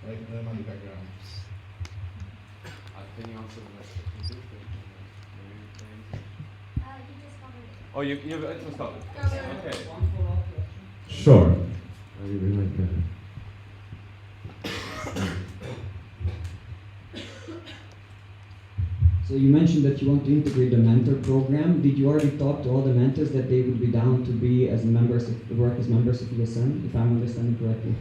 S: like the money background.
N: Can you answer the next question too? Oh, it was covered. Okay.
G: Sure. I will remind you.
K: So you mentioned that you want to integrate the mentor program. Did you already talk to all the mentors that they would be down to be as members of work as members of ESN, if I'm understanding correctly?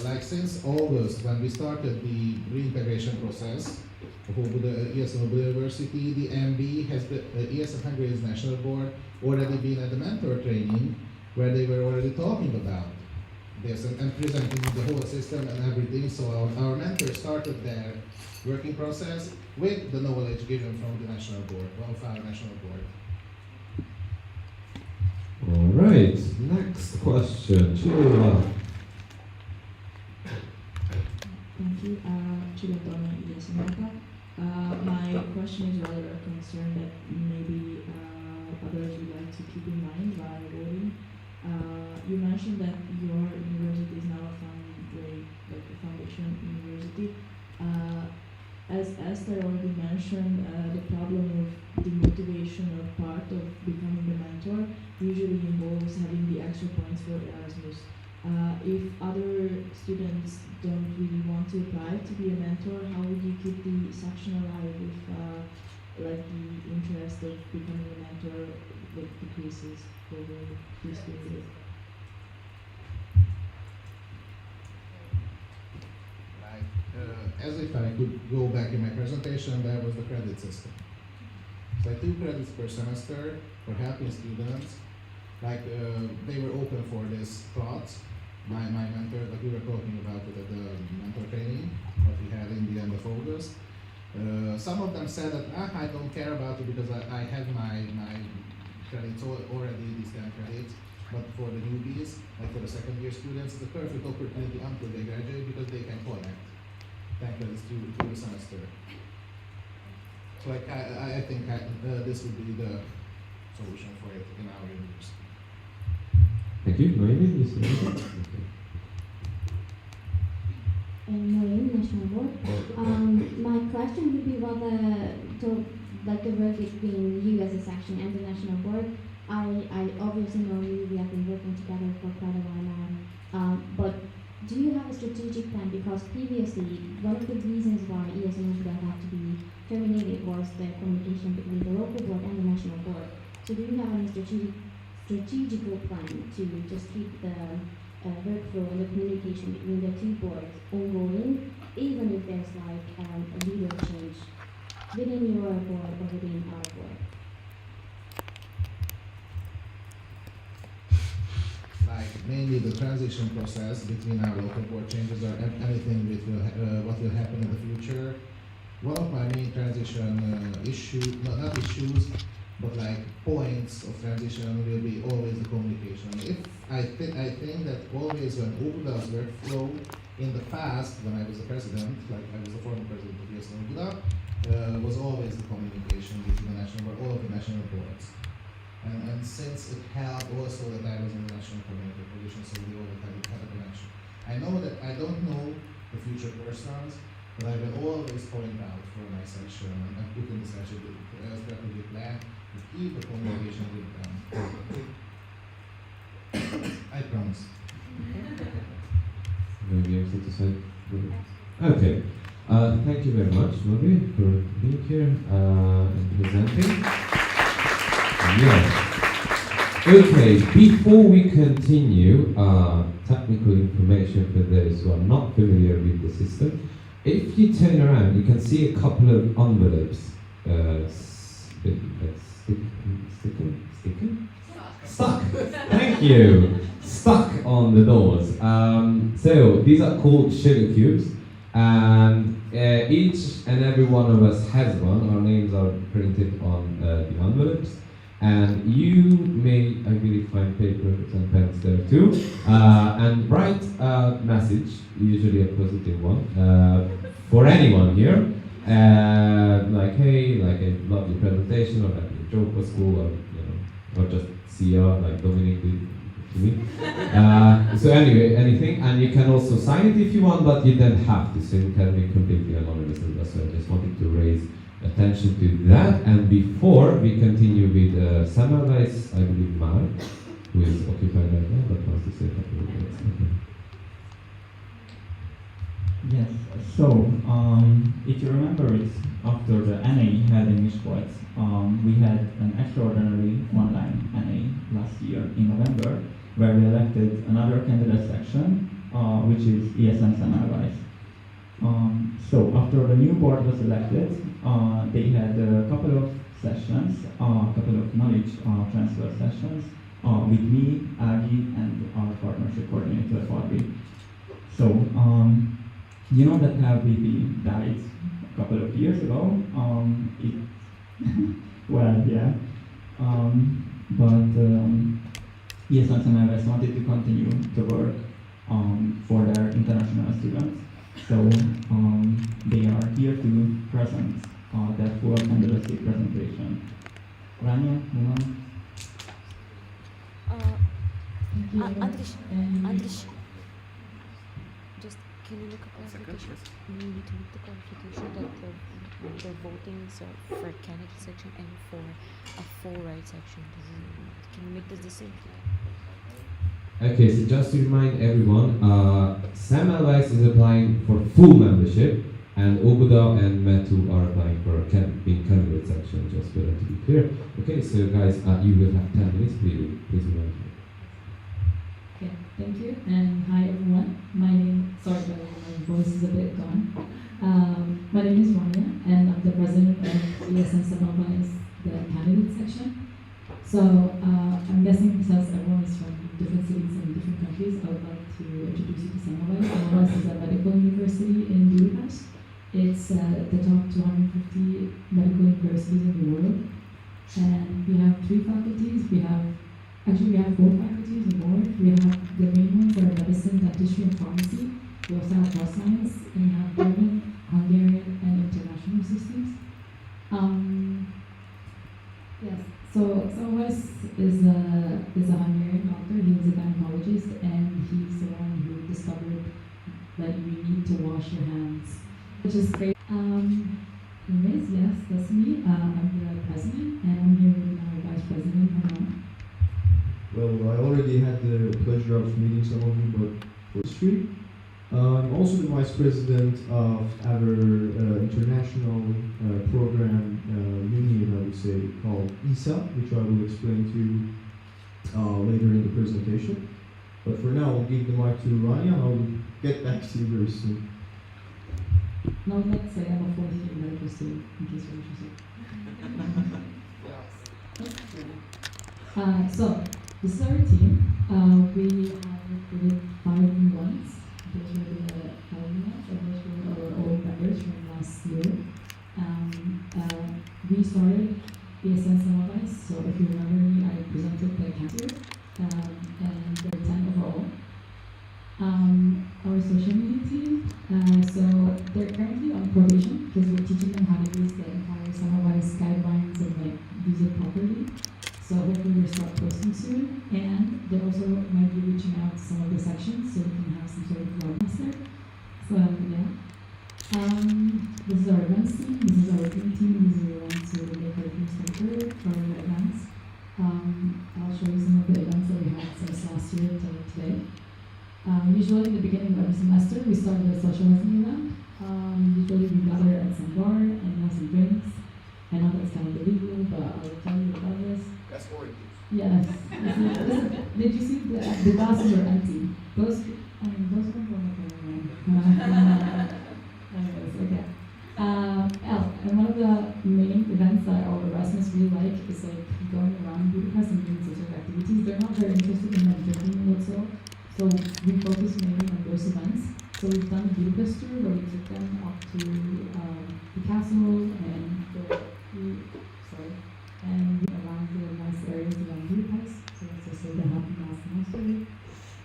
S: Like since August, when we started the reintegration process of ESN University, the MB has been, ESN Hungary's national board already been at the mentor training where they were already talking about this and presenting the whole system and everything. So our mentors started their working process with the knowledge given from the national board, of our national board.
G: All right, next question. Chila.
B: Thank you. Chila Donna, ESN Hungary. My question is rather a concern that maybe others would like to keep in mind while voting. You mentioned that your university is now a foundation university. As Esther already mentioned, the problem of the motivational part of becoming a mentor usually involves having the extra points for Erasmus. If other students don't really want to apply to be a mentor, how would you keep the section alive if like the interest of becoming a mentor decreases over this period?
S: as if I could go back in my presentation, there was the credit system. So like 2 credits per semester for helping students. Like they were open for this thoughts. My mentor, like we were talking about it at the mentor training, what we had in the end of August. Some of them said that I don't care about it because I have my credits already, these 10 credits. But for the newbies, like for the second year students, it's a perfect opportunity until they graduate because they can collect 10 credits through the semester. So like I think this would be the solution for it in our university.
G: Thank you. Noemi, this
M: Noemi, National Board. My question would be whether, like the work between you as a section and the National Board, I obviously know you, we have been working together for quite a while now, but do you have a strategic plan? Because previously, one of the reasons why ESN Hungary had to be terminated was the communication between the local board and the national board. So do you have any strategical plan to just keep the workflow and the communication between the 2 boards ongoing, even if there's like a leader change within your board or within our board?
S: Like mainly the transition process between our local board changes or anything which will what will happen in the future. One of my main transition not issues, but like points of transition will be always the communication. I think that always when Óbuda's workflow in the past, when I was the president, like I was the former president of ESN Óbuda, was always the communication between the national board, all of the national boards. And since it helped also that I was in the national coordinator position, so we always had a connection. I know that I don't know the future persons, but I will always point out for my section and put in the section the strategic plan to keep the communication with them. I promise.
G: Maybe I'm to say. Okay. Thank you very much, Novi, for being here and presenting. Yes. Okay, before we continue, technical information for those who are not familiar with the system. If you turn around, you can see a couple of envelopes stuck. Thank you. Stuck on the doors. So these are called sugar cubes, and each and every one of us has one. Our names are printed on the envelopes. And you may, I believe, find paper and pens there too, and write a message, usually a positive one, for anyone here, like, hey, like, I love your presentation, or like your joke was cool, or, you know, or just see you, like Dominic did to me. So anyway, anything, and you can also sign it if you want, but you don't have to, so it can be completely anonymous as well. So I just wanted to raise attention to that. And before we continue with Semmelweis, I believe Mar, who is occupied right now, but wants to say a couple of words.
J: Yes, so if you remember it, after the NA had in Miskolc, we had an extraordinary online NA last year in November, where we elected another candidate section, which is ESN Semmelweis. So after the new board was elected, they had a couple of sessions, a couple of knowledge transfer sessions with me, Agi, and our partnership coordinator, Barbi. So, you know that LBB died a couple of years ago. Well, yeah. But ESN Semmelweis wanted to continue the work for their international students. So they are here to present their full candidacy presentation. Rania,
C: Andris, just can you make a clarification? You need to make the clarification that the votings are for candidate section and for a full right section. Can you make this the same?
G: Okay, so just to remind everyone, Semmelweis is applying for full membership, and Óbuda and Metu are applying for a candidate section, just for that to be clear. Okay, so guys, you will have 10 minutes, please remember.
T: Okay, thank you, and hi everyone. My voice is a bit gone. So I'm guessing since everyone is from different cities and different countries, I would like to introduce you to Semmelweis. Semmelweis is a medical university in Budapest. It's the top 250 medical universities in the world. And we have 3 faculties. We have 4 faculties and more. We have the main ones that are medicine, dentistry, and pharmacy. We also have health science, and we have German, Hungarian, and international systems. Yes, so Semmelweis is a Hungarian doctor. He was a gynecologist, and he's the one who discovered that you need to wash your hands, which is great. Anyways, yes, that's me. I'm the president, and I'm here with my vice president, Hannah.
J: Well, I already had the pleasure of meeting some of you, but for history. I'm also the vice president of our international program union, I would say, called ESA, which I will explain to you later in the presentation. But for now, I'll give the mic to Rania, and I'll get back to you very soon.
T: No, let's say I'm a fourth year medical student, in case you're interested. So, this is our team. We have recruited 5 new ones. Those were the alumni, and those were our old members from last year. We started ESN Semmelweis, so if you remember me, I presented the cancer, and there are 10 overall. Our social media team, so they're currently on probation because we're teaching them how to use the entire Semmelweis guidelines and like use it properly. So hopefully we'll start posting soon, and they also might be reaching out to some of the sections so we can have some sort of vlogmas there. So yeah. This is our events team, this is our team. These are the ones who make our teams better for our events. I'll show you some of the events that we had since last year till today. Usually in the beginning of every semester, we start with a socializing event. Usually we gather at some bar and have some drinks. I know that's kind of illegal, but I will tell you about this.
V: That's orange juice.
T: Yes. Did you see the glasses are empty? Those ones are okay. Anyways, okay. And one of the main events that all the residents really like is like going around Budapest and doing social activities. They're not very interested in like drinking whatsoever. So we focus mainly on those events. So we've done a Budapest tour where we took them up to the castle and and around the nice areas around Budapest. So that's also that happened last semester.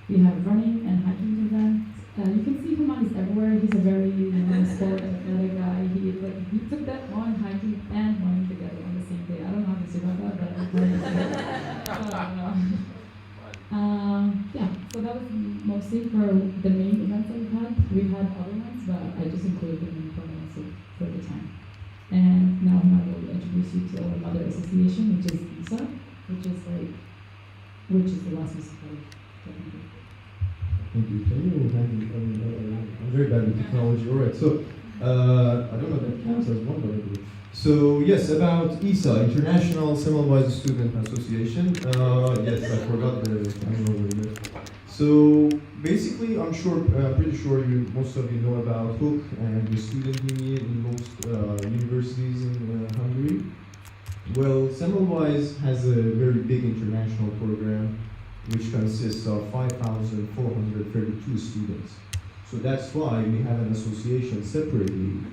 T: We have running and hiking events. You can see Human is everywhere. He's a very sport athletic guy. He took that one hiking and running together on the same day. I don't know how to say about that, but yeah, so that was mostly for the main events that we've had. We've had other ones, but I just included them in front for the time. And now I will introduce you to our mother association, which is ESA, which is the last association.
J: Thank you. I'm very bad with technology. All right, so I don't know if that counts as one, but I believe. So yes, about ESA, International Semmelweis Student Association. Yes, I forgot the name over here. So basically, I'm pretty sure most of you know about HOOK and the student union in most universities in Hungary. Well, Semmelweis has a very big international program which consists of 5,432 students. So that's why we have an association separately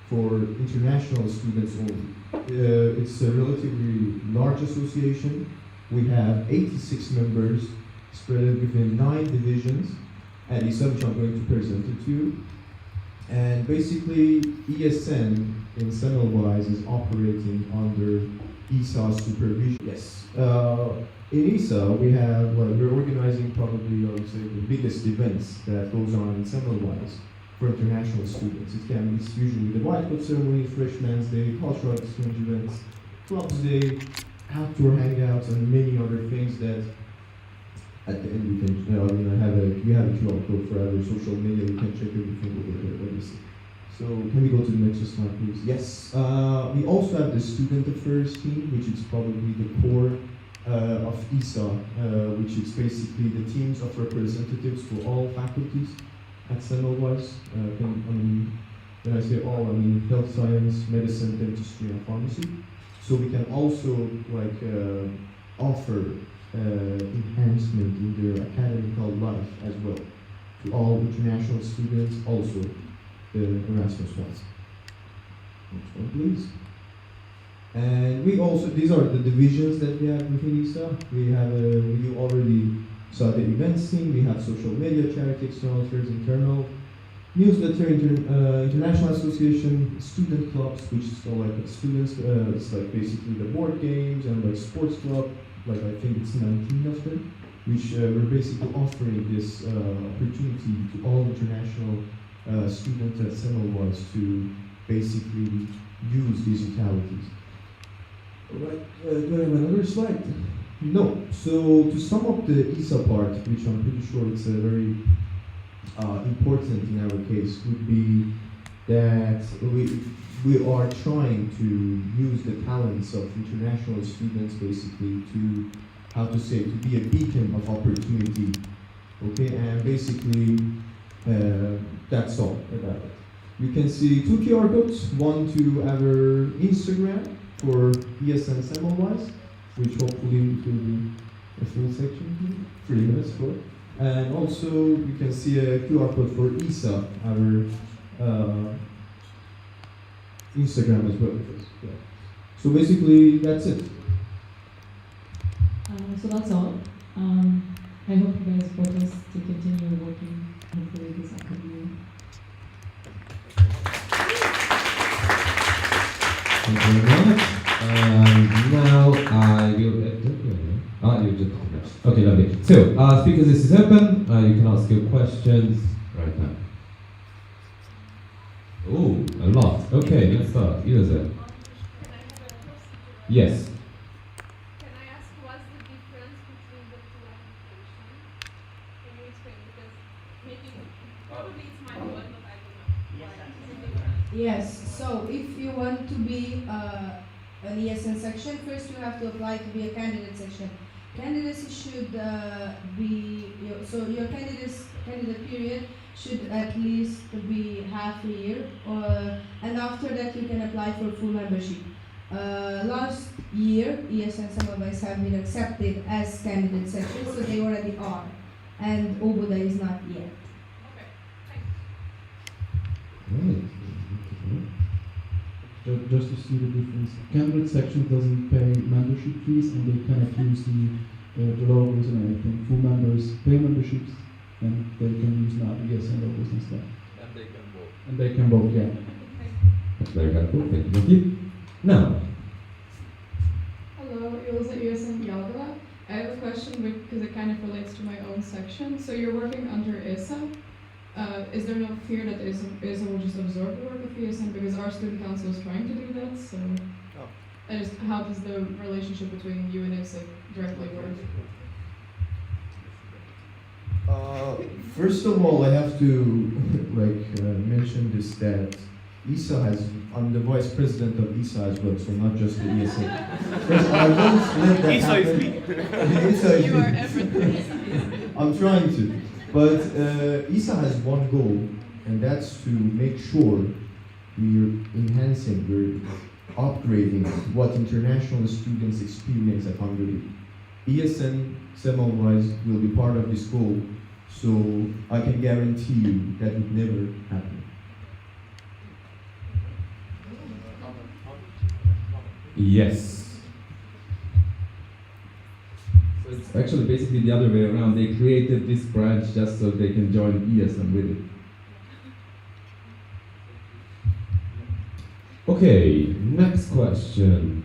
J: for international students only. It's a relatively large association. We have 86 members spread between 9 divisions at ESA, which I'm going to present it to you. And basically, ESN in Semmelweis is operating under ESA's supervision. Yes. In ESA, we're organizing probably, I would say, the biggest events that goes on in Semmelweis for international students. It's usually the White Coat Ceremony, Freshman's Day, cultural exchange events, Clubs Day, outdoor hangouts, and many other things that at the end we can, we have a QR code for our social media, we can check everything over there, let me see. So can we go to the next slide, please? Yes. We also have the Student Affairs team, which is probably the core of ESA, which is basically the teams of representatives for all faculties at Semmelweis. When I say all, I mean health science, medicine, dentistry, and pharmacy. So we can also offer enhancement in their academical life as well to all international students, also the Erasmus ones. Next one, please. And we also, these are the divisions that we have within ESA. We have, you already saw the events team, we have social media, charity, external affairs, internal, newsletter, international association, student clubs, which is all like students, it's like basically the board games and like sports club, like I think it's 19 of them, which we're basically offering this opportunity to all international students at Semmelweis to basically use these localities. Alright, do I have another slide? No. So to sum up the ESA part, which I'm pretty sure it's a very important in our case, would be that we are trying to use the talents of international students basically to, how to say, to be a beacon of opportunity. Okay, and basically that's all about it. You can see 2 QR codes, one to our Instagram for ESN Semmelweis, which hopefully it will be a full section, 3 minutes for. And also you can see a QR code for ESA, our Instagram as well. Yeah. So basically that's it.
T: So that's all. I hope you guys support us to continue working hopefully this academic year.
G: Thank you very much. Now I will. You just. Okay, lovely. So, speakers, this is open. You can ask your questions right now. Oh, a lot. Okay, let's start. Ilse. Yes.
O: Can I ask what's the difference between the two applications? Can you explain? Because maybe, probably it's my fault, but I don't know. Why is it different?
P: Yes, so if you want to be an ESN section, first you have to apply to be a candidate section. Candidacy should your candidate period should at least be half a year, and after that you can apply for full membership. Last year, ESN Semmelweis have been accepted as candidate section, so they already are, and Oboda is not yet.
G: Right.
A: Just to see the difference, candidate section doesn't pay membership fees and they cannot use the logos and everything. Full members pay memberships and they can use now the ESN logos and stuff.
H: And they can vote.
A: And they can vote, yeah.
G: That's very helpful. Thank you. Now.
D: Hello, Ilse ESN Jalgala. I have a question because it kind of relates to my own section. So you're working under ESA. Is there no fear that ESA will just absorb the work of ESN, because our student council is trying to do that? So, how does the relationship between you and ESA directly work?
J: First of all, I have to mention this, that ESA has, I'm the vice president of ESA as well, so not just the ESA. First, I won't let that
F: ESA
J: happen.
F: is me.
J: ESA is
F: You
J: me.
F: are everything.
J: I'm trying to. But ESA has one goal, and that's to make sure we're enhancing, we're upgrading what international students experience at Hungary. ESN Semmelweis will be part of this goal, so I can guarantee you that would never happen.
G: Yes. So it's actually basically the other way around. They created this branch just so they can join ESN with it. Okay, next question.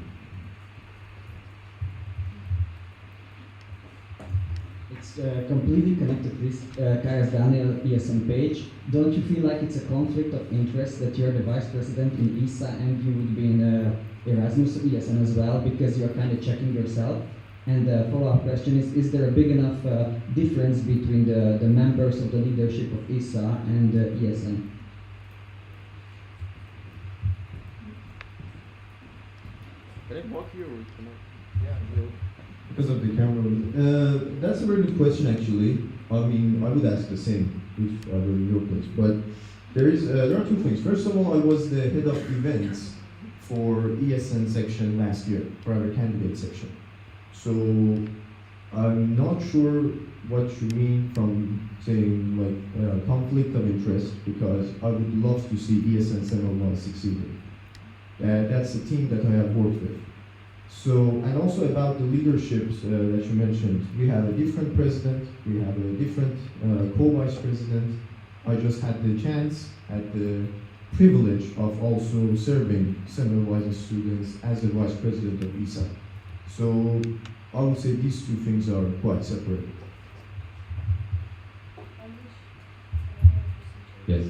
K: It's completely connected to this Kajas Daniel ESN page. Don't you feel like it's a conflict of interest that you're the vice president in ESA and you would be in Erasmus ESN as well, because you're kind of checking yourself? And the follow-up question is there a big enough difference between the members of the leadership of ESA and ESN?
H: Can I walk you or can I? Yeah.
J: Because of the camera. That's a very good question, actually. I mean, I would ask the same if I were in your place. But there are two things. First of all, I was the head of events for ESN section last year, for our candidate section.
Q: So I'm not sure what you mean from saying like conflict of interest, because I would love to see ESN Semmelweis succeeding. That's a team that I have worked with. So, and also about the leaderships that you mentioned, we have a different president, we have a different co-vice president. I just had the chance, had the privilege of also serving Semmelweis students as the vice president of ESA. So I would say these two things are quite separate.
G: Yes.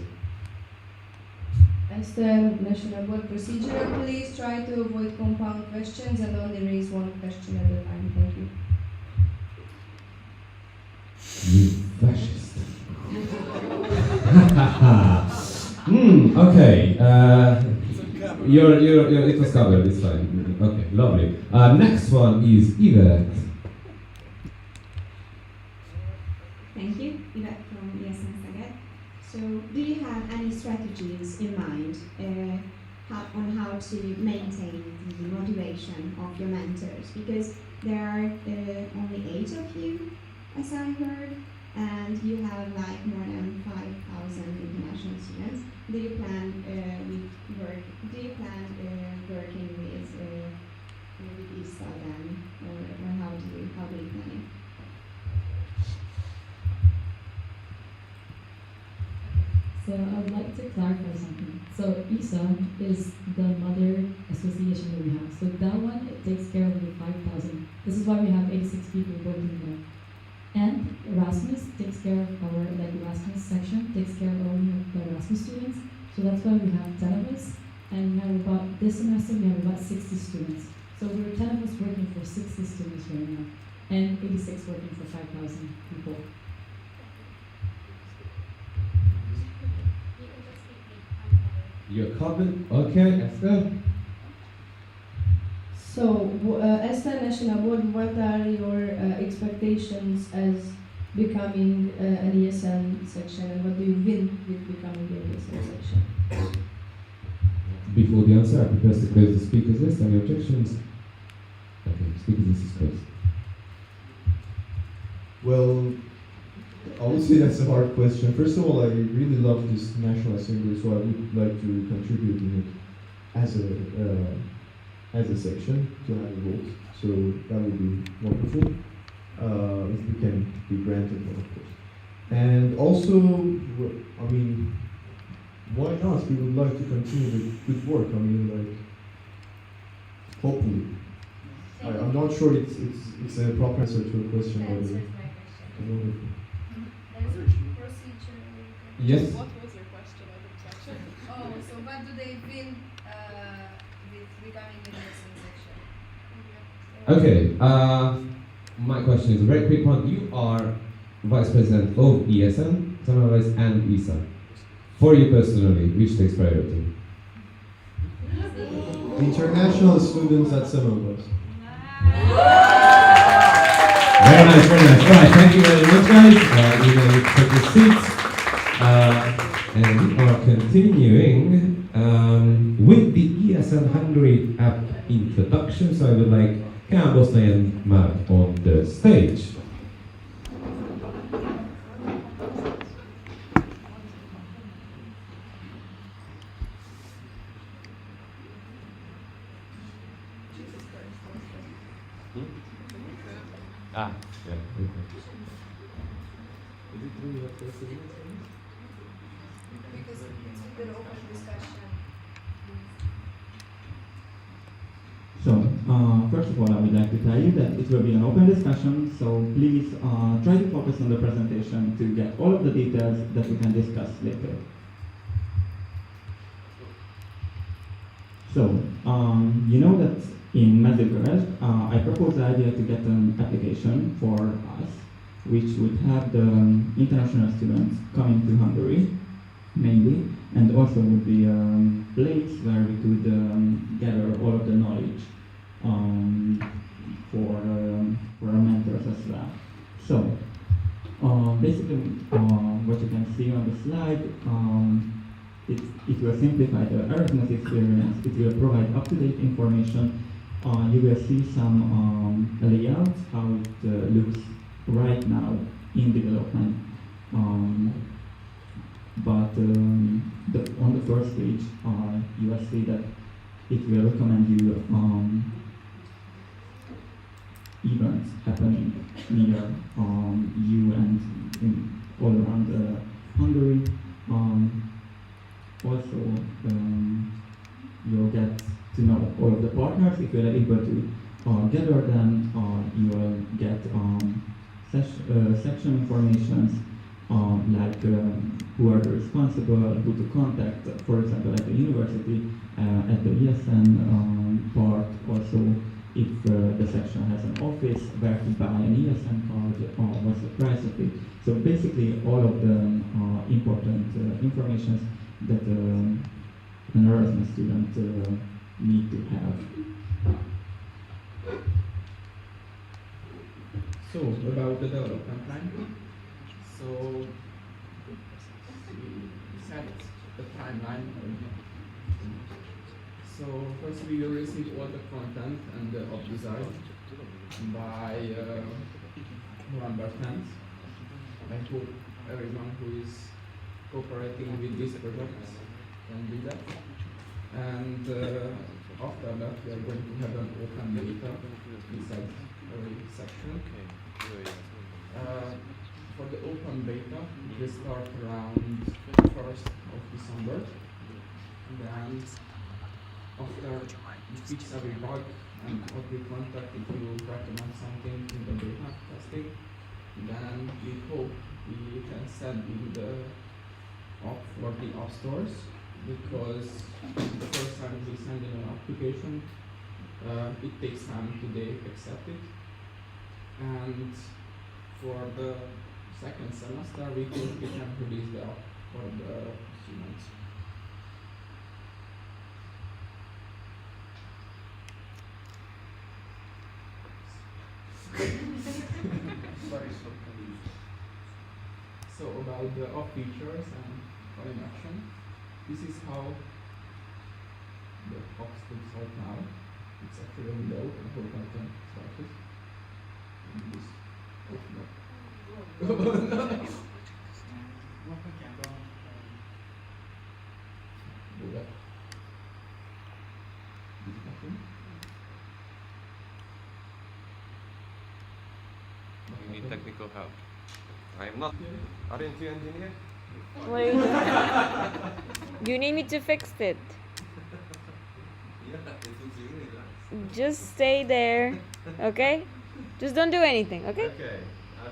P: As the National Board procedure, please try to avoid compound questions and only raise one question at a time. Thank you.
G: You fascist. Okay. It was covered, it's fine. Okay, lovely. Next one is Yvette.
V: Thank you, Yvette from ESN Hungary. So, do you have any strategies in mind on how to maintain the motivation of your mentors? Because there are only 8 of you, as I heard, and you have like more than 5,000 international students. Do you plan working with ESA then, or how do you plan it?
T: So I would like to clarify something. So ESA is the mother association that we have. So that one, it takes care of the 5,000. This is why we have 86 people working there. And Erasmus takes care of our Erasmus section, takes care of all the Erasmus students. So that's why we have 10 of us. And we have about, this semester we have about 60 students. So we're 10 of us working for 60 students right now. And 86 working for 5,000 people.
G: You're covered. Okay, Esther.
P: So, as the National Board, what are your expectations as becoming an ESN section, and what do you win with becoming an ESN section?
G: Before the answer, I propose to close the speakers list. Any objections? Okay, speakers list is closed.
Q: Well, I would say that's a hard question. First of all, I really love this National Assembly, so I would like to contribute in it as a section to have a vote. So that would be wonderful if we can be granted one, of course. And also, I mean, why not? We would like to continue with good work. I mean, like, hopefully. I'm not sure it's a proper answer to a question, but wonderful.
G: Yes.
I: What was your question? I didn't catch it.
P: Oh, so what do they win with becoming an ESN section?
G: Okay, my question is a very quick one. You are Vice President of ESN, Semmelweis and ESA. For you personally, which takes priority?
Q: International students at Semmelweis.
G: Very nice, very nice. All right, thank you very much, guys. You may take your seats. And we are continuing with the ESN Hungary app introduction. So I would like Kábosznai and Mark on the stage. Ah, yeah. Okay. Is it really what they're saying?
P: Because it's an open discussion.
J: So, first of all, I would like to tell you that it will be an open discussion, so please try to focus on the presentation to get all of the details that we can discuss later. So, you know that in Mezőgörös, I proposed the idea to get an application for us, which would have the international students coming to Hungary, mainly, and also would be a place where we could gather all of the knowledge for our mentors as well. So, basically, what you can see on the slide, it will simplify the Erasmus experience, it will provide up-to-date information, you will see some layouts, how it looks right now in development. But on the first page, you will see that it will recommend you events happening near you and all around Hungary. Also, you'll get to know all of the partners. If you're able to gather them, you will get section information, like who are the responsible, who to contact, for example, at the university, at the ESN part, also if the section has an office, where to buy an ESN card, what's the price of it. So basically all of the important information that an Erasmus student need to have.
A: So, about the development time. So, we set the timeline. So, first we will receive all the content and the op design by November 10th. I hope everyone who is cooperating with these projects can do that. And after that, we are going to have an open beta inside every section. For the open beta, it will start around 1st of December. And then after you fix every bug and every contact, if you recommend something in the beta testing, then we hope we can send in the app for the app stores, because the first time we send in an application, it takes time to they accept it. And for the second semester, we think we can release the app for the students. So about the app features and call in action, this is how the app looks right now. It's actually a window and whole content started. And this open up. Go back. Did it happen?
F: You need technical help. I am not. Aren't you engineer?
C: Wait. You need me to fix it. Just stay there, okay? Just don't do anything, okay?
F: Okay.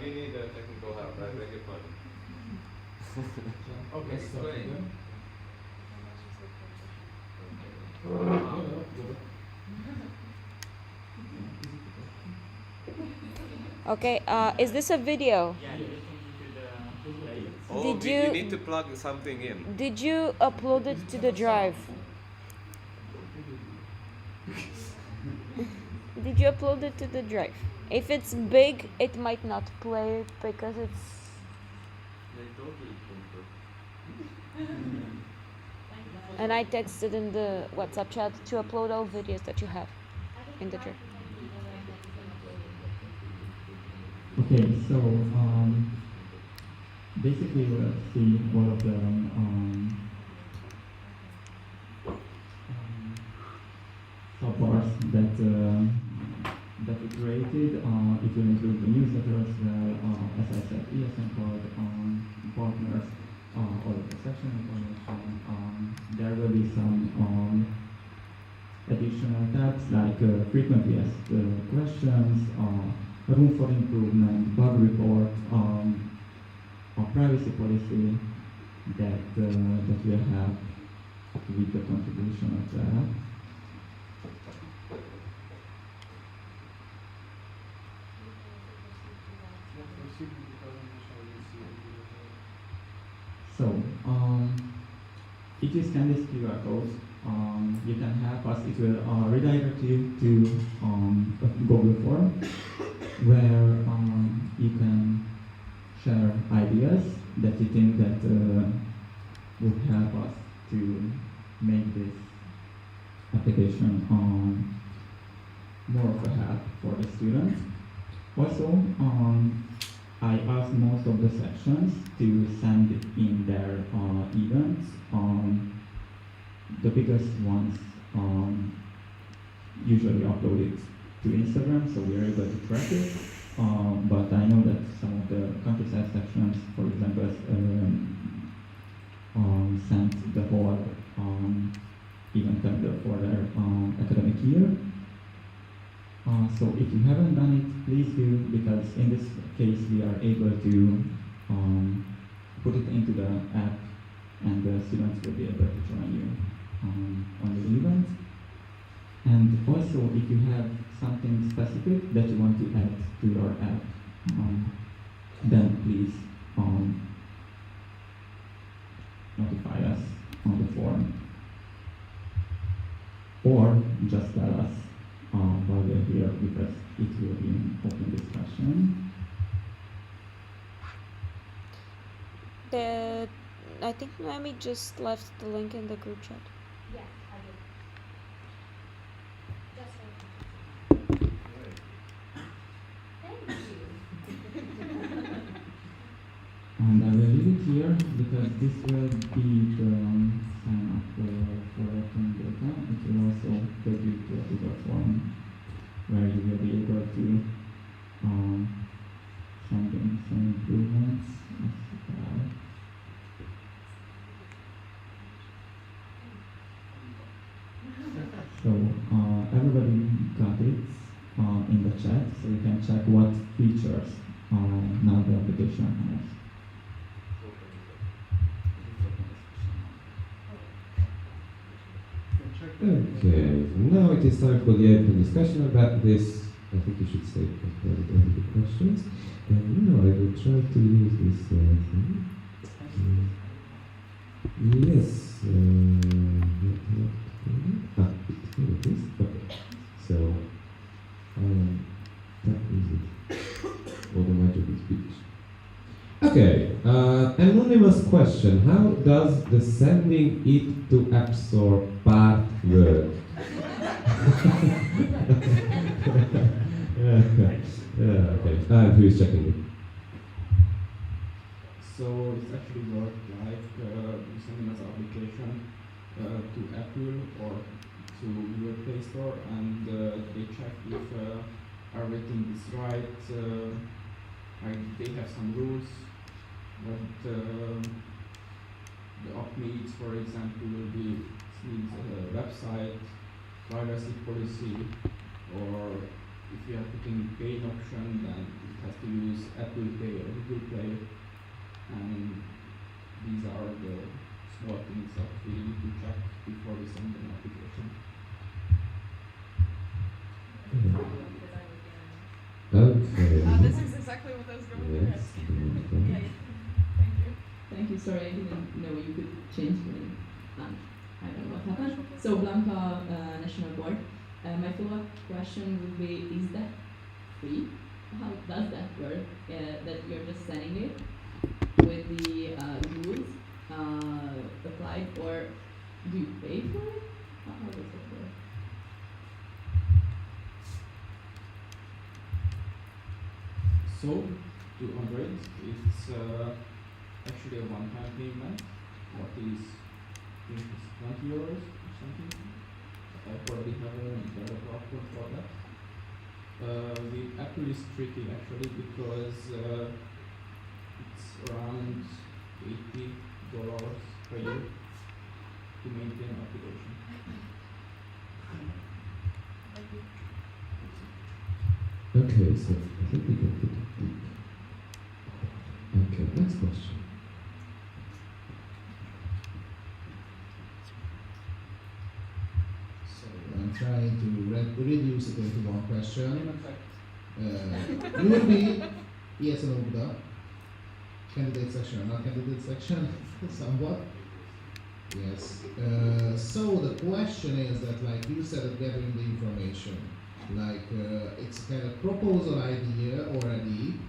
F: We need technical help. I beg your pardon.
A: Okay, explain.
C: Okay, is this a video?
F: Oh,
C: Did
F: you
C: you
F: need to plug something in.
C: did you upload it to the drive? Did you upload it to the drive? If it's big, it might not play because it's. And I texted in the WhatsApp chat to upload all videos that you have in the drive.
J: Okay, so basically we'll see all of the subparts that we created. It will include the newsletter as well, as I said, ESN card, partners, all of the section information. There will be some additional tabs like frequently asked questions, room for improvement, bug report, a privacy policy that we'll have with the contribution of that. So, if you scan this QR code, you can help us. It will redirect you to a Google form where you can share ideas that you think that would help us to make this application more of a help for the students. Also, I asked most of the sections to send in their events. The biggest ones usually upload it to Instagram, so we are able to track it. But I know that some of the countryside sections, for example, sent the whole event calendar for their academic year. So if you haven't done it, please do, because in this case we are able to put it into the app, and the students will be able to join you on the event. And also, if you have something specific that you want to add to your app, then please notify us on the forum. Or just tell us while we're here, because it will be an open discussion.
C: I think Noemi just left the link in the group chat.
O: Yes, I did. Just thank you.
J: And I will leave it here because this will be the sign up for open data. It will also take you to a Google form where you will be able to send in some improvements as well. So everybody got it in the chat, so you can check what features now the application has.
G: Okay, now it is time for the open discussion about this. I think you should stay prepared with all the questions. And now I will try to use this thing. Yes. Here it is. Okay. So, that is it. All the magic is speech. Okay, anonymous question. How does the sending it to App Store part work? Okay. Who is checking it?
A: So it's actually worked like you send an application to Apple or to your Play Store, and they check if everything is right. They have some rules what the app needs. For example, needs a website, privacy policy, or if you are putting pay option, then it has to use Apple Pay or Google Play. And these are the small things that we need to check before we send an application.
G: Okay.
I: This is exactly what I was going to
G: Yes.
I: ask. Yeah, thank you.
B: Thank you. Sorry, I didn't know you could change the name. I don't know what happened. So Blanca, National Board. My follow-up question would be: is that free? How does that work? That you're just sending it with the rules applied, or do you pay for it? How does it work?
A: So, to Android, it's actually a one-time payment. What is, I think it's 20 euros or something. I probably have a better platform for that. The Apple is tricky actually because it's around $80 per year to maintain an application.
G: Okay, so I think we can put it deep. Okay, next question.
S: So I'm trying to reduce it into one question. You will be ESN Hungary, candidate section or not candidate section, somewhat. Yes. So the question is that, like you said, at gathering the information, like it's kind of proposal idea already,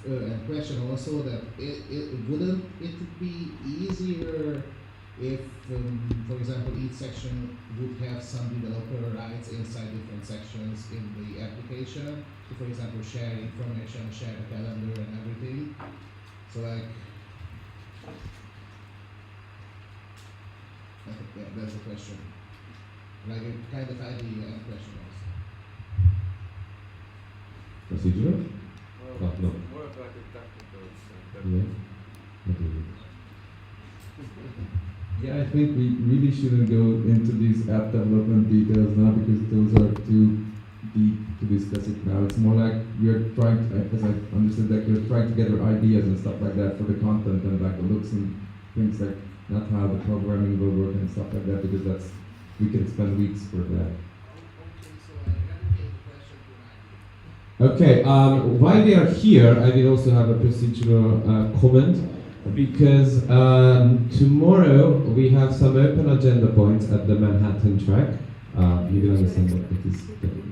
S: and question also that it wouldn't it be easier if, for example, each section would have some developer rights inside different sections in the application, to, for example, share information, share the calendar and everything. So like, I think that's the question. Like a kind of idea and question also.
G: Procedural?
F: Well,
G: No.
F: more of like a technical
G: Yeah. Not really.
J: Yeah, I think we really shouldn't go into these app development details now because those are too deep to discuss it now. It's more like we're trying to, as I understood, like we're trying to gather ideas and stuff like that for the content and like the looks and things like not how the programming will work and stuff like that because that's, we can spend weeks for that.
G: Okay, while we are here, I will also have a procedural comment because tomorrow we have some open agenda points at the Manhattan track. You will understand what it is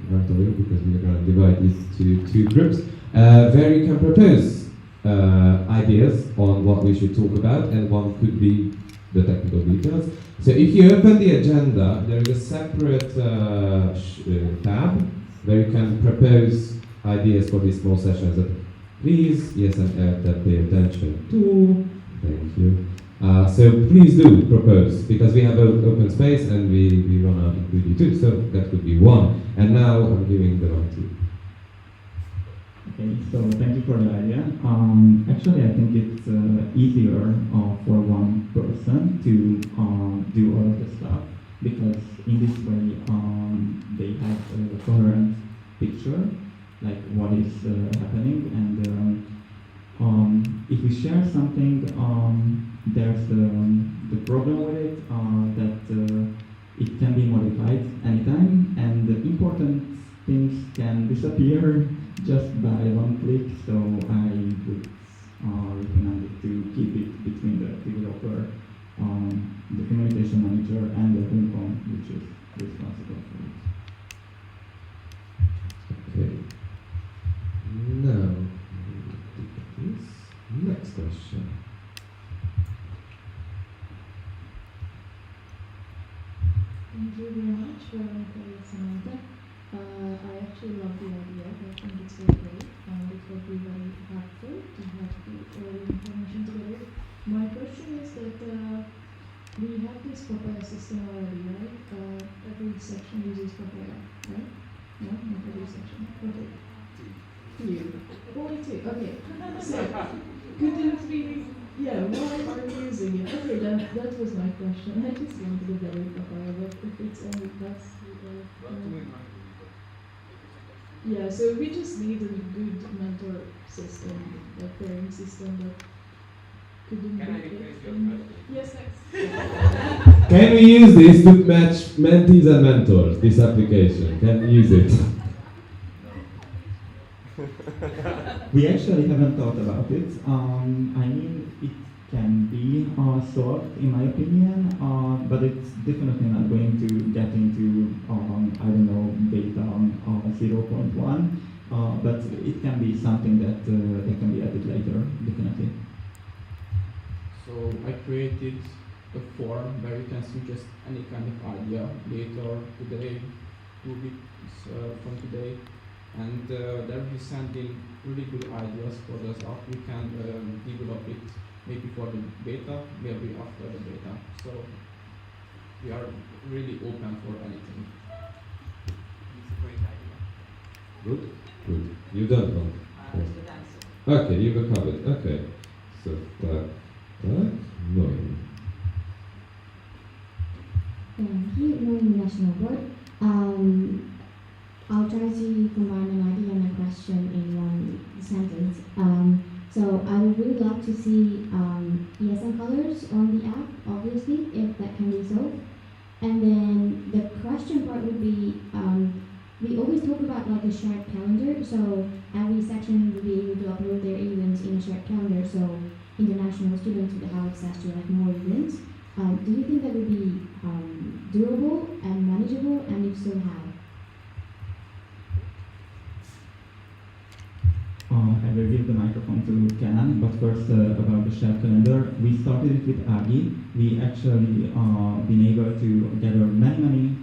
G: right away because we are going to divide it to two groups where you can propose ideas on what we should talk about, and one could be the technical details. So if you open the agenda, there is a separate tab where you can propose ideas for these small sessions that please, yes, and pay attention to. Thank you. So please do propose, because we have open space and we run out of really too, so that could be one. And now I'm giving the line to you.
J: Okay, so thank you for the idea. Actually, I think it's easier for one person to do all of the stuff because in this way they have a coherent picture, like what is happening, and if we share something, there's the problem with it that it can be modified anytime, and the important things can disappear just by one click. So I would recommend it to keep it between the developer, the communication manager, and the Unicom, which is responsible for it.
G: Okay. Now, next question.
B: Thank you very much for Samantha. I actually love the idea. I think it's very great. It will be very helpful to have all the information together. My question is that we have this Papaya system already, right? Every section uses Papaya, right? No, not every section. Okay. You. Only two. Okay. So, could you please, yeah, why are you using it? Okay, that was my question. I just wanted a better Papaya, but if it's only that's yeah, so we just need a good mentor system, a pairing system that couldn't
F: Can I
B: be
F: rephrase
B: it
F: your
B: in-
F: question?
B: Yes, thanks.
G: Can we use this to match mentees and mentors, this application? Can we use it?
J: We actually haven't thought about it. I mean, it can be solved, in my opinion, but it's definitely not going to get into, I don't know, beta 0.1, but it can be something that can be added later, definitely.
A: So I created a form where you can suggest any kind of idea later today, 2 weeks from today, and there we send in really good ideas for the stuff. We can develop it maybe for the beta, maybe after the beta. So we are really open for anything.
F: It's a great idea.
G: Good? Good. You don't want? Okay, you will cover it. Okay. So, no.
M: Thank you, knowing National Board. I'll try to combine an idea and a question in one sentence. So I would really love to see ESN colors on the app, obviously, if that can be solved. And then the question part would be, we always talk about like a shared calendar, so every section will be able to upload their events in a shared calendar, so international students would have access to like more events. Do you think that would be durable and manageable, and if so, how?
J: I will give the microphone to Ken, but first about the shared calendar. We started it with Agi. We actually been able to gather many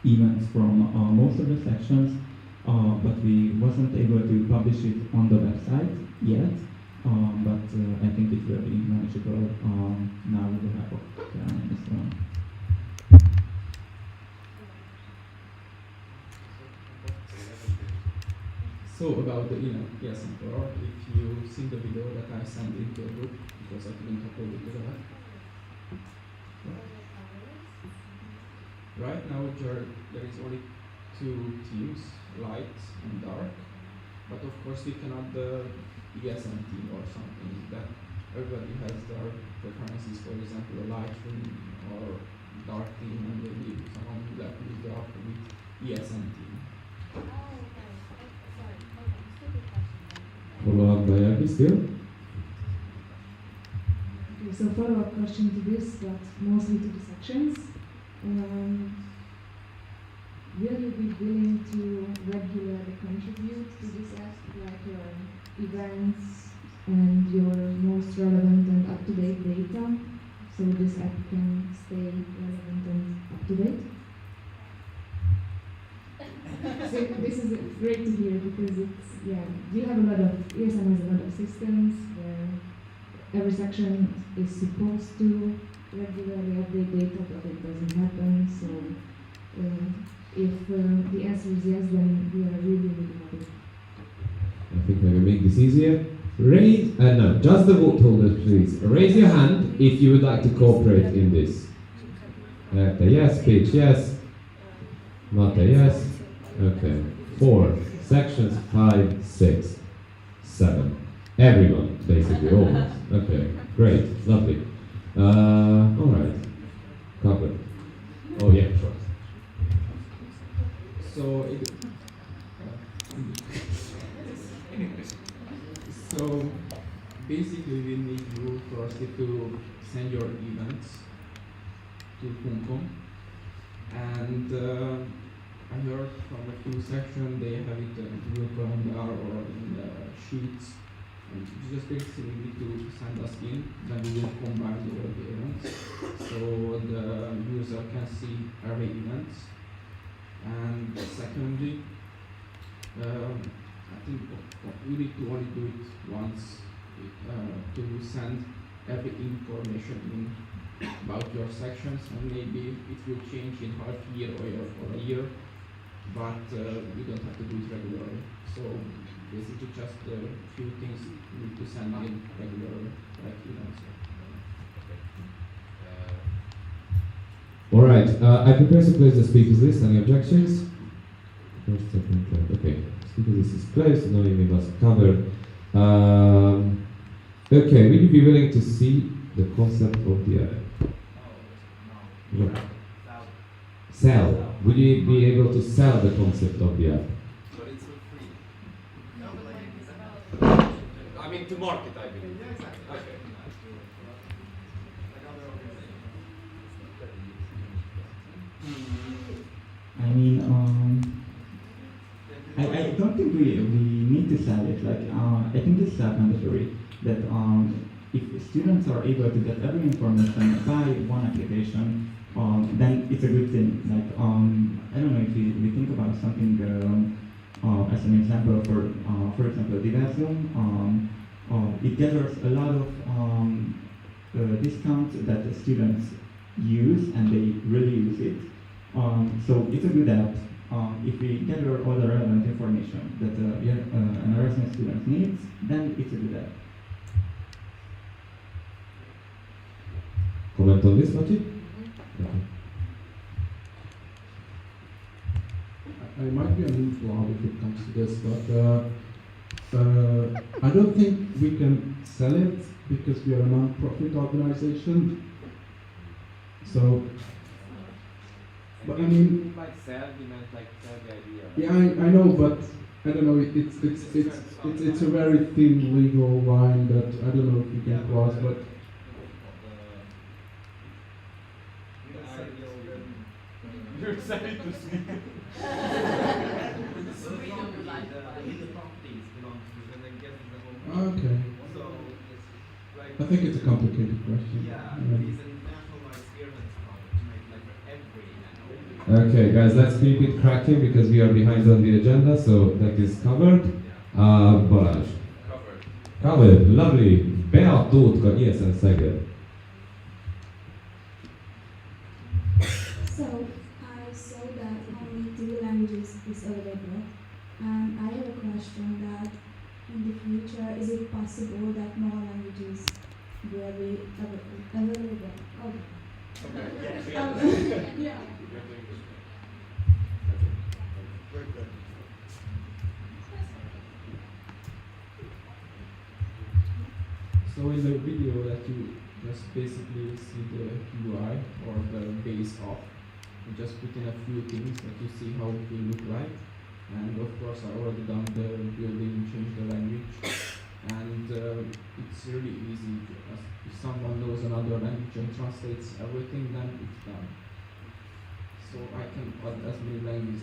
J: events from most of the sections, but we wasn't able to publish it on the website yet. But I think it will be manageable now with the help of Karen and so on.
U: So about the ESN Pro, if you've seen the video that I sent into a group, because I couldn't upload it to the web. Right now there is only two teams, light and dark, but of course we can add the ESN team or something that everybody has their preferences, for example a light team or dark team, and maybe someone would like to use the after with ESN team.
G: Follow up by Agi still?
E: Okay, so follow-up question to this, but mostly to the sections. Will you be willing to regularly contribute to this app, like your events and your most relevant and up-to-date data, so this app can stay relevant and up-to-date? So this is great to hear because it's, we have a lot of, ESN has a lot of systems where every section is supposed to regularly update data, but it doesn't happen. So if the answer is yes, then we are really happy.
G: I think I will make this easier. Raise, no, just the vote holders please. Raise your hand if you would like to cooperate in this. Yes, Peach, yes. Mata, yes. Okay. 4 sections, 5, 6, 7. Everyone, basically, almost. Okay, great, lovely. Alright. Covered. Oh yeah, sure.
U: So basically we need you firstly to send your events to Kumkum, and I heard from a few sections they have it in Google Calendar or in the sheets, and you just basically need to send us in, then we will combine all the events so the user can see every event. And secondly, I think we need to only do it once to send every information in about your sections, and maybe it will change in half year or a year, but we don't have to do it regularly. So basically just a few things we need to send in regularly, like events.
G: Alright, I propose to close the speakers list. Any objections? First, second, third. Okay, speakers list is closed, no email was covered. Okay, will you be willing to see the concept of the app? No. Sell. Will you be able to sell the concept of the app?
F: But it's for free. I mean to market, I believe. Yeah, exactly. Okay.
J: I mean, I don't think we need to sell it. Like, I think it's self-mandatory that if students are able to get every information by one application, then it's a good thing. Like, I don't know if we think about something as an example for example, Diversum. It gathers a lot of discounts that the students use, and they really use it. So it's a good app. If we gather all the relevant information that an Erasmus student needs, then it's a good app.
G: Comment on this, Mati? Okay.
A: I might be a neutral if it comes to this, but I don't think we can sell it because we are a non-profit organization. So, but I mean,
F: Like sell, he meant like sell the idea.
A: yeah, I know, but I don't know. It's a very thin legal line that I don't know if we can cross, but.
F: You're excited to see.
A: Okay.
F: So
A: I think it's a complicated question.
L: Yeah, but it's a nationalized earnings product to make like for every language.
G: Okay, guys, let's keep it cracking because we are behind on the agenda, so that is covered. Balázs. Covered, lovely. Beat Tóth, ESN Szeged.
R: So, I saw that only 2 languages is available, and I have a question that in the future, is it possible that more languages will be available? Oh. Yeah.
H: Very good.
A: So in the video that you just basically see the UI or the base of, you just put in a few things that you see how it will look like. And of course I already done the building, change the language. And it's really easy. If someone knows another language and translates everything, then it's done. So I can add as many languages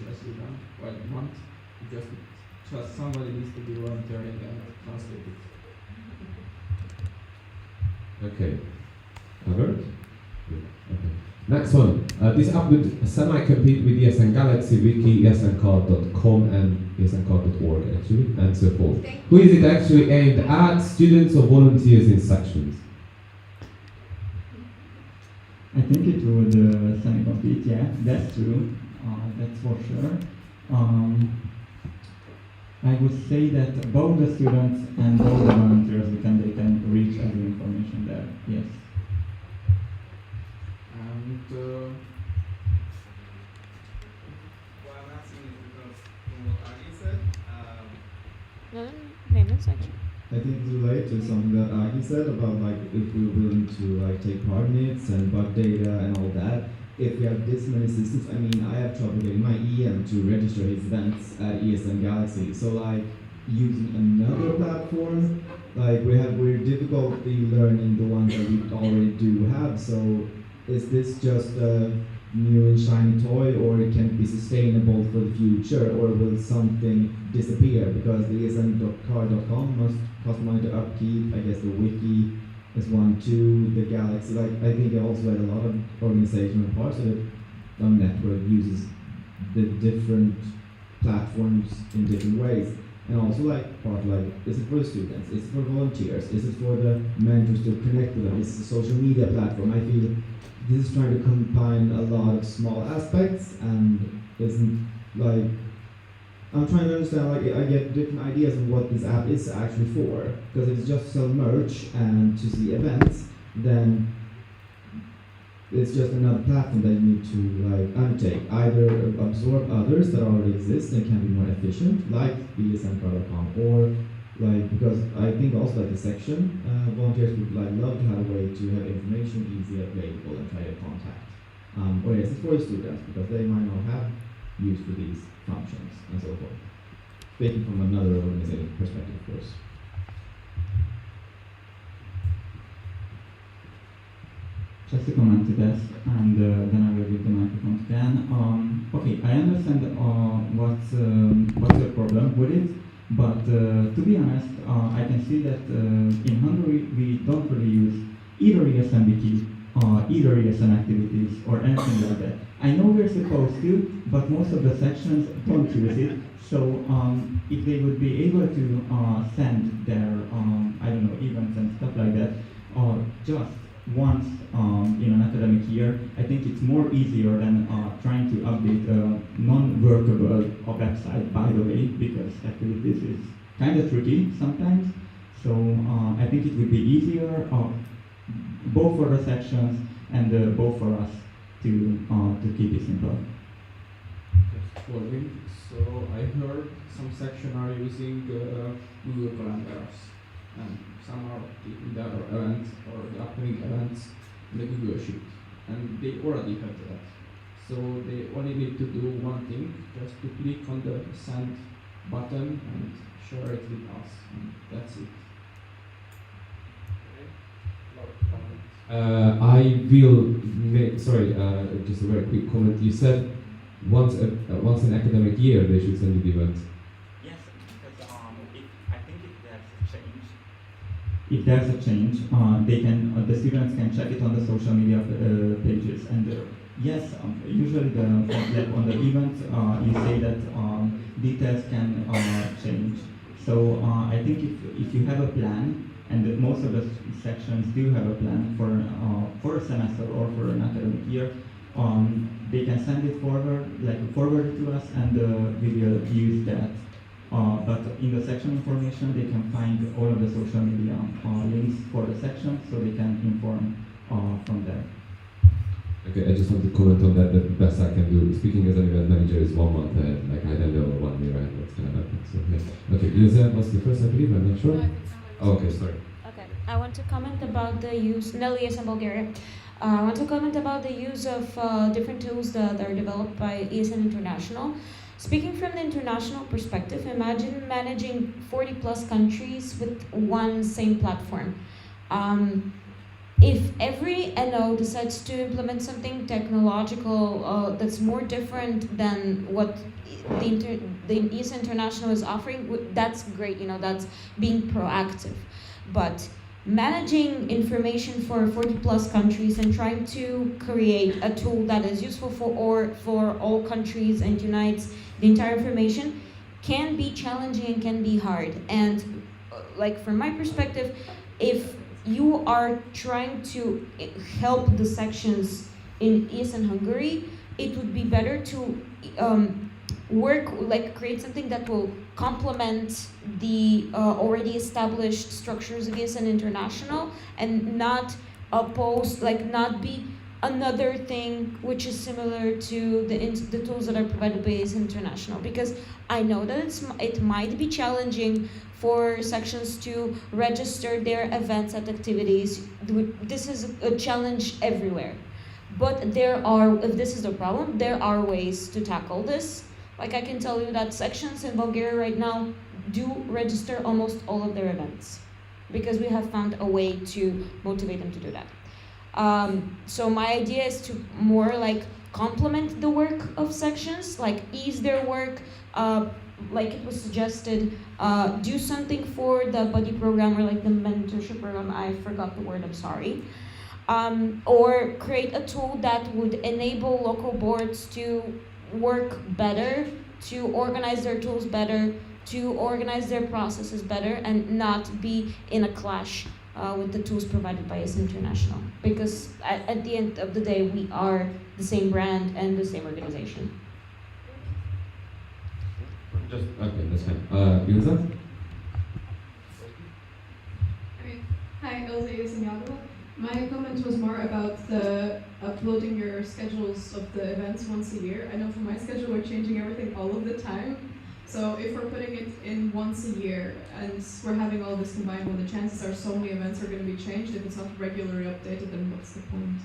A: as you want. Just somebody needs to be volunteering and translate it.
G: Okay. Covered? Good. Okay. Next one. This app would semi-compete with ESN Galaxy Wiki, esncard.com and esncard.org actually, and so forth. Who is it actually aimed at? Students or volunteers in sections?
J: I think it would semi-compete, yeah, that's true, that's for sure. I would say that both the students and both the volunteers, they can reach every information there, yes.
A: And
L: Well, I'm asking is because from what Agi said,
Q: I think to relate to something that Aki said about like if we're willing to like take part in it and bug data and all that, if we have this many systems, I mean I have trouble getting my EM to register his events at ESN Galaxy. So like using another platform, like we're difficulty learning the ones that we already do have. So is this just a new and shiny toy, or it can be sustainable for the future, or will something disappear? Because the esn.car.com must cost money to upkeep. I guess the wiki is one too. The Galaxy, like I think it also had a lot of organizational parts of it. The network uses the different platforms in different ways. And also like part like, is it for the students? Is it for volunteers? Is it for the mentors to connect with them? Is it a social media platform? I feel this is trying to combine a lot of small aspects and isn't like, I'm trying to understand, like I get different ideas on what this app is actually for. Because if it's just to sell merch and to see events, then it's just another platform that you need to like undertake. Either absorb others that already exist and can be more efficient, like esncard.com, or like, because I think also like the section, volunteers would like love to have a way to have information easily available and try to contact. Or yes, it's for the students, because they might not have use for these functions and so forth. Speaking from another organization perspective, of course.
J: Just to comment to this, and then I will give the microphone to Dan. Okay, I understand what's the problem with it, but to be honest, I can see that in Hungary we don't really use either ESN wiki, either ESN activities, or anything like that. I know we're supposed to, but most of the sections don't use it. So if they would be able to send their, I don't know, events and stuff like that, just once in an academic year, I think it's more easier than trying to update a non-workable website, by the way, because actually this is kind of tricky sometimes. So I think it would be easier, both for the sections and both for us to keep it simple.
A: Just following. So I heard some section are using Google calendars, and some are keeping their events or the upcoming events in the Google Sheet, and they already have that. So they only need to do one thing, just to click on the send button and share it with us, and that's it.
G: I will make, sorry, just a very quick comment. You said once an academic year they should send you the event.
W: Yes, because I think if there's a change
J: if there's a change, the students can check it on the social media pages. And yes, usually like on the events, you say that details can change. So I think if you have a plan, and most of the sections do have a plan for a semester or for an academic year, they can send it forward to us, and we will use that. But in the section information, they can find all of the social media links for the section, so they can inform from there.
G: Okay, I just want to comment on that. The best I can do, speaking as an event manager, is 1 month ahead. Like, I don't know 1 year ahead what's going to happen. So, yeah. Okay, Ilse was the first, I believe. I'm not sure. Okay, sorry.
C: Okay, I want to comment about the use, Nelly is in Bulgaria. I want to comment about the use of different tools that are developed by ESN International. Speaking from the international perspective, imagine managing 40 plus countries with one same platform. If every NO decides to implement something technological that's more different than what the ESN International is offering, that's great, that's being proactive. But managing information for 40 plus countries and trying to create a tool that is useful for all countries and unites the entire information can be challenging and can be hard. And like from my perspective, if you are trying to help the sections in ESN Hungary, it would be better to create something that will complement the already established structures of ESN International, and not not be another thing which is similar to the tools that are provided by ESN International. Because I know that it might be challenging for sections to register their events and activities. This is a challenge everywhere. But if this is the problem, there are ways to tackle this. Like, I can tell you that sections in Bulgaria right now do register almost all of their events, because we have found a way to motivate them to do that. So my idea is to more complement the work of sections, ease their work, like it was suggested, do something for the buddy program or the mentorship program. I forgot the word, I'm sorry. Or create a tool that would enable local boards to work better, to organize their tools better, to organize their processes better, and not be in a clash with the tools provided by ESN International. Because at the end of the day, we are the same brand and the same organization.
G: Okay, that's fine. Ilse?
I: Hi, Ilse Isimiadova. My comment was more about the uploading your schedules of the events once a year. I know for my schedule we're changing everything all of the time. So if we're putting it in once a year and we're having all this combined, when the chances are so many events are going to be changed, if it's not regularly updated, then what's the point?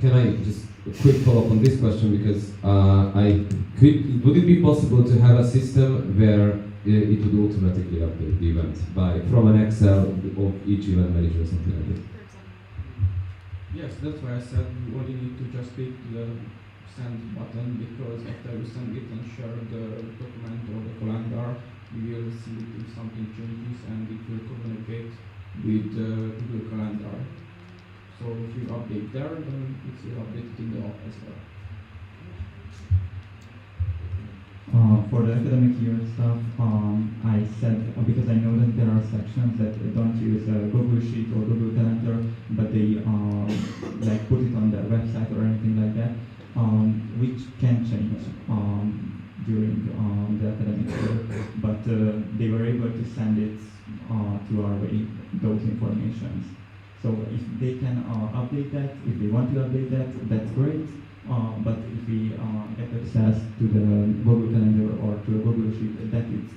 G: Can I just a quick follow-up on this question, because would it be possible to have a system where it would automatically update the event from an Excel of each event manager or something like that?
A: Yes, that's why I said you only need to just click the send button, because after you send it and share the document or the calendar, you will see if something changes and it will communicate with the Google Calendar. So if you update there, then it's updated in the app as well.
J: For the academic year stuff, I said, because I know that there are sections that don't use Google Sheet or Google Calendar, but they put it on their website or anything like that, which can change during the academic year. But they were able to send it to our way, those informations. So if they can update that, if they want to update that, that's great. But if we get access to the Google Calendar or to a Google Sheet that is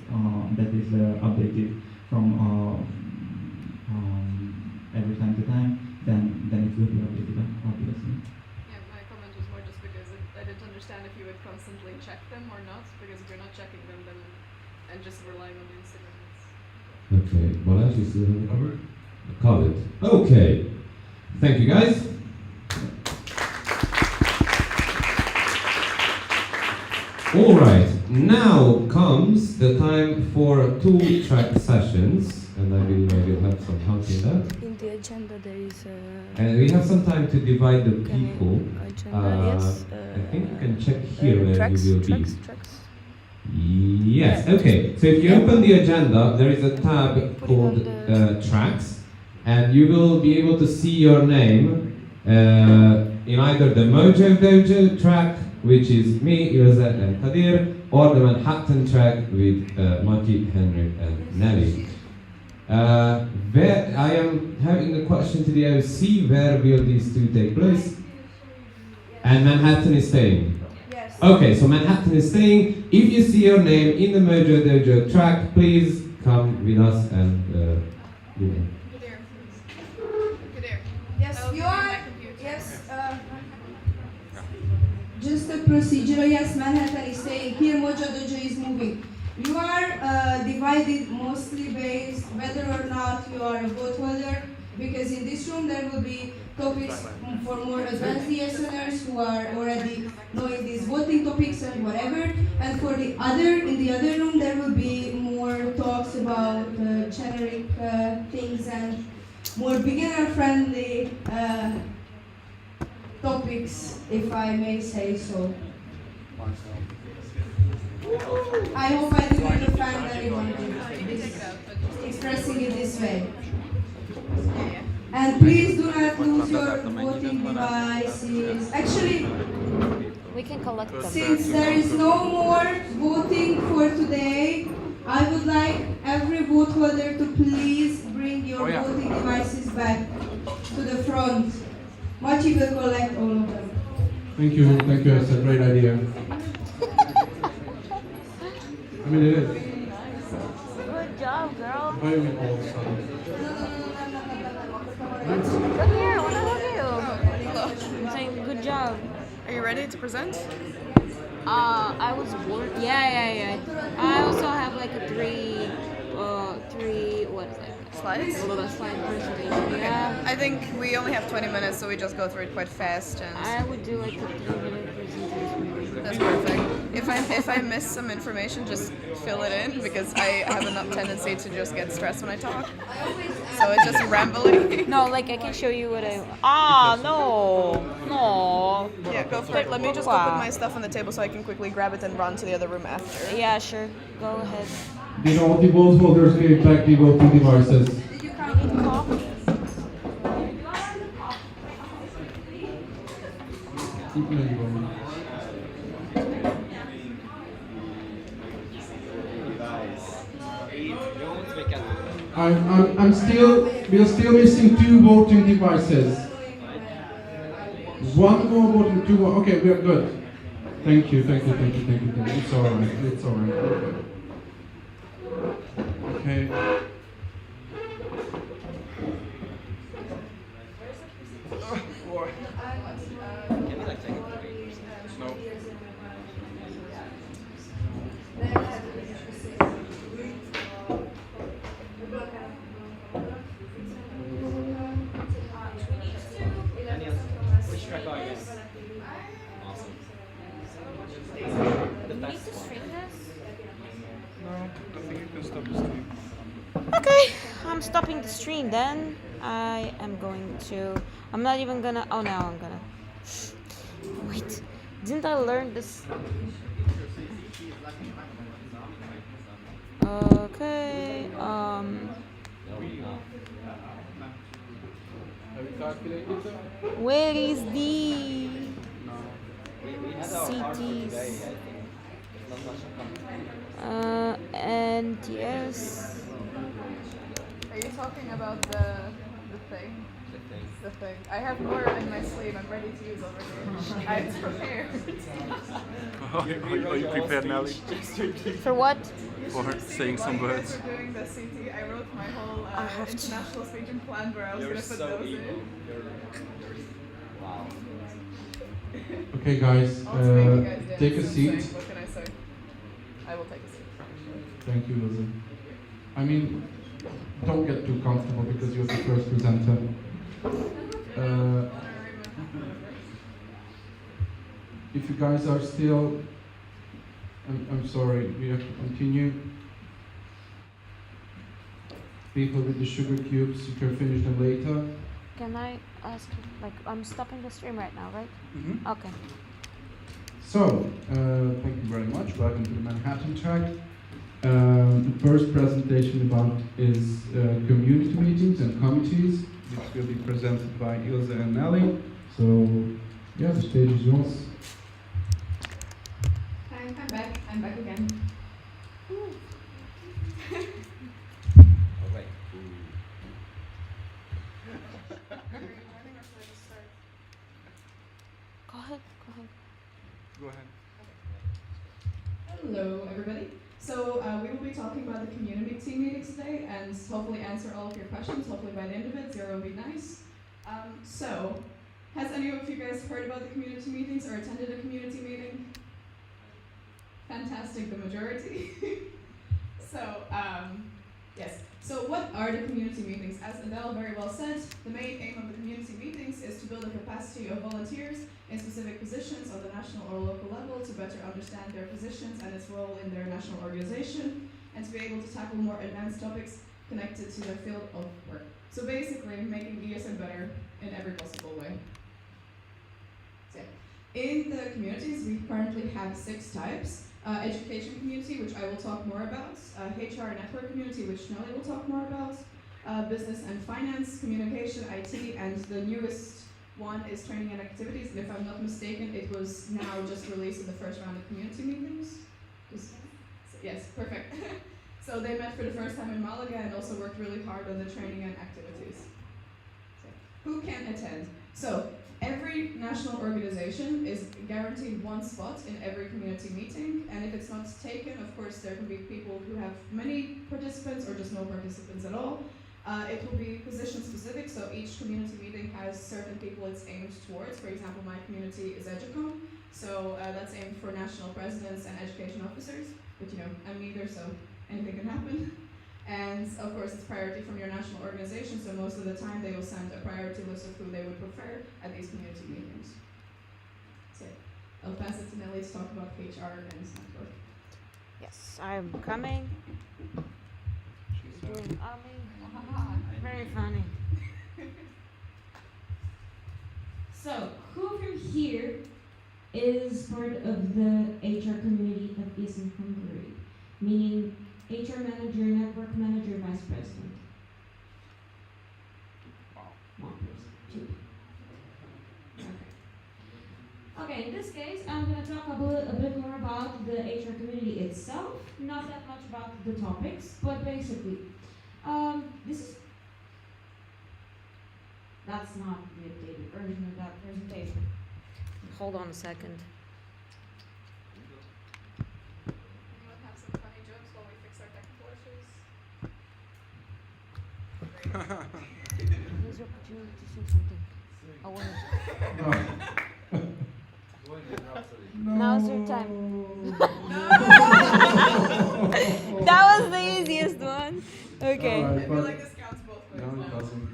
J: updated from every time to time, then it will be updated, obviously.
I: Yeah, my comment was more just because I didn't understand if you would constantly check them or not, because if you're not checking them, then and just relying on the Instagram.
G: Okay, Balázs, is there a comment? Call it. Okay, thank you guys. All right. now comes the time for 2 track sessions, and I believe I will have some help in that.
D: In the agenda there is a...
G: And we have some time to divide the people.
D: Agenda, yes.
G: I think you can check here where
D: tracks,
G: you will be.
D: tracks.
G: Yes, okay. So if you open the agenda, there is a tab called Tracks, and you will be able to see your name in either the Mojo Dojo track, which is me, Ilse and Kadir, or the Manhattan track with Maki, Henry, and Nelly. Where I am having a question to the OC, where will these 2 take place? And Manhattan is staying?
P: Yes.
G: Okay, so Manhattan is staying. If you see your name in the Mojo Dojo track, please come with us and
P: Yes, you are. Yes. Just a procedural. Yes, Manhattan is staying here. Mojo Dojo is moving. You are divided mostly based whether or not you are a vote holder, because in this room there will be topics for more advanced listeners who are already knowing these voting topics and whatever. And for the other, in the other room there will be more talks about generic things and more beginner-friendly topics, if I may say so. I hope I didn't offend anyone expressing it this way. And please do not lose your voting devices. Actually,
C: We can collect them.
P: since there is no more voting for today, I would like every vote holder to please bring your voting devices back to the front. Machi will collect all of them.
A: Thank you, it's a great idea. I mean, it is.
C: Good job, girl.
A: Why are we all of a sudden?
C: Come here, what about you? I'm saying good job.
N: Are you ready to present?
C: I was bored. Yeah. I also have like a three, what is it?
N: Slides?
C: A little slide presentation.
N: Okay.
C: Yeah.
N: I think we only have 20 minutes, so we just go through it quite fast. And
C: I would do like a 3-minute presentation.
N: that's perfect. If I miss some information, just fill it in, because I have a tendency to just get stressed when I talk. So it's just rambling.
C: No, like I can show you what I. No.
N: Yeah, go for it. Let me just go put my stuff on the table so I can quickly grab it and run to the other room after.
C: Yeah, sure. Go ahead.
A: Did all the vote holders give back the voting devices? We're still missing 2 voting devices. 1 more voting, 2 more. Okay, we are good. Thank you. It's alright. Okay.
C: Okay, I'm stopping the stream then. I am going to. I'm not even gonna. Oh, now I'm gonna. Wait, didn't I learn this? Okay.
A: Have you calculated that?
C: Where is the CTs? And yes.
N: Are you talking about the thing? The thing. I have more in my sleeve. I'm ready to use over here. I'm prepared.
W: Are you prepared, Nelly?
C: For what?
W: For saying some words.
N: For doing the CT, I wrote my whole international staging plan where I was going to put those in.
W: Wow.
A: Okay, guys, take a seat.
N: What can I say? I will take a seat.
A: Thank you, Lizzie. I mean, don't get too comfortable because you're the first presenter. If you guys are still I'm sorry, we have to continue. People with the sugar cubes, you can finish them later.
C: Can I ask, like, I'm stopping the stream right now, right?
A: Mhm.
C: Okay.
A: So, thank you very much. Welcome to the Manhattan track. The first presentation about is community meetings and committees, which will be presented by Ilse and Nelly. So, yeah, the stage is yours.
I: Hi, I'm back again.
L: All right.
C: Go ahead, go ahead.
A: Go ahead.
I: Hello, everybody. So we will be talking about the community team meetings today, and hopefully answer all of your questions. Hopefully by the end of it, zero will be nice. So, has any of you guys heard about the community meetings or attended a community meeting? Fantastic, the majority. So, yes. So what are the community meetings? As Adele very well said, the main aim of the community meetings is to build the capacity of volunteers in specific positions on the national or local level to better understand their positions and its role in their national organization, and to be able to tackle more advanced topics connected to their field of work. So basically, making ESN better in every possible way. So, in the communities, we currently have 6 types. Education community, which I will talk more about, HR network community, which Nelly will talk more about, business and finance, communication, IT, and the newest one is training and activities, and if I'm not mistaken, it was now just released in the first round of community meetings. Yes, perfect. So they met for the first time in Malaga and also worked really hard on the training and activities. So, who can attend? So, every national organization is guaranteed 1 spot in every community meeting, and if it's not taken, of course, there can be people who have many participants or just no participants at all. It will be position specific, so each community meeting has certain people it's aimed towards. For example, my community is Educom, so that's aimed for national presidents and education officers, but you know, I'm neither, so anything can happen. And of course, it's priority from your national organization, so most of the time they will send a priority list of who they would prefer at these community meetings. So I'll pass it to Nelly to talk about HR and network.
C: Yes, I'm coming. Doing very funny.
B: So, who from here is part of the HR community of ESN Hungary? Meaning HR manager, network manager, vice president. One person, 2. Okay, in this case, I'm going to talk a bit more about the HR community itself, not that much about the topics, but basically, that's not the updated version of that presentation.
C: Hold on a second.
I: Anyone have some funny jokes while we fix our technical issues?
C: Here's your opportunity to say something. I want
A: No.
C: Now's your time. That was the easiest one. Okay.
A: Alright,
I: I feel like this counts both ways.
A: No, it doesn't.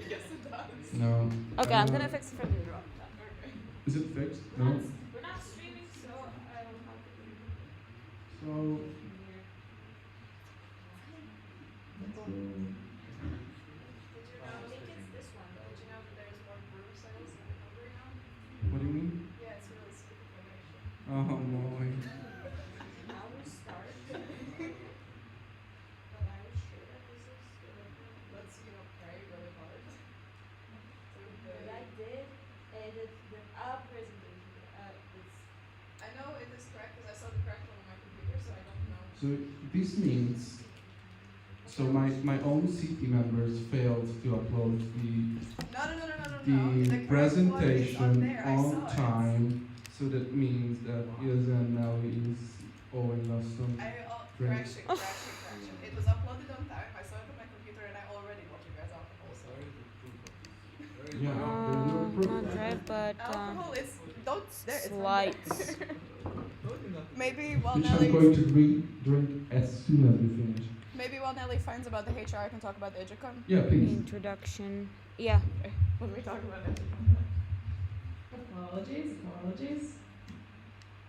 I: Yes, it does.
A: No.
C: Okay, I'm gonna fix it for you.
I: Okay.
A: Is it fixed? No.
B: We're not streaming, so I don't have to do it.
A: So.
I: I think it's this one. Did you know that there's more brew sales in Hungary now?
A: What do you mean?
I: Yeah, it's really stupid information.
A: Oh no.
B: I will start. But I was sure that this is
I: Let's, you know, pray really hard.
B: But I did edit the presentation.
I: I know it is correct because I saw the correct one on my computer, so I don't know.
A: So this means. So my own CT members failed to upload the presentation on time. So that means that ESN now is owing us some drinks.
I: Correction. It was uploaded on time. I saw it on my computer, and I already bought you guys alcohol. So.
A: Yeah,
C: not right, but
I: alcohol is there.
C: slides.
I: Maybe while
A: Which I'm
I: Nelly.
A: going to drink as soon as we finish.
I: Maybe while Nelly finds about the HR, I can talk about the Educom.
A: Yeah, please.
C: Introduction. Yeah.
I: Okay. When we talk about it. Apologies.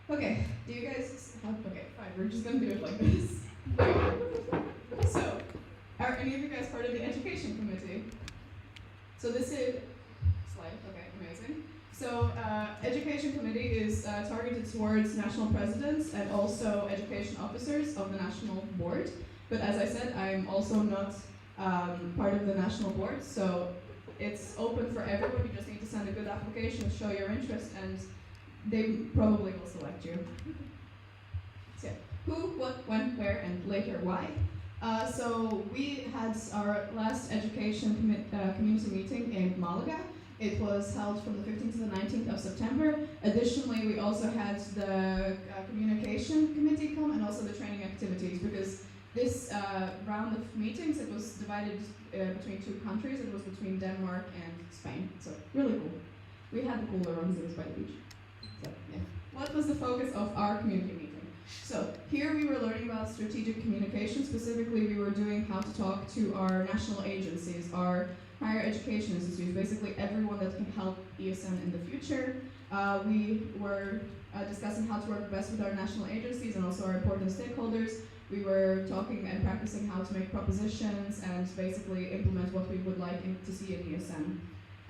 I: Okay, do you guys have, okay, fine, we're just gonna do it like this. Okay. So, are any of you guys part of the education committee? So this is, slide, okay, amazing. So, education committee is targeted towards national presidents and also education officers of the national board. But as I said, I'm also not part of the national board, so it's open for everyone. You just need to send a good application, show your interest, and they probably will select you. So, who, what, when, where, and later why. So we had our last education community meeting in Malaga. It was held from the 15th to the 19th of September. Additionally, we also had the communication committee come and also the training activities, because this round of meetings, it was divided between two countries. It was between Denmark and Spain, so really cool. We had the cooler ones, it was by the beach. So, yeah. What was the focus of our community meeting? So here we were learning about strategic communication. Specifically, we were doing how to talk to our national agencies, our higher education institutes, basically everyone that can help ESN in the future. We were discussing how to work best with our national agencies and also our important stakeholders. We were talking and practicing how to make propositions and basically implement what we would like to see in ESN.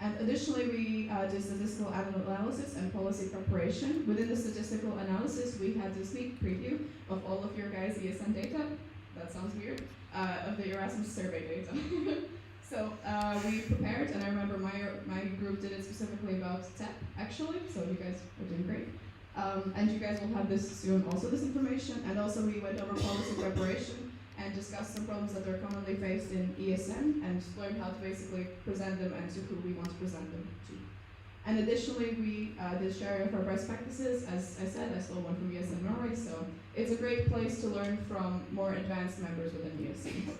I: And additionally, we did statistical analysis and policy preparation. Within the statistical analysis, we had a sneak preview of all of your guys' ESN data. That sounds weird. Of the Erasmus survey data. So we prepared, and I remember my group did it specifically about TEP, actually, so you guys are doing great. And you guys will have this soon, also this information. And also we went over policy preparation and discussed some problems that are commonly faced in ESN and learned how to basically present them and to who we want to present them to. And additionally, we did sharing of our best practices. As I said, I stole one from ESN Norway, so it's a great place to learn from more advanced members within ESN.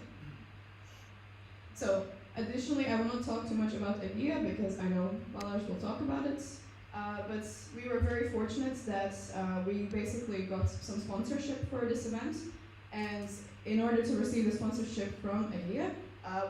I: So additionally, I will not talk too much about IDEA because I know Balázs will talk about it. But we were very fortunate that we basically got some sponsorship for this event. And in order to receive the sponsorship from IDEA,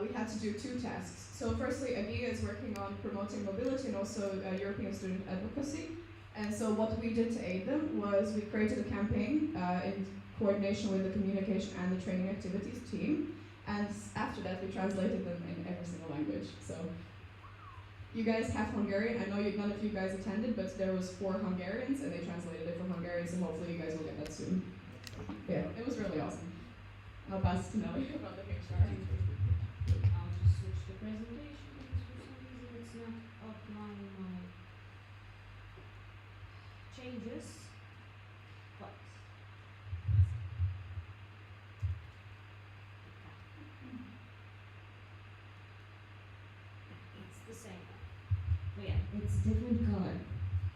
I: we had to do two tasks. So firstly, IDEA is working on promoting mobility and also European student advocacy. And so what we did to aid them was we created a campaign in coordination with the communication and the training activities team. And after that, we translated them in every single language. So you guys have Hungarian. I know none of you guys attended, but there was 4 Hungarians, and they translated it from Hungarian, so hopefully you guys will get that soon. Yeah, it was really awesome. I'll pass to Nelly about the HR.
K: I'll just switch the presentation because for some reason it's not applying my changes. But it's the same. But yeah, it's different color.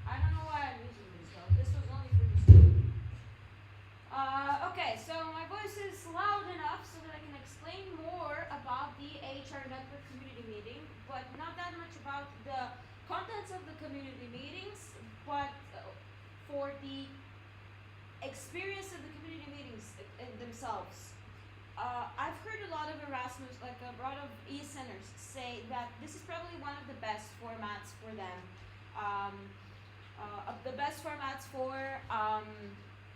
K: I don't know why I'm using this though. This was only for this one. Okay, so my voice is loud enough so that I can explain more about the HR Network community meeting, but not that much about the contents of the community meetings, but for the experience of the community meetings themselves. I've heard a lot of Erasmus, like a lot of ESNers say that this is probably one of the best formats for them. The best formats for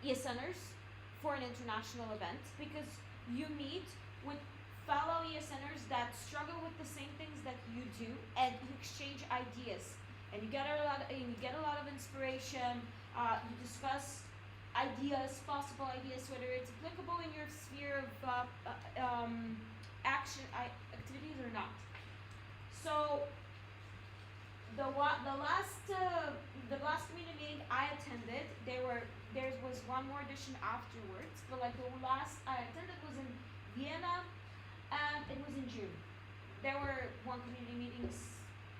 K: ESNers for an international event, because you meet with fellow ESNers that struggle with the same things that you do, and you exchange ideas, and you get a lot of inspiration. You discuss ideas, possible ideas, whether it's applicable in your sphere of activities or not. So the last community meeting I attended, there was one more edition afterwards, but like the last I attended was in Vienna, and it was in June. There were one community meetings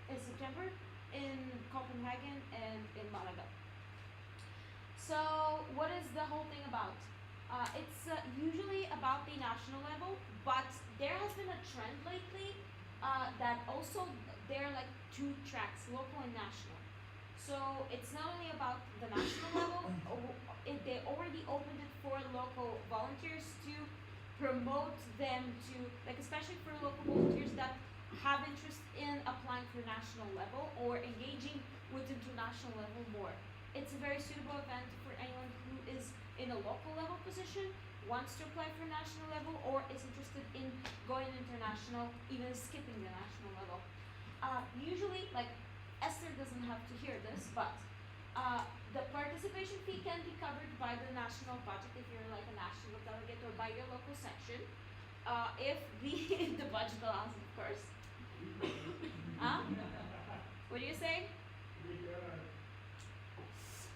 K: in September in Copenhagen and in Malaga. So what is the whole thing about? It's usually about the national level, but there has been a trend lately that also there are like 2 tracks, local and national. So it's not only about the national level, they already opened it for local volunteers to promote them to, like especially for local volunteers that have interest in applying for national level or engaging with international level more. it's a very suitable event for anyone who is in a local level position, wants to apply for national level, or is interested in going international, even skipping the national level. Usually, like, Esther doesn't have to hear this, but the participation fee can be covered by the national budget if you're like a national delegate, or by your local section, if the the budget allows it, of course. Huh? What do you say?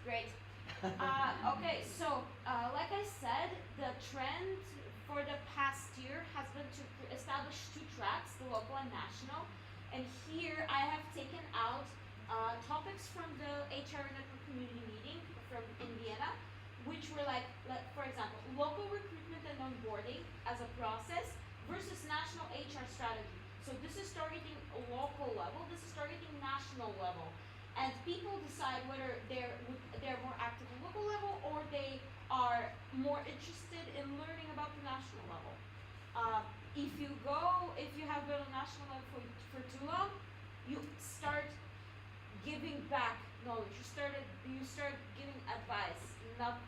K: Great. Okay, so like I said, the trend for the past year has been to establish two tracks, the local and national. And here I have taken out topics from the HR Network Community Meeting in Vienna, which were like, for example, local recruitment and onboarding as a process versus national HR strategy. So this is targeting local level, this is targeting national level. And people decide whether they're more active at local level, or they are more interested in learning about the national level. If you have been on national level for too long, you start giving back knowledge. You start giving advice, not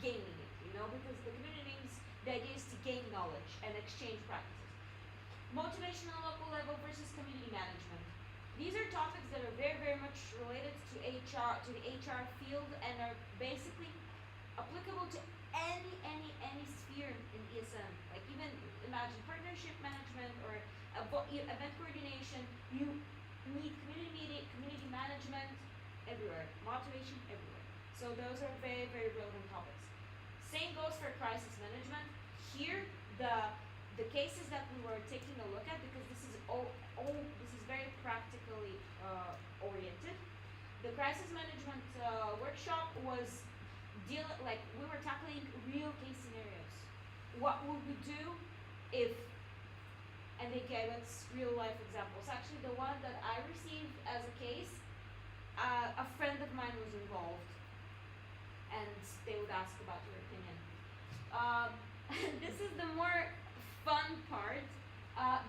K: gaining it. Because the community means the idea is to gain knowledge and exchange practices. Motivation on local level versus community management. These are topics that are very, very much related to HR, to the HR field, and are basically applicable to any sphere in ESN. Like, even imagine partnership management or event coordination. You need community management everywhere, motivation everywhere. So those are very, very relevant topics. Same goes for crisis management. Here, the cases that we were taking a look at, because this is this is very practically oriented. The crisis management workshop was we were tackling real case scenarios. What would we do if, and they gave us real life examples. Actually, the one that I received as a case, a friend of mine was involved, and they would ask about your opinion. This is the more fun part,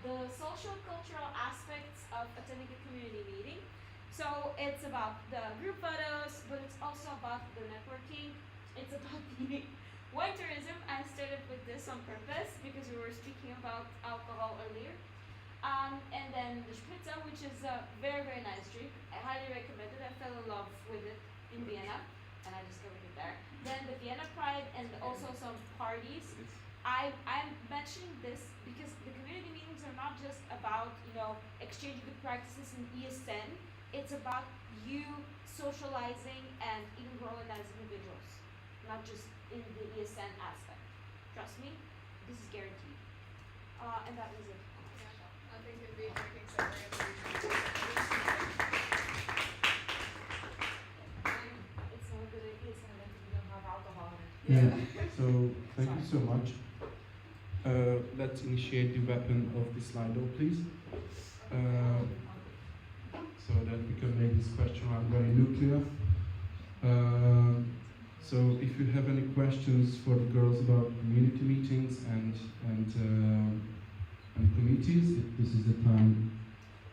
K: the social cultural aspects of attending a community meeting. So it's about the group photos, but it's also about the networking. It's about the wine tourism. I started with this on purpose because we were speaking about alcohol earlier. And then the spritzer, which is a very, very nice drink. I highly recommend it. I fell in love with it in Vienna, and I discovered it there. Then the Vienna Pride, and also some parties. I'm mentioning this because the community meetings are not just about exchanging good practices in ESN. It's about you socializing and even growing as individuals, not just in the ESN aspect. Trust me, this is guaranteed. And that was it.
N: Nothing can be drinking separate.
K: It's not good at ESN if you don't have alcohol in it.
A: Yeah. So thank you so much. Let's initiate the weapon of the Slido, please. So that we can make this question round very nuclear. So if you have any questions for the girls about community meetings and committees, this is the time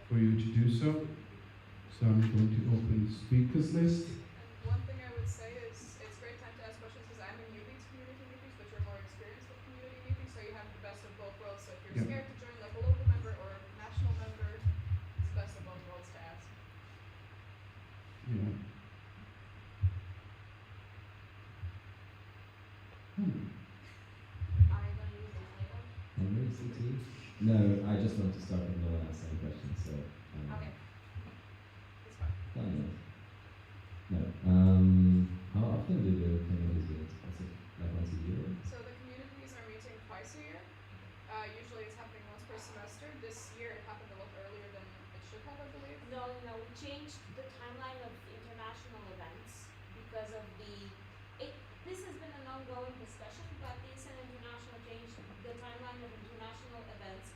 A: for you to do so. So I'm going to open the speakers list.
N: And one thing I would say is it's a great time to ask questions because I'm a newbie to community meetings, but you're more experienced with community meetings, so you have the best of both worlds. So if you're scared to join like a local member or a national member, it's the best of both worlds to ask.
A: Yeah.
G: No, I just want to start with no one asking questions, so.
N: Okay. It's fine.
G: Fine. No. How often do the communities meet? Is it like once a year?
N: So the communities are meeting twice a year. Usually it's happening once per semester. This year it happened a lot earlier than it should have, I believe.
K: No, we changed the timeline of international events because of this has been an ongoing discussion, but the ESN International changed the timeline of international events,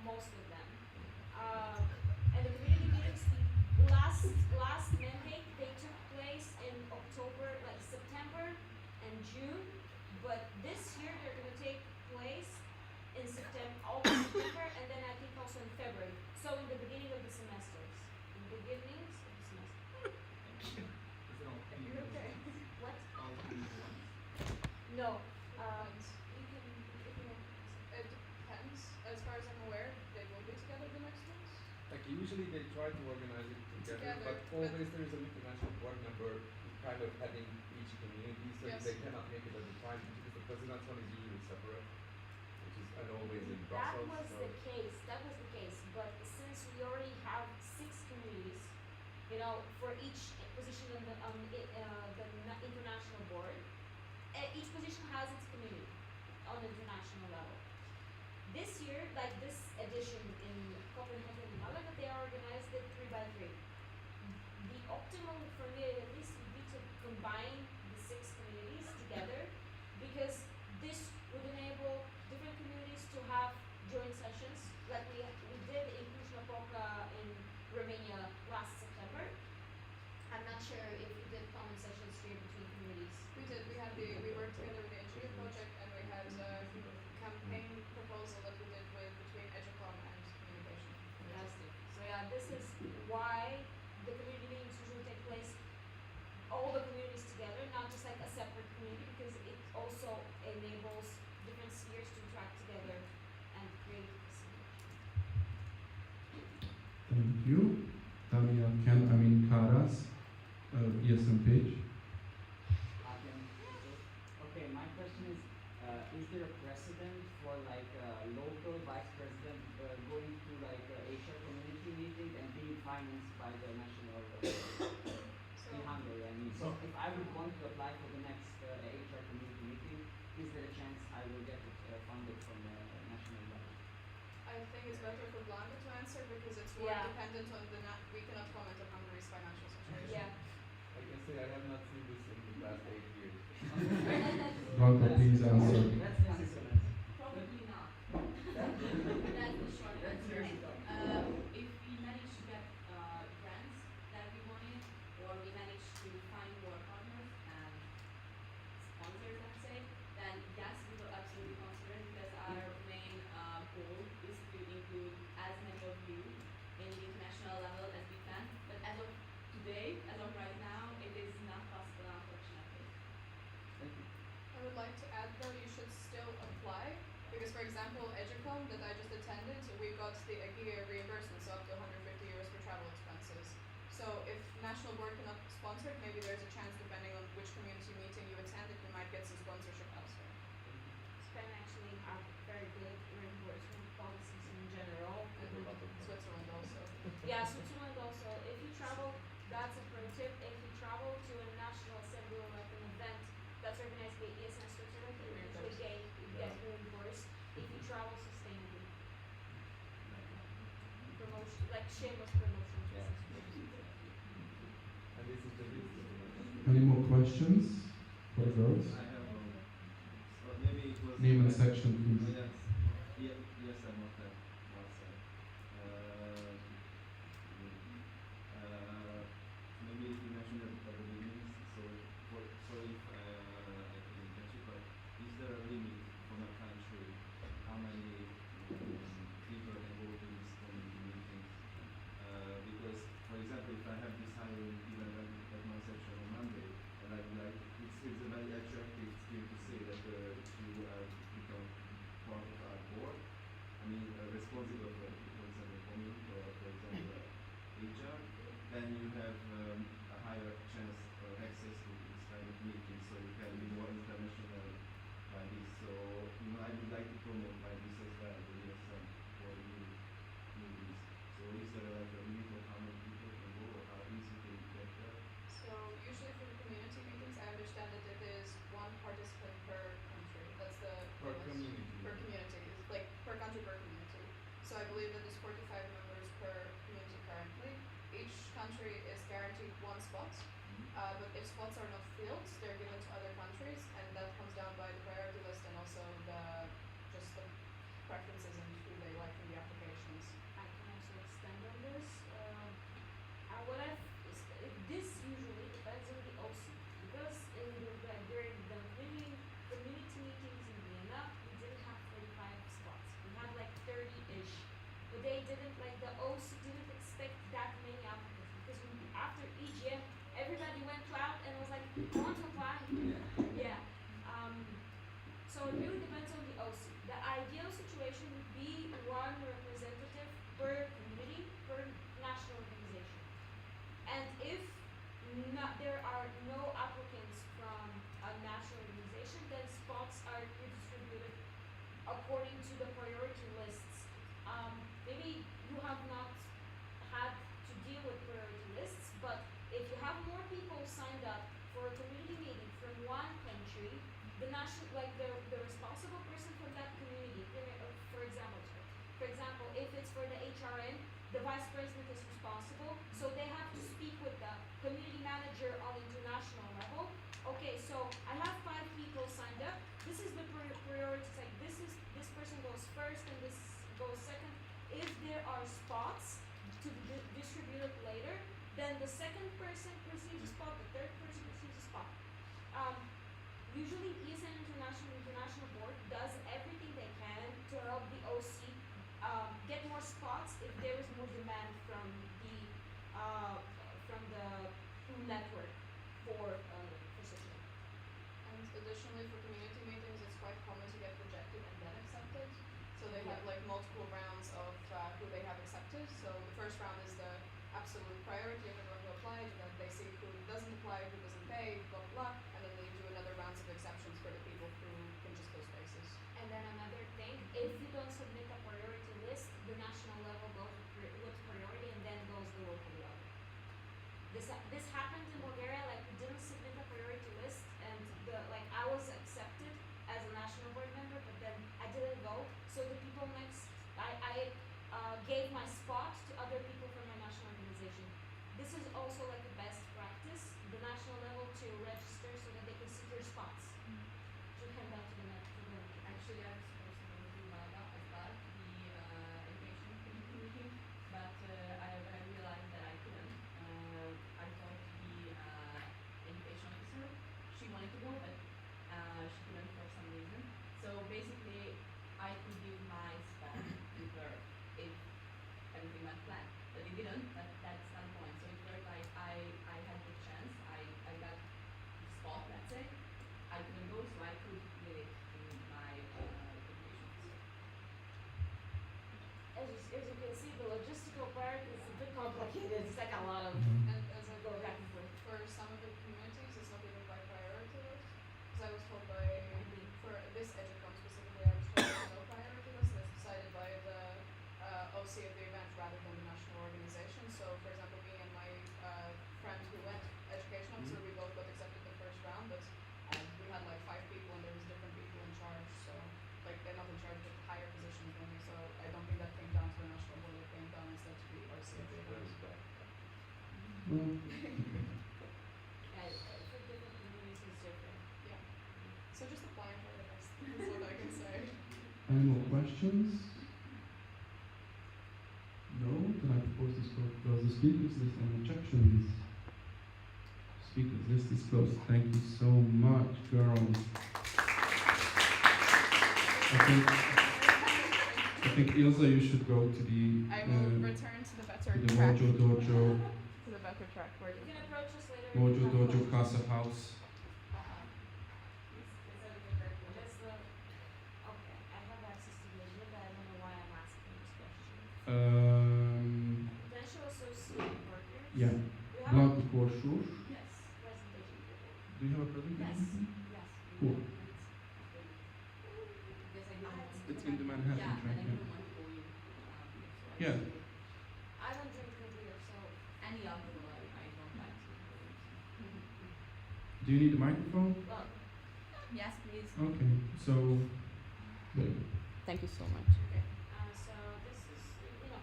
K: most of them. And the community meetings, the last mandate, they took place in October, September and June, but this year they're going to take place in August, September, and then I think also in February. So in the beginning of the semesters. In the beginnings of the semester. If you're okay.
C: No.
I: Depends.
C: You can.
I: It depends. As far as I'm aware, they will be together the next ones.
O: Like usually they try to organize it together, but always there is an international board member kind of heading each community, so
I: Yes.
O: they cannot make it at the time because the president's one is usually separate, which is and always in
K: That
O: Brussels.
K: was
O: so.
K: the case. That was the case. But since we already have 6 communities, you know, for each position on the international board, each position has its community on the international level. This year, like this edition in Copenhagen and Malaga, they are organized at 3x3. The optimal for me at least would be to combine the 6 communities together, because this would enable different communities to have joint sessions, like we did in Cluj-Napoca in Romania last September. I'm not sure if we did common sessions here between communities.
I: We did. We worked together with the NGO project, and we had a campaign proposal that we did with between Educom and communication.
K: Fantastic. So yeah, this is why the community meetings usually take place all the communities together, not just like a separate community, because it also enables different spheres to interact together and create a synergy.
A: Thank you. Tanya Karas, ESN page.
L: Okay, my question is there a precedent for like a local vice president going to like a HR community meeting and being financed by the national in Hungary? I mean, so if I would want to apply for the next HR community meeting, is there a chance I will get it funded from the national level?
I: I think it's better for Blanca to answer because it's more dependent on we cannot comment on Hungary's financial situation.
K: Yeah.
O: I can say I have not seen this in the past 8 years.
A: Blanca, please answer.
L: That's the answer.
B: Probably not. That's the short answer. If we manage to get grants that we wanted, or we manage to find more partners and sponsors, let's say, then yes, we will absolutely consider it, because our main goal is to include as many of you in the international level as we can. But as of today, as of right now, it is not possible, unfortunately.
L: Thank you.
I: I would like to add though, you should still apply, because for example, Educom that I just attended, we got the EGIE reimbursement, so up to 150 euros for travel expenses. So if national board cannot sponsor it, maybe there's a chance, depending on which community meeting you attend, that you might get some sponsorship elsewhere.
K: Spain actually have very good reimbursement policies in general.
I: Switzerland also.
K: Yeah, Switzerland also. If you travel, that's a pro tip. If you travel to a national assembly or like an event that's organized by ESN Switzerland, you usually get reimbursed if you travel sustainably. Promotion, like shameless promotion.
O: And this is the list.
A: Any more questions for the girls?
L: I have maybe it was
A: Name and section, please.
L: Yes, I'm not that outside. Maybe you mentioned at the beginning, so sorry if I couldn't catch it, but is there a limit from a country how many people can go to these community meetings? Because, for example, if I have this hiring event at my section on Monday, and I would like, it's a very attractive skill to say that you become part of our board. I mean, responsible for example, community or, for example, HR, then you have a higher chance or access to this kind of meetings, so you can be more international by this. So, I would like to promote by this as well, the ESN for new meetings. So, is there like a limit of how many people can go or how easy to get there?
I: So usually for the community meetings, I understand that it is 1 participant per country. That's the
O: Per community.
I: Per community, it's like per country per community. So I believe that there's 45 members per community currently. Each country is guaranteed 1 spot, but if spots are not filled, they're given to other countries, and that comes down by the priority list and also the preferences and who they like in the applications.
K: I can also extend on this. This usually depends on the OC, because during the community meetings in Vienna, we didn't have 45 spots. We had like 30-ish, but they didn't, like the OC didn't expect that many applicants, because after EGM, everybody went out and was like, I want to apply. Yeah. the vice president is responsible, so they have to speak with the community manager on international level. Okay, so I have 5 people signed up. This is the priorities. Like this person goes first and this goes second. If there are spots to be distributed later, then the second person receives a spot, the third person receives a spot. Usually ESN International Board does everything they can to help the OC get more spots if there is more demand from the network for such a.
N: And additionally, for community meetings, it's quite common to get rejected and then accepted. So they have like multiple rounds of who they have accepted. So the first round is the absolute priority of everyone who applied, and then they see who doesn't apply, who doesn't pay, blah blah, and then they do another rounds of exceptions for the people who can just fill spaces.
K: And then another thing, if you don't submit a priority list, the national level goes with priority and then goes the local level. This happened in Bulgaria. Like we didn't submit a priority list, and I was accepted as a national board member, but then I didn't go. So the people next, I gave my spot to other people from my national organization. This is also like a best practice, the national level to register so that they can secure spots. To hand out to the
S: Actually, I was supposed to go to Baja as well, the education committee meeting, but when I realized that I couldn't, I talked to the education officer. She wanted to go, but she couldn't for some reason. So basically, I could give my spot to her if everything went planned, but it didn't. But that's not the point. So it worked like I had the chance. I got the spot. Let's say I couldn't go, so I could give it to my education officer.
K: As you can see, the logistical part is a bit complicated. It's like a lot of
N: And as I
K: go back and forth.
N: for some of the communities, it's not even by priority list. Because I was told by, for this EduCom specifically, I was told there's no priority list, and it's decided by the OC of the event rather than the national organization. So, for example, me and my friend who went, education officer, we both got accepted the first round, but we had like 5 people and there was different people in charge. So, like, they're not in charge but higher positions than me. So, I don't think that came down to the national board, it came down instead to the OC of the event.
A: Well,
K: For different communities, it's different.
N: Yeah. So just apply for it, I guess. That's what I can say.
A: any more questions? No? Then I propose this close the speakers list and objections. Speakers list is closed. Thank you so much, girls. I think Ilse, you should go to the
N: I will return to the better
A: to the
N: track.
A: Mojo Dojo,
N: To the better track. Where
K: You can approach us later.
A: Mojo Dojo Casa House.
K: That's the. Okay, I have access to the agenda. I don't know why I'm asking this question. Potential associate partners.
A: Yeah.
K: We have
A: Blanco Korsur.
K: Yes. Presentation.
A: Do you have a presentation?
K: Yes.
A: Cool.
S: Because I didn't want to
A: It's in the Manhattan
S: yeah,
A: track,
S: and I
A: yeah.
S: didn't want to go in.
A: Yeah.
K: I don't drink beer, so.
S: Any alcohol, I don't like to go in.
A: Do you need a microphone?
K: Well,
S: Yes, please.
A: Okay, so there.
S: Thank you so much.
K: okay. So this is, you know.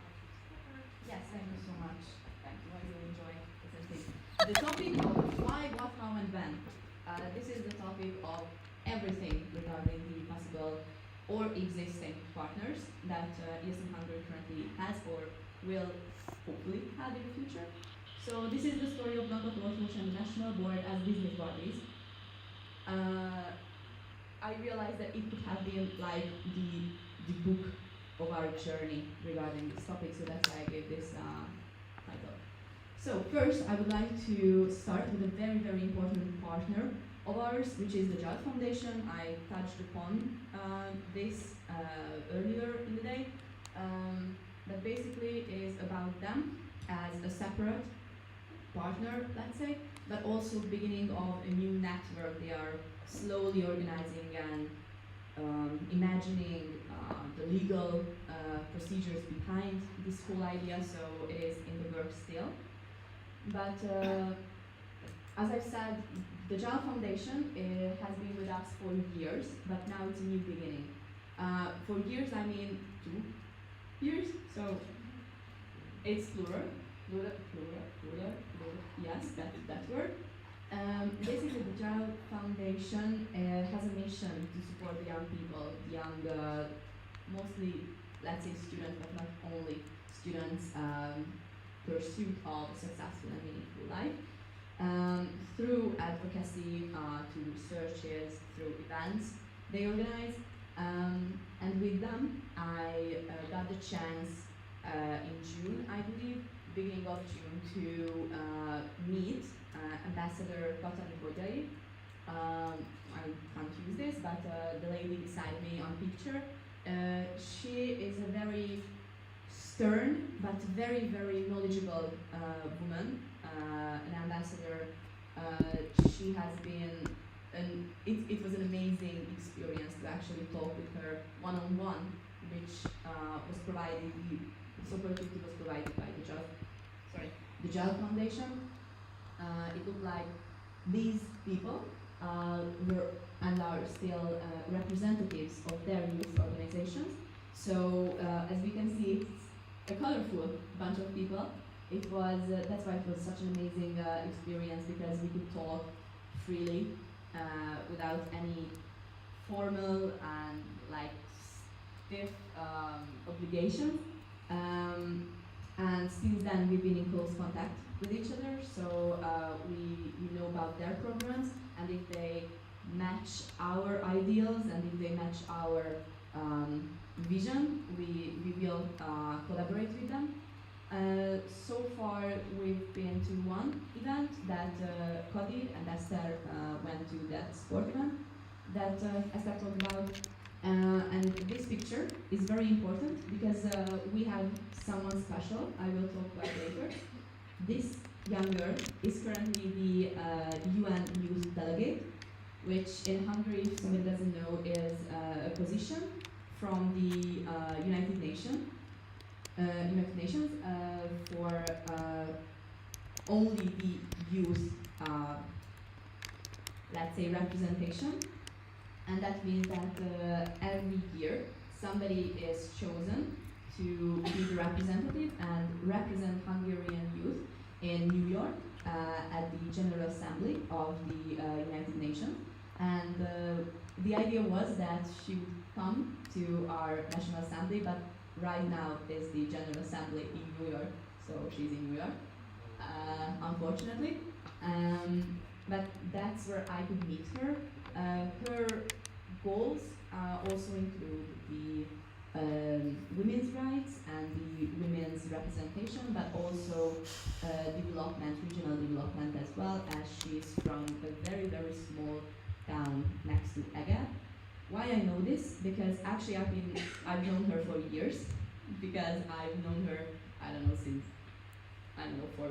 S: Yes, thank you so much. Thank you. I really enjoy presenting. The topic of why, what, how, and when. This is the topic of everything regarding the possible or existing partners that ESN Hungary currently has or will hopefully have in the future. So this is the story of Blanco Korsur and the National Board as business bodies. I realized that it could have been like the book of our journey regarding this topic, so that's why I gave this title. So first, I would like to start with a very, very important partner of ours, which is the Jal Foundation. I touched upon this earlier in the day. That basically is about them as a separate partner, let's say, but also beginning of a new network. They are slowly organizing and imagining the legal procedures behind this whole idea, so it is in the works still. But as I've said, the Jal Foundation has been with us for years, but now it's a new beginning. For years, I mean 2 years, so
B: It's plural. Yes, that word. Basically, the Child Foundation has a mission to support the young people, mostly, let's say, students, but not only students, pursuit of a successful and meaningful life. Through advocacy, to researches, through events they organize. And with them, I got the chance in June, I believe, beginning of June, to meet Ambassador Katalin Bogyai. I can't use this, but the lady beside me on picture, she is a very stern but very, very knowledgeable woman, an ambassador. She has been, it was an amazing experience to actually talk with her one-on-one, which was provided, this opportunity was provided by the Child Foundation. It looked like these people were and are still representatives of their youth organizations. So as we can see, it's a colorful bunch of people. It was that's why it was such an amazing experience, because we could talk freely without any formal and like stiff obligations. And since then, we've been in close contact with each other. So we know about their programs, and if they match our ideals and if they match our vision, we will collaborate with them. So far, we've been to one event that Kadir and Esther went to, that sport event that Esther talked about. And this picture is very important because we have someone special I will talk about later. This young girl is currently the UN Youth Delegate, which in Hungary, if somebody doesn't know, is a position from the United Nations for only the youth, let's say, representation. And that means that every year somebody is chosen to be the representative and represent Hungarian youth in New York at the General Assembly of the United Nations. And the idea was that she would come to our National Assembly, but right now is the General Assembly in New York, so she's in New York, unfortunately. But that's where I could meet her. Her goals also include the women's rights and the women's representation, but also development, regional development as well, as she is from a very, very small town next to Eger. Why I know this? Because actually I've known her for years, because I've known her, since, for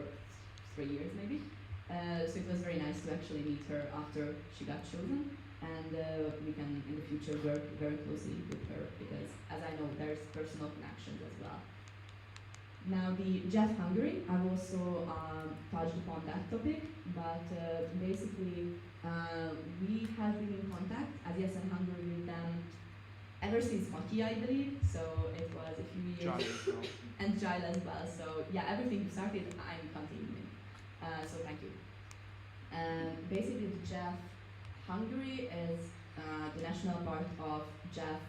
B: 3 years maybe. So it was very nice to actually meet her after she got chosen, and we can in the future work very closely with her, because as I know, there's personal connections as well. Now the Jeff Hungary, I've also touched upon that topic, but basically we have been in contact as ESN Hungary with them ever since Maki, I believe, so it was a few years. And Jail as well, so yeah, everything started, I'm continuing. So thank you. Basically, the Jeff Hungary is the national part of Jeff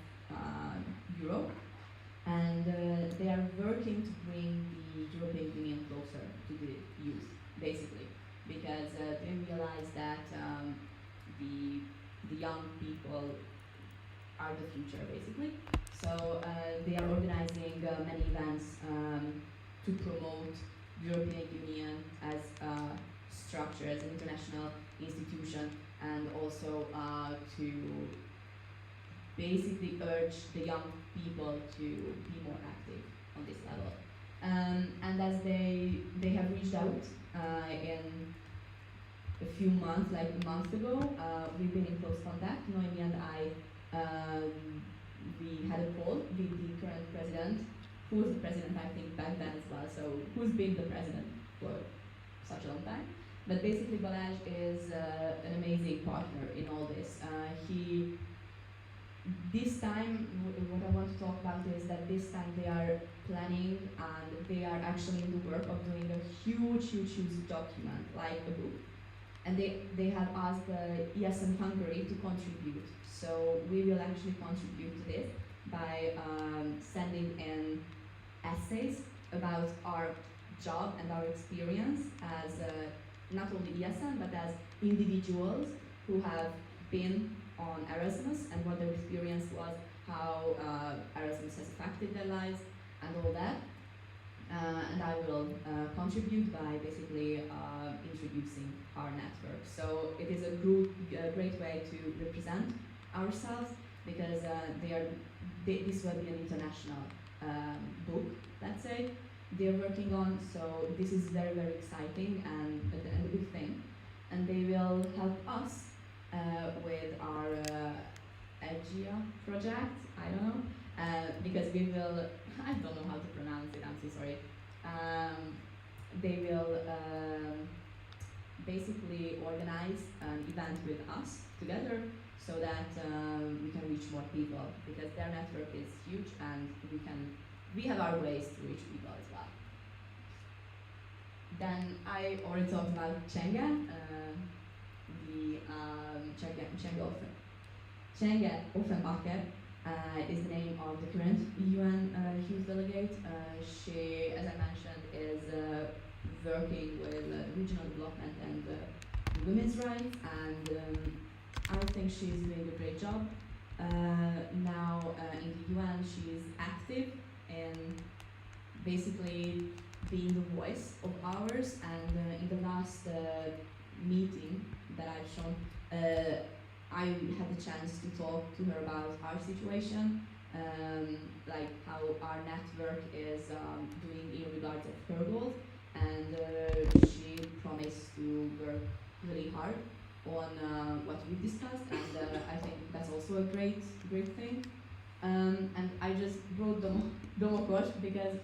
B: Europe, and they are working to bring the European Union closer to the youth, basically, because they realize that the young people are the future, basically. So they are organizing many events to promote European Union as a structure, as an international institution, and also to basically urge the young people to be more active on this level. And as they have reached out in a few months, like a month ago, we've been in close contact. Noemi and I, we had a call with the current president, who was the president, I think, back then as well, so who's been the president for such a long time. But basically, Balázs is an amazing partner in all this. This time, what I want to talk about is that this time they are planning and they are actually in the work of doing a huge document, like a book. And they have asked the ESN Hungary to contribute. So we will actually contribute to this by sending in essays about our job and our experience as not only ESN but as individuals who have been on Erasmus and what their experience was, how Erasmus has affected their lives and all that. And I will contribute by basically introducing our network. So it is a great way to represent ourselves because this will be an international book, let's say, they're working on. So this is very exciting and a big thing. And they will help us with our EGIA project, I don't know, because we will, I don't know how to pronounce it, I'm so sorry. They will basically organize an event with us together so that we can reach more people because their network is huge and we have our ways to reach people as well. Then I already talked about Csenge, the Csenge Offenbacher is the name of the current UN youth delegate. She, as I mentioned, is working with regional development and women's rights, and I think she's doing a great job. Now in the UN, she's active in basically being the voice of ours, and in the last meeting that I've shown, I had the chance to talk to her about our situation, like how our network is doing in regards of her goals, and she promised to work really hard on what we discussed, and I think that's also a great thing. And I just brought Domokos because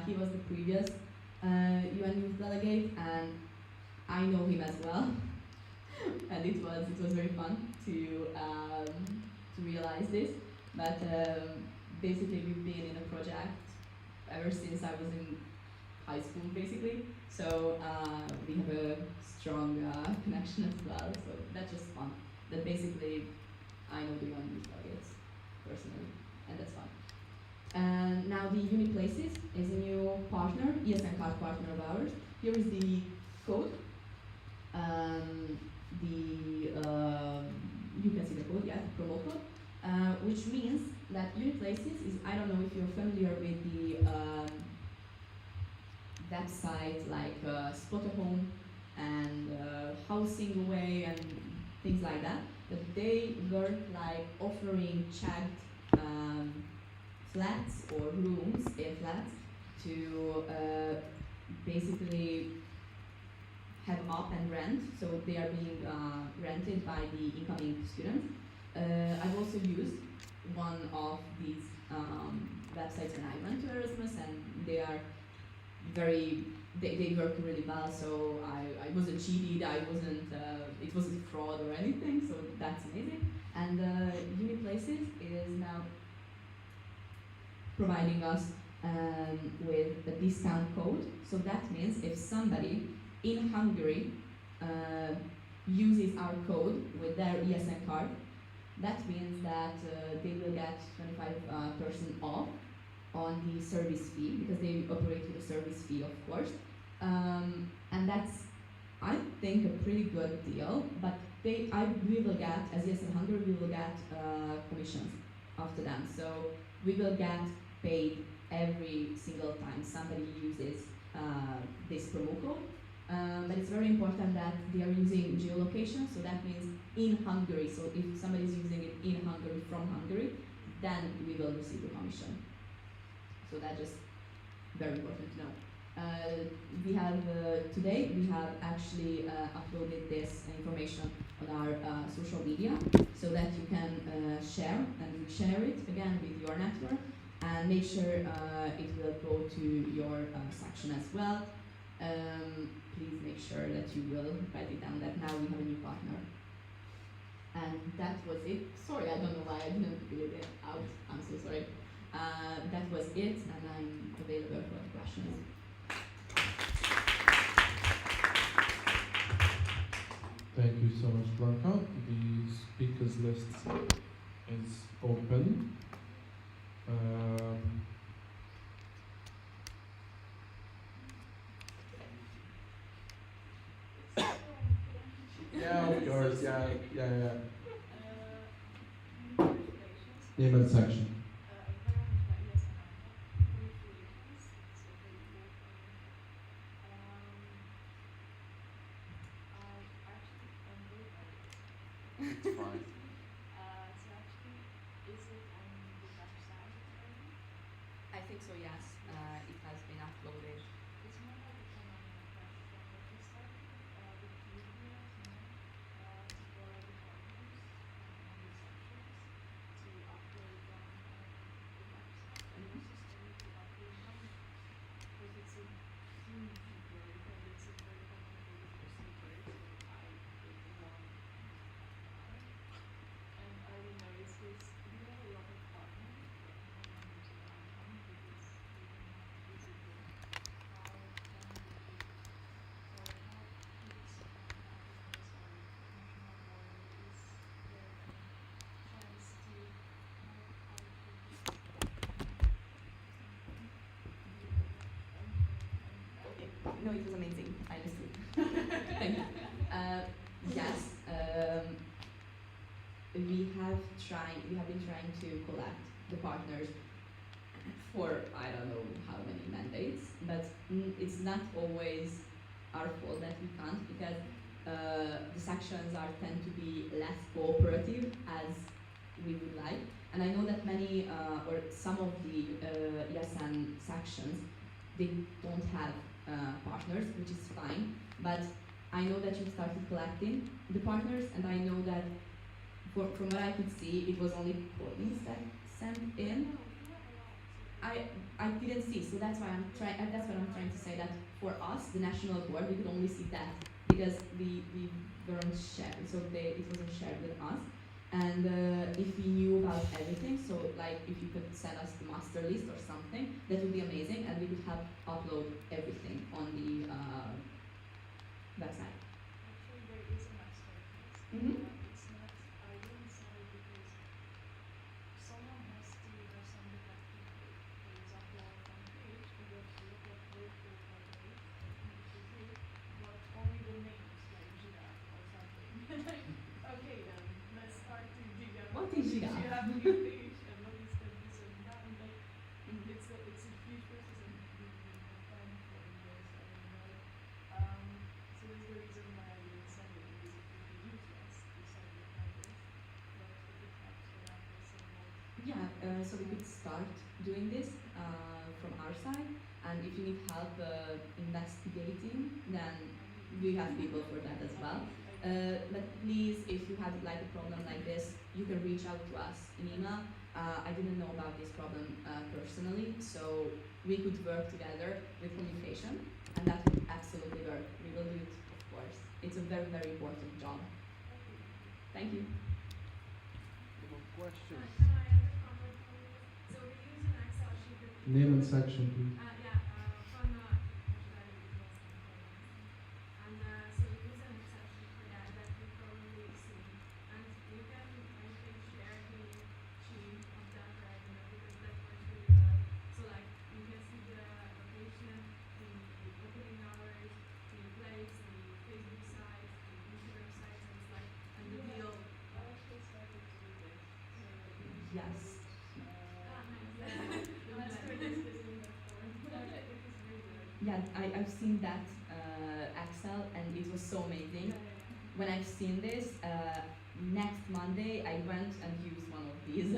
B: he was the previous UN youth delegate, and I know him as well. And it was very fun to realize this. But basically, we've been in a project ever since I was in high school, basically. So we have a strong connection as well. So that's just fun. That basically, I know the young youth delegates personally, and that's fun. And now the Uniplaces is a new partner, ESN card partner of ours. Here is the code. You can see the code, yeah, the promo code, which means that Uniplaces is, I don't know if you're familiar with the website like Spotahome and Housing Away and things like that, but they work like offering checked flats or rooms in flats to basically have up and rent, so they are being rented by the incoming students. I've also used one of these websites when I went to Erasmus, and they are they work really well, so I wasn't cheated, it wasn't fraud or anything, so that's amazing. And Uniplaces is now providing us with a discount code, so that means if somebody in Hungary uses our code with their ESN card, that means that they will get 25% off on the service fee, because they operate with a service fee, of course. And that's, I think, a pretty good deal, but we will get, as ESN Hungary, we will get commissions after them. So we will get paid every single time somebody uses this promo code. But it's very important that they are using geolocation, so that means in Hungary. So if somebody is using it in Hungary, from Hungary, then we will receive the commission. So that's just very important to know. We have today we have actually uploaded this information on our social media, so that you can share it again with your network, and make sure it will go to your section as well. Please make sure that you will write it down that now we have a new partner. And that was it. Sorry, I don't know why I didn't read it out. I'm so sorry. That was it, and I'm available for
M: sections.
A: Thank you so much, Blanca. The speakers list is open. Yeah, of course. Yeah. Name and section. It's fine.
S: So actually, is it on the website already?
M: I think so, yes. It has been uploaded.
S: It's more like a kind of a question, but we started with few videos, to follow the partners on the sections to upload them on the website. I also started to upload them, but it's a huge work and it's a very complicated procedure, so I did one and a half an hour. And I don't know, is this, we have a lot of partners, but no one knows about them because we don't have a visible. How can we, or how could someone helping us or national board, or is there any chance to, how could this
M: Okay. No, it was amazing. I understood. Thank you. Yes, we have been trying to collect the partners for I don't know how many mandates, but it's not always our fault that we can't because the sections tend to be less cooperative as we would like. And I know that many or some of the ESN sections, they don't have partners, which is fine, but I know that you started collecting the partners, and I know that from what I could see, it was only Courtney's that sent in. I didn't see, so that's why that's what I'm trying to say, that for us, the national board, we could only see that because we weren't shared, so it wasn't shared with us. And if we knew about everything, so like if you could send us the master list or something, that would be amazing, and we could help upload everything on the website.
S: actually there is a master list.
M: Mhm.
S: It's not, I didn't send it because someone has to have something like people. For example, our front page, we got a lot of virtual photos, I think this is it, but only the names, like giraffe or something. Like, okay then, let's start to dig out.
M: What is giraffe?
S: Giraffe in page, and what is that, this and that, and like, it's a huge process and we didn't have time for this, I don't know. So that's the reason why I didn't send it, because it would be useless to send it like this, but if it helps to have this involved.
M: Yeah, so we could start doing this from our side, and if you need help investigating, then we have people for that as well. But please, if you have like a problem like this, you can reach out to us in email. I didn't know about this problem personally, so we could work together with communication, and that would absolutely work. We will do it, of course. It's a very, very important job. Thank you.
A: Questions?
N: Can I add a comment on this? So we use an Excel sheet that we
A: Name and section, please.
N: Hanna and so we use an Excel sheet for that you've probably seen. And you can, I think, share the sheet of that right now because that works really well. So like you can see the location, the opening hours, the place, the Facebook sites, the Instagram sites, and it's like, and the deal.
S: I actually started to do this.
M: Yes.
S: Let's turn this in that form. It is really good.
M: Yeah, I've seen that Excel, and it was so amazing. When I've seen this, next Monday I went and used one of these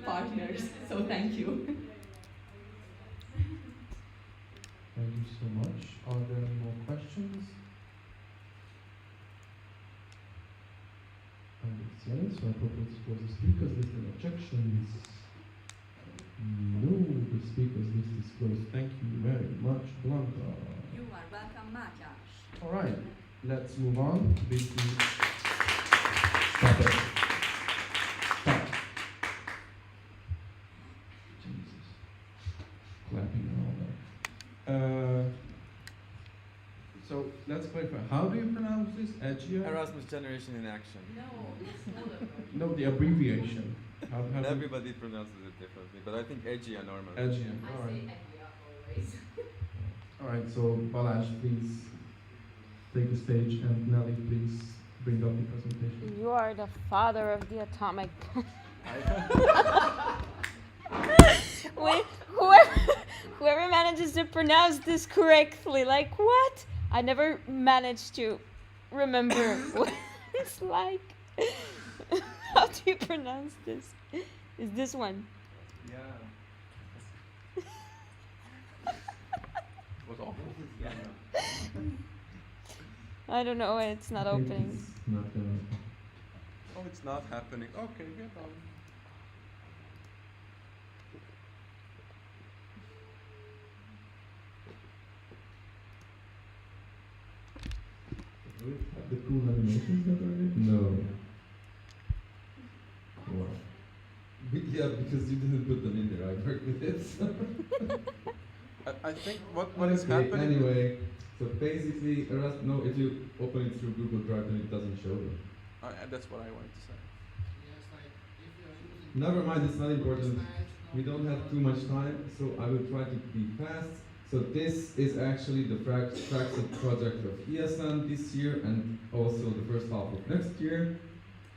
M: partners. So thank you.
A: Thank you so much. Are there any more questions? And it's yes, so I propose to close the speakers list and objections. No, the speakers list is closed. Thank you very much, Blanca.
M: You are welcome, Mátyás.
A: All right, let's move on. Stop it. Stop. Jesus. Clapping and all that. let's clarify. How do you pronounce this? Agia?
L: Erasmus Generation in Action.
A: No, the abbreviation. How do you-
L: Everybody pronounces it differently, but I think EGIA normally.
A: Agia. All right. All right. So Balázs, please take the stage, and Nelly, please bring up the presentation.
C: You are the father of the atomic bomb. Wait, whoever manages to pronounce this correctly, like what? I never managed to remember what it's like. How do you pronounce this? Is this one?
L: Yeah.
A: Was awful.
C: I don't know. It's not
A: I think
C: opening.
A: it's not gonna.
L: Oh, it's not happening. Okay, get on.
A: Do it have the cool animations that are in? No. Wow.
G: Yeah, because you didn't put them in there. I worked with it.
L: I think what is happening.
G: Anyway, so basically, no, if you open it through Google Drive, then it doesn't show them.
L: That's what I wanted to say.
G: Never mind, it's not important. We don't have too much time, so I will try to be fast. So this is actually the flagship project of ESN this year and also the first half of next year.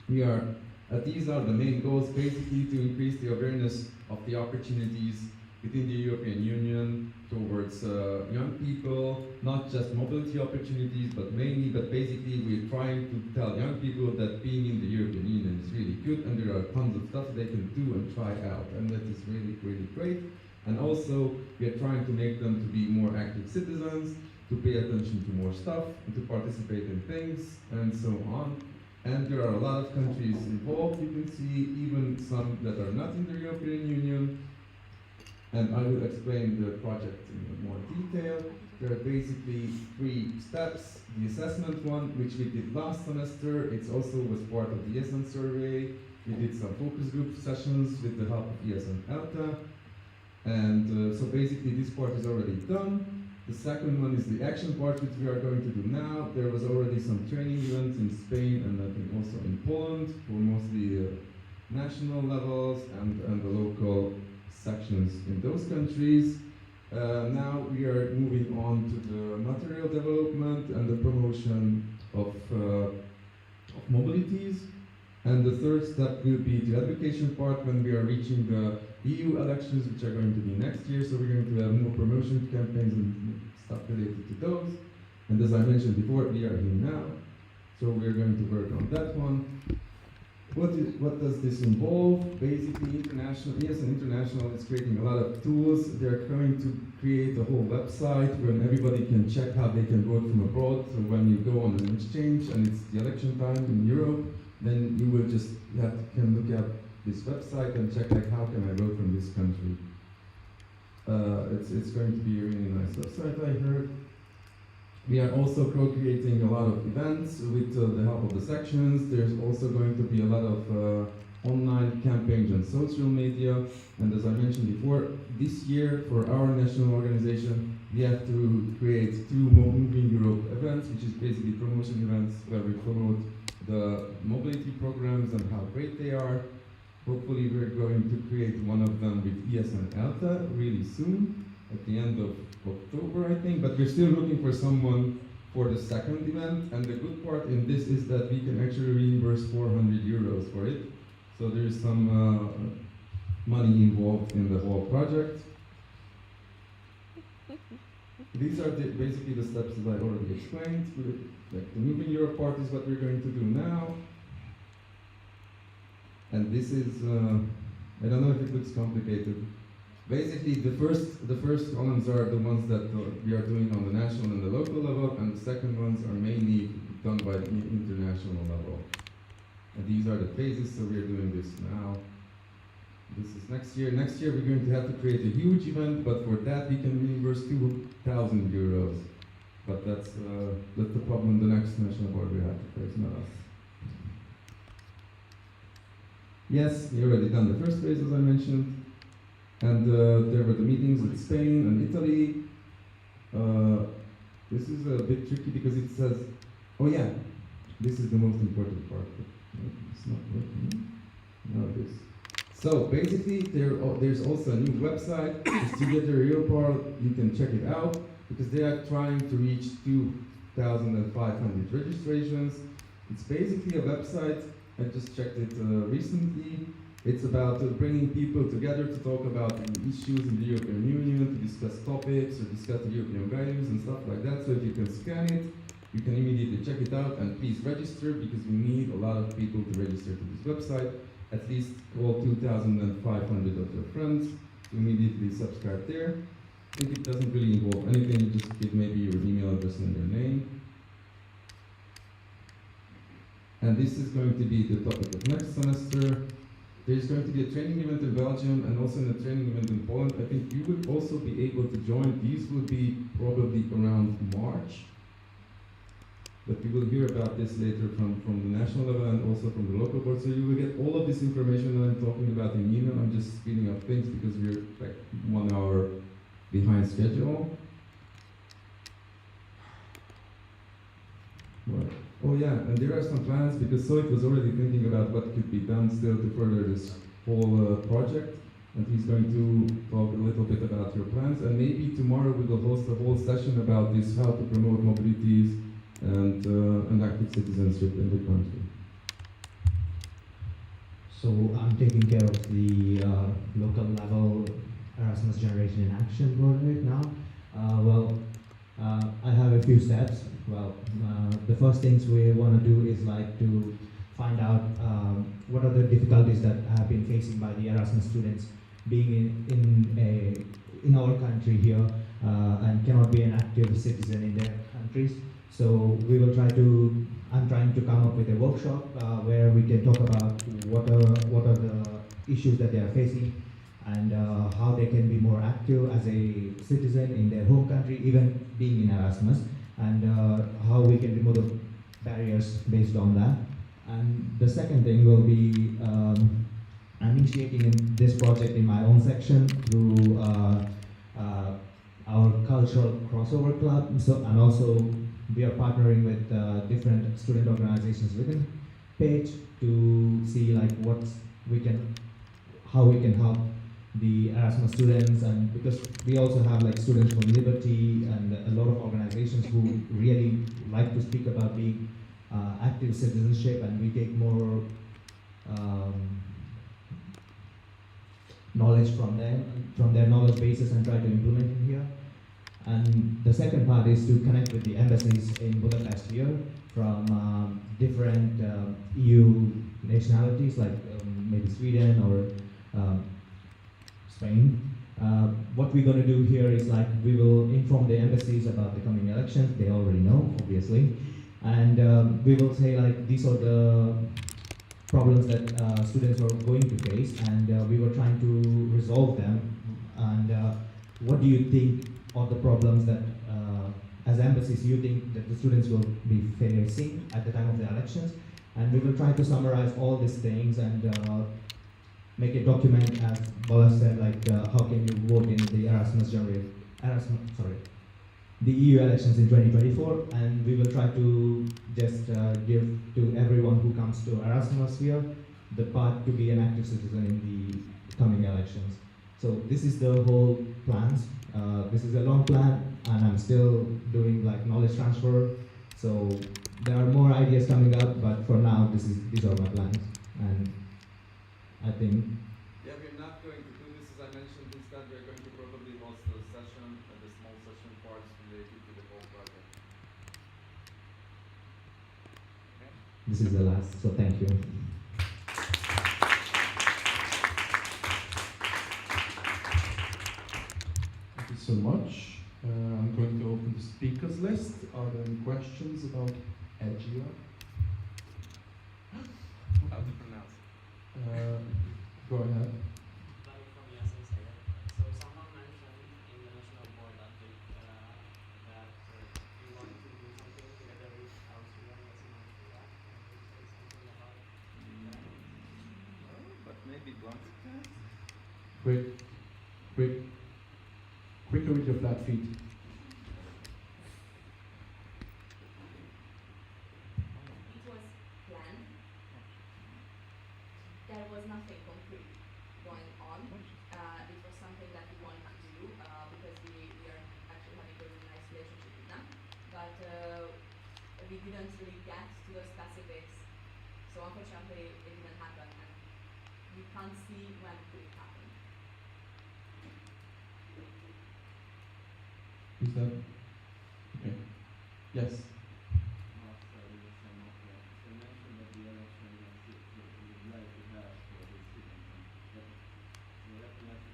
G: These are the main goals, basically to increase the awareness of the opportunities within the European Union towards young people, not just mobility opportunities, but basically we're trying to tell young people that being in the European Union is really good and there are tons of stuff they can do and try out, and that is really, really great. And also, we are trying to make them to be more active citizens, to pay attention to more stuff, and to participate in things, and so on. And there are a lot of countries involved, you can see, even some that are not in the European Union. And I will explain the project in more detail. There are basically 3 steps. The assessment one, which we did last semester, it also was part of the ESN survey. We did some focus group sessions with the help of ESN ELTA. And so basically this part is already done. The second one is the action part, which we are going to do now. There was already some training events in Spain and I think also in Poland for mostly national levels and the local sections in those countries. Now we are moving on to the material development and the promotion of mobilities. And the third step will be the education part when we are reaching the EU elections, which are going to be next year. So we're going to have more promotion campaigns and stuff related to those. And as I mentioned before, we are here now. So we're going to work on that one. What does this involve? Basically, ESN International is creating a lot of tools. They're going to create a whole website where everybody can check how they can vote from abroad. So when you go on an exchange and it's the election time in Europe, then you will just can look at this website and check like how can I vote from this country. It's going to be a really nice website, I heard. We are also co-creating a lot of events with the help of the sections. There's also going to be a lot of online campaigns on social media. And as I mentioned before, this year for our national organization, we have to create 2 Moving Europe events, which is basically promotion events where we promote the mobility programs and how great they are. Hopefully we're going to create one of them with ESN ELTA really soon, at the end of October, I think, but we're still looking for someone for the second event, and the good part in this is that we can actually reimburse 400 euros for it, so there's some money involved in the whole project. These are basically the steps that I already explained. Like the Moving Europe part is what we're going to do now. And this is, I don't know if it looks complicated. Basically, the first columns are the ones that we are doing on the national and the local level, and the second ones are mainly done by the international level. And these are the phases, so we are doing this now. This is next year. Next year we're going to have to create a huge event, but for that we can reimburse 2,000 euros. But that's the problem the next national board will have to face, not us. Yes, we already done the first phase, as I mentioned. And there were the meetings with Spain and Italy. This is a bit tricky because it says, oh yeah, this is the most important part. It's not working. No, it is. So basically, there's also a new website. Just to get the real part, you can check it out because they are trying to reach 2,500 registrations. It's basically a website. I just checked it recently. It's about bringing people together to talk about the issues in the European Union, to discuss topics or discuss the European values and stuff like that. So if you can scan it, you can immediately check it out and please register because we need a lot of people to register to this website. At least call 2,500 of your friends to immediately subscribe there. I think it doesn't really involve anything, you just give maybe your email address and your name. And this is going to be the topic of next semester. There's going to be a training event in Belgium and also a training event in Poland. I think you would also be able to join. These will be probably around March. But you will hear about this later from the national level and also from the local board. So you will get all of this information that I'm talking about in email. I'm just speeding up things because we're like 1 hour behind schedule. Right. Oh yeah, and there are some plans because Soit was already thinking about what could be done still to further this whole project. And he's going to talk a little bit about your plans. And maybe tomorrow we will host a whole session about this, how to promote mobilities and active citizenship in the country.
J: So I'm taking care of the local level Erasmus Generation in Action project now. I have a few steps. The first things we want to do is like to find out what are the difficulties that have been facing by the Erasmus students being in our country here and cannot be an active citizen in their countries. So we will I'm trying to come up with a workshop where we can talk about what are the issues that they are facing and how they can be more active as a citizen in their home country, even being in Erasmus, and how we can remove the barriers based on that. And the second thing will be I'm initiating this project in my own section through our cultural crossover club. So, and also we are partnering with different student organizations within page to see like how we can help the Erasmus students, and because we also have like Students for Liberty and a lot of organizations who really like to speak about being active citizenship, and we take more knowledge from them, from their knowledge bases, and try to implement it here. And the second part is to connect with the embassies in Budapest here from different EU nationalities, like maybe Sweden or Spain. What we're going to do here is like we will inform the embassies about the coming elections. They already know, obviously, and we will say like these are the problems that students are going to face, and we were trying to resolve them. And what do you think are the problems that, as embassies, you think that the students will be facing at the time of the elections? And we will try to summarize all these things and make a document, as Bola said, like how can you vote in the the EU elections in 2024, and we will try to just give to everyone who comes to Erasmus here the part to be an active citizen in the coming elections. So this is the whole plans. This is a long plan, and I'm still doing like knowledge transfer. So there are more ideas coming up, but for now, these are my plans, and I think.
O: Yeah, we're not going to do this as I mentioned. Instead, we're going to probably host a session, the small session parts related to the whole project. Okay.
J: This is the last, so thank you.
A: Thank you so much. I'm going to open the speakers list. Are there any questions about EDGIA?
F: How to pronounce it?
A: Go ahead.
E: From ESN side. So someone mentioned in the national board that you want to do something together with Austria. What's in Austria? Can you say something about that?
L: But maybe once again.
A: Quicker with your flat feet.
M: couldn't really get to the specifics. So unfortunately, it didn't happen, and we can't see when could it happen.
A: Is that okay? Yes.
L: You mentioned that the election you would like to have for the students, and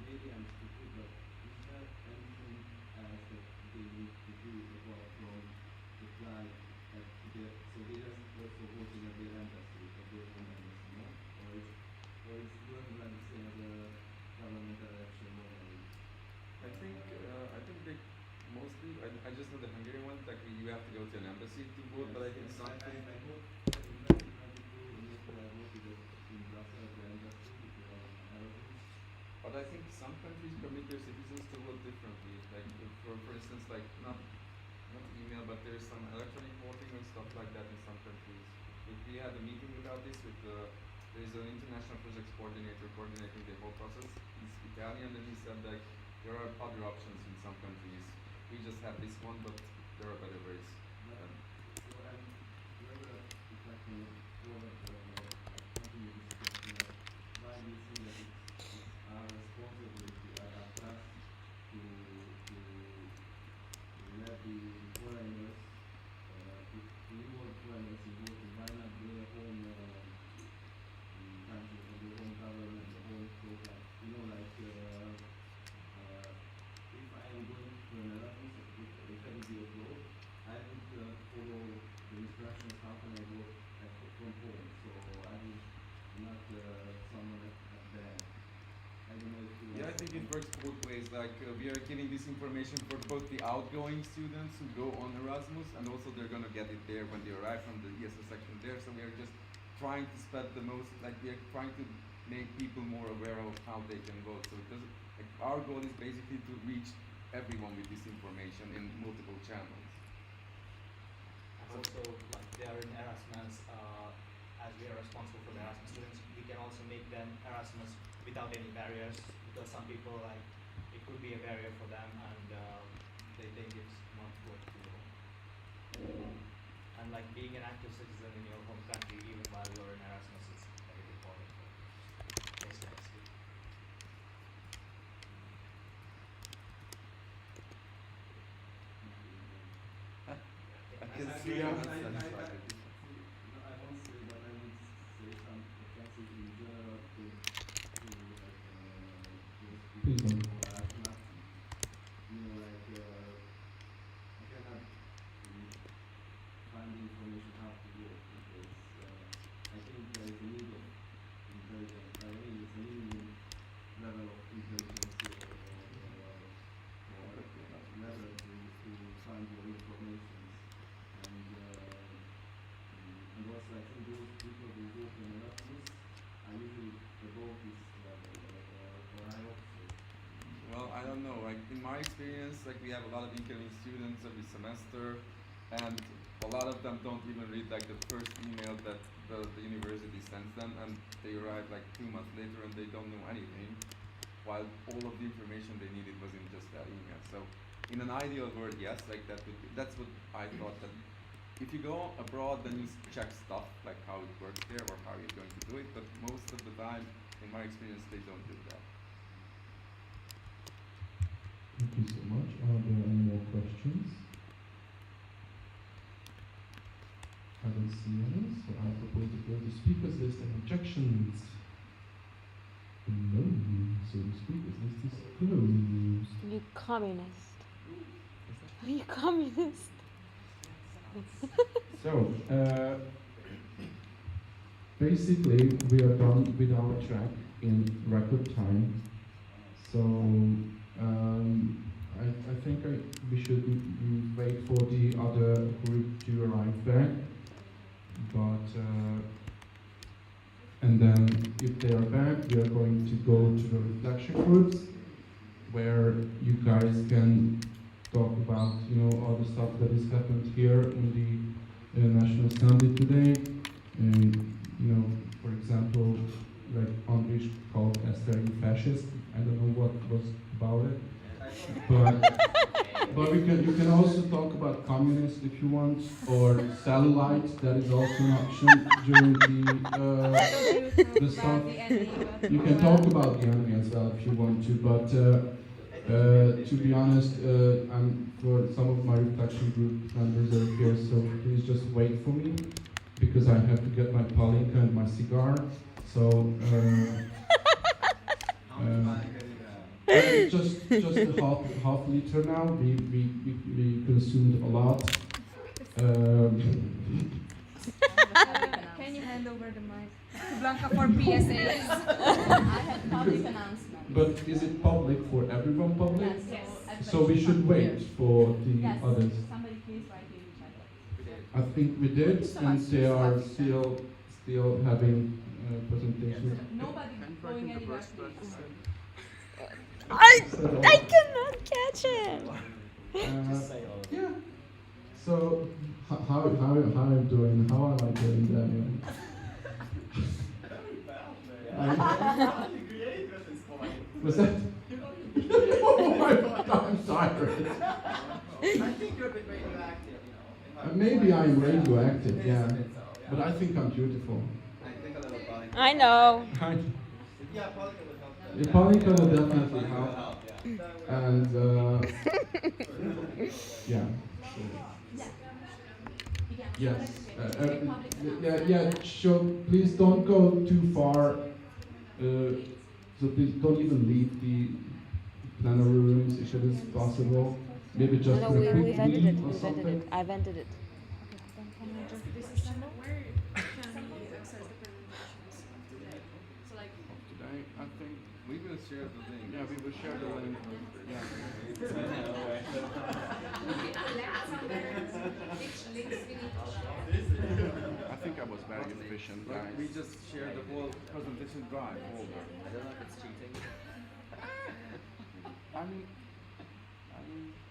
L: maybe I'm stupid, but is there anything else that they need to do apart from apply so they are also voting at their embassy, at their home embassy, no? Or is working like the same as a government election normally?
O: I think they mostly. I just know the Hungarian one. Like you have to go to an embassy to vote, but I think some.
L: I hope that in 2022 in April I voted in Brussels at the embassy because I was on Erasmus.
O: But I think some countries permit their citizens to vote differently. Like for instance, like not email, but there's some electronic voting and stuff like that in some countries. We had a meeting about this with there's an international projects coordinator coordinating the whole process. He's Italian, and he said like there are other options in some countries. We just have this one, but there are better ways.
L: If I can forward continue this question, why do you think that it's our responsibility as us to let the foreigners, to involve foreigners in voting? Why not their own country, their own government, their own program? You know, like if I am going to an Erasmus, if I would be abroad, I would follow the instructions how can I vote from home. So I would not someone at there. I don't know if you.
O: Yeah, I think it works both ways. Like we are giving this information for both the outgoing students who go on Erasmus, and also they're gonna get it there when they arrive from the ESN section there. So we are just trying to spread the most. Like we are trying to make people more aware of how they can vote. So it doesn't. Like our goal is basically to reach everyone with this information in multiple channels.
E: And also, like they are in Erasmus, as we are responsible for the Erasmus students, we can also make them Erasmus without any barriers, because some people like it could be a barrier for them, and they think it's not good to know. And like being an active citizen in your home country, even while you're in Erasmus, is very important for this next week.
O: I can see how
L: I won't say, but I would say some offenses in general to
A: Please don't.
L: not, you know, like I cannot find the information how to work because I think there is a need of intelligence. I mean, it's a minimum level of intelligence or level to find your information. And also I think those people who go to Erasmus are usually above this level, or I hope so.
O: Well, I don't know. Like in my experience, like we have a lot of incoming students every semester, and a lot of them don't even read like the first email that the university sends them, and they arrive like 2 months later and they don't know anything, while all of the information they needed was in just that email. So, in an ideal world, yes, like that's what I thought that. If you go abroad, then you check stuff like how it works there or how you're going to do it, but most of the time, in my experience, they don't do that.
A: Thank you so much. Are there any more questions? I don't see any, so I propose to close the speakers list and objections. No, so the speakers list is closed.
C: You communist. You communist.
A: So, basically, we are done with our track in record time. So, I think we should wait for the other group to arrive back. But, and then if they are back, we are going to go to the reflection groups, where you guys can talk about, all the stuff that has happened here in the National Assembly today. And, for example, like Andris called Esther a fascist. I don't know what was about it, but But you can also talk about communists if you want, or cellulite. That is also an option during the stuff. You can talk about the enemy as well if you want to. But to be honest, I'm for some of my reflection group members are here, so please just wait for me because I have to get my palinka and my cigar. So. Just a half liter now. We consumed a lot.
M: Can you hand over the mic to Blanca for PSAs? I have public announcements.
A: But is it public for everyone? Public?
M: Yes.
A: So we should wait for the
M: Yes.
A: others.
M: Somebody please write in the chat.
A: I think we did, and they are still having presentations.
M: Nobody going anywhere, please.
C: I cannot catch it.
A: Yeah. So how am I doing? How am I doing, Daniel? Was that? Oh my God, I'm tired.
L: I think you're a bit radioactive, you know.
A: Maybe I'm radioactive, yeah. But I think I'm beautiful.
L: I think a little body.
C: I know.
L: Yeah, Polika would help.
A: Yeah, Polika will definitely help. And yeah. Yes. Yeah. Sure. Please don't go too far. So please don't even leave the plenary rooms if it is possible. Maybe just
C: No,
A: for a
C: we
A: quick
C: vented
A: leave
C: it.
A: or
C: We vented
A: something.
C: it. I vented it.
N: Where can we access the presentations of today? So like
O: Today, I think we will share the link. Yeah, we will share the link. Yeah. I think I was very efficient, guys. We just shared the whole presentation drive folder.
E: I don't know if it's cheating.
O: I mean,